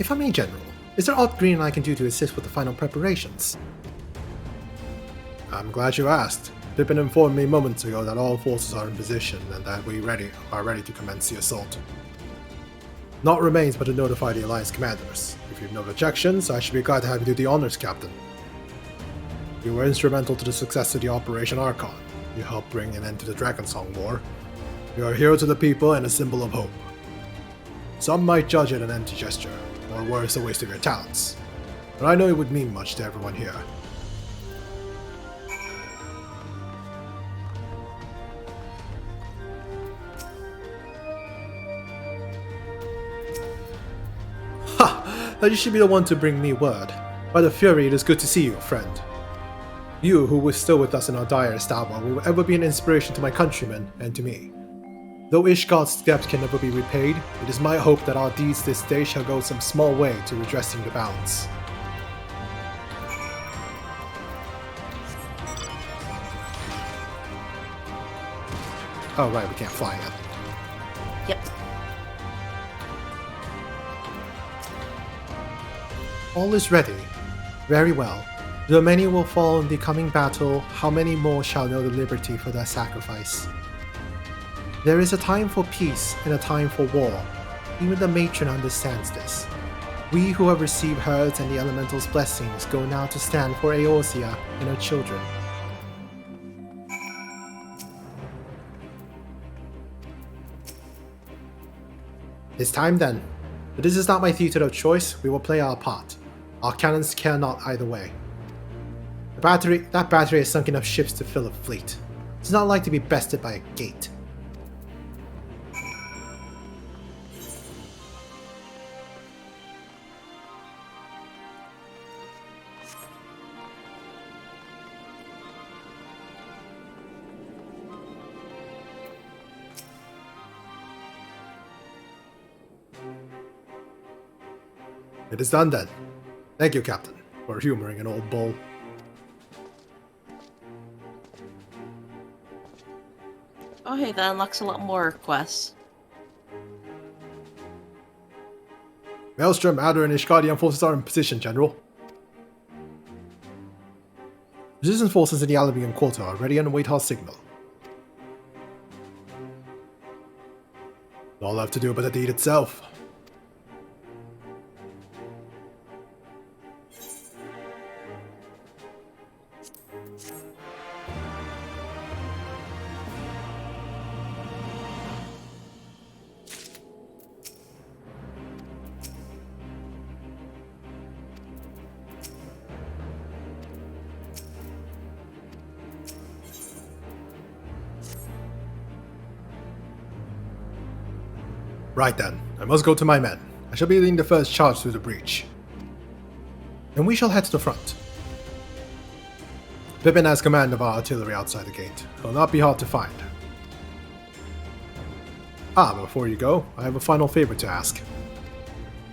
If I may, General, is there aught Green I can do to assist with the final preparations? I'm glad you asked. Pippin informed me moments ago that all forces are in position and that we are ready to commence the assault. Naught remains but to notify the Alliance commanders. If you have no objections, I should be glad to have you do the honors, Captain. You were instrumental to the success of the Operation Archon. You helped bring an end to the Dragonsong War. You are a hero to the people and a symbol of hope. Some might judge it an empty gesture, or worse, a waste of your talents. But I know it would mean much to everyone here. Ha! That you should be the one to bring me word. By the Fury, it is good to see you, friend. You, who was still with us in our direst hour, will ever be an inspiration to my countrymen and to me. Though Ishgard's debt can never be repaid, it is my hope that our deeds this day shall go some small way to redressing the balance. Oh right, we can't fly yet. Yep. All is ready. Very well. Though many will fall in the coming battle, how many more shall know the liberty for their sacrifice? There is a time for peace and a time for war. Even the matron understands this. We who have received hers and the elemental's blessings go now to stand for Eorzea and her children. It's time then. But this is not my theater of choice, we will play our part. Our cannons care not either way. That battery has sunk enough ships to fill a fleet. It's not like to be bested by a gate. It is done then. Thank you, Captain, for humoring an old bull. Oh hey, that unlocks a lot more quests. Maelstrom, Adder, and Ishgardian forces are in position, General. Resistance forces in the Albion Quarter are ready and await our signal. All left to do but the deed itself. Right then, I must go to my men. I shall be leading the first charge through the breach. And we shall head to the front. Pippin has command of our artillery outside the gate. It will not be hard to find. Ah, but before you go, I have a final favor to ask.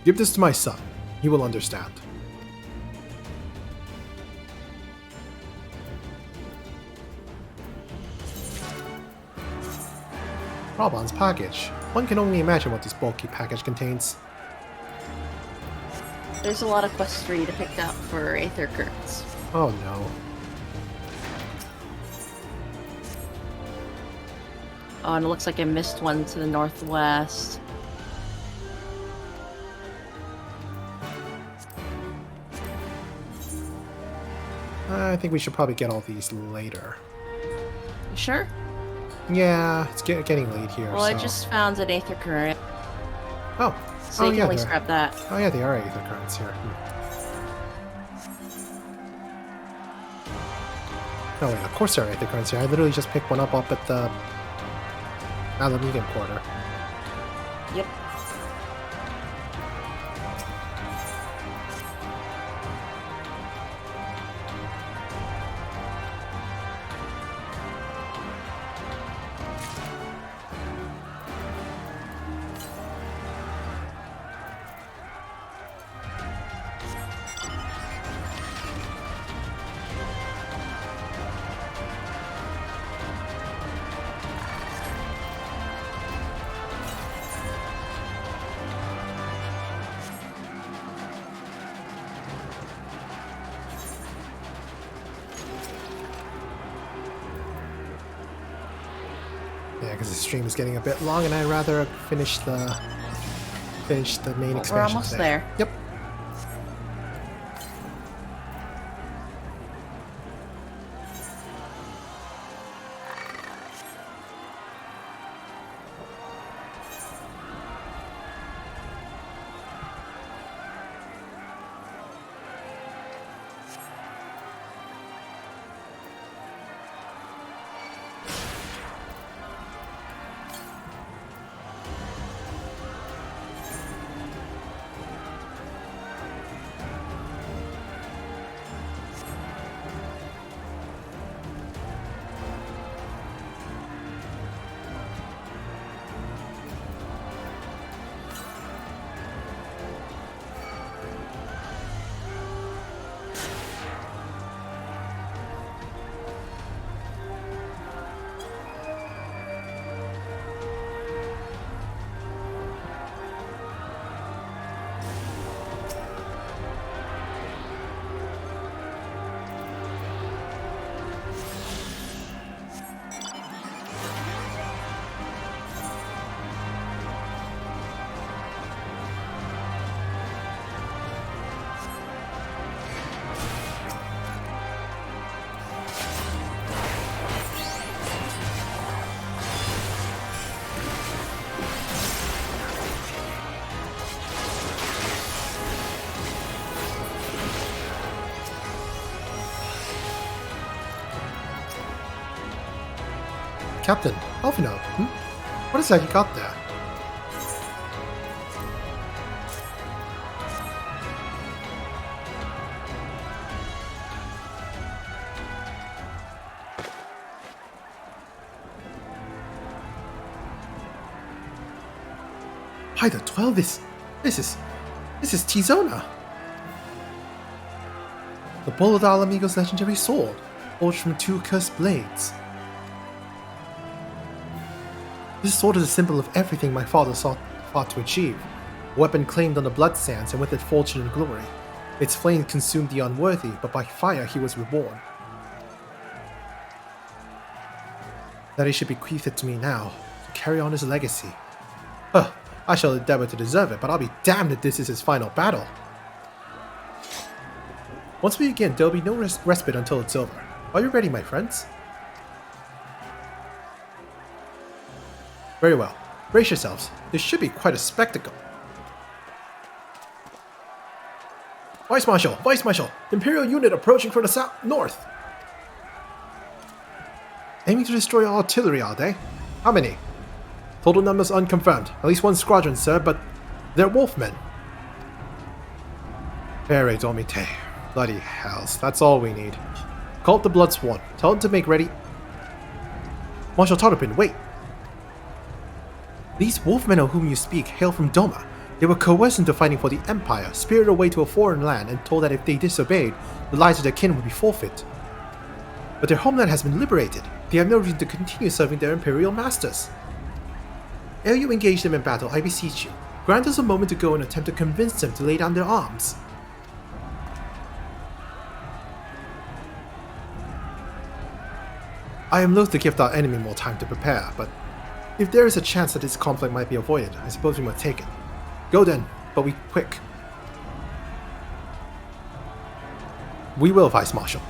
Give this to my son. He will understand. Raban's package. One can only imagine what this bulky package contains. There's a lot of quests for you to pick up for Aether Currents. Oh no. Oh, and it looks like I missed one to the northwest. I think we should probably get all these later. You sure? Yeah, it's getting late here. Well, so. I just found an aether current. Oh. So you can at least grab that. Oh yeah, they are aether currents here. Oh wait, of course there are aether currents here. I literally just picked one up at the Alamigan quarter. Yep. Yeah, because the stream is getting a bit long, and I'd rather finish the main expansion. We're almost today. there. Yep. Captain, Alphino, what is that you got there? By the 12, this is Tizona. The Bull of the Alamigo's legendary sword, forged from 2 cursed blades. This sword is a symbol of everything my father fought to achieve. A weapon claimed on the blood sands and with it fortune and glory. Its flame consumed the unworthy, but by fire he was reborn. That he should bequeath it to me now, to carry on his legacy. Huh, I shall endeavor to deserve it, but I'll be damned if this is his final battle. Once we begin, there'll be no respite until it's over. Are you ready, my friends? Very well. Brace yourselves. This should be quite a spectacle. Vice Marshal! Vice Marshal! Imperial unit approaching from the north! Aiming to destroy our artillery, are they? How many? Total numbers unconfirmed. At least 1 squadron, sir, but they're wolfmen. Pere Domite. Bloody hells. That's all we need. Call up the Bloodsworn. Tell them to make ready. Marshal Tartopin, wait! These wolfmen of whom you speak hail from Doma. They were coerced into fighting for the Empire, spirited away to a foreign land, and told that if they disobeyed, the lives of their kin would be forfeit. But their homeland has been liberated. They have no reason to continue serving their imperial masters. Ere you engage them in battle, I beseech you, grant us a moment to go and attempt to convince them to lay down their arms. I am loath to give our enemy more time to prepare, but if there is a chance that this conflict might be avoided, I suppose we must take it. Go then, but be quick. We will, Vice Marshal.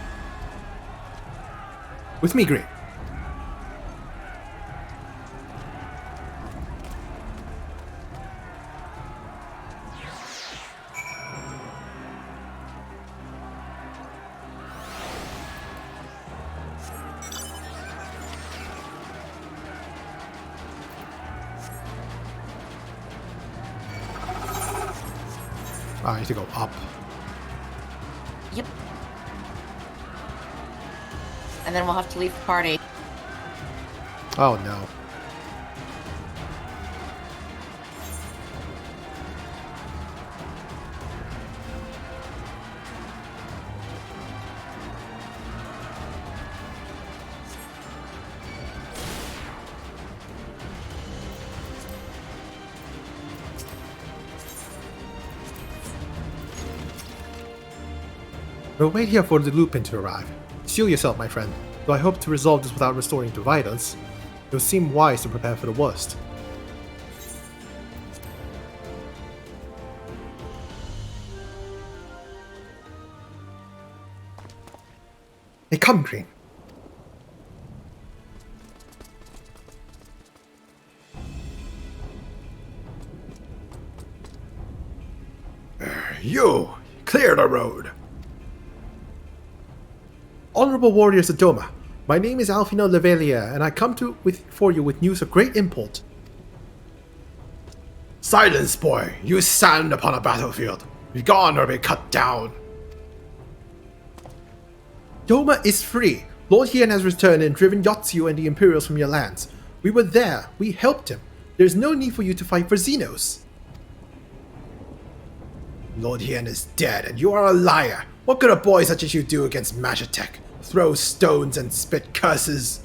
With me, Green. I need to go up. Yep. And then we'll have to leave the party. Oh no. We'll wait here for the Lupin to arrive. Steel yourself, my friend, though I hope to resolve this without restoring to violence. It would seem wise to prepare for the worst. Hey, come, Green. You! Clear the road! Honorable warriors of Doma, my name is Alfino Levelia, and I come for you with news of great import. Silence, boy! You stand upon a battlefield. Be gone or be cut down. Doma is free. Lord Hien has returned and driven Yotsu and the Imperials from your lands. We were there. We helped him. There is no need for you to fight for Xenos. Lord Hien is dead, and you are a liar. What could a boy such as you do against Magitech? Throw stones and spit curses.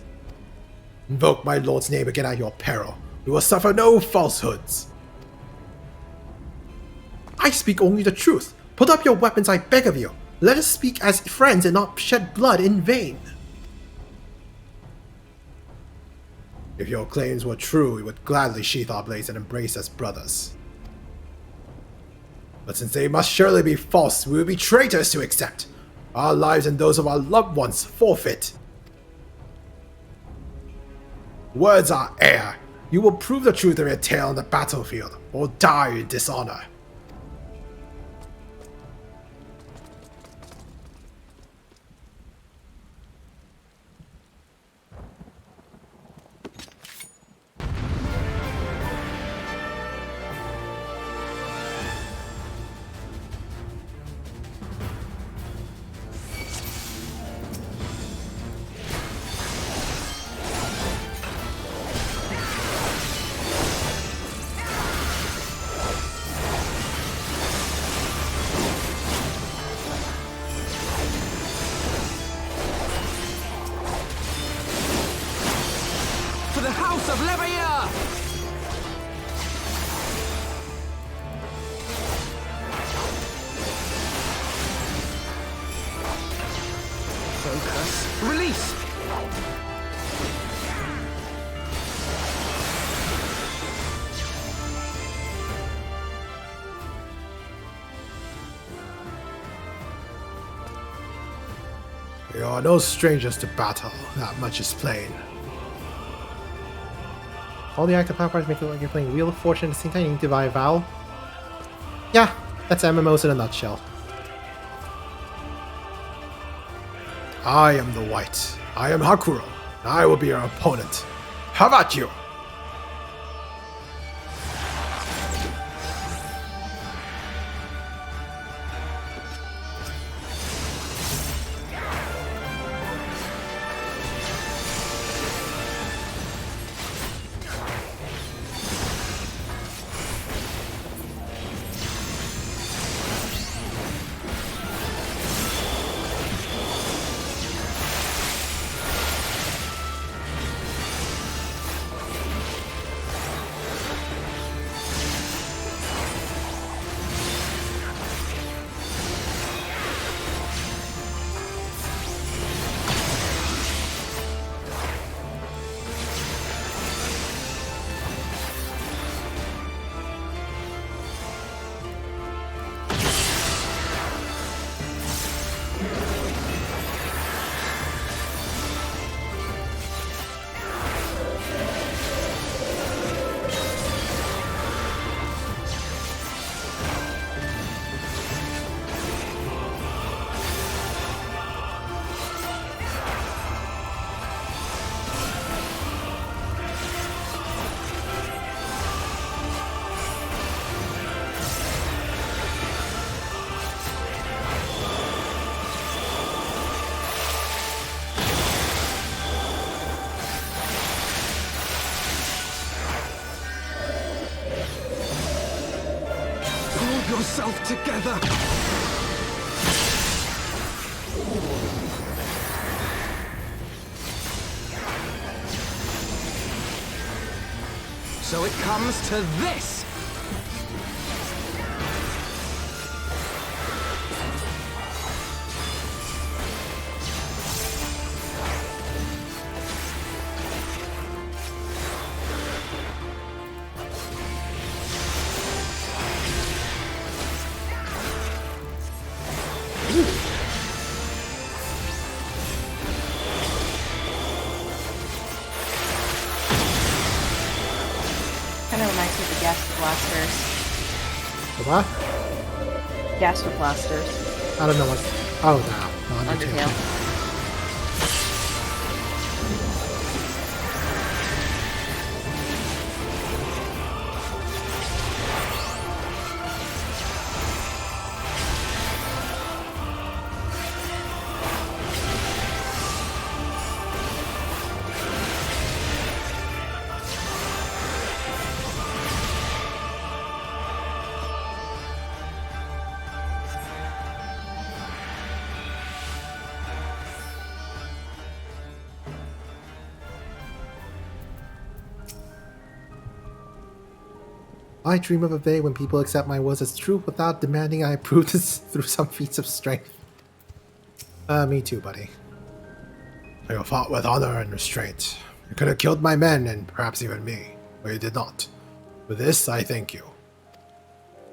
Invoke my lord's name again at your peril. We will suffer no falsehoods. I speak only the truth. Put up your weapons, I beg of you. Let us speak as friends and not shed blood in vain. If your claims were true, we would gladly sheath our blades and embrace as brothers. But since they must surely be false, we will be traitors to accept. Our lives and those of our loved ones forfeit. Words are air. You will prove the truth of your tale on the battlefield, or die in dishonor. For the House of Leveilleur! Focus. Release! We are no strangers to battle, that much is plain. All the active power parts make it look like you're playing Wheel of Fortune at the same time you need to buy a vowel. Yeah, that's MMOs in a nutshell. I am the White. I am Hakuro, and I will be your opponent. How about you? yourself together! So it comes to this! Kind of reminds me of the Gaster Blasters. The what? Gaster Blasters. I don't know what. Oh, no. Undertale. I dream of a day when people accept my words as true without demanding I prove this through some feats of strength. Me too, buddy. You fought with honor and restraint. You could have killed my men and perhaps even me, but you did not. For this, I thank you.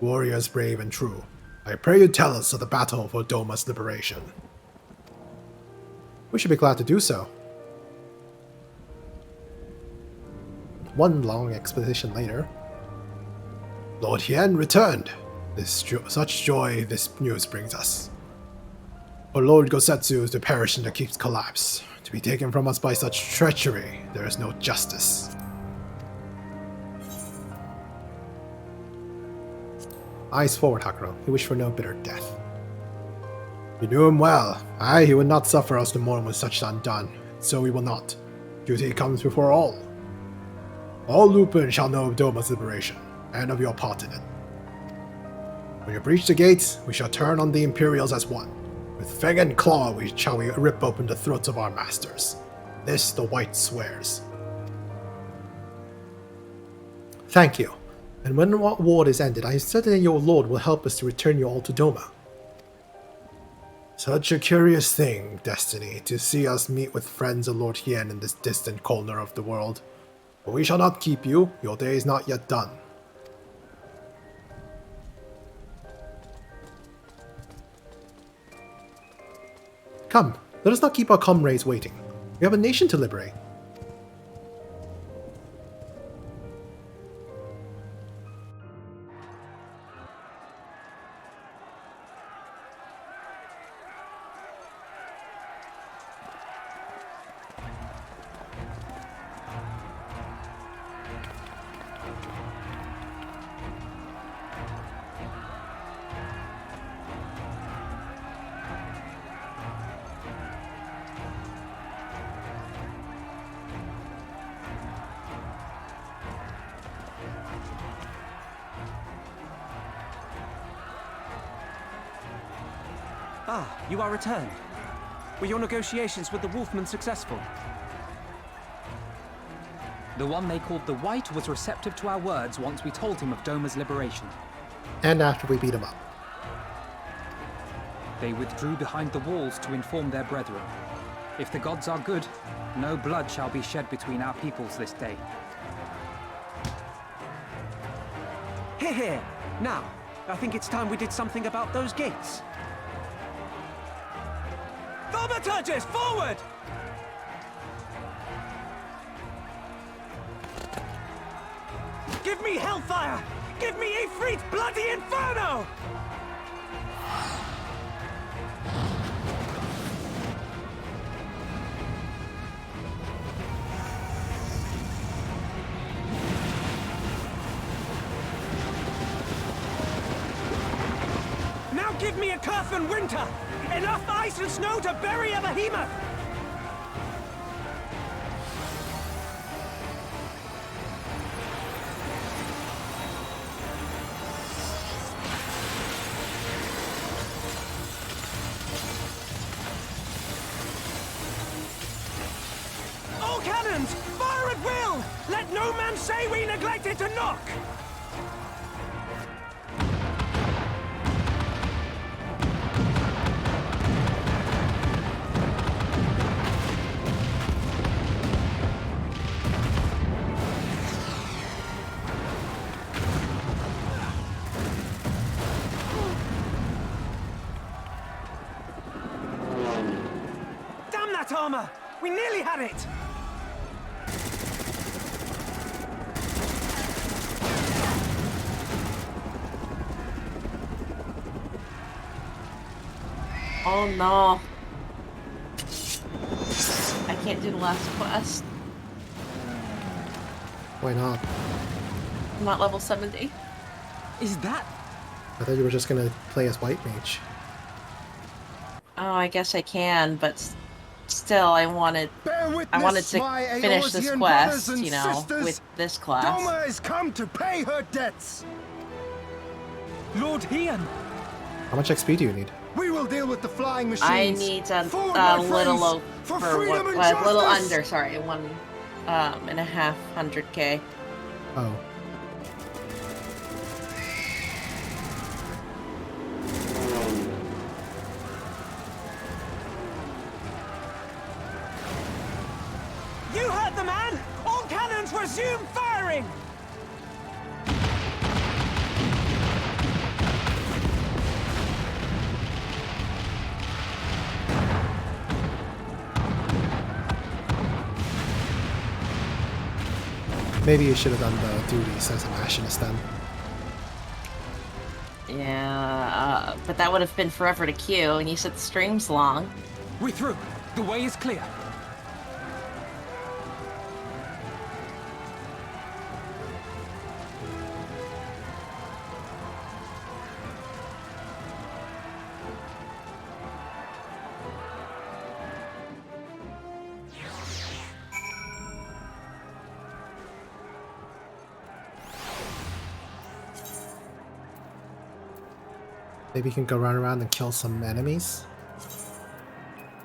Warriors brave and true, I pray you tell us of the battle for Doma's liberation. We should be glad to do so. One long expedition later, Lord Hien returned. Such joy this news brings us. For Lord Gosetsu is to perish in the keep's collapse. To be taken from us by such treachery, there is no justice. Eyes forward, Hakuro. He wished for no bitter death. You knew him well. Aye, he would not suffer us to mourn with such undone. So we will not. Duty comes before all. All Lupin shall know of Doma's liberation, and of your part in it. When you breach the gates, we shall turn on the Imperials as one. With fang and claw shall we rip open the throats of our masters. This the White swears. Thank you. And when the war is ended, I am certain that your lord will help us to return you all to Doma. Such a curious thing, destiny, to see us meet with friends of Lord Hien in this distant corner of the world. But we shall not keep you. Your day is not yet done. Come, let us not keep our comrades waiting. We have a nation to liberate. Ah, you are returned. Were your negotiations with the Wolfman successful? The one they called the White was receptive to our words once we told him of Doma's liberation. And after we beat him up. They withdrew behind the walls to inform their brethren. If the gods are good, no blood shall be shed between our peoples this day. Hear, hear! Now, I think it's time we did something about those gates. Thaumaturges, forward! Give me hellfire! Give me Ifrit's bloody inferno! Now give me a Curfin winter! Enough ice and snow to bury a behemoth! cannons! Fire at will! Let no man say we neglected to knock! Damn that armor! We nearly had it! Oh no. I can't do the last quest. Why not? I'm not level 70. Is that? I thought you were just gonna play as White Mage. Oh, I guess I can, but still, I wanted to finish this quest, you know, with this class. Doma has come to pay her debts. Lord Hian. How much XP do you need? We will deal with the flying machines. I need a little under, sorry, 1.5 Oh. You heard the man! All cannons resume firing! Maybe you should have done the duties as a machinist then. Yeah, but that would have been forever to queue, and you said the stream's long. We're through. The way is clear. Maybe you can go run around and kill some enemies?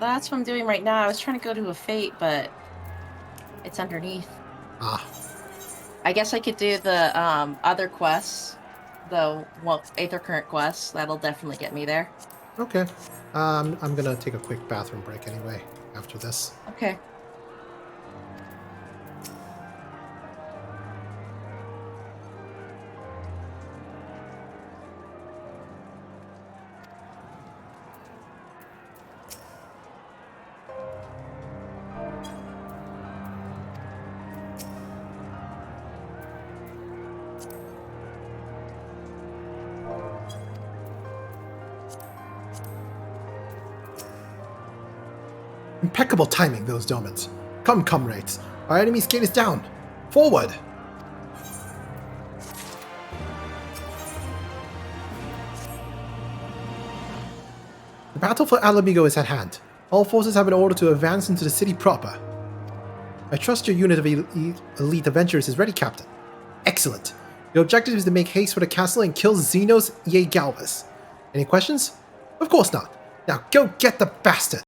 That's what I'm doing right now. I was trying to go to a fate, but it's underneath. Ah. I guess I could do the other quests, the Aether Current quests. That'll definitely get me there. Okay. I'm gonna take a quick bathroom break anyway after this. Okay. Impeccable timing, those Domans. Come, comrades. Our enemy's gate is down. Forward! The battle for Alamigo is at hand. All forces have been ordered to advance into the city proper. I trust your unit of elite adventurers is ready, Captain. Excellent. Your objective is to make haste for the castle and kill Xenos Ye Galvas. Any questions? Of course not. Now go get the bastard!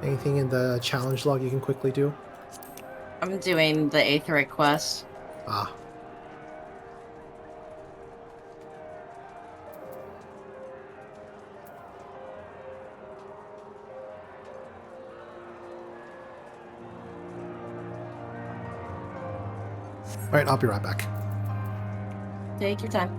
Anything in the challenge log you can quickly do? I'm doing the Aetherite quest. Ah. Alright, I'll be right back. Take your time.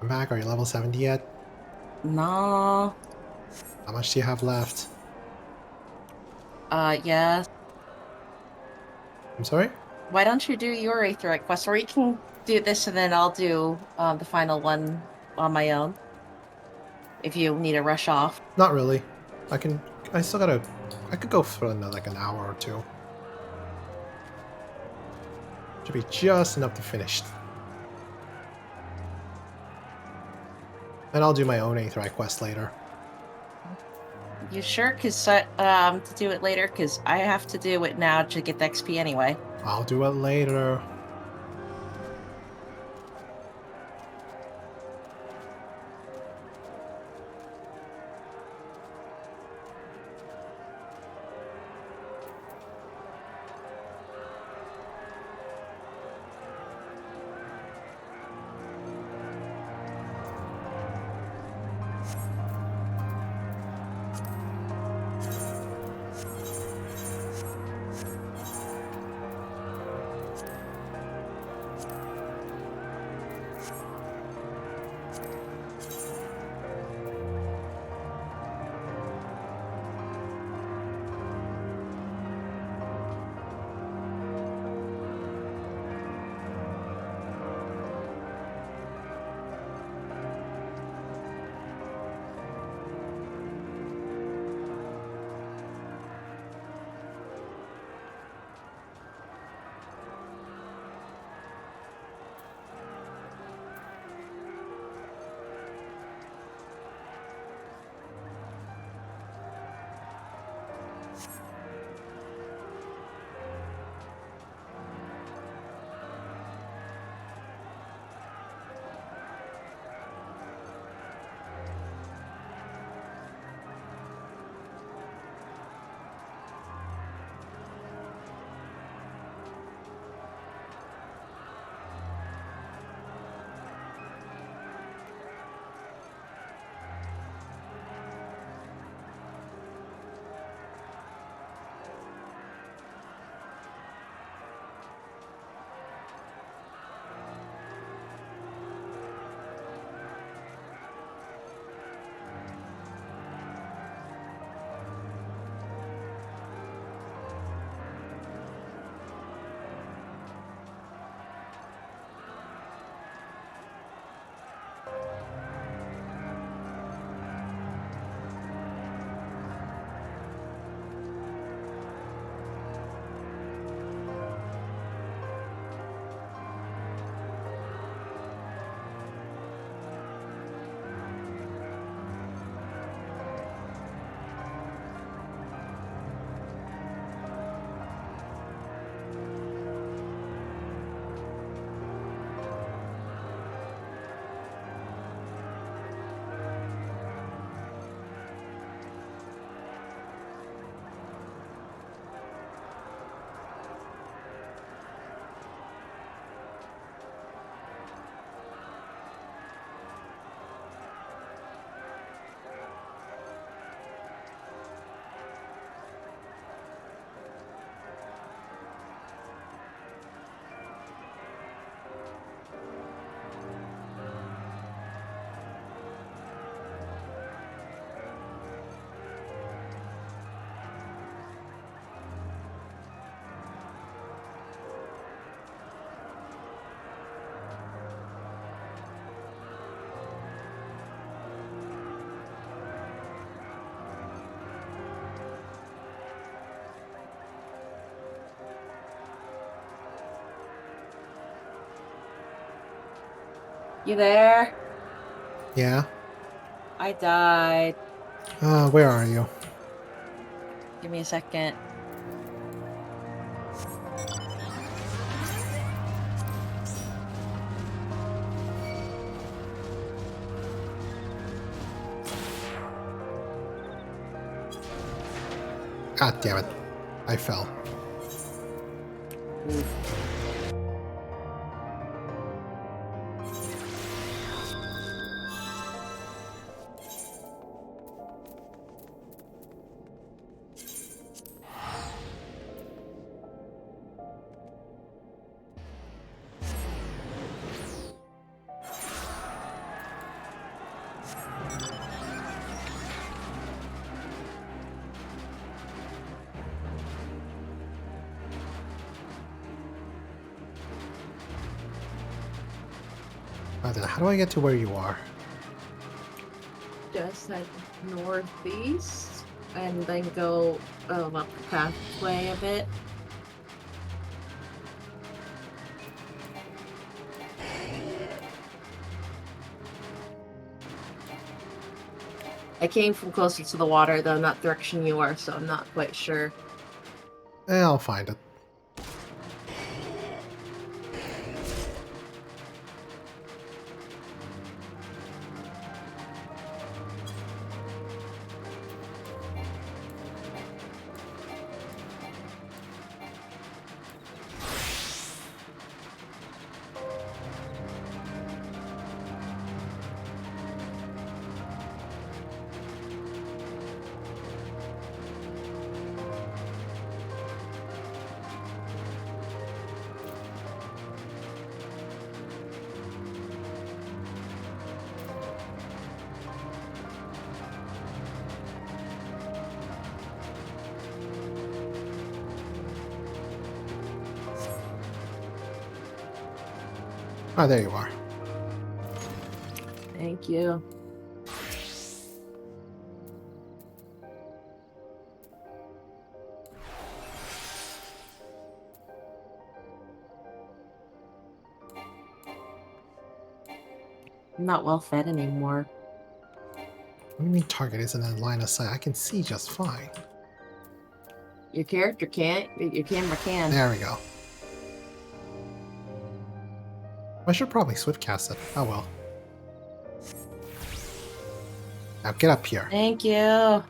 I'm back. Are you level 70 yet? No. How much do you have left? Yeah. I'm sorry? Why don't you do your Aetheryte quest, or you can do this and then I'll do the final one on my own. If you need to rush off. Not really. I could go for like an hour or two. Should be just enough to finish. And I'll do my own Aetheryte quest later. You sure? Cause to do it later, cause I have to do it now to get the XP anyway. I'll do it later. You there? Yeah? I died. Where are you? Give me a second. God damn it. I fell. Then how do I get to where you are? Just head northeast and then go up the pathway a bit. I came from closer to the water, though, not direction you are, so I'm not quite sure. I'll find it. Oh, there you are. Thank you. I'm not well fed anymore. What do you mean target isn't in line of sight? I can see just fine. Your character can't, but your camera can. There we go. I should probably swiftcast it. Oh well. Now get up here. Thank you.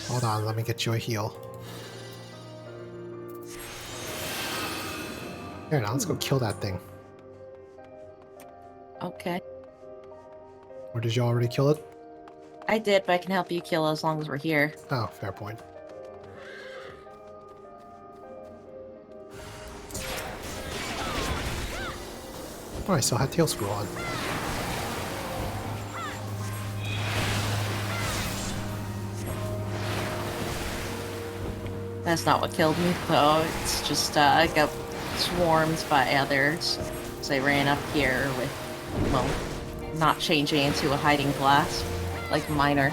Hold on, let me get you a heal. Here, now let's go kill that thing. Okay. Or did you already kill it? I did, but I can help you kill as long as we're here. Oh, fair point. Oh, I still had tail screw on. That's not what killed me, though. It's just, I got swarmed by others. So I ran up here with, well, not changing into a hiding glass, like Miner.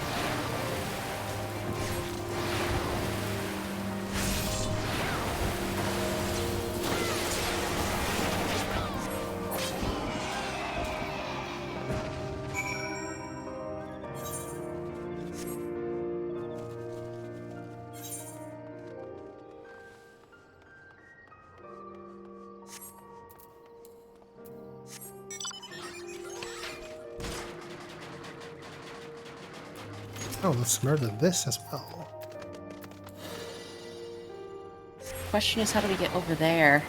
Oh, let's murder this as well. Question is, how do we get over there?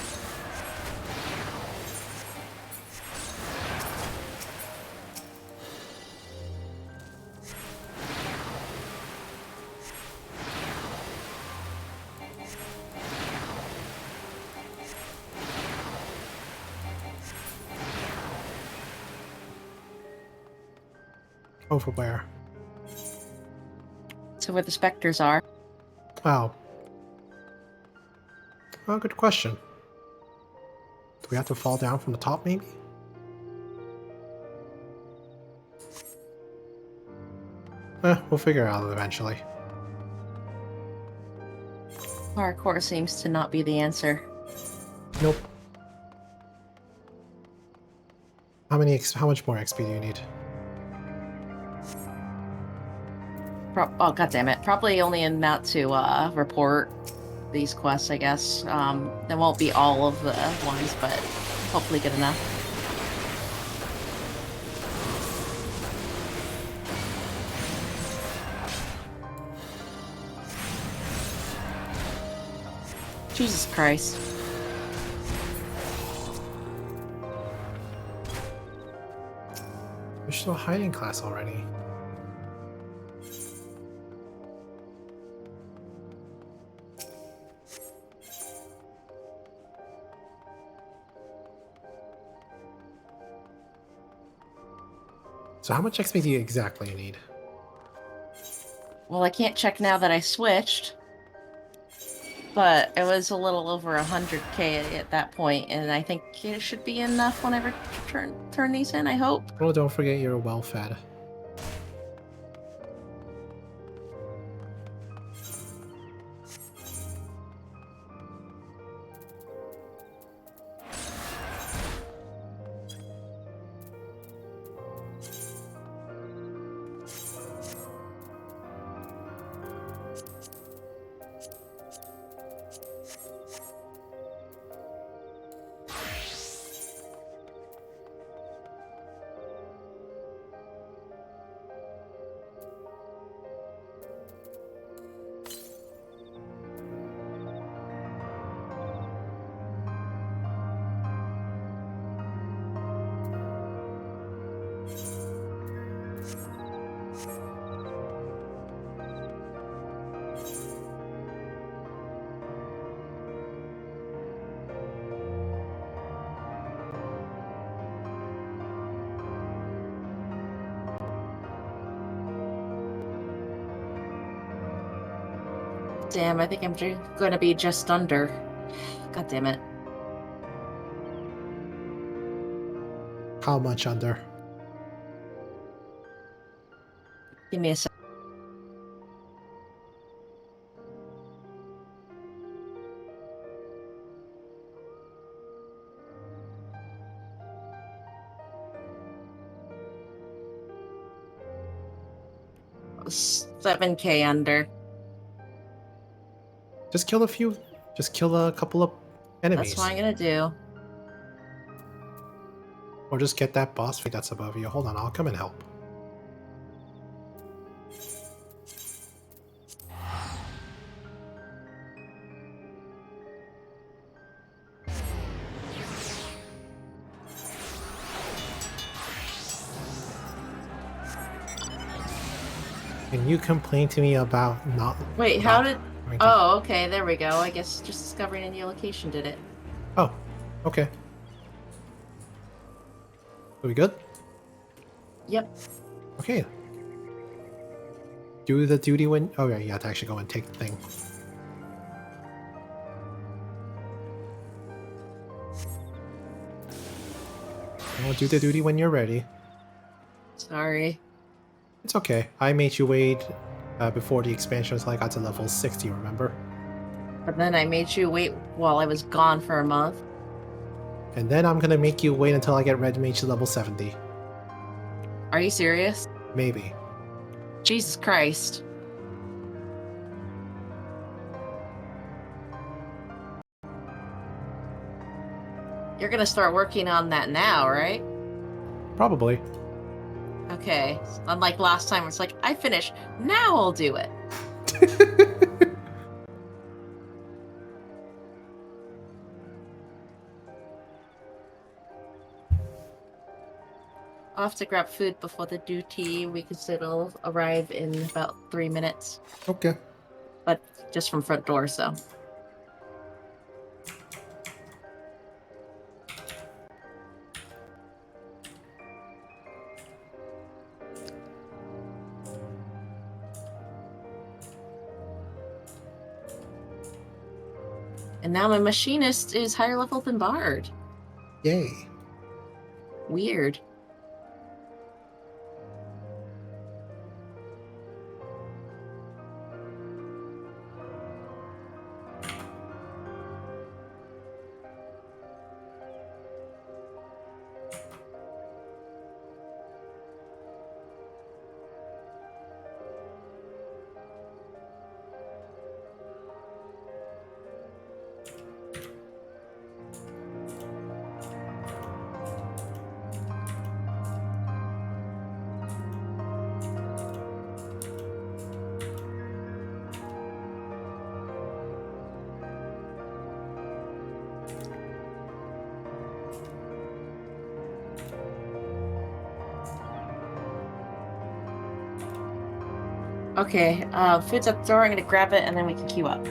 Over where? So where the specters are. Wow. Oh, good question. Do we have to fall down from the top, maybe? We'll figure it out eventually. Parkour seems to not be the answer. Nope. How much more XP do you need? Oh, god damn it. Probably only enough to report these quests, I guess. There won't be all of the ones, but hopefully good enough. Jesus Christ. We're still hiding class already. So how much XP do you exactly need? Well, I can't check now that I switched. but it was a little over 100k at that point, and I think it should be enough when I turn these in, I hope. Oh, don't forget you're well fed. Damn, I think I'm gonna be just under. God damn it. How much under? Give me a sec. $7K under. Just kill a few. Just kill a couple of enemies. That's what I'm gonna do. Or just get that boss fight that's above you. Hold on, I'll come and help. Can you complain to me about not... Wait, how did... Oh, okay, there we go. I guess just discovering a new location did it. Oh, okay. Are we good? Yep. Okay. Do the duty when... Oh yeah, you have to actually go and take the thing. I'll do the duty when you're ready. Sorry. It's okay. I made you wait before the expansion until I got to level 60, remember? But then I made you wait while I was gone for a month. And then I'm gonna make you wait until I get Red Mage to level 70. Are you serious? Maybe. Jesus Christ. You're gonna start working on that now, right? Probably. Okay. Unlike last time, it's like, I finished. Now I'll do it. I'll have to grab food before the duty because it'll arrive in about 3 minutes. Okay. But just from front door, so. And now my machinist is higher level than Bard. Yay. Weird. Okay, food's at the door. I'm gonna grab it and then we can queue up.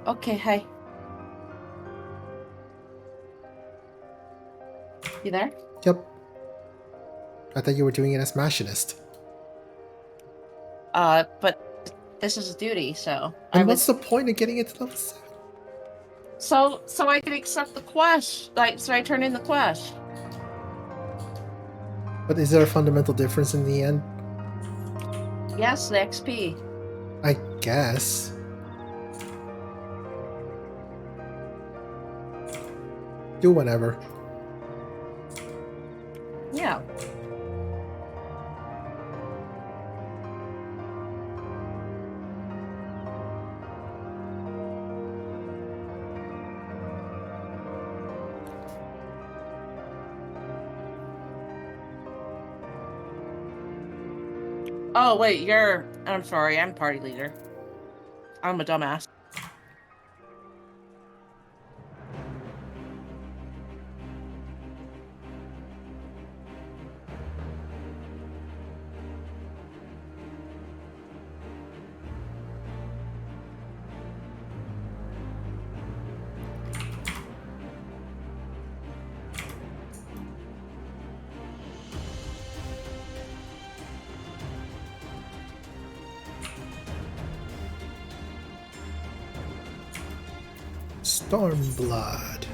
Okay, hey. You there? Yep. I thought you were doing it as machinist. But this is a duty, so And what's the point of getting it to level 7? So I can accept the quest. Like, so I turn in the quest. But is there a fundamental difference in the end? Yes, the XP. I guess. Do whatever. Yeah. Oh, wait, you're... I'm sorry, I'm party leader. I'm a dumbass. Stormblood.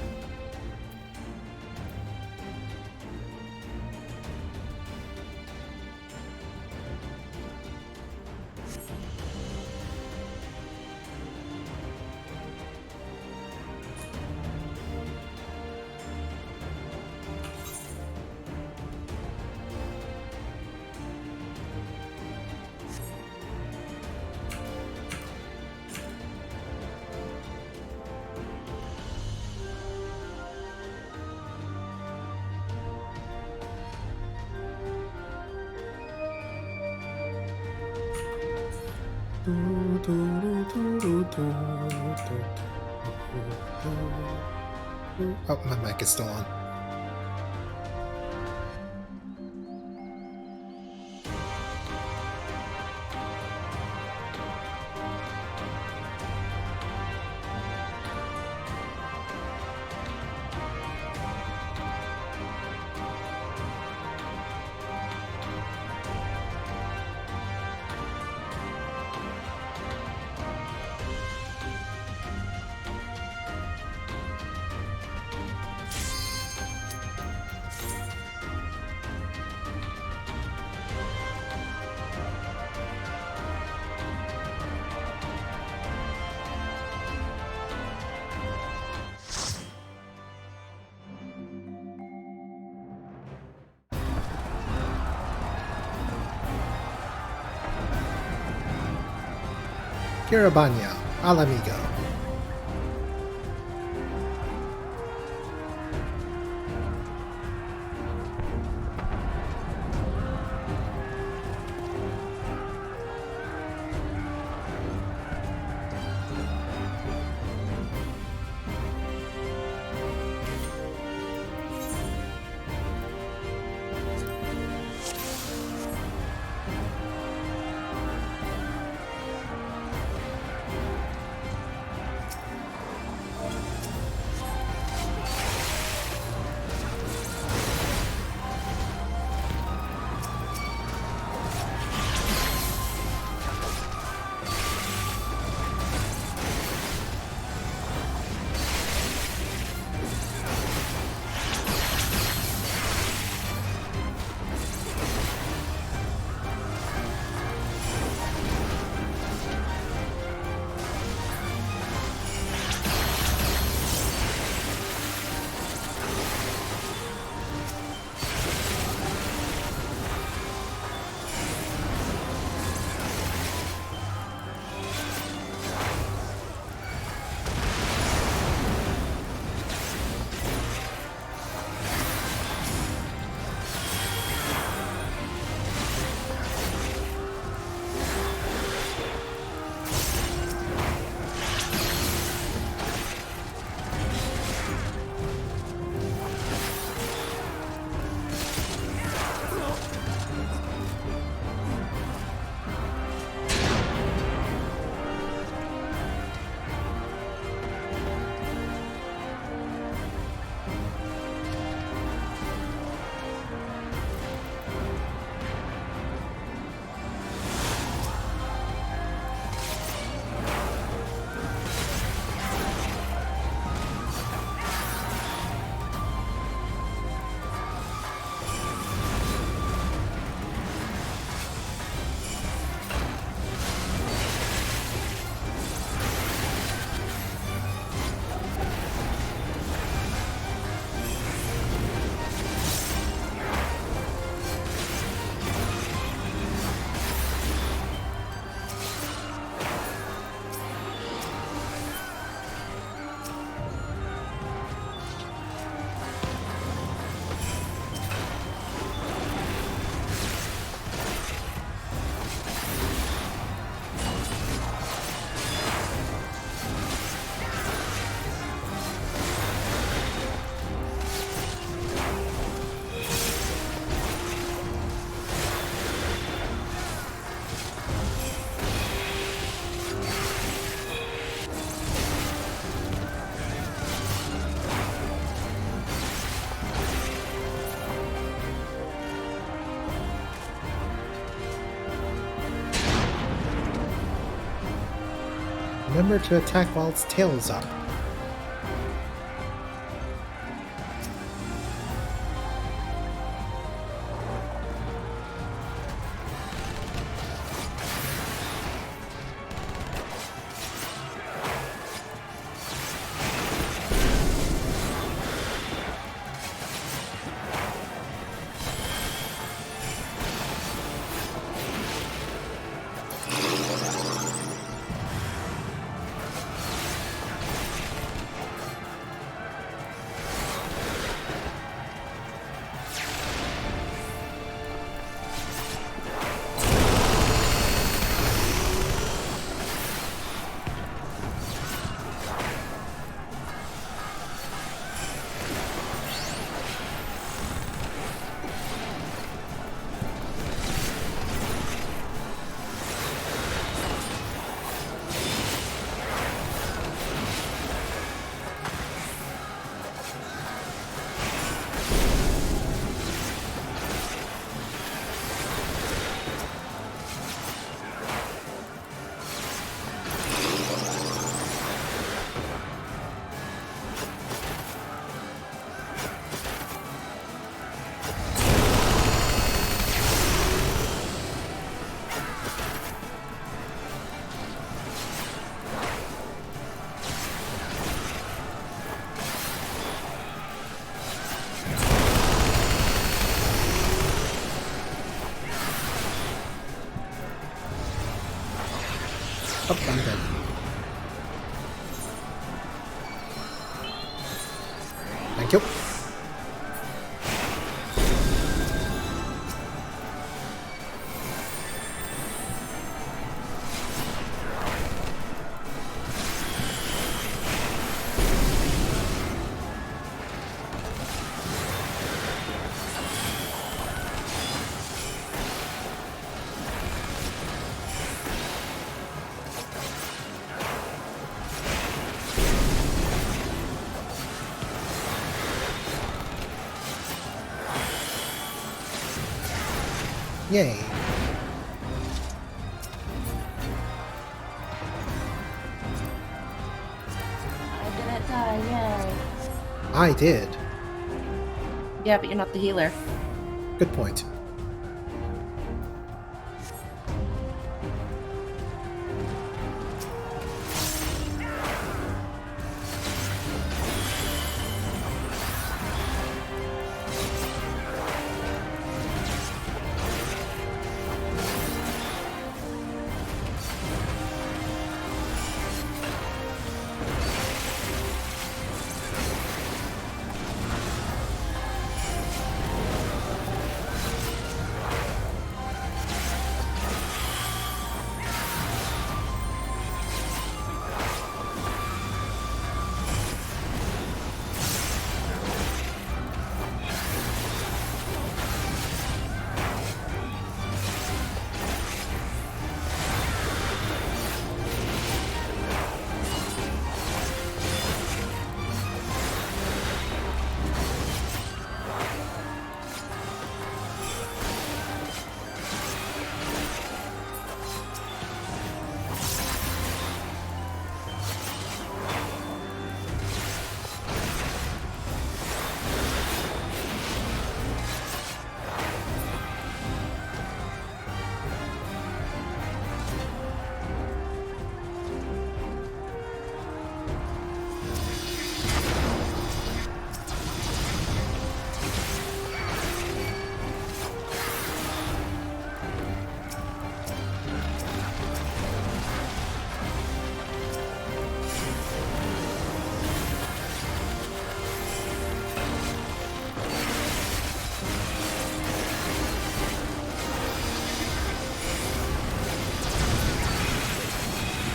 Oh, my mic is still on. Kiribanya, al amigo. Remember to attack while its tail is up. Oh, I'm dead. Thank you. Yay. I didn't die, yay. I did. Yeah, but you're not the healer. Good point.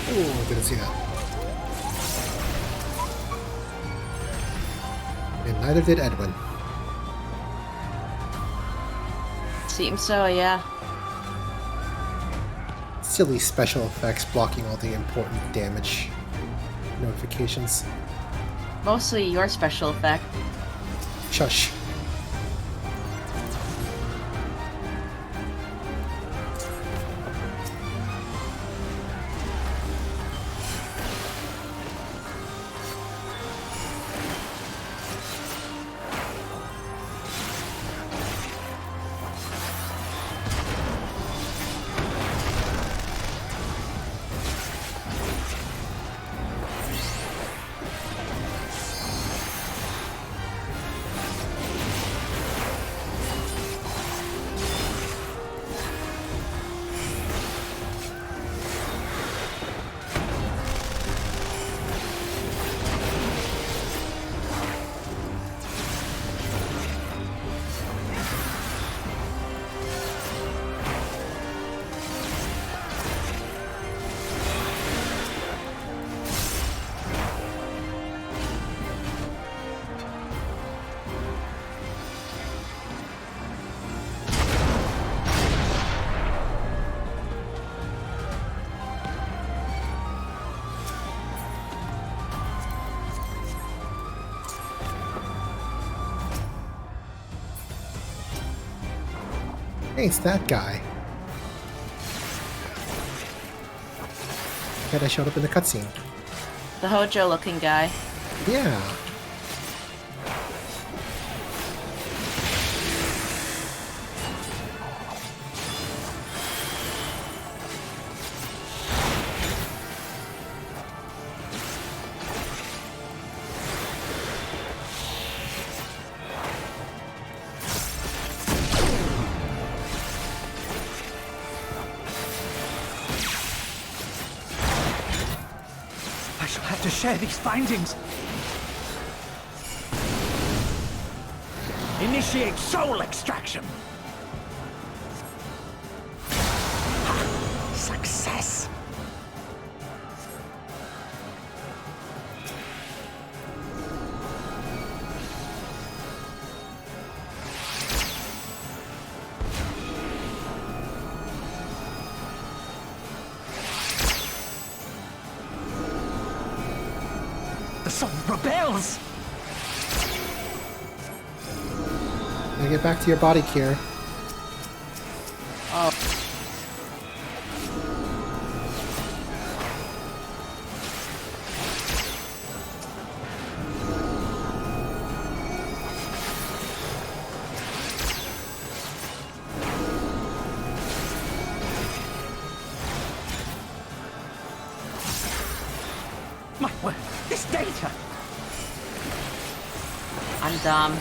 Ooh, didn't see that. And neither did Edwin. Seems so, yeah. Silly special effects blocking all the important damage notifications. Mostly your special effect. Shush. Hey, it's that guy. That I showed up in the cutscene. The Hojo looking guy. Yeah. I shall have to share these findings. Initiate soul extraction. Success. The soul rebels. Now get back to your body, Kier. Oh. My word, this data. I'm dumb.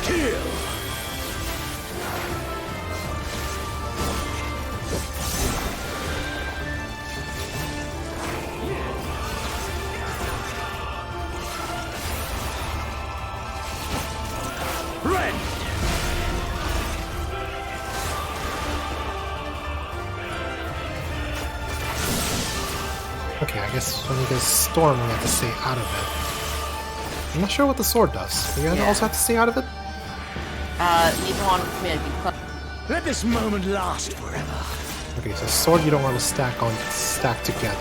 Kill! Okay, I guess when he does storm, we have to stay out of it. I'm not sure what the sword does. Do you guys also have to stay out of it? You don't want me to be close. Let this moment last forever. Okay, so sword you don't want to stack together.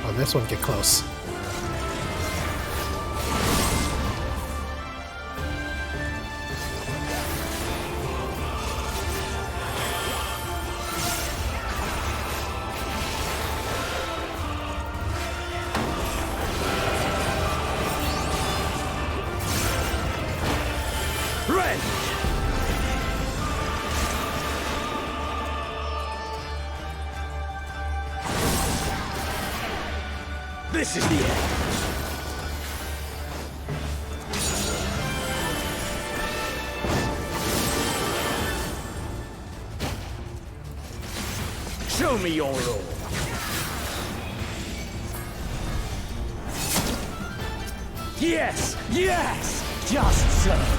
Oh, this one get close. This is the end. Show me your roll. Yes! Yes! Just so.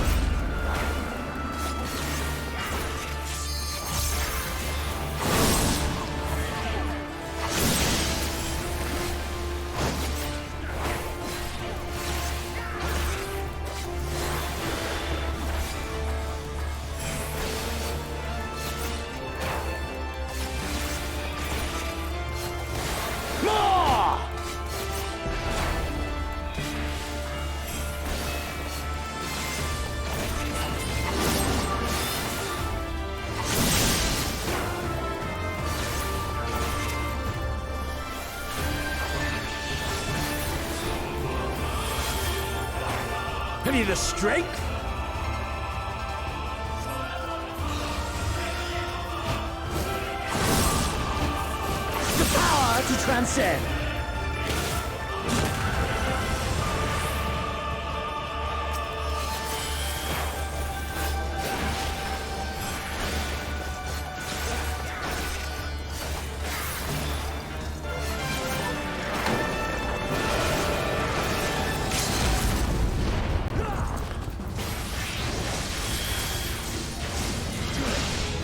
Any the strength? The power to transcend.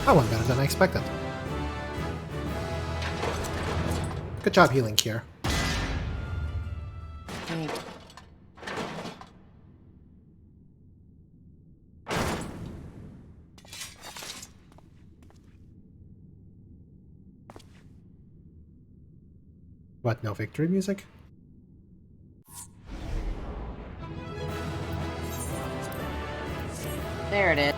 That went better than I expected. Good job healing, Kier. What, no victory music? There it is.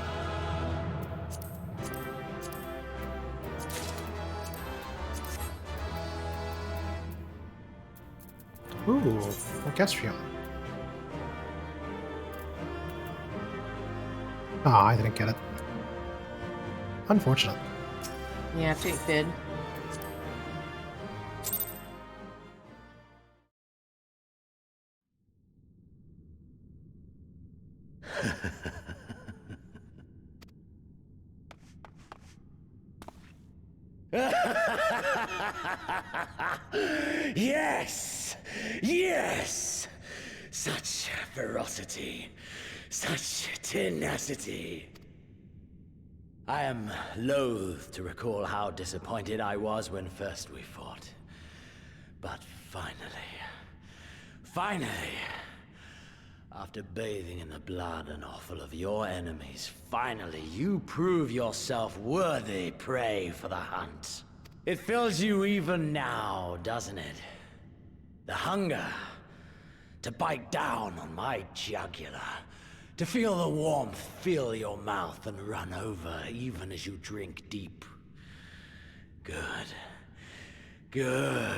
Ooh, orchestrion. Ah, I didn't get it. Unfortunate. Yeah, too good. Yes! Yes! Such ferocity. Such tenacity. I am loath to recall how disappointed I was when first we fought. But finally, After bathing in the blood and offal of your enemies, finally you prove yourself worthy prey for the hunt. It fills you even now, doesn't it? The hunger to bite down on my jugular, to feel the warmth fill your mouth and run over even as you drink deep. Good. Good.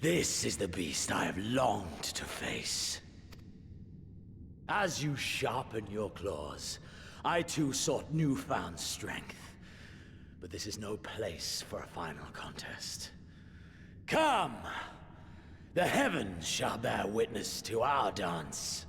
This is the beast I have longed to face. As you sharpen your claws, I too sought newfound strength. But this is no place for a final contest. Come! The heavens shall bear witness to our dance.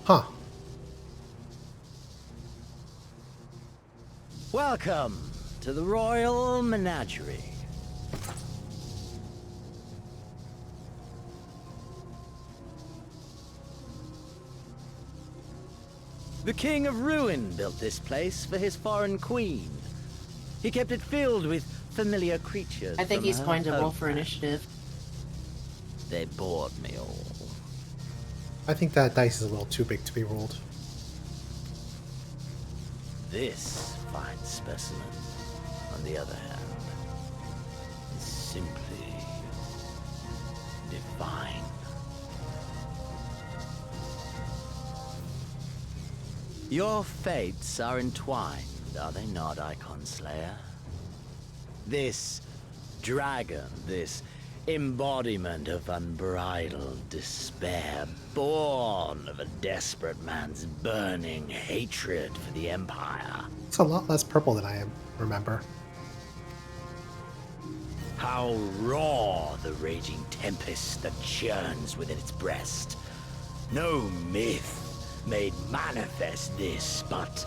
Huh. Welcome to the Royal Menagerie. The King of Ruin built this place for his foreign queen. He kept it filled with familiar creatures. I think from he's her going to roll for homeland. initiative. They bored me all. I think that dice is a little too big to be rolled. This fine specimen, on the other hand, is simply divine. Your fates are entwined, are they not, Icon Slayer? This dragon, this embodiment of unbridled despair, born of a desperate man's burning hatred for the Empire. It's a lot less purple than I remember. How raw the raging tempest that churns within its breast. No myth made manifest this, but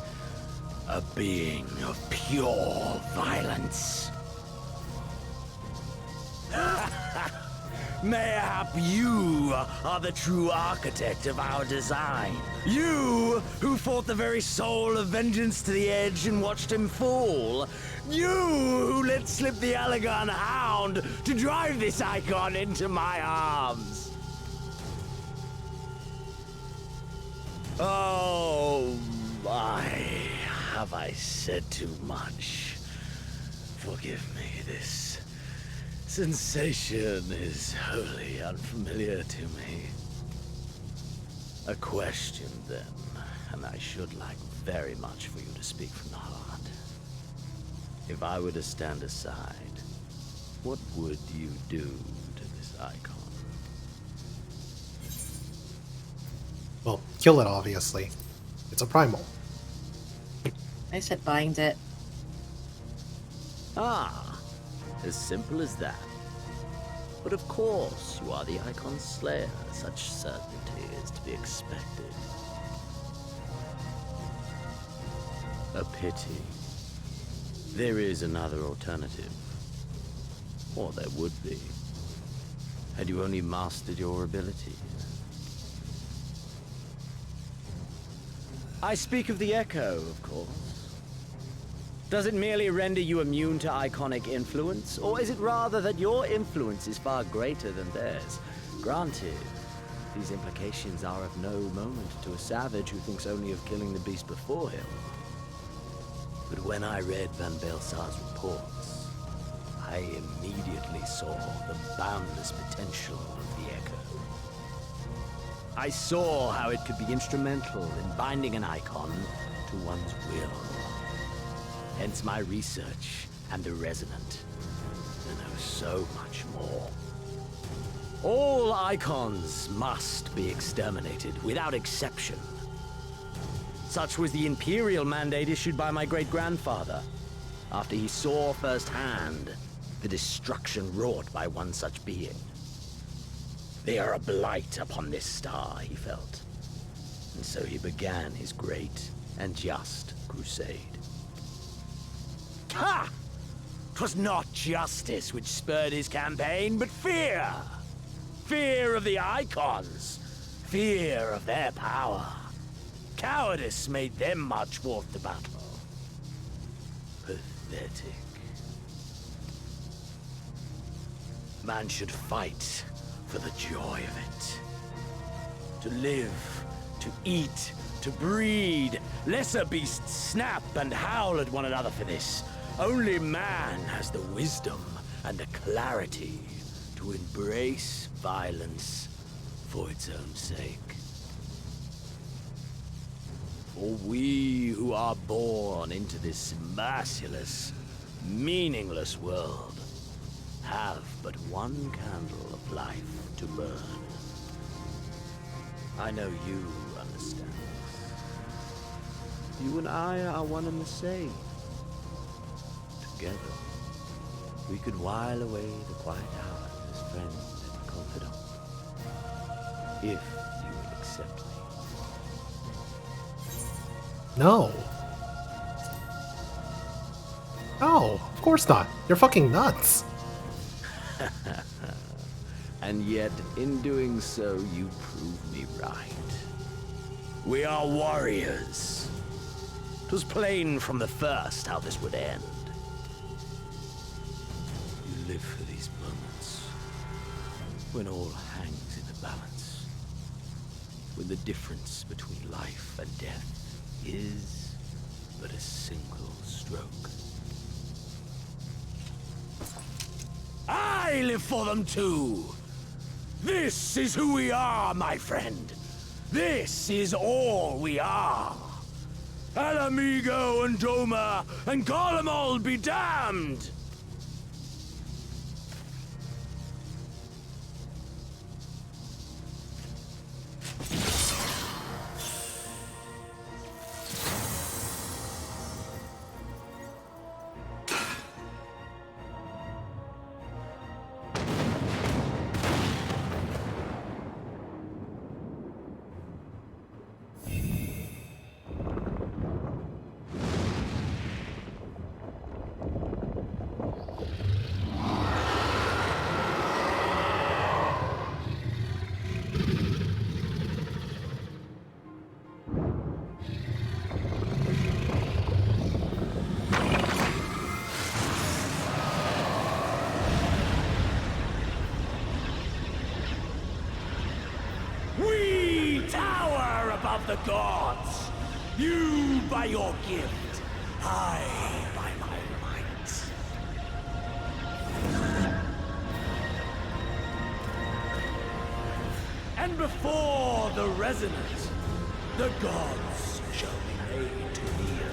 a being of pure violence. Mayhap you are the true architect of our design. You who fought the very soul of vengeance to the edge and watched him fall. You who let slip the Allegan hound to drive this icon into my arms. Oh my, have I said too much? Forgive me, this sensation is wholly unfamiliar to me. A question, then, and I should like very much for you to speak from the heart. If I were to stand aside, what would you do to this icon? Well, kill it, obviously. It's a primal. I said bind it. Ah, as simple as that. But of course, you are the Icon Slayer. Such certainty is to be expected. A pity. There is another alternative. Or there would be. Had you only mastered your abilities. I speak of the Echo, of course. Does it merely render you immune to iconic influence, or is it rather that your influence is far greater than theirs? Granted, these implications are of no moment to a savage who thinks only of killing the beast before him. But when I read Van Belsar's reports, I immediately saw the boundless potential of the Echo. I saw how it could be instrumental in binding an icon to one's will. Hence my research and the Resonant. And there was so much more. All icons must be exterminated, without exception. Such was the Imperial mandate issued by my great-grandfather, after he saw firsthand the destruction wrought by one such being. They are a blight upon this star, he felt. And so he began his great and just crusade. Ha! 'Twas not justice which spurred his campaign, but fear! Fear of the Icons! Fear of their power! Cowardice made them march forth to battle. Pathetic. Man should fight for the joy of it. To live, to eat, to breed. Lesser beasts snap and howl at one another for this. Only man has the wisdom and the clarity to embrace violence for its own sake. For we who are born into this merciless, meaningless world have but one candle of life to burn. I know you understand this. You and I are one and the same. Together, we could while away the quiet hours as friends and confidants. If you will accept me. No. No, of course not. You're fucking nuts. And yet, in doing so, you prove me right. We are warriors. 'Twas plain from the first how this would end. You live for these moments, when all hangs in the balance, when the difference between life and death is but a single stroke. I live for them too! This is who we are, my friend! This is all we are! Alamigo and Doma and Garlemald be damned! Above the gods, you by your gift, I by my might. And before the resonance, the gods shall be made to kneel.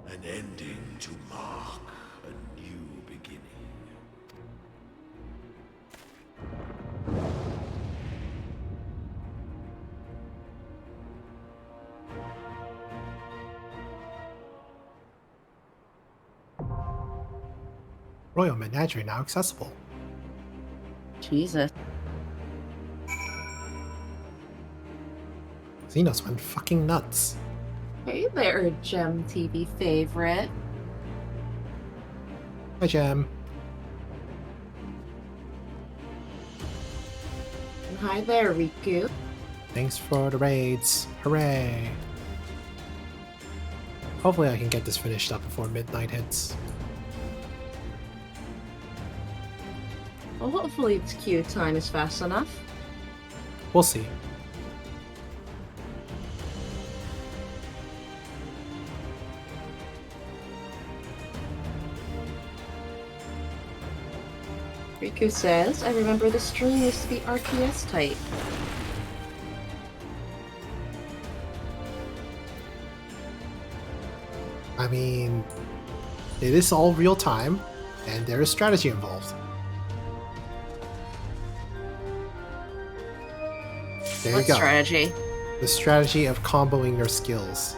An ending to mark a new beginning. Royal Menagerie now accessible. Jesus. Xenos went fucking nuts. Hey there, Gem TV favorite. Hi, Gem. And hi there, Riku. Thanks for the raids. Hooray. Hopefully I can get this finished up before midnight hits. Well, hopefully its queue time is fast enough. We'll see. Riku says, I remember the stream used to be RTS type. I mean, it is all real time, and there is strategy involved. There you go. Strategy? The strategy of comboing your skills.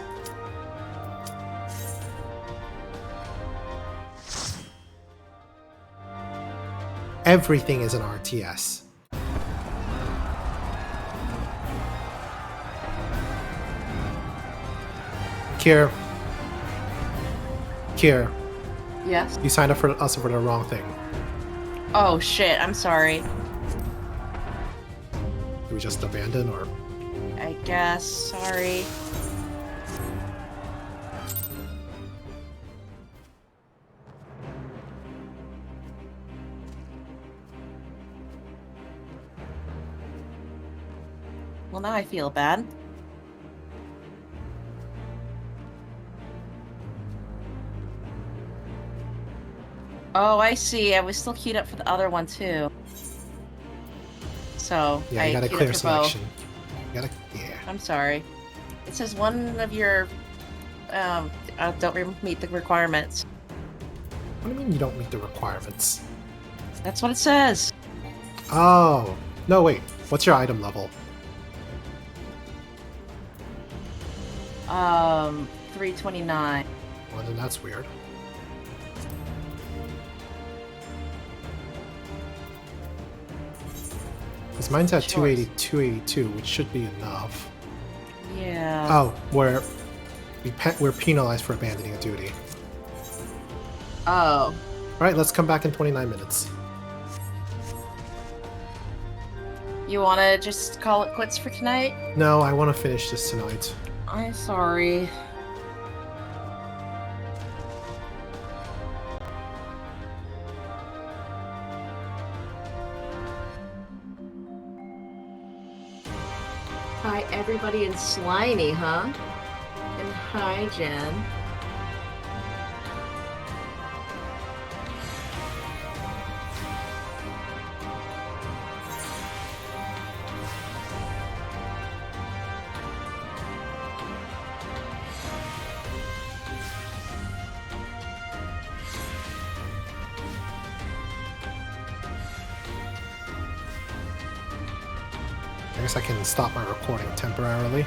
Everything is an RTS. Kier. Yes? You signed up for us for the wrong thing. Oh shit, I'm sorry. Do we just abandon, or...? I guess, sorry. Well, now I feel bad. Oh, I see. I was still queued up for the other one, too. So, Yeah, I you gotta queued clear up for both. selection. You gotta... yeah. I'm sorry. It says one of your... don't meet the requirements. What do you mean you don't meet the requirements? That's what it says. Oh. No, wait. What's your item level? 329. Well, then that's weird. Because mine's at 282, which should be enough. Yeah. Oh, we're penalized for abandoning a duty. Oh. Alright, let's come back in 29 minutes. You wanna just call it quits for tonight? No, I want to finish this tonight. I'm sorry. Hi, everybody in Slimy, huh? And hi, Jen. I guess I can stop my recording temporarily.